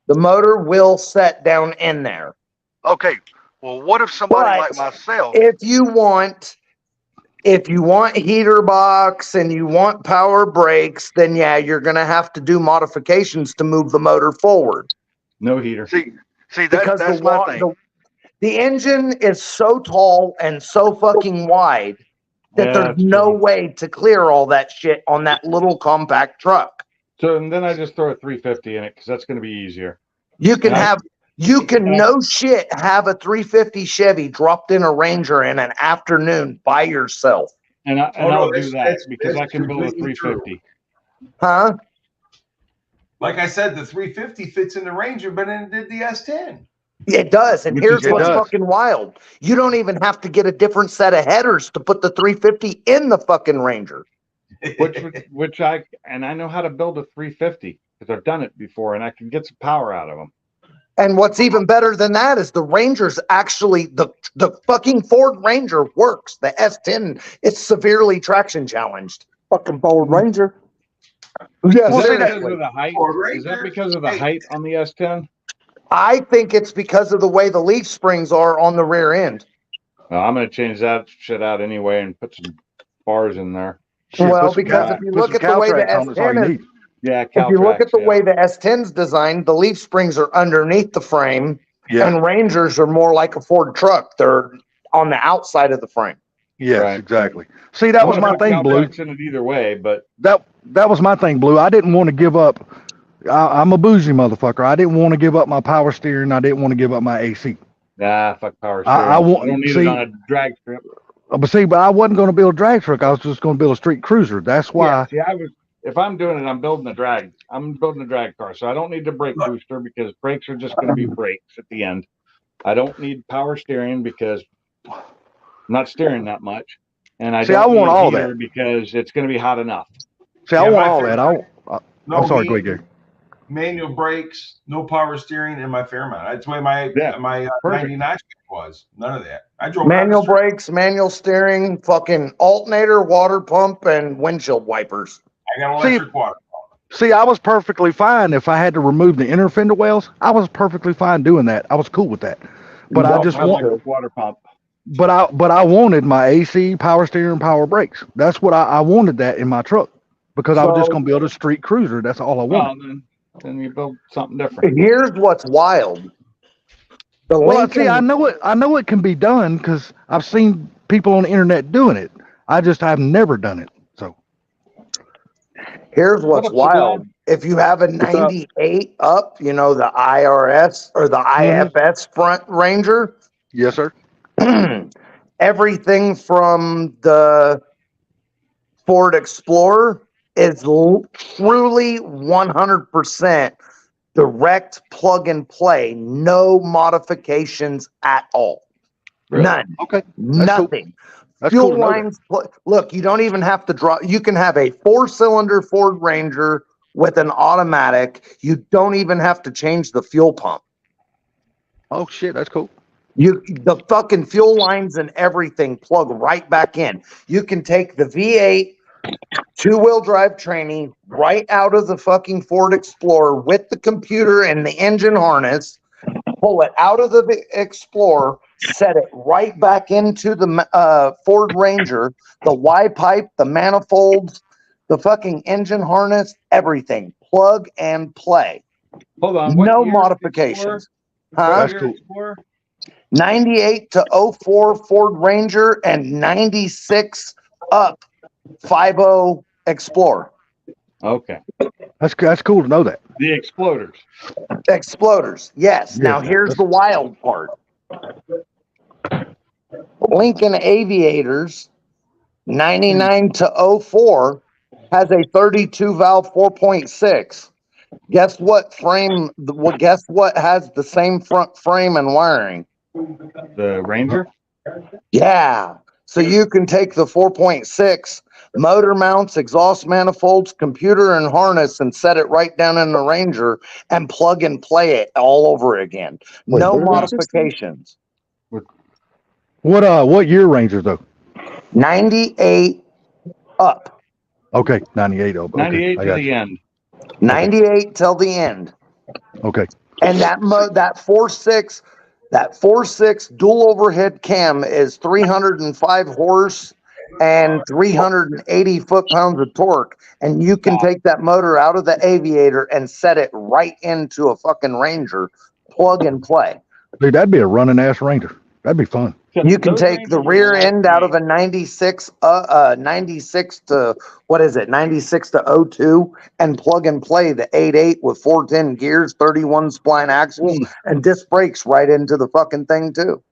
The motor will set down in there. Okay. Well, what if somebody like myself? If you want heater box and you want power brakes, then yeah, you're gonna have to do modifications to move the motor forward. No heater. See, Because that's my thing. The engine is so tall and so fucking wide that Yeah, there's that's no way to clear all that shit on that little compact truck. So and then I just throw a 350 in it because that's going to be easier. You can have no shit have a 350 Chevy dropped in a Ranger in an afternoon by yourself. And I'll do that because I can build a 350. Huh? Like I said, the 350 fits in the Ranger, but then it did the S10. It does. And here's what's fucking wild. You don't even have to get a different set of headers to put the 350 in the fucking Ranger. which I know how to build a 350 because I've done it before and I can get some power out of them. And what's even better than that is the Ranger's actually the fucking Ford Ranger works. The S10 is severely traction challenged. Fucking Ford Ranger. Yeah, Is that because seriously. of the height? Is that because of the height on the S10? I think it's because of the way the leaf springs are on the rear end. Well, I'm going to change that shit out anyway and put some bars in there. Well, because if you look at the way the S10 is, yeah, if you look at the way the S10's designed, the leaf springs are underneath the frame, and Rangers are more like a Ford truck. They're on the outside of the frame. Yes, exactly. See, that was my thing, Blue. In it either way, but that was my thing, Blue. I didn't want to give up. I'm a bougie motherfucker. I didn't want to give up my power steering. I didn't want to give up my AC. Nah, fuck power steering. I don't need it on a drag strip. But I wasn't going to build a drag truck. I was just going to build a street cruiser. That's why. Yeah, if I'm doing it, I'm building a drag. I'm building a drag car, so I don't need the brake booster because brakes are just going to be brakes at the end. I don't need power steering because I'm not steering that much, and I don't want need all heater that because it's going to be hot enough. See, I want all that. I'm sorry, go ahead, Gary. Manual brakes, no power steering, and my Fairmont. That's the way my 99 was. None of that. I drove manual brakes, manual steering, fucking alternator, water pump, and windshield wipers. I got electric water. See, I was perfectly fine if I had to remove the inner fender wells. I was perfectly fine doing that. I was cool with that. But I just want water pump. but I wanted my AC, power steering, power brakes. That's what I wanted that in my truck because I was just So- gonna build a street cruiser. That's all I Well, wanted. then you build something different. Here's what's wild. The Well, see, I Lincoln, know it can be done because I've seen people on the internet doing it. I just have never done it. So here's what's up, wild. If you have a 98 up, you know, the IRS or the IFS front Ranger, yes, sir. everything from the Ford Explorer is truly 100% direct plug and play, no modifications at all. Really? None. Okay. Nothing. That's Fuel cool to know that. lines. Look, you don't even have to draw. You can have a 4-cylinder Ford Ranger with an automatic. You don't even have to change the fuel pump. Oh shit, that's cool. The fucking fuel lines and everything plug right back in. You can take the V8 two-wheel drive training right out of the fucking Ford Explorer with the computer and the engine harness, pull it out of the Explorer, set it right back into the Ford Ranger, the Y-pipe, the manifolds, the fucking engine harness, everything. Plug and play. Hold on. No modifications. Huh? That's cool. Explorer? 98 to 04 Ford Ranger and 96 up 50 Explorer. Okay. That's cool to know that. The Exploders. Exploders. Yes. Yeah, Now here's the wild part. Lincoln Aviators 99 to 04 has a 32 valve 4.6. Guess what frame? Well, guess what has the same front frame and wiring? The Ranger? Yeah. So you can take the 4.6 motor mounts, exhaust manifolds, computer and harness and set it right down in the Ranger and plug and play it all over again. No modifications. What year Rangers though? 98 up. Okay, 98 up. Okay, 98 I to got the you. end. 98 till the end. Okay. And that 4.6 dual overhead cam is 305 horse and 380 foot-pounds of torque. And you can take that motor out of the Aviator and set it right into a fucking Ranger, plug and play. Dude, that'd be a running ass Ranger. That'd be fun. You can take the rear end out of a 96 to what is it? 96 to 02 and plug and play the 8.8 with 410 gears, 31 spline axles and disc brakes right into the fucking thing too.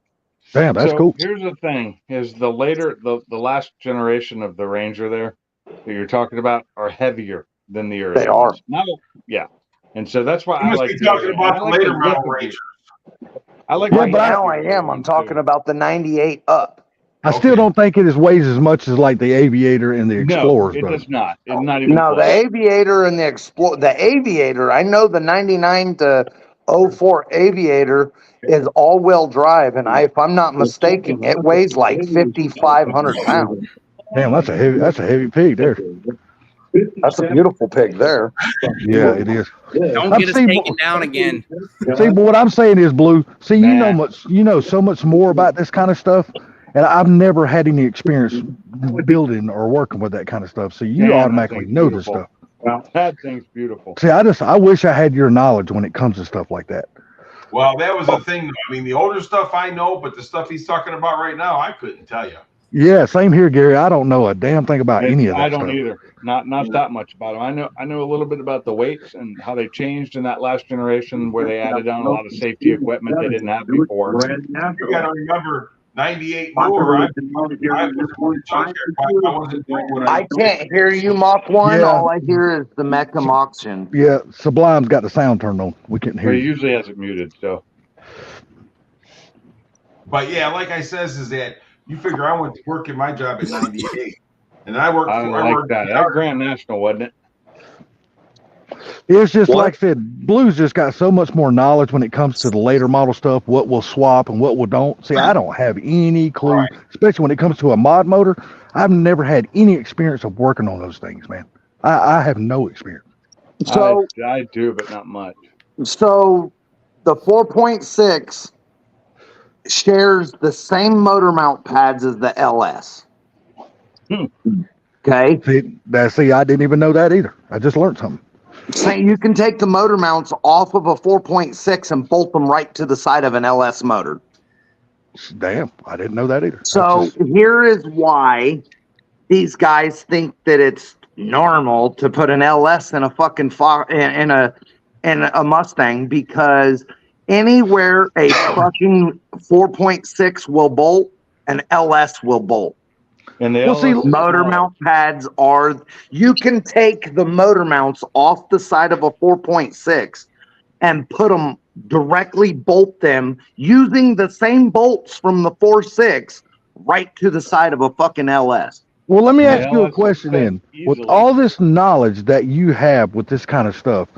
Damn, that's So cool. here's the thing: is the last generation of the Ranger there that you're talking about are heavier than the early. They are. No, yeah, and so that's why You I must like. be talking about the later model Ranger. Rangers. I like. Yeah, the but Ranger now I am. I'm talking about the 98 up. I still don't think it weighs as much as like the Aviator and the Explorers, No, it bro. does not. It's not even. No, the close. Aviator and the Aviator, I know the 99 to 04 Aviator is all-wheel drive, and if I'm not mistaken, it weighs like 5,500 pounds. Damn, that's a heavy pig there. That's a beautiful pig there. Yeah, it is. Don't get us taken down again. See, but what I'm saying is, Blue. See, you know so much more about this kind of stuff, and I've never had any experience building or working with that kind of stuff. So you Damn, automatically that thing's know this beautiful. stuff. That thing's beautiful. See, I wish I had your knowledge when it comes to stuff like that. Well, that was the thing. I mean, the older stuff I know, but the stuff he's talking about right now, I couldn't tell you. Yeah, same here, Gary. I don't know a damn thing about any of that I don't stuff. either. Not that much about them. I know a little bit about the weights and how they changed in that last generation, where they added on a lot of safety equipment they didn't have before. You got to remember, 98 newer. I can't hear you, Mach 1. Yeah. All I hear is the Mecum auction. Yeah, Sublime's got the sound turned on. We couldn't hear But he you. usually has it muted, so. But yeah, like I says, is that you figure I went to work in my job at 98, and I worked. I like that. That Grand National, wasn't it? It's just like I said, Blue's just got so much more knowledge when it comes to the later model stuff, what will swap and what will don't. See, I don't have any clue, especially when it comes to a mod motor. I've never had any experience of working on those things, man. I have no experience. So I do, but not much. So the 4.6 shares the same motor mount pads as the LS. Okay. See, I didn't even know that either. I just learned something. So you can take the motor mounts off of a 4.6 and bolt them right to the side of an LS motor. Damn, I didn't know that either. So here is why these guys think that it's normal to put an LS in a fucking in a Mustang, because anywhere a fucking 4.6 will bolt, an LS will bolt. And the motor mount pads are, you can take the motor mounts off the side of a 4.6 and put them directly, bolt them using the same bolts from the 4.6 right to the side of a fucking LS. Well, let me ask you a question then. With all this knowledge that you have with this kind of stuff,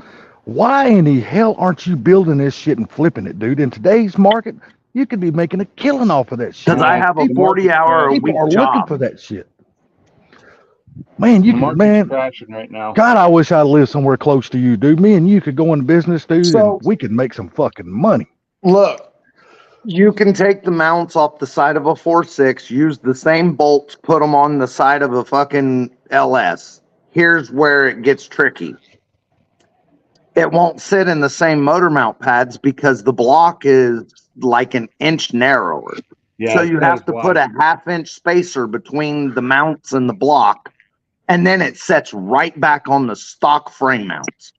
why in the hell aren't you building this shit and flipping it, dude? In today's market, you could be making a killing off of that shit. Because I have a 40-hour-a-week People are job. looking for that shit. Man, you can, man. Right now. God, I wish I lived somewhere close to you, dude. Me and you could go into business, dude, and we could make some fucking money. Look, you can take the mounts off the side of a 4.6, use the same bolts, put them on the side of a fucking LS. Here's where it gets tricky. It won't sit in the same motor mount pads because the block is like an inch narrower. Yeah, so you have to put a 1/2-inch spacer between the mounts and the block, and then it sets right back on the stock frame mounts.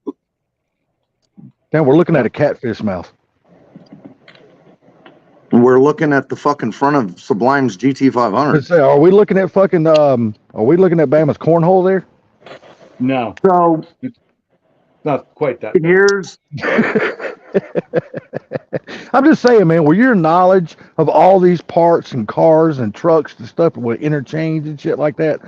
Damn, we're looking at a catfish mouth. We're looking at the fucking front of Sublime's GT500. Let's say, are we looking at fucking are we looking at Bama's cornhole there? No. So it's not quite that. Here's I'm just saying, man, with your knowledge of all these parts and cars and trucks and stuff with interchange and shit like that,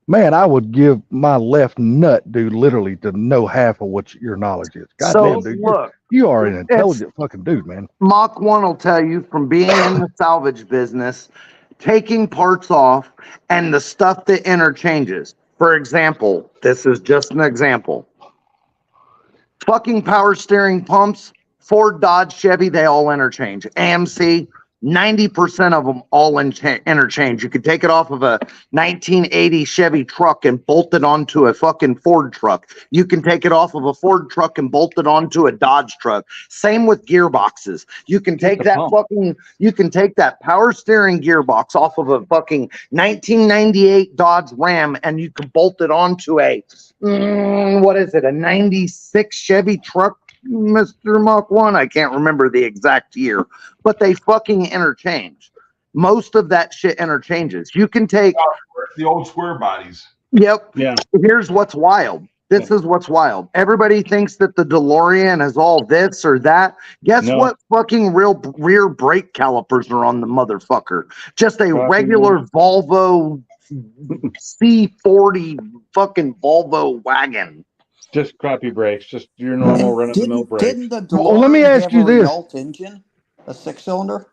man, I would give my left nut, dude, literally to know half of what your knowledge is. God damn, dude. Look, you are an intelligent fucking dude, man. Mach 1 will tell you from being in the salvage business, taking parts off and the stuff that interchanges. For example, this is just an example. Fucking power steering pumps, Ford, Dodge, Chevy, they all interchange. AMC, 90% of them all interchange. You could take it off of a 1980 Chevy truck and bolt it onto a fucking Ford truck. You can take it off of a Ford truck and bolt it onto a Dodge truck. Same with gearboxes. You can take that power steering gearbox off of a fucking 1998 Dodge Ram and you can bolt it onto a, a 96 Chevy truck, Mr. Mach 1. I can't remember the exact year, but they fucking interchange. Most of that shit interchanges. You can take the old square bodies. Yep. Yeah. Here's what's wild. This is what's wild. Everybody thinks that the DeLorean is all this or that. Guess what? Fucking real rear brake calipers are on the motherfucker. Just a regular Volvo C40 fucking Volvo wagon. Just crappy brakes, just your normal run-of-the-mill brakes. Didn't the Well, let me DeLorean ask have you a this. Renault engine, a 6-cylinder?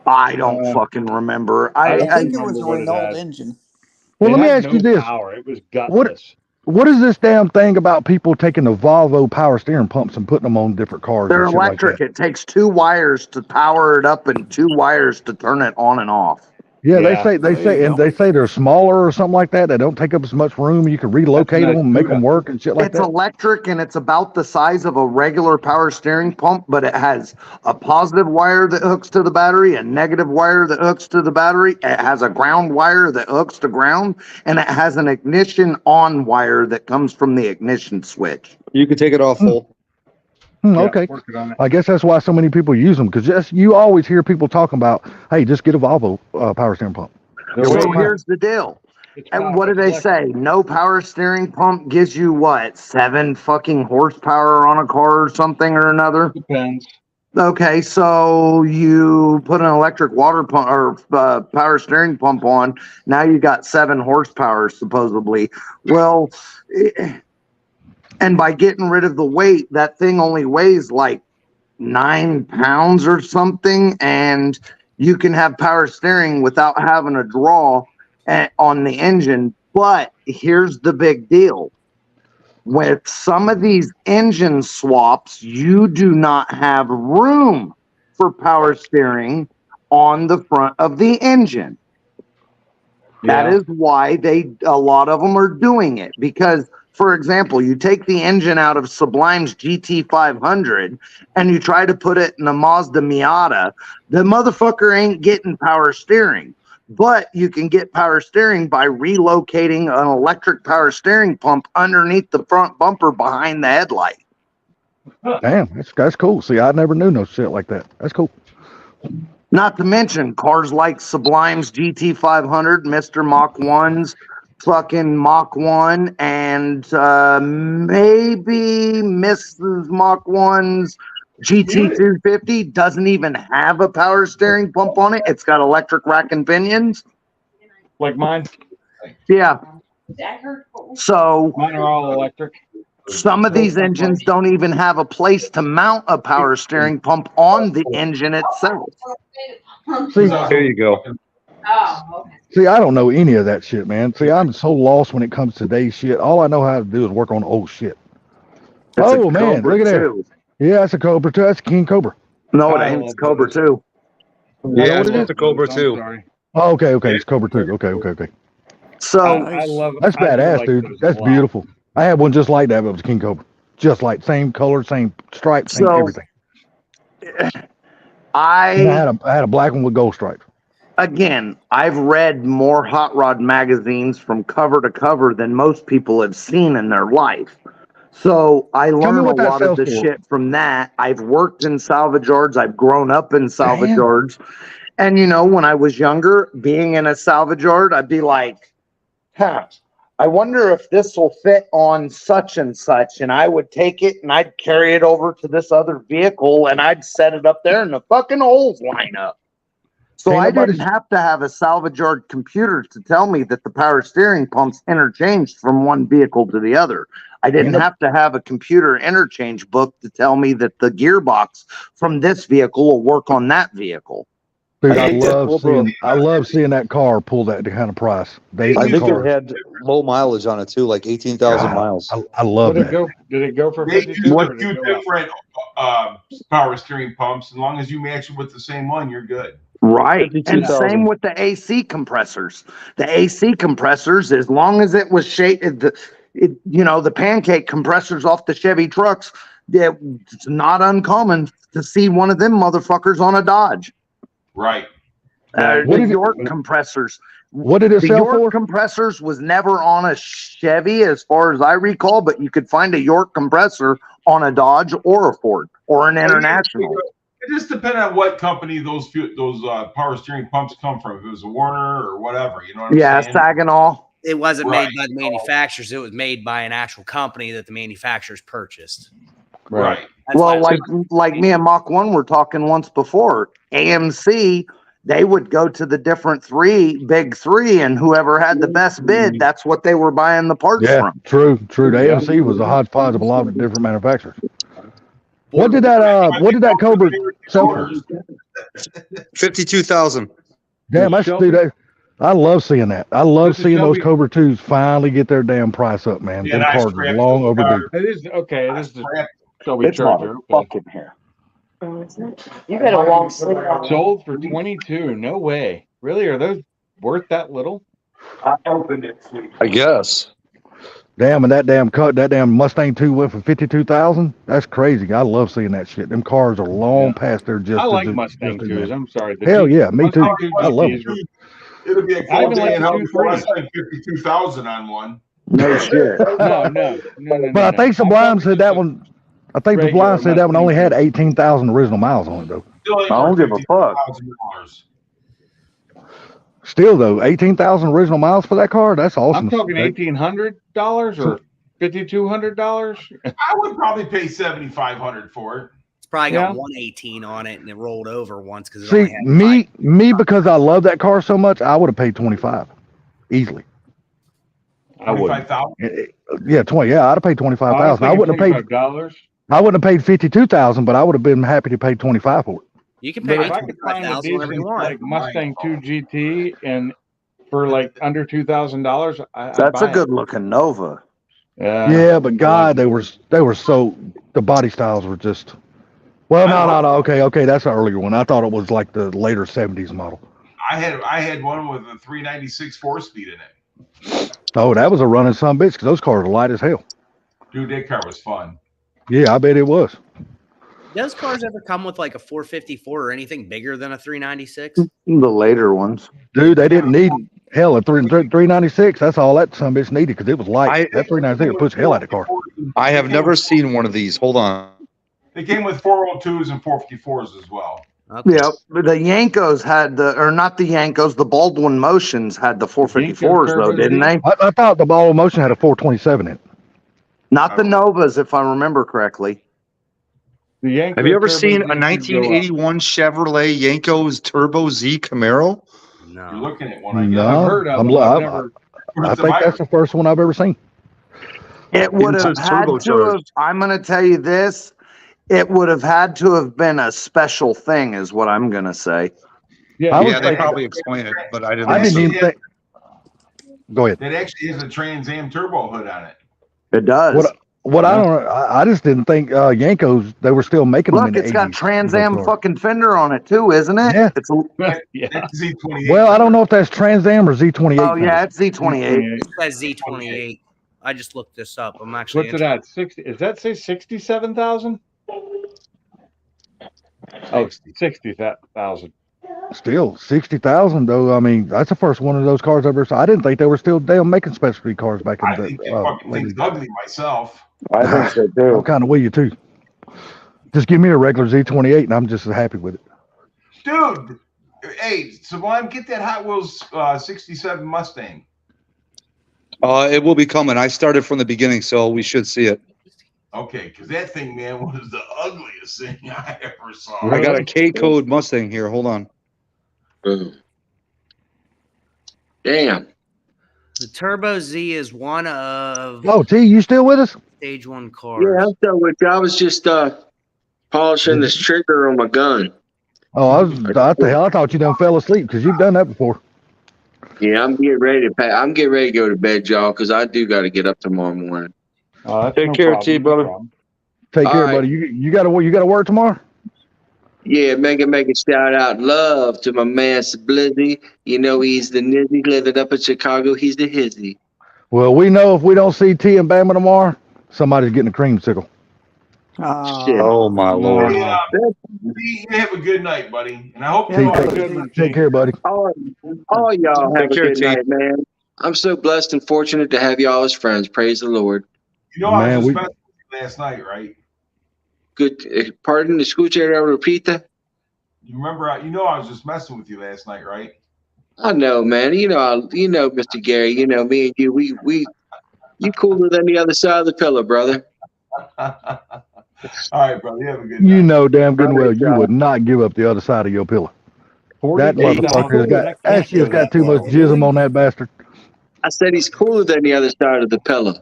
I don't fucking remember. I think it was a Renault engine. Well, It let me had ask you no this. Power. It was gutless. What is this damn thing about people taking the Volvo power steering pumps and putting them on different cars? They're and shit electric. Like that? It takes 2 wires to power it up and 2 wires to turn it on and off. Yeah, they say they're smaller or something like that. They don't take up as much room. You can relocate them and make them work and shit like It's that. electric and it's about the size of a regular power steering pump, but it has a positive wire that hooks to the battery, a negative wire that hooks to the battery. It has a ground wire that hooks to ground, and it has an ignition on wire that comes from the ignition switch. You can take it off full. Okay. Working on it. I guess that's why so many people use them, because you always hear people talking about, hey, just get a Volvo power steering pump. So here's the deal. And what do they say? No power steering pump gives you what? 7 fucking horsepower on a car or something or another? Depends. Okay, so you put an electric water pump or power steering pump on. Now you got 7 horsepower supposedly. Well, and by getting rid of the weight, that thing only weighs like 9 pounds or something, and you can have power steering without having a draw on the engine. But here's the big deal. With some of these engine swaps, you do not have room for power steering on the front of the engine. That is why a lot of them are doing it, because, for example, you take the engine out of Sublime's GT500 and you try to put it in a Mazda Miata, the motherfucker ain't getting power steering. But you can get power steering by relocating an electric power steering pump underneath the front bumper behind the headlight. Damn, that's cool. See, I never knew no shit like that. That's cool. Not to mention cars like Sublime's GT500, Mr. Mach 1's, fucking Mach 1, and maybe Mrs. Mach 1's GT350 doesn't even have a power steering pump on it. It's got electric rack and pinions. Like mine. Yeah. So Mine are all electric. some of these engines don't even have a place to mount a power steering pump on the engine itself. See, There you go. Oh, okay. see, I don't know any of that shit, man. See, I'm so lost when it comes to today's shit. All I know how to do is work on old shit. That's Oh a man, Cobra look at that. 2. Yeah, that's a Cobra too. That's a King Cobra. No, it ain't. It's Cobra 2. Yeah, it's a Cobra too. Oh, okay, it's Cobra 2. Okay. So I love That's I do badass, like dude. those a That's lot. beautiful. I had one just like that, but it was a King Cobra. Just like same color, same stripes, same So, everything. I And I had a black one with gold stripes. again, I've read more hot rod magazines from cover to cover than most people have seen in their life. So I me learn a what that lot of the sells for. shit from that. I've worked in salvage yards. I've grown up in salvage Damn. yards. And when I was younger, being in a salvage yard, I'd be like, I wonder if this will fit on such and such. And I would take it and I'd carry it over to this other vehicle and I'd set it up there and the fucking holes line up. So Ain't I nobody- didn't have to have a salvage yard computer to tell me that the power steering pumps interchanged from one vehicle to the other. I didn't have to have a computer interchange book to tell me that the gearbox from this vehicle will work on that vehicle. Dude, I think that love seeing that car pull that kind of price. I think car. it had low mileage on it too, like 18,000 God, miles. I love Did it that. go? Did it go for They 52? use or a did it few go up? different power steering pumps. As long as you match it with the same one, you're good. Right. And 52,000. same with the AC compressors. The AC compressors, as long as it was shaded, the pancake compressors off the Chevy trucks, it's not uncommon to see one of them motherfuckers on a Dodge. Right. What The did it- York compressors. What did it The sell York for? compressors was never on a Chevy as far as I recall, but you could find a York compressor on a Dodge or a Ford or an International. It just depends on what company those power steering pumps come from. If it was a Warner or whatever, you know what I'm Yeah, saying? Saginaw. It wasn't Right. made by the manufacturers. It was made by an actual company that the manufacturers purchased. Right. That's why Well, it's- like me and Mach 1 were talking once before, AMC, they would go to the different big three, and whoever had the best bid, that's what they were buying the parts Yeah, from. true. The AMC was a hodgepodge of a lot of different manufacturers. What did that Cobra sell for? 52,000. Damn, I love seeing that. I love seeing those Cobra 2s finally get their damn price up, man. Yeah, Them nice cars are crap long those overdue. It is okay. It is the Crap. Shelby It's Charger. Okay. motherfucking here. Oh, isn't it? You got a long sleeve on. Sold for 22. No way. Really? Are those worth that little? I opened it. I guess. Damn, and that damn Mustang 2 went for 52,000. That's crazy. I love seeing that shit. Them cars are long past their just. I like Mustang just- 2s. I'm sorry. The Hell G- yeah, me too. Mustang 2 I love GTs it. were- It'll be a I cool even day like in the hell 2.3. before I spent 52,000 on one. No shit. No. But I think Sublime said that one. I think Regular Sublime said that one only had Mustang. 18,000 original miles on it though. Still ain't I don't worth give a fuck. $52,000. Still though, 18,000 original miles for that car. That's awesome. I'm talking $1,800 or $5,200. I would probably pay $7,500 for it. It's probably Yeah. got 118 on it and it rolled over once because it See, only had me because I love that car so much, I would have paid 25 easily. I would. 25,000. Yeah, 20. Yeah, I'd have paid 25,000. I wouldn't have paid. $25. I wouldn't have paid 52,000, but I would have been happy to pay 25 for it. You can pay But if I could find a 25,000 whenever you decent want. like Mustang 2 GT and for like under $2,000, I'd That's a buy good looking Nova. it. Yeah, but God, they were so the body styles were just Well, no. Okay. That's an earlier one. I thought it was like the later 70s model. I had one with a 396 4-speed in it. Oh, that was a running son of a bitch because those cars are light as hell. Dude, that car was fun. Yeah, I bet it was. Those cars ever come with like a 454 or anything bigger than a 396? The later ones. Dude, they didn't need hell a 396. That's all that son of a bitch needed because it was light. That 396 pushed hell out of the car. I have never seen one of these. Hold on. They came with 402s and 454s as well. Okay. Yeah, but the Yankos had not the Yankos, the Baldwin Motions had the 454s though, didn't they? I thought the Ball Motion had a 427 in it. Not the Novas, if I remember correctly. Have you ever seen a 1981 Chevrolet Yanko's Turbo Z Camaro? You're No. looking at one. I guess. No, I've heard of them. I've never. I think that's the first one I've ever seen. It would have says had to turbocharged. have, I'm going to tell you this, it would have had to have been a special thing is what I'm going to say. I was Yeah, they thinking- probably explain it, but I didn't. I didn't even Yeah. think. Go ahead. That actually has a Trans Am turbo hood on it. It does. What I just didn't think Yankos they were still making them in Look, the it's got 80s. Trans Am fucking fender on it too, isn't it? Yeah. It's a, That's Z28. Well, I don't know if that's Trans Am or Z28. oh yeah, it's Z28. It says Z28. I just looked this up. I'm actually. What's it at? 60? Is that say 67,000? Oh, 60,000. Still 60,000 though. I mean, that's the first one of those cars I've ever saw. I didn't think they were still damn making specialty cars back I in think the that fucking thing's ugly myself. I think so I'm too. kind of with you too. Just give me a regular Z28 and I'm just as happy with it. Dude, hey, Sublime, get that Hot Wheels 67 Mustang. It will be coming. I started from the beginning, so we should see it. Okay, because that thing, man, was the ugliest thing I ever saw. I got a K code Mustang here. Hold on. Damn. The Turbo Z is one of Oh, T, you still with us? stage one cars. Yeah, I'm still with you. I was just polishing this trigger on my gun. Oh, what the hell? I thought you done fell asleep because you've done that before. Yeah, I'm getting ready to pay. I'm getting ready to go to bed, y'all, because I do got to get up tomorrow morning. Take care, T, brother. Take All care, right. buddy. You got to work tomorrow. Yeah, make a shout out love to my man Blizzy. You know he's the nizzy living up in Chicago. He's the hizzy. Well, we know if we don't see T and Bama tomorrow, somebody's getting a creamsicle. Shit. Oh my lord. Hey, you have a good night, buddy. And I hope T, you have a good one. take care, buddy. All y'all have Take a care, good T. night, man. I'm so blessed and fortunate to have y'all as friends. Praise the Lord. You know, I Man, was we- just messing with you last night, right? Good. Pardon, escuche repita. You remember? I was just messing with you last night, right? I know, man. You know, Mr. Gary. You know, me and you. You cooler than the other side of the pillow, brother. All right, brother. You have a good night. You know damn good and well you would not give up the other side of your pillow. That motherfucker has got that shit's got too much jism on that bastard. I said he's cooler than the other side of the pillow.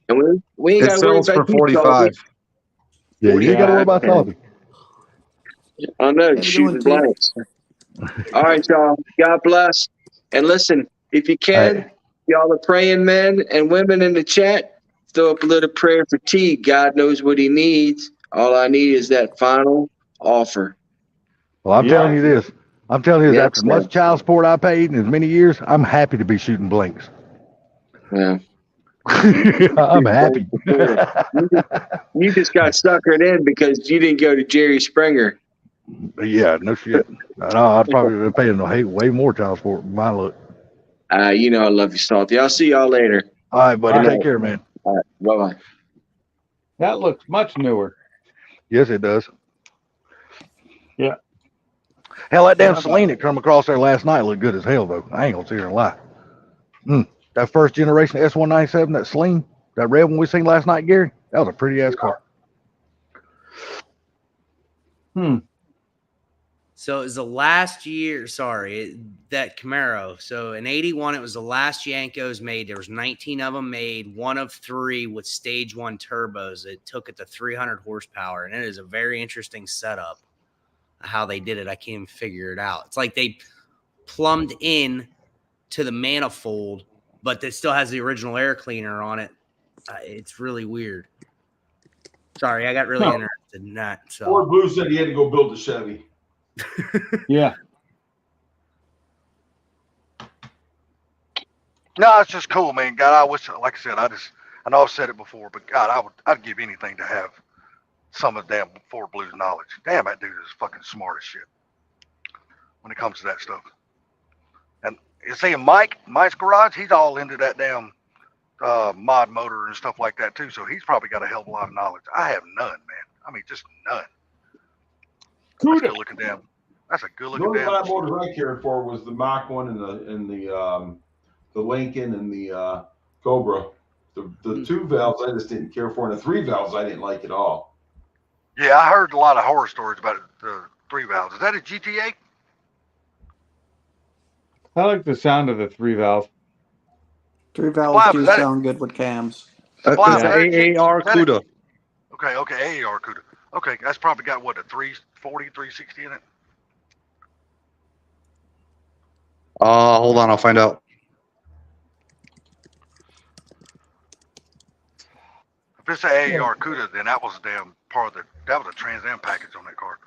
And we ain't It got to worry sells about for you, 45. Salty. Yeah, you ain't got to worry about salty. I know, you shooting doing, T? blanks. All right, y'all. God bless. And listen, if you can, y'all are praying men and women in the chat, throw up a little prayer for T. God knows what he needs. All I need is that final offer. Well, I'm telling you this. I'm telling you this. Yeah, After much child support I paid in as many years, I'm happy to be shooting blanks. Yeah. I'm happy. You just got suckered in because you didn't go to Jerry Springer. Yeah, no shit. No, I'd probably be paying way more child support. My look. You know I love you, Salty. I'll see y'all later. All right, buddy. All right. Take care, man. All right. Bye-bye. That looks much newer. Yes, it does. Yeah. Hell, that damn Celine that come across there last night looked good as hell, though. I ain't gonna sit here and lie. That first generation S197, that Celine, that red one we seen last night, Gary, that was a pretty ass car. So it was the last year, that Camaro. So in 81, it was the last Yankos made. There was 19 of them made, one of 3 with stage 1 turbos. It took it to 300 horsepower. And it is a very interesting setup how they did it. I can't even figure it out. It's like they plumbed in to the manifold, but it still has the original air cleaner on it. It's really weird. Sorry, I got really No. interested in that. So Ford Blue said he had to go build a Chevy. Yeah. No, it's just cool, man. God, I wish, like I said, I know I've said it before, but God, I'd give anything to have some of the damn Ford Blues knowledge. Damn, that dude is fucking smart as shit when it comes to that stuff. And you see, Mike's garage, he's all into that damn mod motor and stuff like that too. So he's probably got a hell of a lot of knowledge. I have none, man. I mean, just none. That's a good looking damn. That's a good The looking only damn. line motors I cared for was the Mach 1 and the Lincoln and the Cobra. The 2 valves I just didn't care for, and the 3 valves I didn't like at all. Yeah, I heard a lot of horror stories about the 3 valves. Is that a GTA? I like the sound of the 3 valve. 3 valves Why, do is that- sound good with cams. That's Why, the is that a- AAR is that a- CUDA. Okay, AAR CUDA. Okay, that's probably got what, a 340, 360 in it? Hold on, I'll find out. If it's an AAR CUDA, then that was a damn part of that was a Trans Am package on that car.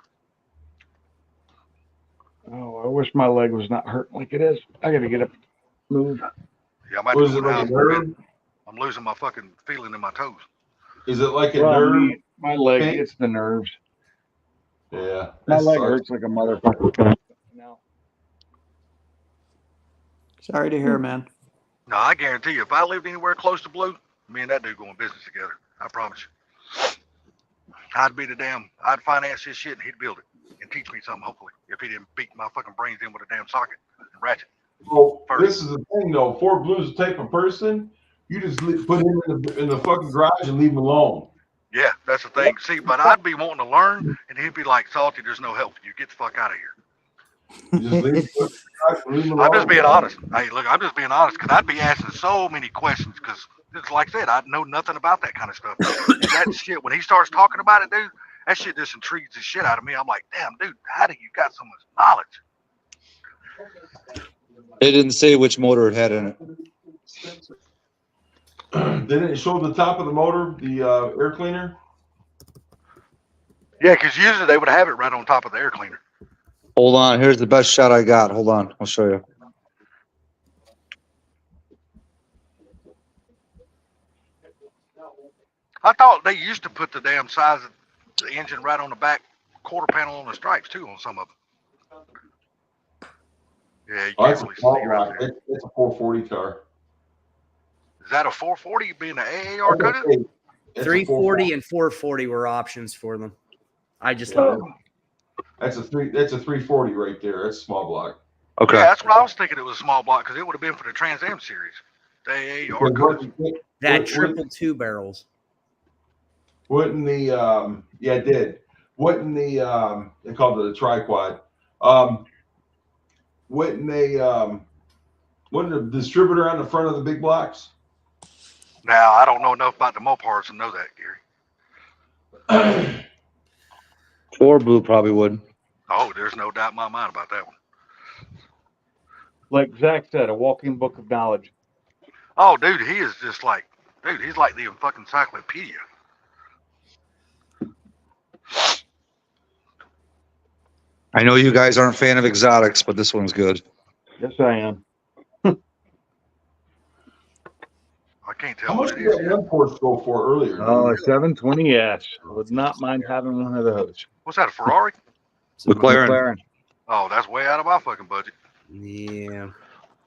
Oh, I wish my leg was not hurt like it is. I got to get up, move. Yeah, I might Was have it to go like a down a little nerve? bit. I'm losing my fucking feeling in my toes. Is it like a Well, nerve? my leg, pain? it's the nerves. Yeah. My that leg sucks. hurts like a motherfucker. No. Sorry to hear, man. No, I guarantee you, if I lived anywhere close to Blue, me and that dude going business together. I promise you. I'd finance his shit and he'd build it and teach me something, hopefully, if he didn't beat my fucking brains in with a damn socket and ratchet. Well, First. this is the thing though. Ford Blue's the type of person you just put him in the fucking garage and leave him alone. Yeah, that's the thing. See, but I'd be wanting to learn and he'd be like, Salty, there's no help for you. Get the fuck out of here. You just leave him I'm just alone. being honest. Hey, look, I'm just being honest because I'd be asking so many questions because, like I said, I know nothing about that kind of stuff. And that shit, when he starts talking about it, dude, that shit just intrigues the shit out of me. I'm like, damn, dude, how do you got so much knowledge? It didn't say which motor it had in it. Didn't it show the top of the motor, the air cleaner? Yeah, because usually they would have it right on top of the air cleaner. Hold on, here's the best shot I got. Hold on, I'll show you. I thought they used to put the damn size of the engine right on the back quarter panel on the stripes too on some of them. Yeah, you Oh, can't that's a really see small right block. there. It's a 440 car. Is that a 440 being an AAR CUDA? It's a 340 and 440 were options for them. I just That's a 340 right there. That's a small block. Okay. Yeah, that's what I was thinking. It was a small block because it would have been for the Trans Am series. The AAR CUDA. that triple 2 barrels. Wouldn't the yeah, it did. Wouldn't the they called it a triquad. Wouldn't they wouldn't the distributor on the front of the big blocks? Now I don't know enough about the Mopars to know that, Gary. Ford Blue probably would. Oh, there's no doubt in my mind about that one. Like Zach said, a walking book of knowledge. Oh, dude, he is just like, dude, he's like the fucking encyclopedia. I know you guys aren't a fan of exotics, but this one's good. Yes, I am. I can't How tell much what it did is. that one Porsche go for earlier? Oh, a 720S. Would not mind having one of those. What's that, a Ferrari? McLaren. Oh, that's way out of my fucking budget. Yeah.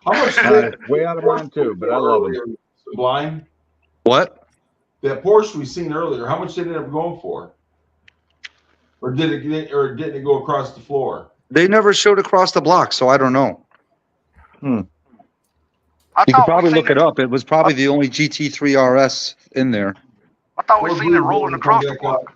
How much It's way out of mine too, but I love them. Sublime? What? That Porsche we seen earlier, how much did it end up going for? Or didn't it go across the floor? They never showed across the block, so I don't know. I You thought can probably we look seen it up. It was probably the only GT3 RS in there. I thought we Ford seen it Blue's rolling ready to come across the back block. up.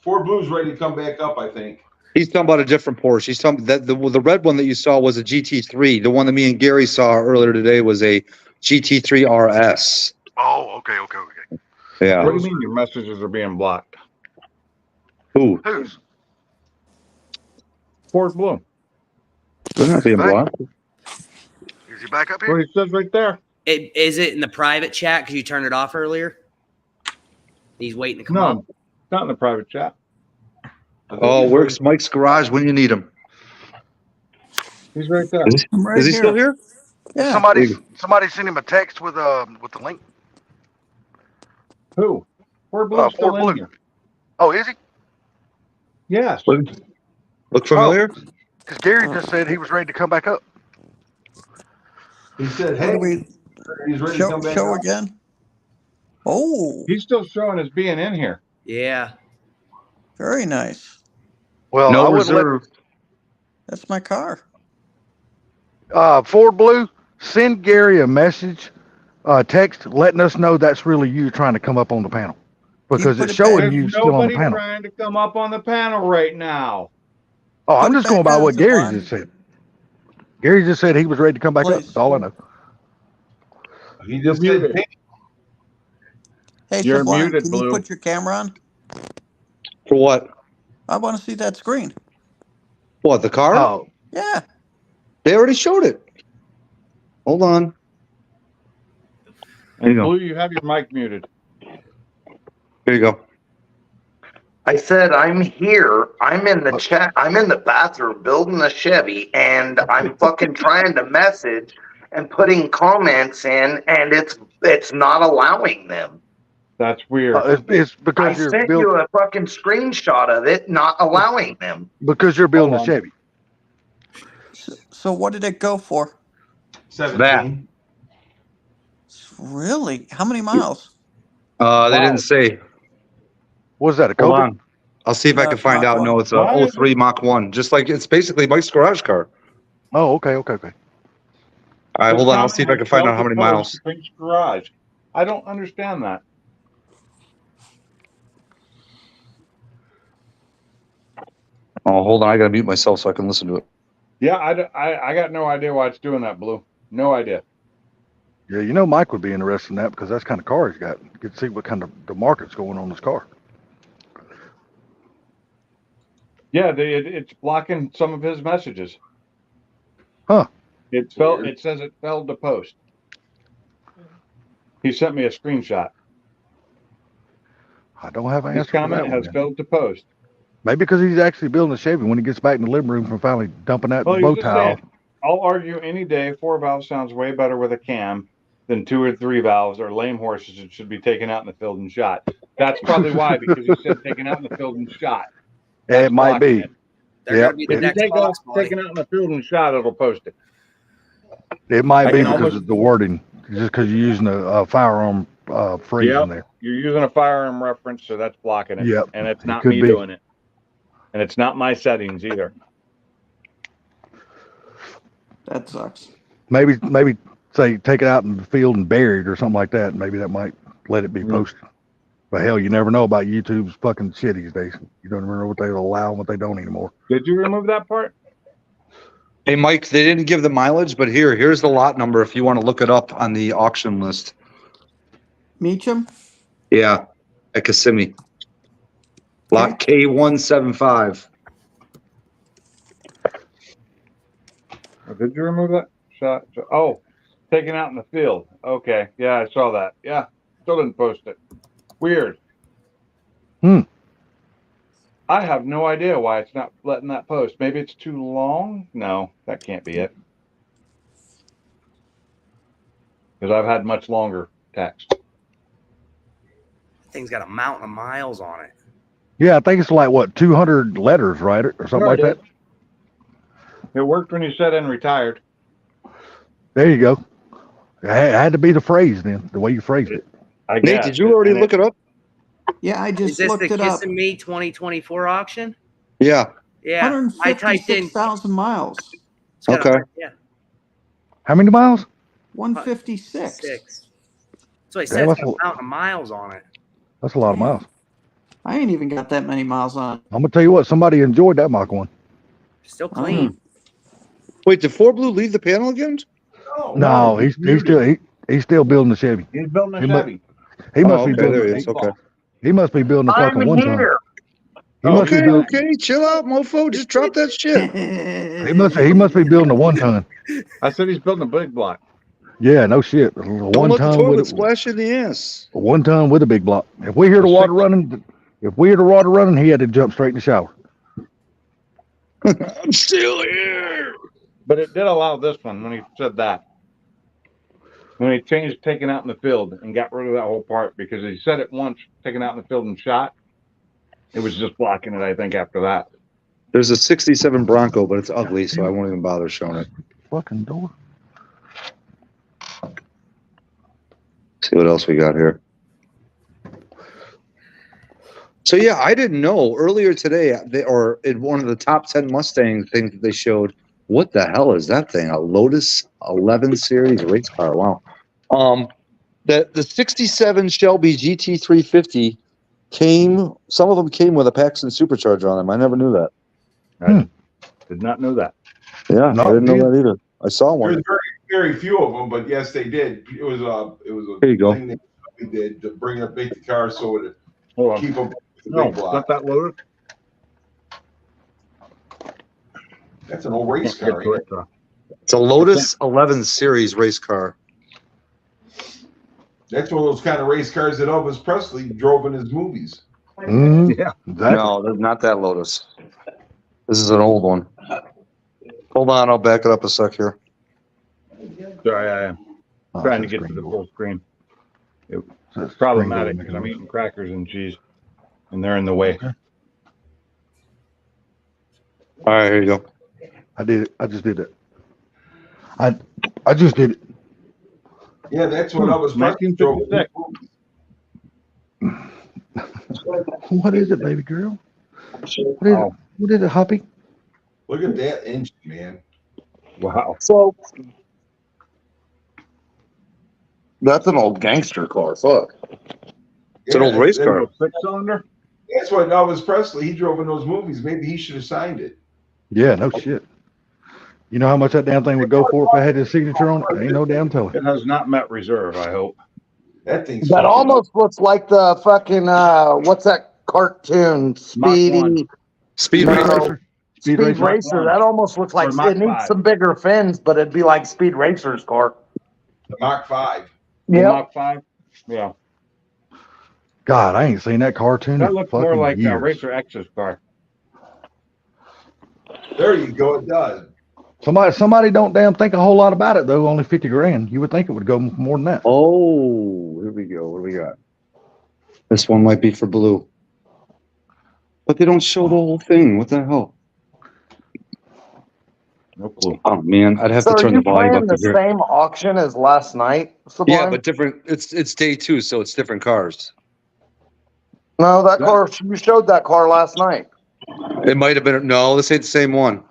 Ford Blue's ready to come back up, I think. He's talking about a different Porsche. He's talking that the red one that you saw was a GT3. The one that me and Gary saw earlier today was a GT3 RS. Oh, okay. Yeah. What do you mean your messages are being blocked? Who? Whose? Ford Blue. They're not being Right. blocked. Is he back up What here? it says right there. Is it in the private chat because you turned it off earlier? He's waiting to come No. up. Not in the private chat. Oh, where's Mike's garage when you need him? He's right there. I'm right Is he still here? Yeah. Somebody sent him a text with the link. Who? Ford Blue's still Ford in Blue. here. Oh, is he? Yes. Look familiar? Because Gary just said he was ready to come back up. He said, What do we he's ready to come back show up. again? Oh, He's still showing as being in here. Yeah. very nice. Well, I No wouldn't reserve. That's my car. Ford Blue. Send Gary a message, text, letting us know that's really you trying to come up on the panel, because put it's it back. showing There's you still on the nobody panel. trying to come up on the panel right now. Oh, I'm Put it just going back by on what to Gary one. just said. Gary just said he was ready to come back up. Please. That's all I know. He just You're said, muted. pink. Hey, You're Sublime, muted, can Blue. you put your camera on? For what? I want to see that screen. What, the car? Oh, Yeah. They already showed it. Hold on. There you go. Blue, you have your mic muted. Here you go. I said, I'm here. I'm in the chat. I'm in the bathroom building the Chevy, and I'm fucking trying to message and putting comments in, and it's not allowing them. That's weird. it's I because you're sent you a fucking screenshot of it, not allowing them. because you're building a Hold on. Chevy. So what did it go for? 17. Really? How many miles? They Wow. didn't say. Was that a Hold Cobra? on. I'll see if I No, can it's find Mach out. 1. No, it's a Why is 03 Mach 1. Just like it's basically Mike's garage car. Oh, okay. All right, hold on. I'll see if I can find out how many miles. Pink's garage. I don't understand that. Oh, hold on. I gotta mute myself so I can listen to it. Yeah, I got no idea why it's doing that, Blue. No idea. Yeah, you know Mike would be interested in that because that's the kind of car he's got. You can see what kind of the market's going on this car. Yeah, it's blocking some of his messages. Huh. It says it failed to post. He sent me a screenshot. I don't have an His answer for that comment one. has then. failed to post. Maybe because he's actually building a Chevy when he gets back in the living room from finally dumping that Well, he bow was just tie saying, off. I'll argue any day 4-valve sounds way better with a cam than 2 or 3 valves or lame horses that should be taken out in the field and shot. That's probably why, because he said taken out in the field and shot. It might blocking be. it. They're Yep. gonna be the If you next take box off boy. taken out in the field and shot, it'll post it. It might I be can because almost- of the wording, just because you're using a firearm phrase Yep. in there. You're using a firearm reference, so that's blocking it. Yep. And it's It not could me be. doing it. And it's not my settings either. That sucks. Maybe say take it out in the field and bury it or something like that. Maybe that might let it be Mm. posted. But hell, you never know about YouTube's fucking shit these days. You don't remember what they allow and what they don't anymore. Did you remove that part? Hey, Mike, they didn't give the mileage, but here's the lot number if you want to look it up on the auction list. Meacham? Yeah, at Kissimmee. Lot K175. Did you remove that shot? Oh, taken out in the field. Okay. Yeah, I saw that. Yeah. Still didn't post it. Weird. Hmm. I have no idea why it's not letting that post. Maybe it's too long? No, that can't be it. Because I've had much longer text. Thing's got a mountain of miles on it. Yeah, I think it's like what 200 letters, right, or something There like it that. is. It worked when you said and retired. There you go. It had to be the phrase then, the way you phrased it. I Nate, guess. did you already And look it up? Yeah, I Is just this looked the it up. Kissimmee 2024 auction? Yeah. Yeah. I typed in. 156,000 miles. It's got Okay. yeah. How many miles? 156. 6. So I Yeah, said it's that's got a- a mountain of miles on it. That's a lot of miles. I ain't even got that many miles on it. I'm gonna tell you what, somebody enjoyed that Mach 1. Still clean. Wait, did Ford Blue leave the panel again? No, he's still building the Chevy. He's building a He mu- Chevy. He must Oh, be okay, building. there he is. Okay. He must be building a fucking I'm one ton. here. He must be Okay, building. okay, chill out, mofo. Just drop that shit. He must be building a one ton. I said he's building a big block. Yeah, no shit. Don't One let the ton toilet with splash in the ass. a 1 ton with a big block. If we hear the water running, If we had the water running, he had to jump straight in the shower. I'm still here. But it did allow this one when he said that. When he changed taking out in the field and got rid of that whole part because he said it once, taking out in the field and shot. It was just blocking it, I think, after that. There's a 67 Bronco, but it's ugly, so I won't even bother showing it. Fucking door. See what else we got here. So yeah, I didn't know earlier today, or in one of the top 10 Mustang things that they showed. What the hell is that thing? A Lotus 11 series race car. Wow. The 67 Shelby GT350 came. Some of them came with a Paxton supercharger on them. I never knew that. I did not know that. Yeah, I didn't know that either. I saw one. There's very few of them, but yes, they did. It was a There you go. thing that we did to bring up make the car so it Hold on. keep them with the No, big it's block. not that loaded. That's an old race car. ain't it? It's a Lotus 11 series race car. That's one of those kind of race cars that Elvis Presley drove in his movies. Yeah, exactly. No, that's not that Lotus. This is an old one. Hold on, I'll back it up a sec here. Sorry, I am trying to get to the full screen. It's problematic because I'm eating crackers and cheese, and they're in the way. All right, here you go. I did it. I just did it. I just did it. Yeah, that's what Elvis Presley drove in his 1956. movies. What is it, baby girl? What is it? What is it, Hoppy? Look at that engine, man. Wow. So that's an old gangster car. Fuck. It's an old race car. 6-cylinder? That's what Elvis Presley, he drove in those movies. Maybe he should have signed it. Yeah, no shit. You know how much that damn thing would go for if I had his signature on it? Ain't no damn telling. It has not met reserve, I hope. That thing's That fucking- almost looks like the fucking what's that cartoon? Speedy Speed No. Racer. Speed Racer. That almost looks like Or Mach it needs 5. some bigger fins, but it'd be like Speed Racer's car. the Mach 5. The Yeah. Mach 5? Yeah. God, I ain't seen that cartoon. That in looks more fucking like years. Racer X's car. There you go. It does. Somebody don't damn think a whole lot about it though. Only 50 grand. You would think it would go more than that. Oh, here we go. What do we got? This one might be for blue. But they don't show the whole thing. What the hell? No clue. Oh man, I'd have So to are turn you the volume playing up the to here. same auction as last night? Sublime? Yeah, but different. It's day 2, so it's different cars. no, that car you showed that car last night. It might have been. No, this ain't the same one.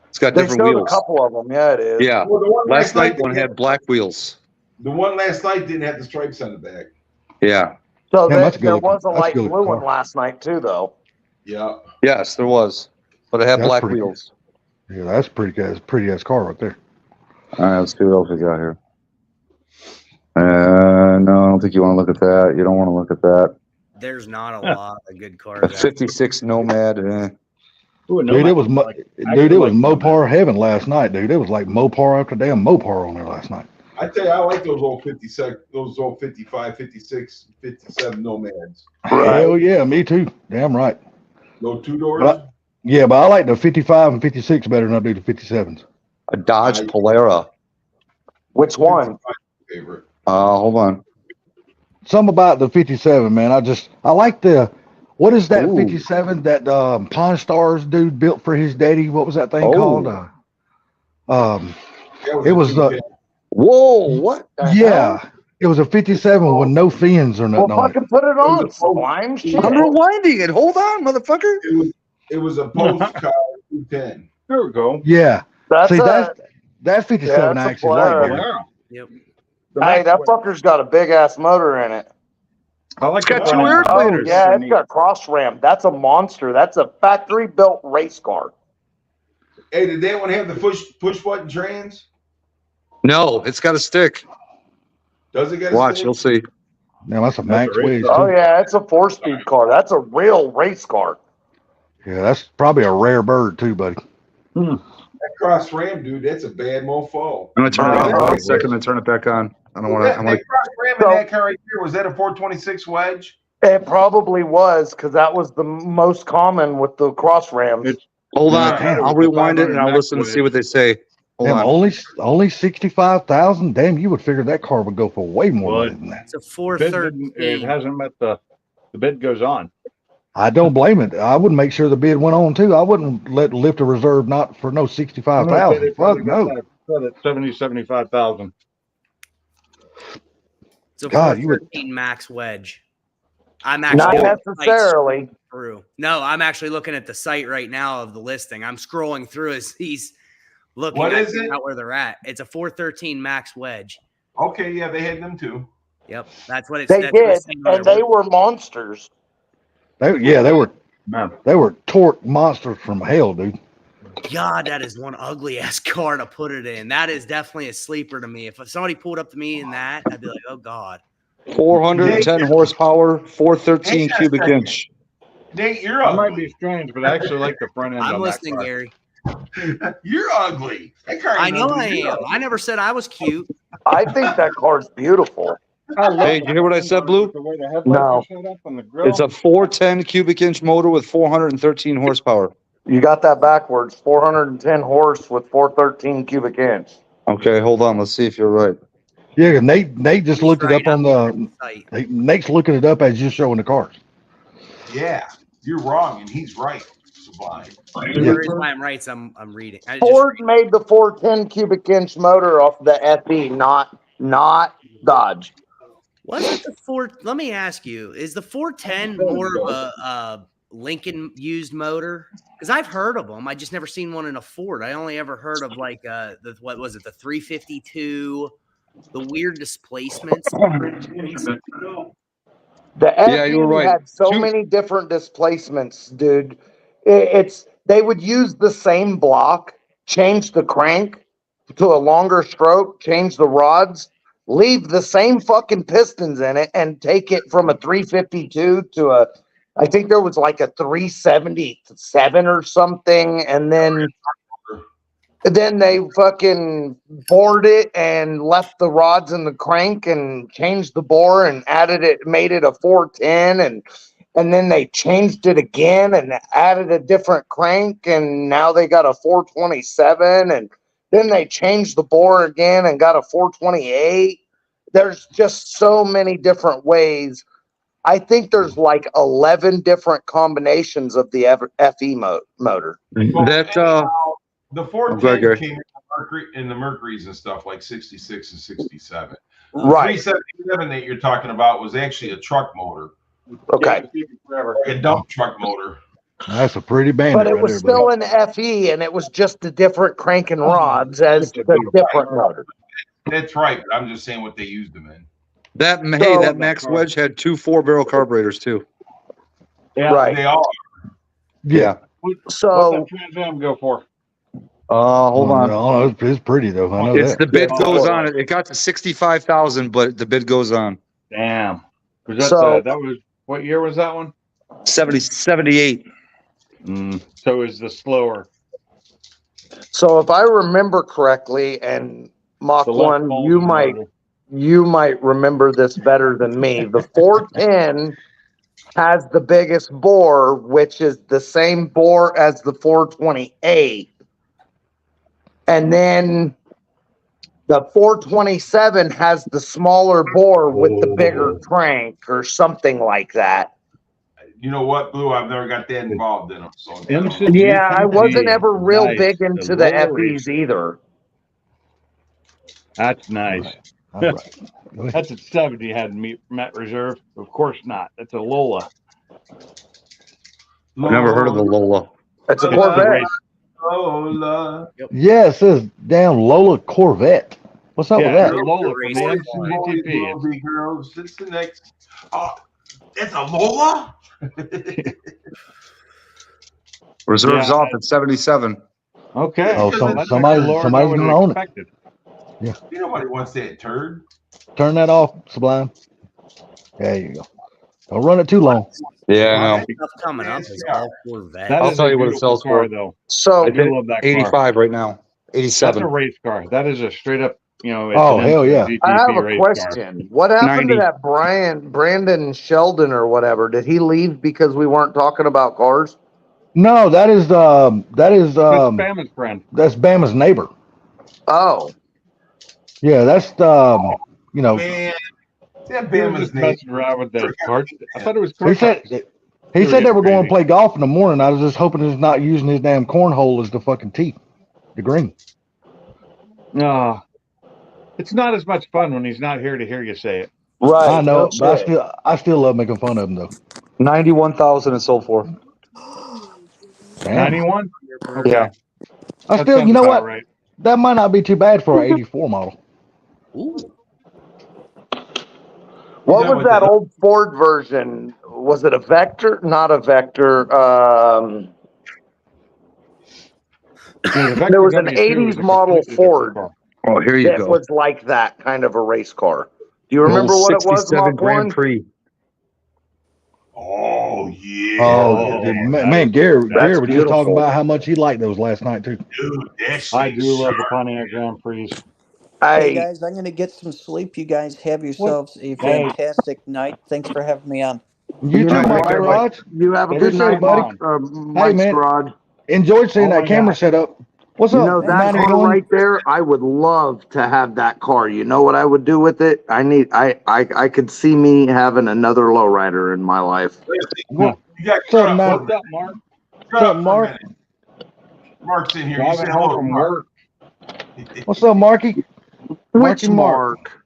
It's got They different showed wheels. a couple of them. Yeah, it is. Yeah. Well, the one Last night one didn't had black wheels. The one last night didn't have the stripes on the back. Yeah. So Yeah, that's a good there looking- was a that's a light good looking blue one car. last night too, though. Yeah. Yes, there was. But it had That's black pretty wheels. Yeah, that's pretty ass car right there. All right, let's see what else we got here. No, I don't think you want to look at that. You don't want to look at that. There's not a lot of good cars. A out there. 56 Nomad. Ooh, Dude, it was actually like Mopar heaven last night, dude. It was like Mopar after damn Mopar on there last night. I tell you, I like those old 56, those old 55, 56, 57 Nomads. Hell yeah, me too. Damn right. No 2-doors. But yeah, but I like the 55 and 56 better than I do the 57s. A Dodge Polara. Which one? Favorite. Hold on. Something about the 57, man. I like the, what is that Ooh. 57 that Pawn Stars dude built for his daddy? What was that thing Oh. called? It was Whoa, what? the hell? yeah, it was a 57 with no fins or Well, nothing on it. fucking put it on, Sublime. Shit. I'm rewinding it. Hold on, motherfucker. It was a postcard 210. There we go. Yeah. That's See, a, that 57 that's a I actually like. Polara. man. Wow. Yep. hey, that fucker's got a big ass motor in it. I like got the two front end. air Oh cleaners. yeah, it's got cross ram. That's a monster. That's a factory built race car. Hey, did that one have the push button trans? No, it's got a stick. Does it get a Watch, stick? you'll see. Now that's a Max a race Waze Oh too. yeah, it's a 4-speed car. That's a real race car. Yeah, that's probably a rare bird too, buddy. That cross ram, dude, that's a bad mofo. I'm gonna turn it Oh, off for yeah. 1 second and turn it back on. I don't want That, to. I'm that like, cross ram in So- that car right here, was that a 426 wedge? It probably was because that was the most common with the cross rams. Hold Yeah, on. I had it I'll with the rewind it and 500 I'll listen to max see what they say. Hold Damn, on. only 65,000. Damn, you would figure that car would go for way more Well, money than that. It's a Bid didn't, it 413. hasn't met the bid goes on. I don't blame it. I would make sure the bid went on too. I wouldn't let lift a reserve not for no I'm gonna say 65,000. they Fuck probably got no. that set at 75,000. It's a God, you would. 413 max wedge. I'm Not actually looking at the site necessarily. through. No, I'm actually looking at the site right now of the listing. I'm scrolling through as he's looking What at is it? out where they're at. It's a 413 max wedge. Okay, yeah, they had them too. Yep, that's what it's. They that's what did, it's saying on and their they were monsters. They were torque monsters from hell, dude. God, that is one ugly ass car to put it in. That is definitely a sleeper to me. If somebody pulled up to me in that, I'd be like, oh God. 410 horsepower, 413 cubic inch. Nate, you're That might ugly. be strange, but I actually like the front end I'm on listening, that car. Gary. You're ugly. That car I ain't know ugly. I You're am. ugly. I never said I was cute. I think that car's beautiful. Hey, did you hear what I said, Blue? The way the headlights No. are set up on the grill. It's a 410 cubic inch motor with 413 horsepower. You got that backwards. 410 horse with 413 cubic inch. Okay, hold on. Let's see if you're right. Yeah, Nate just He's looked it right. up on I'm looking at the site. Nate's looking it up as you're showing the cars. Yeah, you're wrong, and he's right. Sublime. The reason why I'm right is I'm reading. I just Ford made the 410 cubic inch motor off the FE, not Dodge. wasn't the 4. Let me ask you: is the 410 more of a Lincoln used motor? Because I've heard of them. I just never seen one in a Ford. I only ever heard of like what was it? The 352. The weird displacements. The Yeah, FE you were right. had so many different displacements, dude. They would use the same block, change the crank to a longer stroke, change the rods, leave the same fucking pistons in it, and take it from a 352 to I think there was like a 377 or something, and then they fucking bored it and left the rods in the crank and changed the bore and made it a 410 and then they changed it again and added a different crank and now they got a 427 and then they changed the bore again and got a 428. There's just so many different ways. I think there's like 11 different combinations of the FE motor. That The go 410 ahead, Gary. came in the Mercuries and stuff like 66 and 67. Right. 377 that you're talking about was actually a truck motor, Okay. a dump truck motor. That's a pretty bandit But it right was there, buddy. still an FE and it was just a different crank and rods as the different motor. That's right. But I'm just saying what they used them in. that Max Wedge had 2 4-barrel carburetors too. Yeah. Right. They all. Yeah. So What's that Trans Am go for? Hold on. Oh, it's pretty though. I know It's that. the bid Yeah. goes on. It got to 65,000, but the bid goes on. Damn. Was that So- that was what year was that one? 78. So is the slower. So if I remember correctly, and Mach The left 1, bulge you motor. might remember this better than me. The 410 has the biggest bore, which is the same bore as the 428. And then the 427 has the smaller bore with the bigger crank or something like that. You know what, Blue? I've never got that involved in them. So Yeah, I wasn't ever real Nice. big into the lower FEs either. That's nice. All right. Go ahead. That's a 70 had Met Reserve. Of course not. That's a Lola. I've never heard of the Lola. It's a It's a Corvette. race. Lola. Yeah, it says down Lola Corvette. What's up Yeah, with it's a that? Lola from the Race. MCGP. Movie girls. It's the next. Oh, it's a Lola. Reserves Yeah. off at 77. Okay. Oh, That's somebody's actually lower than I gonna would've own it. expected. Nobody wants that turd. Turn that off, Sublime. There you go. Don't run it too long. Yeah, I know. Stuff coming up is all Corvette. That I'll is tell a you what it beautiful sells car, for. though. So I do love that car. 85 right now. That's 87. a race car. That is a straight up It's Oh, an hell yeah. GTP I have a race car. question. What happened to 90. that Brandon Sheldon or whatever? Did he leave because we weren't talking about cars? No, that is That's Bama's friend. that's Bama's neighbor. Oh, Yeah, that's Man, that He was Bama's just name. messing around with that car. I thought it was he car. said he said they were going to play golf in the morning. I was just hoping he's not using his damn cornhole as the fucking tee, the green. No, it's not as much fun when he's not here to hear you say it. right. I know, no but shit. I still love making fun of him though. 91,000 it sold for. Damn. 91. Okay. Yeah. I That still, sounds you know about what? right. That might not be too bad for an '84 model. Ooh. What Yeah, was with that the- old Ford version? Was it a Vector? Not a Vector. Yeah, the Vector There was an W2 '80s a model completely different Ford car. Oh, here you that go. was like that kind of a race car. Do you The remember old what it was, 67 Mach Grand 1? Prix. Oh yeah. Oh, man, Gary was That's just talking beautiful. about how much he liked those last night too. Dude, that I shit do love sharp. the Pontiac Grand Prix. Hey Hey, guys, I'm gonna get some sleep. You guys have yourselves a fantastic night. Thanks for having me on. You too, know Mike what? Garage. You have a good Appreciate night, it, buddy. Mike man. Garage. Enjoyed seeing Oh that my camera God. set up. What's You up? know, that car 91? right there, I would love to have that car. You know what I would do with it? I could see me having another lowrider in my life. What- You got What's up, Mark? What's up, Mark? Shut up for a Mark? minute. Mark's in here. You Driving say home hello to from Mark. work. What's up, Marky? Which Marky Mark?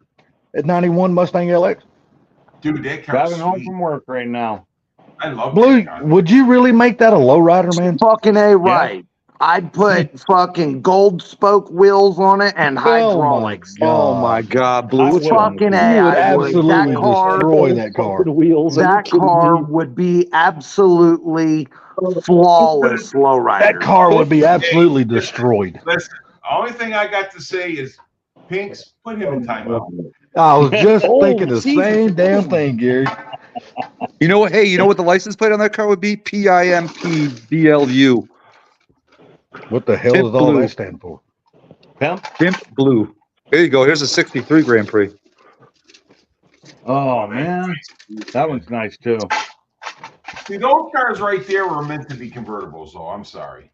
At 91 Mustang LX. Dude, that car's Driving home sweet. from work right now. I love Blue, that car. would you really make that a lowrider, man? Fucking A right. I'd put fucking gold spoke wheels on it and hydraulics. Oh my God, Blue. I What's will. wrong? Fucking You A, would I would. absolutely That car, destroy that car. Wheels. Are you that kidding car me? would be absolutely flawless lowrider. That car would be absolutely destroyed. Listen, the only thing I got to say is, Pinks, put him in timeout. I was just Oh, thinking the Jesus. same damn thing, Gary. You know what? Hey, you know what the license plate on that car would be? PIMPBLU. What the hell Pimp does all Blue. that stand for? Pimp? Pimp Blue. There you go. Here's a 63 Grand Prix. Oh, man. That one's nice, too. See, those cars right there were meant to be convertibles, though. I'm sorry.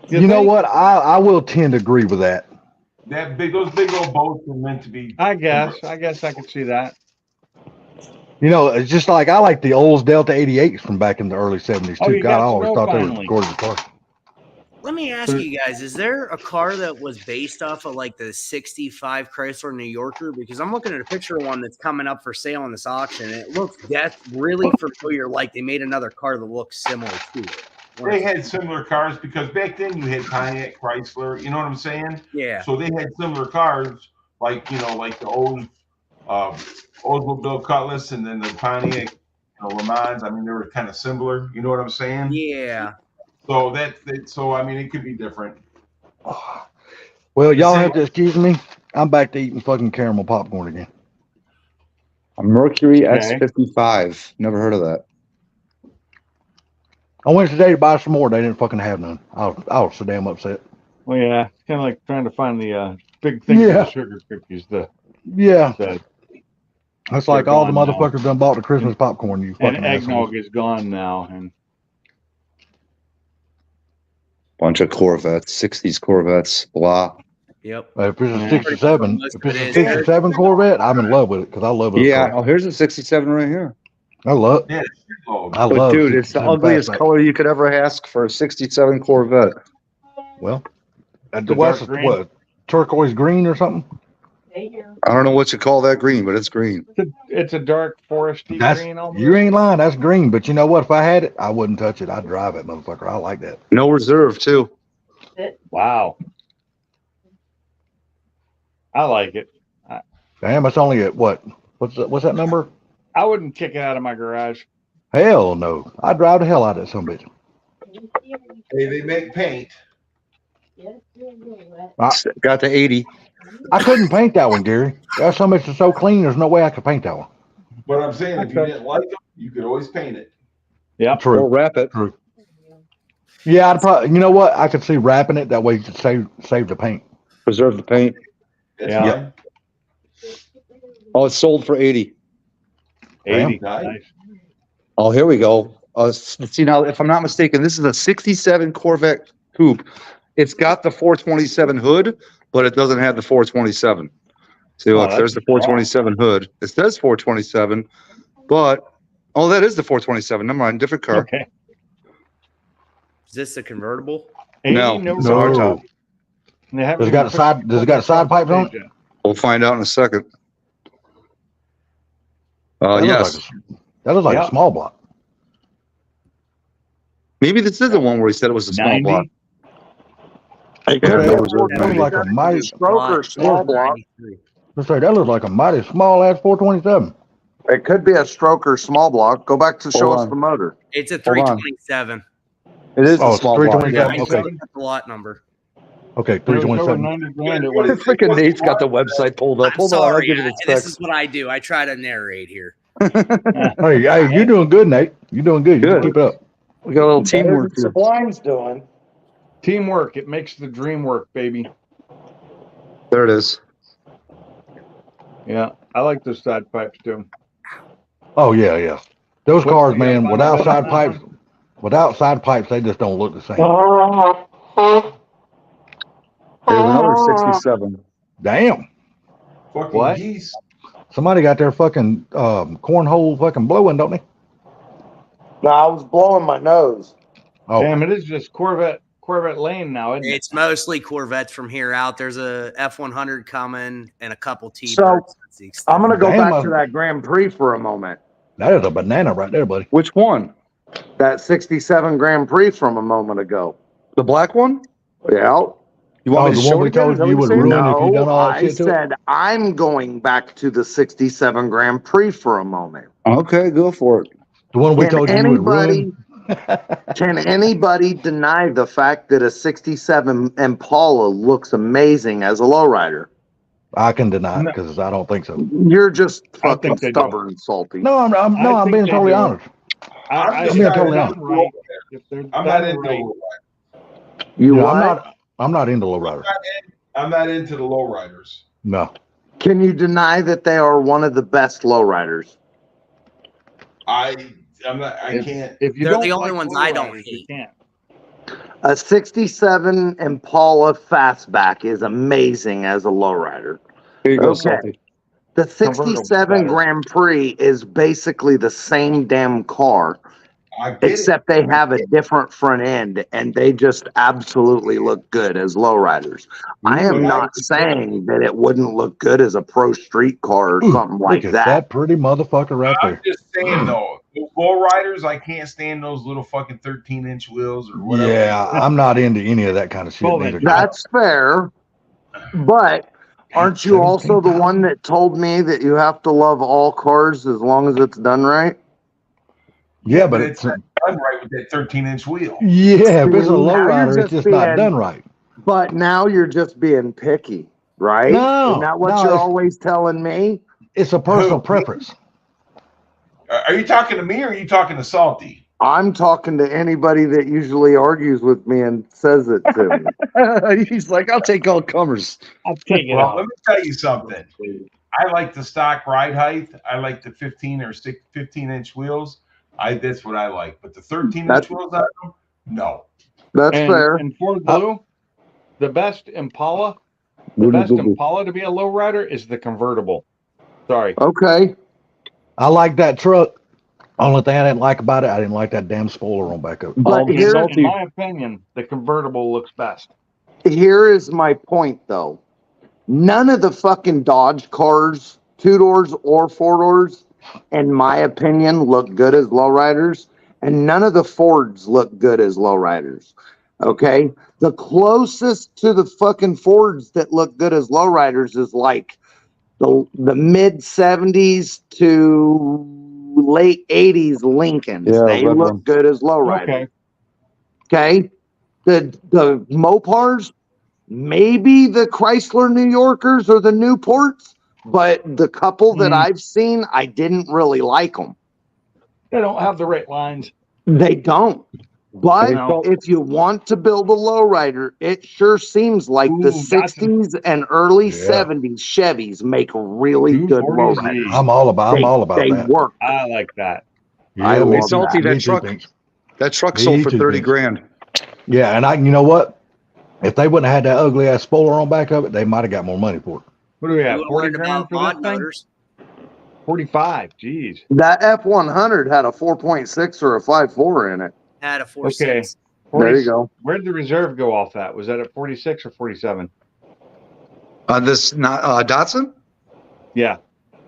You know what? I will tend to agree with that. Those big old boats were meant to be. I guess I could see that. You know, it's just like I like the Olds Delta 88s from back in the early 70s Oh, too. you God, got I always snow thought they were finally. gorgeous cars. Let me ask you guys, is there a car that was based off of like the 65 Chrysler New Yorker? Because I'm looking at a picture of one that's coming up for sale on this auction, and it looks really familiar, like they made another car that looks similar to it. They had similar cars because back then you had Pontiac, Chrysler. You know what I'm saying? Yeah. So they had similar cars, like like the old Oldsmobile Cutlass, and then the Pontiac Le Mans. I mean, they were kind of similar. You know what I'm saying? Yeah. So so I mean, it could be different. Well, y'all have to excuse me. I'm back to eating fucking caramel popcorn again. A Mercury Okay. X55. Never heard of that. I went today to buy some more. They didn't fucking have none. I was so damn upset. Well, yeah, it's kind of like trying to find the big thing Yeah. for the sugar cookies. Yeah, The that's like all the gone now. motherfuckers done bought the Christmas popcorn. You and fucking eggnog assholes. is gone now, and Bunch of Corvettes, 60s Corvettes, blah. Yep. If it's a Yeah. 67, Most if of it's it a is. 67 Corvette, I'm in love with it because I love it. Yeah. Oh, here's a 67 right here. I love. Yeah, shitload. I But love. dude, it's the 67 ugliest fastback. color you could ever ask for a 67 Corvette. Well, The what's dark green? what turquoise green or something? I don't know what you call that green, but it's green. it's a dark foresty That's green. Almost. you ain't lying. That's green. But you know what? If I had it, I wouldn't touch it. I'd drive it, motherfucker. I like that. No reserve, too. Wow. I like it. Damn, it's only at what? What's that number? I wouldn't kick it out of my garage. Hell no. I'd drive the hell out of that bitch. Hey, they make paint. Got to 80. I couldn't paint that one, Gary. That bitch is so clean. There's no way I could paint that one. But I'm saying, if you didn't like them, you could always paint it. Yeah. Or True. wrap it. True. Yeah, I'd probably. You know what? I could see wrapping it that way. You could save the paint. Preserve the paint. That's Yeah. fine. Oh, it's sold for 80. 80. Nice. Nice. Oh, here we go. See now, if I'm not mistaken, this is a 67 Corvette coupe. It's got the 427 hood, but it doesn't have the 427. See, Oh, look, that's there's the 427 hood. It says 427, but oh, that is the 427. Never mind, different car. Okay. Is this a convertible? 80, No, no. it's a hardtop. And they haven't Does it got a even side? Does it got a side pipe on it? yet. We'll find out in a second. That Yes, looks like that looks like Yeah. a small block. maybe this is the one where he said it was a small 90? block. It Yeah, could be that a looks like a mighty. stroke or small block. Let's say that looks like a mighty small ass 427. It could be a stroke or small block. Go back to show Hold us on. the motor. It's a Hold on. 327. It is Oh, a it's small block. 327. Yeah. Okay. That's the lot number. Okay, If it was over 327. 90 grand, it What would is- Freaking Nate's got the website pulled up. I'm Hold on, I'll sorry. give you the This specs. is what I do. I try to narrate here. Hey, you're doing good, Nate. You're doing good. You Good. keep it up. We got a little teamwork here. Sublime's doing. teamwork. It makes the dream work, baby. There it is. Yeah. I like those side pipes too. Oh yeah, yeah. Those What- cars, you got man, five without hundred side on pipes, without side pipes, they just don't look the same. There's another 67. Damn. Fucking What? geese. Somebody got their fucking cornhole fucking blowing, don't they? No, I was blowing my nose. Oh, Damn, it is just Corvette Lane now, isn't it? It's mostly Corvettes from here out. There's a F100 coming and a couple T-Birds. So, That's the extent. I'm going to go Damn, back to that Grand Prix for a moment. that is a banana right there, buddy. Which one? That 67 Grand Prix from a moment ago. The black one? Yeah. You want Oh, me to the one show we it again? told Is that you what would you're saying? ruin if you done all that I shit to it? said I'm going back to the 67 Grand Prix for a moment. Okay, go for it. The one we told you would Anybody, ruin. can anybody deny the fact that a 67 Impala looks amazing as a lowrider? I can deny it because I don't think so. You're just I fucking think they do. stubborn and salty. No, I'm I think being they totally do. honest. I I'm being if totally they're honest. done right, if they're I'm not done into right, lowriders. You Yeah, what? I'm not into lowriders. I'm not into the lowriders. No. Can you deny that they are one of the best lowriders? I can't. if you They're don't the only like ones I don't lowriders, you hate. can't. A 67 Impala Fastback is amazing as a lowrider. Here you go, Okay. Salty. The Convertible 67 better. Grand Prix is basically the same damn car, I get except they have a different front end and they just absolutely look good as lowriders. I am Mm, not right. saying that it wouldn't look good as a pro street car or something like Look at that. that pretty motherfucker right I'm there. just saying though, the lowriders, I can't stand those little fucking 13-inch wheels or whatever. Yeah, I'm not into any of that kind of shit. Well, neither. That's fair, but aren't you also the one that told me that you have to love all cars as long as it's done right? Yeah, but But it's it's not done right with that 13-inch wheel. yeah, if it's a See, now you're lowrider, just it's just not being- done right. But now you're just being picky, right? No, Isn't that what no, you're it's- always telling me? It's a personal Who? preference. Are you talking to me or are you talking to Salty? I'm talking to anybody that usually argues with me and says it to me. He's like, I'll take all comers. I'll take it Well, off. let me tell you something. I like the stock ride height. I like the 15-inch wheels. That's what I like. But the 13-inch That's- wheels on them, no. That's fair. And Ford Blue, the best Impala to be a lowrider is the convertible. Sorry. Okay. I like that truck. Only thing I didn't like about it, I didn't like that damn spoiler on back of it. But here, In my opinion, the convertible looks best. here is my point, though. None of the fucking Dodge cars, 2-doors or 4-doors, in my opinion, look good as lowriders. And none of the Fords look good as lowriders. Okay? The closest to the fucking Fords that look good as lowriders is like the mid 70s to late 80s Lincolns. Yeah, They red look one. good as lowriders. Okay. Okay. The Mopars, maybe the Chrysler New Yorkers or the Newports, but the couple that I've seen, I didn't really like them. They don't have the right lines. They don't. But No. if you want to build a lowrider, it sure seems like the Ooh, Datsun. 60s and early Yeah. 70s Chevys make really good 240Z. lowriders. I'm all about They that. work. I like that. I Yeah, me Hey, love too. Salty, that. Me that too, truck, Pinks. that truck Me sold for too, 30 Pinks. grand. Yeah, and you know what? If they wouldn't have had that ugly ass spoiler on back of it, they might have got more money for it. What do we You have? would have 40 learned grand about for mod this thing? motors. 45. Jeez. That F100 had a 4.6 or a 5.4 in it. Had a 4.6. Okay. There you go. Where'd the reserve go off that? Was that at 46 or 47? On this Datsun? Yeah.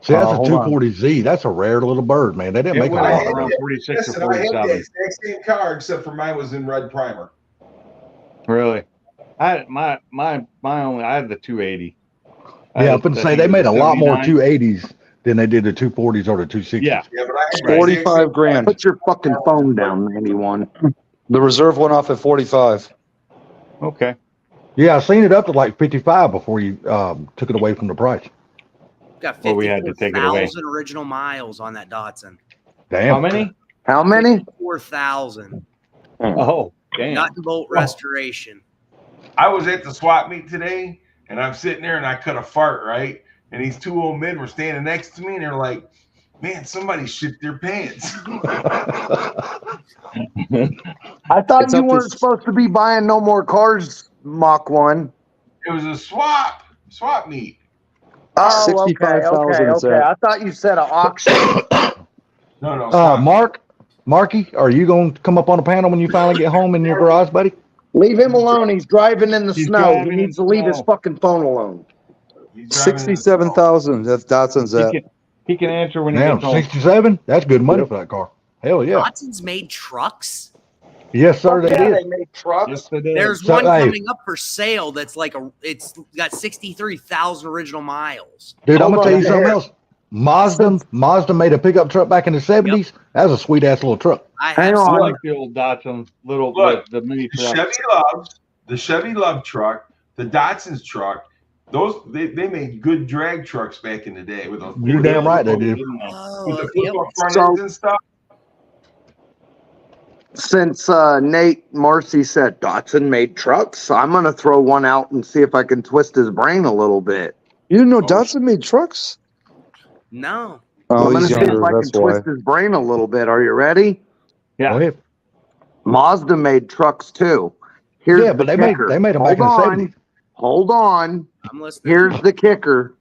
See, that's a Hold on. 240Z. That's a rare little bird, man. They didn't It make a went lot off of around those. 46 Listen, or I had the 47. exact same car except for mine was in red primer. Really? I had my only. I had the 280. I Yeah, had I'm going to I say think they it made a was lot more 79. 280s than they did the 240s or the 260s. Yeah. Yeah, but I had the Right. exact same 45 grand. Put your fucking phone down, 91. The reserve went off at 45. Okay. Yeah, I seen it up to like 55 before you took it away from the price. Got Well, we had to take it away. 54,000 original miles on that Datsun. Damn. How many? How many? 4,000. Oh, damn. Nut and bolt restoration. I was at the swap meet today, and I'm sitting there, and I cut a fart, right? And these two old men were standing next to me, and they're like, "Man, somebody shit their pants." I thought It's you up to- weren't supposed to be buying no more cars, Mach 1. It was a swap meet. Oh, okay, 65,000 is okay. that. I thought you said an auction. No, swap meet. Marky, are you going to come up on the panel when you finally get home in your garage, buddy? Leave him alone. He's driving in the He's snow. He driving in needs the to leave his snow. fucking phone alone. He's driving in the 67,000. That's Datsun's at. He can answer when he Damn, gets home. 67? That's good money for that car. Hell yeah. Datsun's made trucks. Yes, sir, they Yeah, did. they make trucks. Yes, they did. There's So, one hey. coming up for sale that's like it's got 63,000 original miles. Dude, I'm Hold going to tell on you something here. else. Mazda made a pickup truck back in the 70s. That was a sweet ass little truck. I Hang have on. I some. like the old Datsun, Look, the mini the truck. Chevy Love truck, the Datsun's truck. Those they made good drag trucks back in the day with those. You're damn right they did. Oh, With the okay. flip-up front So- ends and stuff. Since Nate Marcy said Datsun made trucks, I'm going to throw one out and see if I can twist his brain a little bit. You didn't know Datsun made trucks? No. Oh, I'm going to he's see if younger. I can That's why. twist his brain a little bit. Are you ready? Go Yeah. ahead. Mazda made trucks too. Here's Yeah, but the they made kicker. them back in the Hold 70s. on. Hold on. I'm listening. Here's the kicker.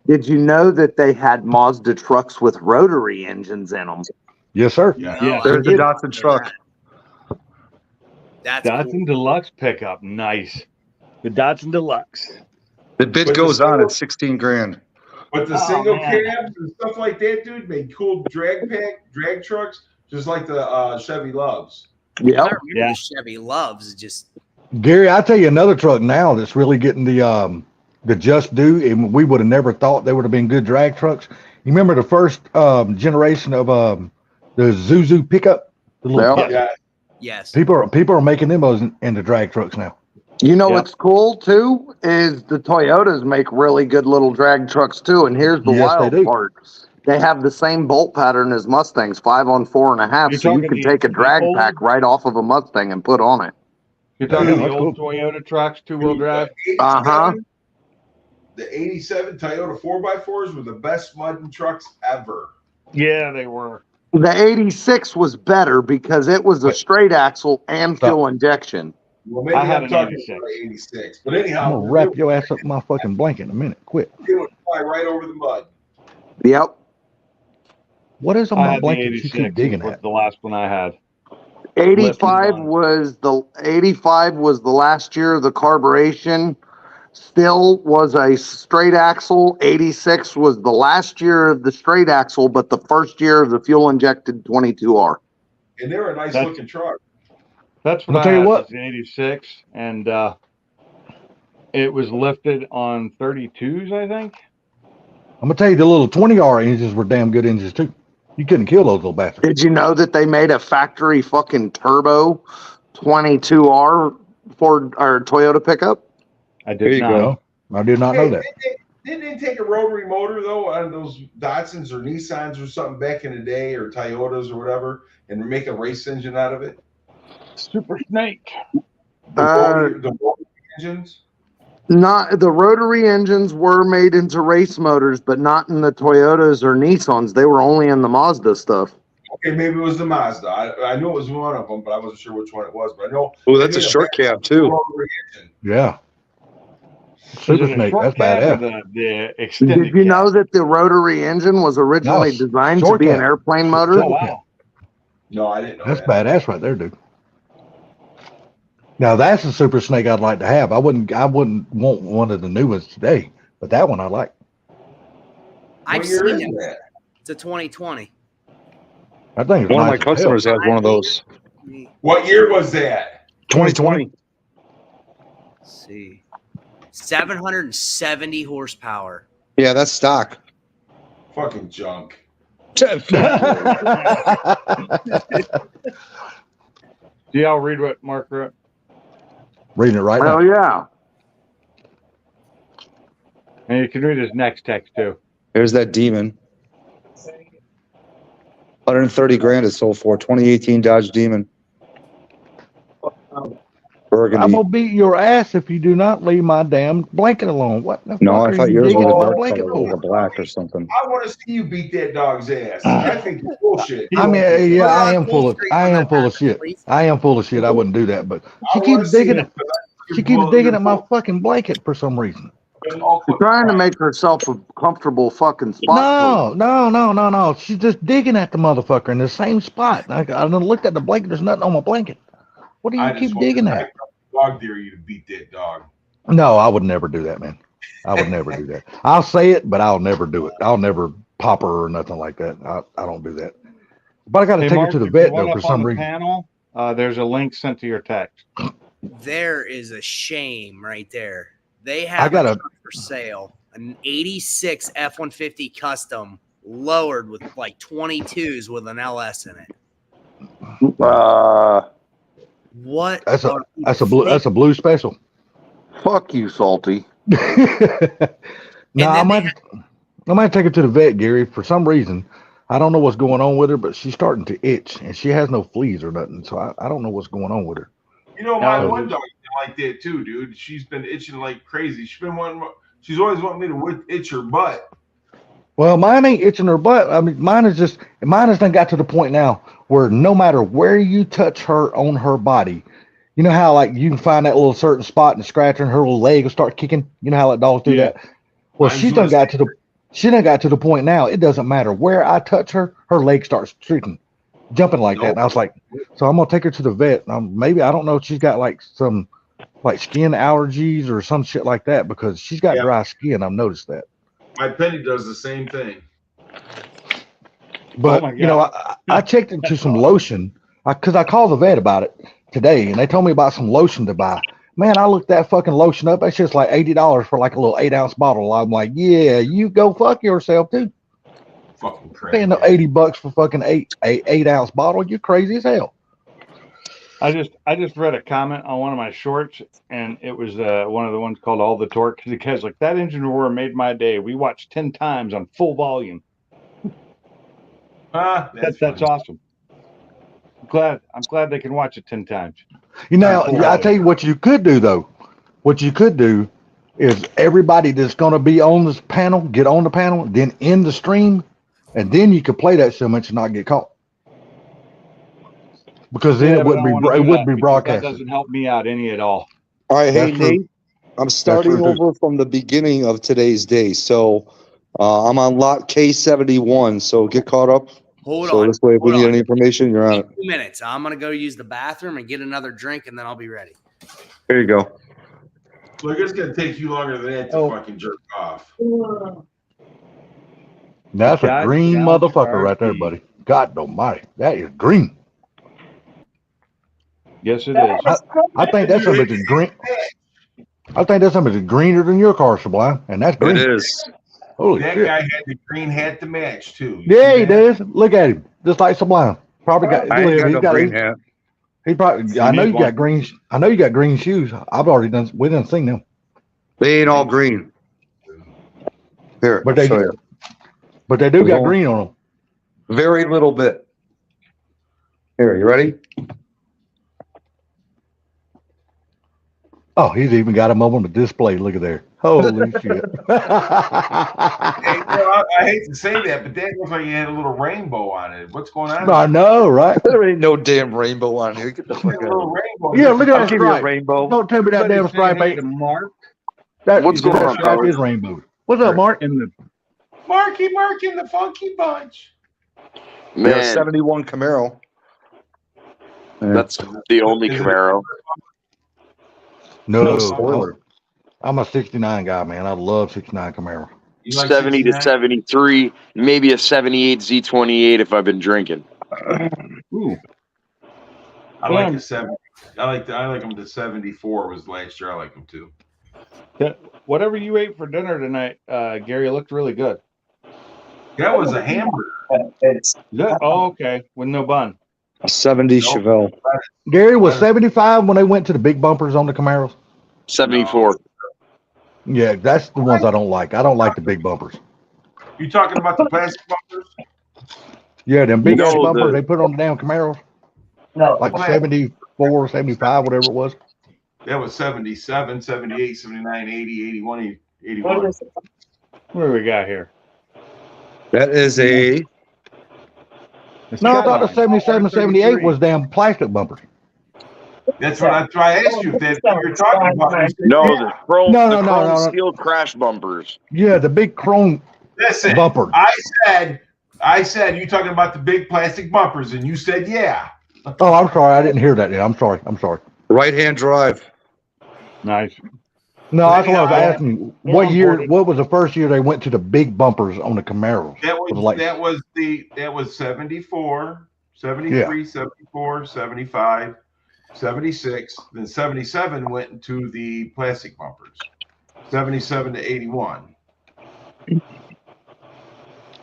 Did you know that they had Mazda trucks with rotary engines in them? Yes, sir. Yeah. No, There's I the didn't Datsun know truck. that. That's Datsun cool. Deluxe pickup. Nice. The Datsun Deluxe. The bid But the goes on single- at 16 grand. But the Oh, single man. cabs and stuff like that, dude, made cool drag trucks, just like the Chevy Loves. I Yep. remember Yeah. the Chevy Loves. Just Gary, I'll tell you another truck now that's really getting the just due, and we would have never thought they would have been good drag trucks. You remember the first generation of the Zuzu pickup? The little Yep. pit- Yeah, yes. People are making them into drag trucks now. You know Yep. what's cool too is the Toyotas make really good little drag trucks too. And here's the Yes, they wild do. part: they have the same bolt pattern as Mustangs, 5 on 4.5. You're So you talking can the- take a the drag old- pack right off of a Mustang and put on it. You're talking Yeah, the that's old cool. Toyota trucks, two-wheel drive. Uh-huh. The 87 Toyota 4x4s were the best mud trucks ever. Yeah, they were. The 86 was better because it was a straight axle and fuel injection. Well, maybe I had I'm an talking 86. about 86. But I'm anyhow, gonna wrap your ass up in my fucking blanket in a minute. Quit. they would fly right over the mud. Yep. What is on I my had the blanket you 86. keep digging was at? the last one I had. 85 Left was the last year of the carburation. Still was a straight axle. 86 was the last year of the straight axle, but the first year of the fuel injected 22R. And they were a nice That's- looking truck. That's I'll what I tell you had. what. Was the 86, and it was lifted on 32s, I think. I'm gonna tell you the little 20R engines were damn good engines too. You couldn't kill those little bastards. Did you know that they made a factory fucking turbo 22R Ford or Toyota pickup? I There did you not. go. I did not know that. Didn't they take a rotary motor though on those Datsuns or Nissans or something back in the day, or Toyotas or whatever, and make a race engine out of it? Super Snake. The rotary engines. Not the rotary engines were made into race motors, but not in the Toyotas or Nissans. They were only in the Mazda stuff. Okay, maybe it was the Mazda. I knew it was one of them, but I wasn't sure which one it was. But I know. Oh, that's a short cab too. Rotary engine. Yeah. Is Super it a Snake. short That's cab or badass. the extended Did you cab? know that the rotary engine was originally No, designed to short be an cab. airplane motor? Oh, wow. No, I didn't know That's that. badass right there, dude. Now that's a Super Snake I'd like to have. I wouldn't want one of the new ones today, but that one I like. I've What year seen is it. that? It's a 2020. I think it's One of my nice as hell. customers has one of those. What year was that? 2020. Let's see. 770 horsepower. Yeah, that's stock. Fucking junk. Do y'all read what Mark wrote? Reading it right now. Hell yeah. And you can read his next text too. There's that Demon. 130 grand it sold for. 2018 Dodge Demon. I'm Burgundy. gonna beat your ass if you do not leave my damn blanket alone. What the No, fuck I are thought you yours digging was a at my dark blanket color, like a for? black or something. I want to see you beat that dog's ass. I think it's bullshit. I mean, yeah, I am Full full of screen I on am that full of bathroom, shit. please. I am full of shit. I wouldn't do that, but she I wanna keeps see digging it, it. but She keeps digging at my fucking blanket for some reason. She's trying to make herself a comfortable fucking spot. No. She's just digging at the motherfucker in the same spot. I done looked at the blanket. There's nothing on my blanket. What do you keep digging at? Dog dare you to beat that dog. No, I would never do that, man. I would never do that. I'll say it, but I'll never do it. I'll never pop her or nothing like that. I don't do that. But I got to Hey, take Mark, her to the if you vet went though for up on some the reason. panel, there's a link sent to your text. There is a shame right there. They I have got a a truck for sale, an 86 F-150 custom lowered with like 22s with an LS in it. What? that's are a people blue blue special. Fuck you, Salty. No, I then might take her to the vet, Gary. For some reason, I don't know what's going on with her, but she's starting to itch, and she has no fleas or nothing. So I don't know what's going on with her. You know, my No. one dog is like that too, dude. She's been itching like crazy. She's always wanting me to itch her butt. Well, mine ain't itching her butt. I mean, mine has done got to the point now where no matter where you touch her on her body, you know how like you can find that little certain spot and scratch her and her little leg will start kicking. You know how like dogs do Yeah. that. Well, Mine's she done got to the point now. It doesn't matter where I touch her, her leg starts jumping like that. And I was like, so I'm gonna take her to the vet. Maybe I don't know if she's got like some like skin allergies or some shit like that because she's got dry skin. I've noticed that. My Penny does the same thing. But my you know, I checked into some lotion because I called the vet about it today, and they told me about some lotion to buy. Man, I looked that fucking lotion up. That's just like $80 for like a little 8-ounce bottle. I'm like, yeah, you go fuck yourself too. Fucking crazy. Paying the $80 for fucking 8-ounce bottle. You're crazy as hell. I just read a comment on one of my shorts, and it was one of the ones called "All the Torque." The guy's like, "That engine roar made my day. We watched 10 times on full volume." That's awesome. I'm glad they can watch it 10 times. You know, I tell you what you could do though. What you could do is everybody that's going to be on this panel, get on the panel, then end the stream, and then you could play that so much and not get caught. Because then Yeah, it but I wouldn't don't be wanna do that because broadcasted. That doesn't help me out any at all. All right, hey That's true. Nate, I'm starting true, too. over from the beginning of today's day. So I'm on lot K71. So get caught up. Hold So on. this way, if we Hold need on. any information, you're on it. 2 minutes. I'm gonna go use the bathroom and get another drink, and then I'll be ready. There you go. Look, it's gonna take you longer than that to fucking jerk off. That's a God green damn motherfucker right there, RP. buddy. God almighty. That is green. Yes, it is. I think that's something that's green. I think that's something that's greener than your car, Sublime. And that's green. It is. Holy That shit. guy had the green hat to match too. You Yeah, see he that? does. Look at him. Just like Sublime. Probably got, I ain't got he's no got green hat. He probably I know you got green shoes. I've already done we done seen them. They ain't all green. Here, But I'll they show you. but they do got green on them. Very little bit. Here, you ready? Oh, he's even got them up on the display. Look at there. Holy shit. Hey, I hate to say that, but that looks like you had a little rainbow on it. What's going on? I know, right? There ain't no damn rainbow on here. Get the A fuck out little of here. rainbow. Yeah, look at I'll that give you a stripe. rainbow. Don't tell me that damn stripe ain't. Mark What's going on, stripe fellas? is rainbow. What's up, Mark? in the Mark and the Funky Bunch. Yeah, Man, 71 Camaro. that's the only Camaro. No, spoiler. I'm a 69 guy, man. I love 69 Camaro. You like 70 to 69? 73, maybe a 78 Z28 if I've been drinking. ooh. I like the 70. I like them to 74 was last year. I like them too. Whatever you ate for dinner tonight, Gary, looked really good. That was a hamburger. Oh, okay, with no bun. A 70 Chevelle. Gary was 75 when they went to the big bumpers on the Camaros. 74. Yeah, that's the ones I don't like. I don't like the big bumpers. You talking about the plastic bumpers? Yeah, them big ass No, bumpers the- they put on the damn Camaros. No. Like 74, 75, whatever it was. That was 77, 78, 79, 80, 81, 81. What do we got here? That is a No, I thought the 77, 78 was damn plastic bumpers. That's what I asked you if that you're talking about. No, the chrome, No, the no, chrome no, no. steel crash bumpers. Yeah, the big chrome Listen, bumper. I said you talking about the big plastic bumpers, and you said yeah. Oh, I'm sorry. I didn't hear that. Yet. I'm sorry. right-hand drive. Nice. No, that's what I was asking you. What year? What was the first year they went to the big bumpers on the Camaro? That was was like- that was 74, 73, 74, 75, 76. Then 77 went into the plastic bumpers. 77 to 81.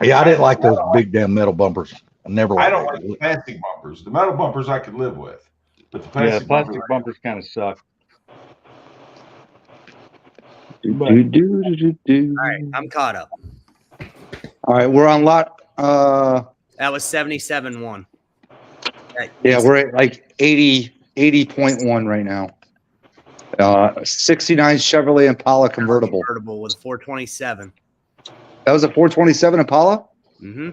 Yeah, I didn't like those big damn metal bumpers. I never liked I don't that. like the plastic bumpers. The metal bumpers I could live with, but the Yeah, plastic, plastic bumpers. bumpers kind of suck. All right, I'm caught up. All right, we're on lot. That was 77-1. Yeah, we're at like 80.1 right now. 69 Chevrolet Impala convertible. Convertible with a 427. That was a 427 Impala? Mm-hmm.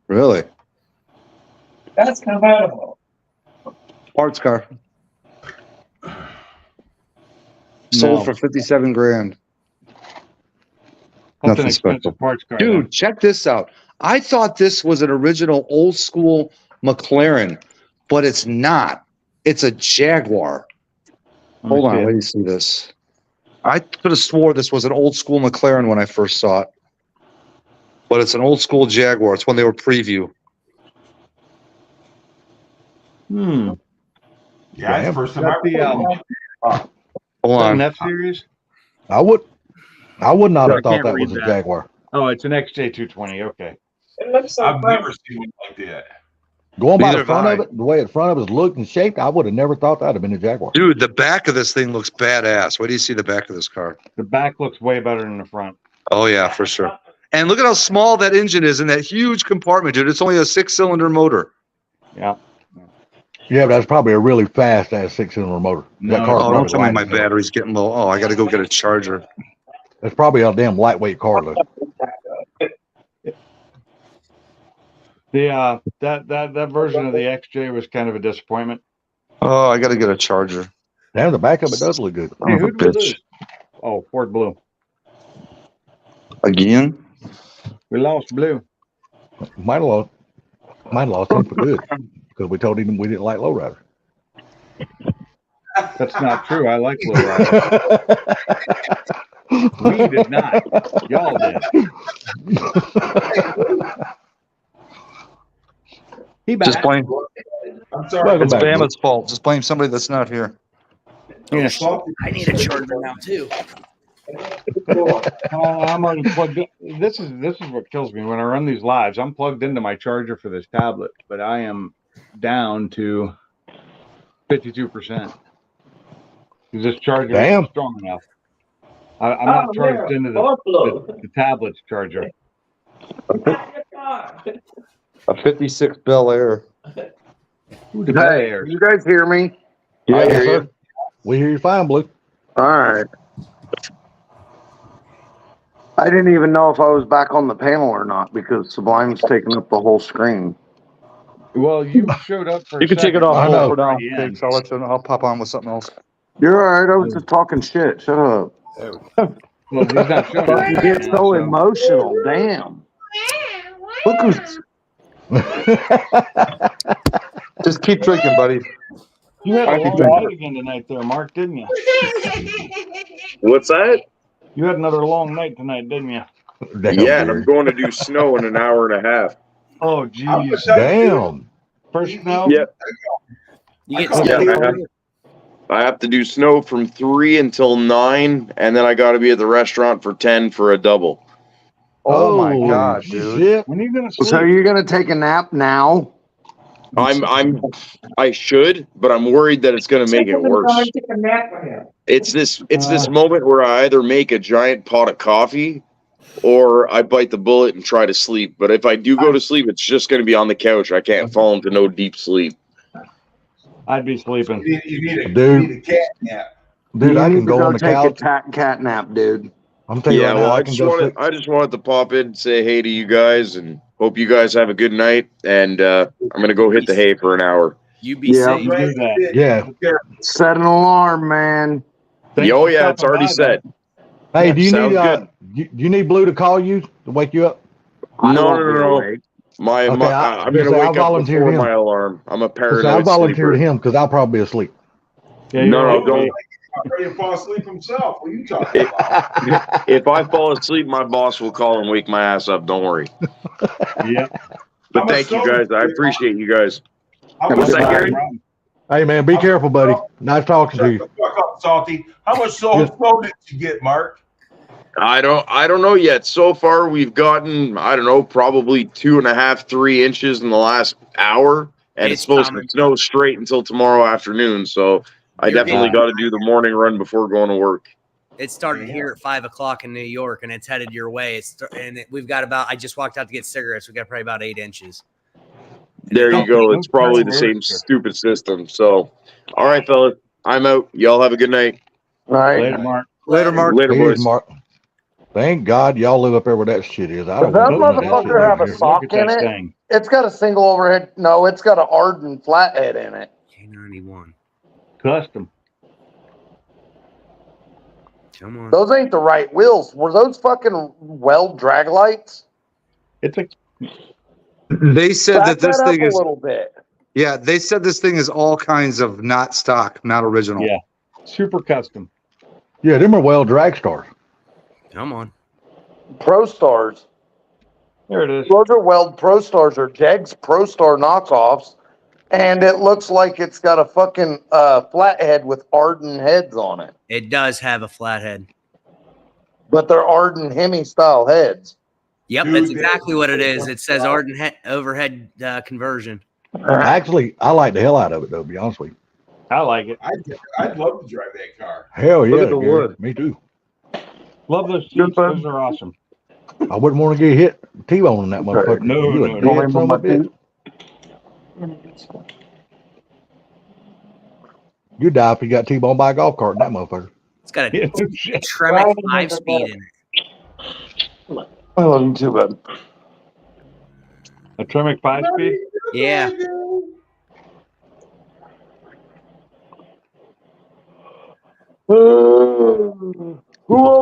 Really? That's convertible. Parts car. Sold No. for 57 grand. That's Nothing an expensive special. parts car. Dude, check this out. I thought this was an original old school McLaren, but it's not. It's a Jaguar. Hold on, wait till you see this. I could have swore this was an old school McLaren when I first saw it. But it's an old school Jaguar. It's when they were preview. Hmm. Yeah, it's the first time That's I the Hold on. F series. I would not I have thought can't that read was a that. Jaguar. Oh, it's an XJ220. Okay. It looks so I've fun. never seen one like that. Going by Neither the front have of it, the way the front of it looked and shaped, I would have never thought that'd have been a Jaguar. Dude, the back of this thing looks badass. Where do you see the back of this car? The back looks way better than the front. Oh, yeah, for sure. And look at how small that engine is in that huge compartment, dude. It's only a 6-cylinder motor. Yeah. Yeah, but that's probably a really fast ass 6-cylinder motor. That No, car's Oh, don't probably tell me light my as hell. battery's getting low. Oh, I got to go get a charger. It's probably a damn lightweight car though. The that version of the XJ was kind of a disappointment. Oh, I got to get a charger. Damn, the back of it does look good. Son of a who did we bitch. lose? Oh, Ford Blue. Again? We lost Blue. Might have lost him for good because we told him we didn't like lowrider. That's not true. I like Lowrider. We did not. Y'all did. He back. Just blame. I'm sorry. Welcome It's back, Bama's fault. Just blame somebody that's not here. Yeah. I need a charger now too. I'm already plugged in. This is what kills me when I run these lives. I'm plugged into my charger for this tablet, but I am down to 52%. Is this charger Damn. isn't strong enough? I'm not charged into the tablet's charger. A 56 Bel Air. Ooh, the Hey, Bel Airs. you guys hear me? Yeah, I I hear hear you. you. We hear you fine, Blue. All right. I didn't even know if I was back on the panel or not because Sublime's taking up the whole screen. Well, you showed up for. You can take it off I hold know. for now. At the end. Thanks. I'll let you know. I'll pop on with something else. You're all right. I was just talking shit. Shut up. Well, he's not showing You up get now, so emotional. Damn. Look who's. Just keep drinking, buddy. You had a I can long drink night it. again tonight, there, Mark, didn't you? What's that? You had another long night tonight, didn't you? Damn, Yeah, and Gary. I'm going to do snow in an hour and a half. Oh, geez. Damn. First snow. Yep. You get Yeah, snow. I have to do snow from 3 until 9, and then I got to be at the restaurant for 10 for a double. Oh my Holy God, dude. shit. When are you gonna sleep? So you're gonna take a nap now? I should, but I'm worried that it's going to make it worse. It's this moment where I either make a giant pot of coffee or I bite the bullet and try to sleep. But if I do go to sleep, it's just going to be on the couch. I can't fall into no deep sleep. I'd be sleeping. You need a Dude. cat nap. Dude, You I need can to go on the take couch. a cat nap, dude. I'm telling you Yeah, right now, well, I can go sleep. I just wanted to pop in and say hey to you guys and hope you guys have a good night. And I'm going to go hit the hay for an hour. You be Yeah. safe. You do that. Yeah. Set an alarm, man. Thanks Oh, for yeah, it's stopping already by, set. Hey, do you Sounds need good. do you need Blue to call you to wake you up? No. Okay, I'm I'll going to wake up volunteer before him. my alarm. I'm a So I'll paranoid volunteer sleeper. to him because I'll probably be asleep. Yeah, No, you're no, right. don't. I'm ready to fall asleep himself. What are you talking about? If I fall asleep, my boss will call and wake my ass up. Don't worry. Yep. But How much thank you snow- guys. I appreciate you guys. How What's much that, Gary? Hey, man, be careful, buddy. Nice talking to Shut you. the fuck up, Salty. How much snow did you get, Mark? I don't know yet. So far, we've gotten, I don't know, probably 2.5, 3 inches in the last hour. And it's supposed to snow straight until tomorrow afternoon. So I definitely got to do the morning run before going to work. It started here at 5 o'clock in New York, and it's headed your way. We've got about. I just walked out to get cigarettes. We got probably about 8 inches. There you go. It's probably the same stupid system. So, all right, fellas, I'm out. Y'all have a good night. All right. Later, Mark. Later, Mark. Later, Here's boys. Mark. Thank God y'all live up there where that shit is. I Does don't that want none of that shit motherfucker have down a here. sock Look at in that it? thing. It's got a single overhead. No, it's got an Arden flathead in it. K91. Custom. Come on. Those ain't the right wheels. Were those fucking Weld drag lights? It's a They said Back that this up thing a is, little bit. yeah, they said this thing is all kinds of not stock, not original. Yeah. Super custom. Yeah, them are well drag stars. Come on. Pro Stars. There it is. Those are Weld Pro Stars or Jegs Pro Star knockoffs. And it looks like it's got a fucking flathead with Arden heads on it. It does have a flathead. But they're Arden Hemi style heads. Yep, that's exactly what it is. It says Arden overhead conversion. Actually, I like the hell out of it, though, to be honest with you. I like it. I'd love to drive that car. Hell yeah. Look at the Gary. wood. Me too. Love those seats. Those are awesome. I wouldn't want to get hit T-boning that motherfucker. No, You a no, dead no. son of a bitch. You die if you got T-boned by a golf cart in that motherfucker. It's got Yeah, a no shit. Tremec 5-speed in it. I love you too, bud. A Tremec 5-speed? Yeah.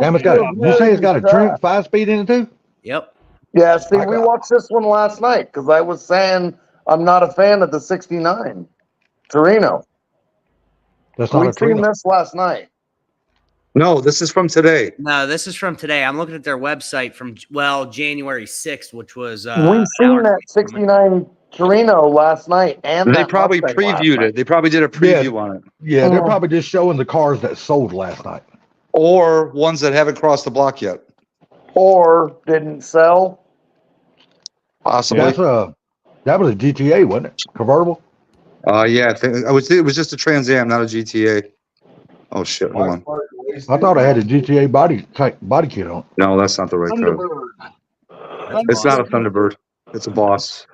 Damn, it's got. You say it's got a Trent 5-speed in it too? Yep. Yeah, see, we watched this one last night because I was saying I'm not a fan of the 69 Torino. That's not We a seen Torino. this last night. No, this is from today. No, this is from today. I'm looking at their website from, January 6th, which was. We seen that 69 Torino last night, and They that probably Mustang last previewed night. it. They probably did a preview on it. Yeah, they're probably just showing the cars that sold last night. Or ones that haven't crossed the block yet. Or didn't sell. Possibly. That's that was a GTA, wasn't it? Convertible. Yeah, I would say it was just a Trans Am, not a GTA. Oh shit! Hold on. I thought I had a GTA body kit on. No, that's not the right car. It's not a Thunderbird. It's a Boss.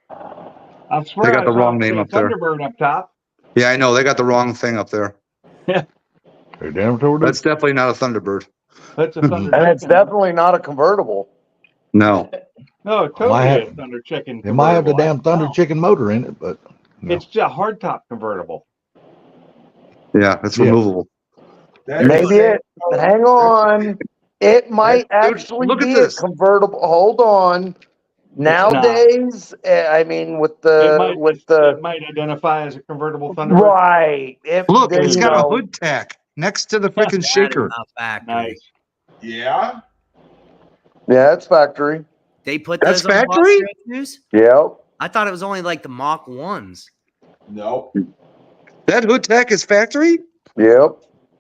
I swear They got the I saw wrong name a up there. Thunderbird up top. Yeah, I know. They got the wrong thing up there. They damn sure do. That's definitely not a Thunderbird. That's a Thunder And it's Chicken. definitely not a convertible. No. No, it Might totally have- is Thunder Chicken. It might have the convertible. damn Thunder Chicken motor in it, but no. It's a hardtop convertible. Yeah, it's Yeah. removable. That's Maybe what- it. Hang on. It might Dude, actually look at be this. a convertible. Hold on. Nowadays, I mean, with It might identify as a convertible Thunderbird. right. If Look, there it's you got a go. hood tack next to the freaking That is shaker. not factory. Nice. Yeah. Yeah, it's factory. They put That's those on factory? Boss News? Yep. I thought it was only like the Mach 1s. No. That hood tack is factory? Yep.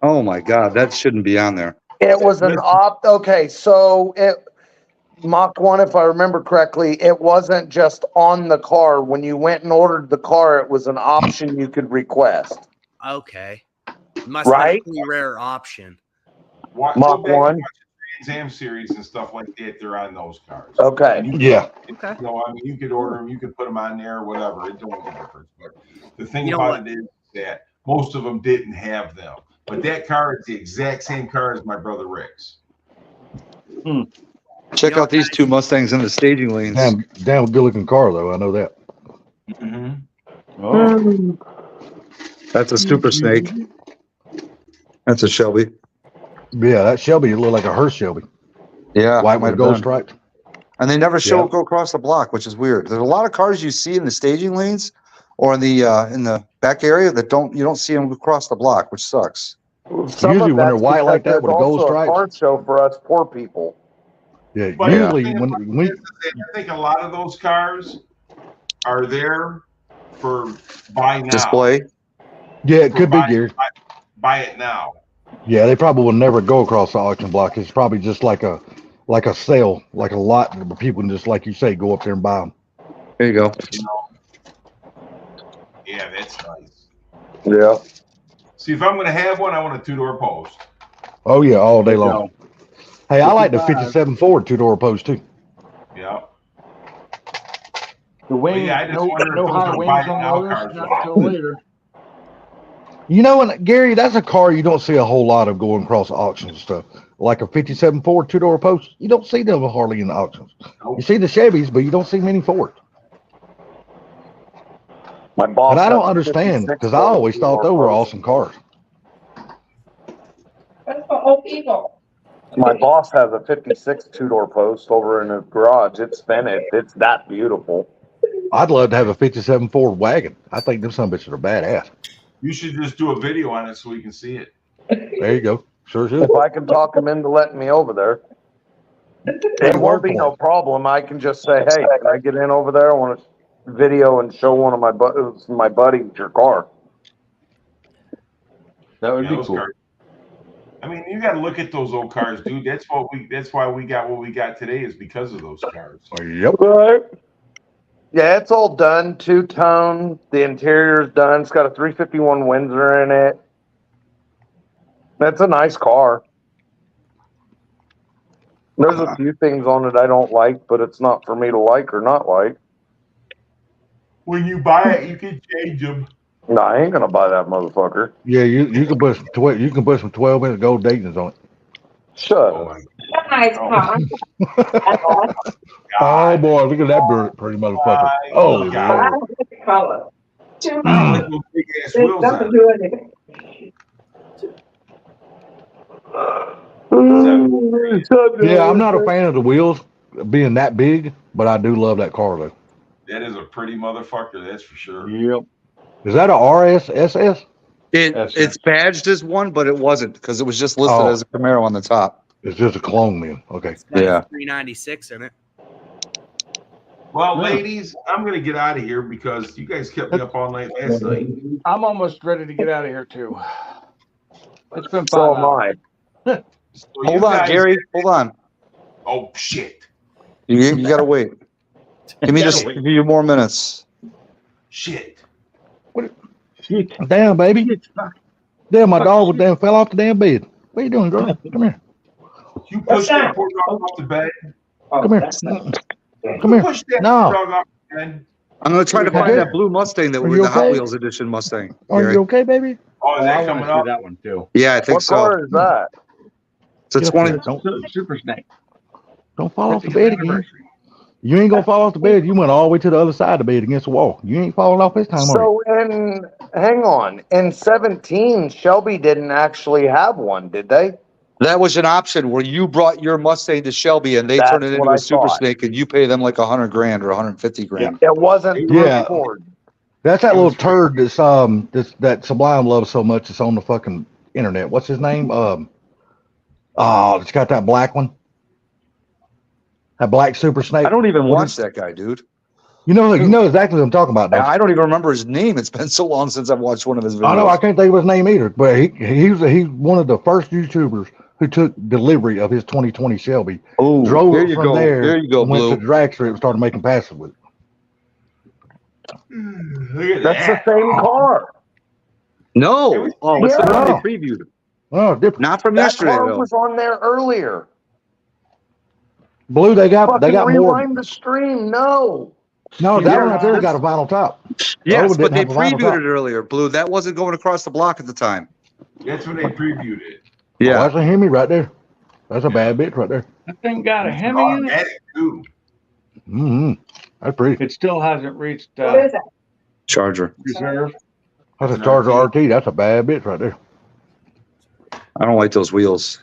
Oh my God, that shouldn't be on there. It was an okay, so Mach 1, if I remember correctly, it wasn't just on the car. When you went and ordered the car, it was an option you could request. Okay. It must Right? have been a pretty rare option. Watch, Mach go back and 1. watch the Trans Am series and stuff like that. They're on those cars. Okay. And you Yeah. Okay. You know, I mean, you could order them, you could put them on there or whatever. It don't make a difference. But the thing You know about it is that most of them didn't have them. But that car is the exact same car as my brother Rick's. Check out these two Mustangs in the staging lanes. Damn good looking car though. I know that. Mm-hmm. Oh. That's a Super Snake. That's a Shelby. Yeah, that Shelby look like a Hearst Shelby. Yeah. White might with have gold been. stripes. And they never show Yeah. it go across the block, which is weird. There's a lot of cars you see in the staging lanes or in the back area that you don't see them across the block, which sucks. Some Usually of when they're that's white like because that with there's the gold also a stripes. car show for us poor people. Yeah, But usually the thing about when we it is that I think a lot of those cars are there for buy now. Display. yeah, it could be buy, Gary. buy it now. Yeah, they probably will never go across the auction block. It's probably just like a sale, like a lot where people can just like you say go up there and buy them. There you go. You know? Yeah, that's nice. Yeah. See, if I'm going to have one, I want a two-door post. Oh yeah, all day long. Hey, I like the 57 Ford 2-door post too. Yeah. The wing, yeah, I just no, wonder if no those high are wings buy it on now those, cars. not until later. You know, and Gary, that's a car you don't see a whole lot of going across auctions and stuff. Like a 57 Ford 2-door post, you don't see them hardly in the auctions. You see the Chevys, but you don't see many Fords. My boss. And I don't has a understand 56 because I always thought Ford those were post. awesome cars. That's for old people. My boss has a 56 two-door post over in his garage. It's finished. It's that beautiful. I'd love to have a 57 Ford wagon. I think them some bitches are badass. You should just do a video on it so we can see it. There you go. Sure should. If I can talk him into letting me over there, it won't be no problem. I can just say, "Hey, can I get in over there? I want to video and show one of my buddies your car." That would Yeah, be those cool. cars. I mean, you got to look at those old cars, dude. That's why we got what we got today is because of those cars. Yep. Right. Yeah, it's all done. Two-tone. The interior's done. It's got a 351 Windsor in it. That's a nice car. There's a few things on it I don't like, but it's not for me to like or not like. When you buy it, you can change them. No, I ain't gonna buy that motherfucker. Yeah, you can put some some 12-inch gold Dayton's on it. Shut Oh, up. Nice car. Oh boy, look at that pretty motherfucker. Oh Lord. I don't like the color. Too With those big ass It wheels on doesn't it. do anything. Yeah, I'm not a fan of the wheels being that big, but I do love that car though. That is a pretty motherfucker, that's for sure. Yep. Is that a RSSS? It's badged as one, but it wasn't because it was just listed Oh. as a Camaro on the top. It's just a clone then. Okay. Yeah. 396 in it. Well, ladies, I'm going to get out of here because you guys kept me up all night last night. I'm almost ready to get out of here too. It's been So fun. am I. So you Hold on, guys- Gary. Hold on. Oh, shit. You gotta wait. Give me just a few more minutes. Shit. Damn, baby. Damn, my dog damn fell off the damn bed. What are you doing, girl? Come here. You pushed that poor dog off the bed. Come here. Come here. Push that No. dog off the bed. I'm gonna try to Okay. find that blue Mustang that Are was you the Hot okay? Wheels edition Mustang. Are Gary. you okay, baby? Oh, is I that want coming to see up? that one too. Yeah, I think What so. car is that? It's a Get up 20. there. Don't Super Snake. don't fall off the 50th bed again. anniversary. You ain't gonna fall off the bed. You went all the way to the other side of the bed against the wall. You ain't falling off this time, are you? So hang on, in 17, Shelby didn't actually have one, did they? That was an option where you brought your Mustang to Shelby and they That's turned it into what a I Super thought. Snake and you pay them like $100,000 or $150,000. It wasn't through Yeah. Ford. That's that It little was- turd that Sublime loves so much. It's on the fucking internet. What's his name? It's got that black one. That black Super Snake. I don't even What watch is- that guy, dude. You know exactly what I'm talking about. Don't you? I don't even remember his name. It's been so long since I've watched one of his videos. I know I can't think of his name either, but he's one of the first YouTubers who took delivery of his 2020 Shelby, Oh, drove there it you from go. there, There you go, and went Blue. to the drag strip and started making passes with it. Look at That's that. the same car. No. Oh, what's the one they Yeah. previewed? Oh, different. Not from That yesterday, car though. was on there earlier. Blue, they got Fucking more. rewind the stream. No. No, that Yeah, one right there got a vinyl top. Yes, Oh, it but didn't they have a vinyl previewed top. it earlier, Blue. That wasn't going across the block at the time. That's when they previewed it. Oh, Yeah. that's a Hemi right there. That's a bad bitch right there. That thing got a Hemi in it. Automatic too. Mm-hmm. That's pretty. It still hasn't reached What is it? Charger. reserve. That's a Charger RT. That's a bad bitch right there. I don't like those wheels.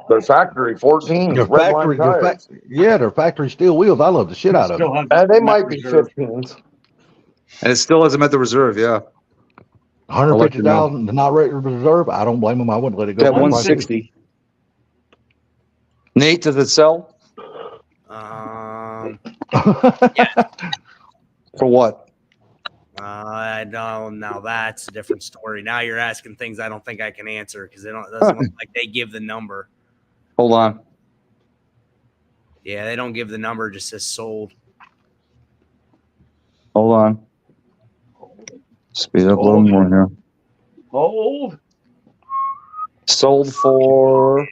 They're factory 14s. They're red factory, line tires. they're factory steel wheels. I love the shit out of them. Still hasn't They met might be reserve. 15s. And it still hasn't met the reserve, yeah. 150,000 to not rate reserve. I don't blame them. I wouldn't let it go. That 160. Nate, does it sell? For what? I don't know. That's a different story. Now you're asking things I don't think I can answer because it doesn't look like they give the number. Hold on. Yeah, they don't give the number. It just says sold. Hold on. Speed up a little more here. Old. Sold for,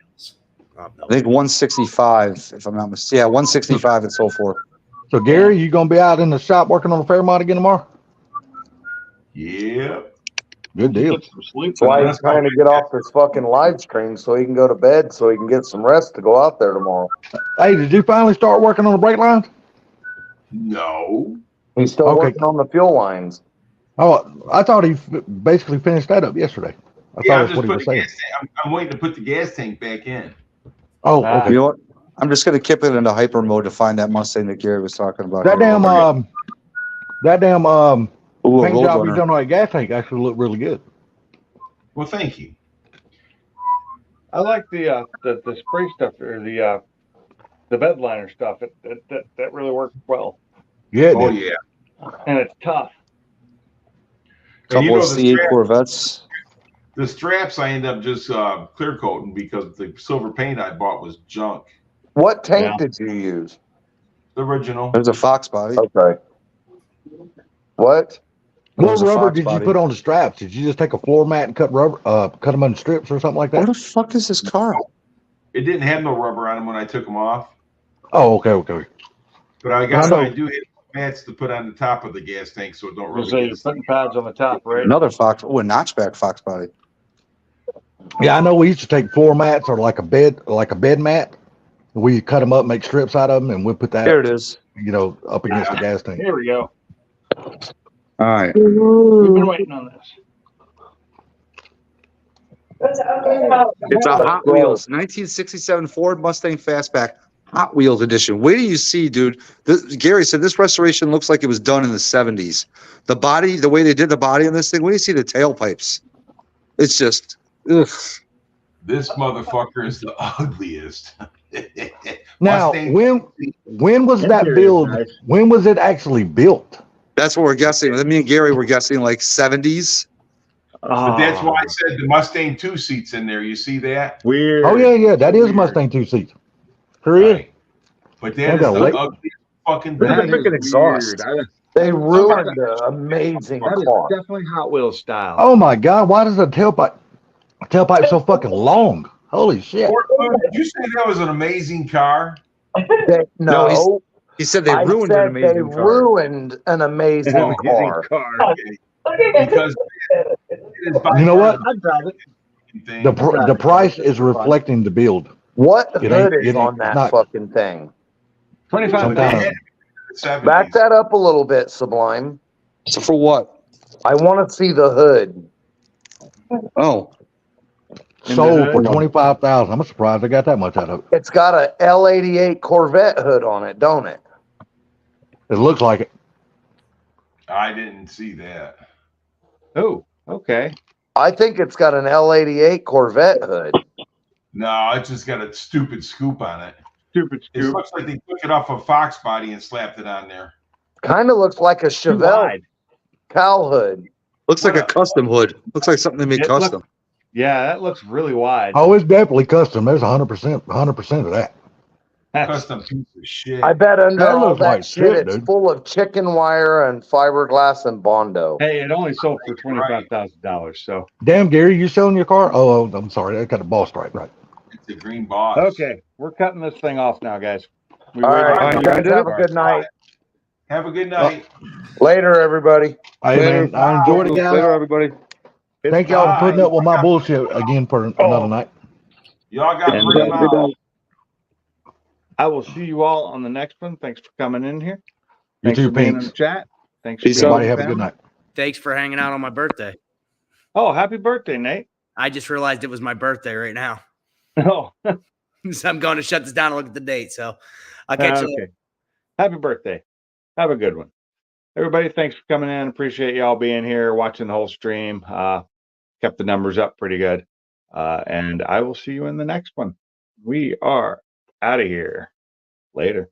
Oh, no. I think 165, if I'm not mistaken. Yeah, 165 it sold for. So Gary, you gonna be out in the shop working on the Fairmont again tomorrow? Yep. Good deal. Get some sleep. That's why he's trying to get off this fucking live stream so he can go to bed so he can get some rest to go out there tomorrow. Hey, did you finally start working on the brake lines? No. He's still Okay. working on the fuel lines. Oh, I thought he basically finished that up yesterday. I Yeah, thought I'm that's what he was saying. I'm waiting to put the gas tank back in. Oh, Ah. okay. You know what? I'm just going to keep it into hyper mode to find that Mustang that Gary was talking about. That damn Ooh, a paint job you Roadrunner. done on that gas tank actually looked really good. Well, thank you. I like the spray stuff or the bed liner stuff. That really worked well, Yeah, it Oh did. yeah. and it's tough. And Couple of the C8 strap- Corvettes. The straps I end up just clear coating because the silver paint I bought was junk. What tank Yeah. did you use? The original. There's a Fox body. Okay. What? What There's a rubber Fox did body. you put on the straps? Did you just take a floor mat and cut them in strips or something like Where that? the fuck is this car? It didn't have no rubber on them when I took them off, Oh, okay. but I know. do have mats to put on the top of the gas tank so it don't So really you're putting pads on the top, right? Another Fox. Oh, a notchback Fox body. Yeah, I know we used to take floor mats or like a bed mat. We cut them up, make strips out of them, and we put that, There it is. up against the gas tank. Here we go. All right. We've been waiting on this. What's the other color? It's a Hot Wheels 1967 Ford Mustang Fastback Hot Wheels edition. Wait till you see, dude. Gary said this restoration looks like it was done in the 70s. The body, the way they did the body on this thing, wait till you see the tailpipes. It's just, ugh. This motherfucker is the ugliest. Now, Mustang- when was that build? When was it actually built? That's what we're guessing. Me and Gary were guessing like 70s. But that's why I said the Mustang 2 seats in there. You see that? Weird. Oh yeah, that is Mustang 2 seats. Sure is. But Yeah, that is the the late- ugliest fucking That thing. is freaking exhaust. weird. They ruined an amazing That is car. definitely Hot Wheels style. Oh my God, why does the tailpipe so fucking long? Holy shit! Did you say that was an amazing car? No, He said they I ruined said an amazing they car. ruined an amazing car. Okay. Look at Because It is by You know far what? the I'd drive it. thing. The price is reflecting the build. What It hood ain't- is it ain't- on that not- fucking thing? 25. Some kind of- Back that up a little bit, Sublime. So for what? I want to see the hood. Oh, sold for 25,000. I'm surprised I got that much out of it. It's got a L88 Corvette hood on it, don't it? It looks like it. I didn't see that. Oh, okay. I think it's got an L88 Corvette hood. No, it just got a stupid scoop on it. Stupid It scoop. looks like they took it off a Fox body and slapped it on there. Kind of looks like a Too Chevelle wide. cow hood. looks like a custom hood. Looks like something they made It look- custom. Yeah, that looks really wide. Oh, it's definitely custom. There's 100% of that. Custom piece of shit. I bet under That all looks that like shit, shit, it's dude. full of chicken wire and fiberglass and Bondo. Hey, it only sold for $25,000. So Damn, Gary, you selling your car? Oh, I'm sorry. I got a ball stripe, right? It's a green boss. okay, we're cutting this thing off now, guys. We All ready? right, You you gonna guys do have it? a good night. Have a good night. Later, everybody. Hey, man, I enjoyed it, guys. Later, everybody. Thank y'all for putting up with my bullshit again for another night. Y'all got And, pretty mouth. I will see you all on the next one. Thanks for coming in here. You Thanks too, for being in Pinks. the chat. Thanks Peace for being Everybody with have a good family. night. Thanks for hanging out on my birthday. Oh, happy birthday, Nate. I just realized it was my birthday right now. Oh, So I'm going to shut this down and look at the date. So I'll catch you later. okay. Happy birthday. Have a good one. Everybody, thanks for coming in. Appreciate y'all being here, watching the whole stream. Kept the numbers up pretty good. And I will see you in the next one. We are out of here. Later.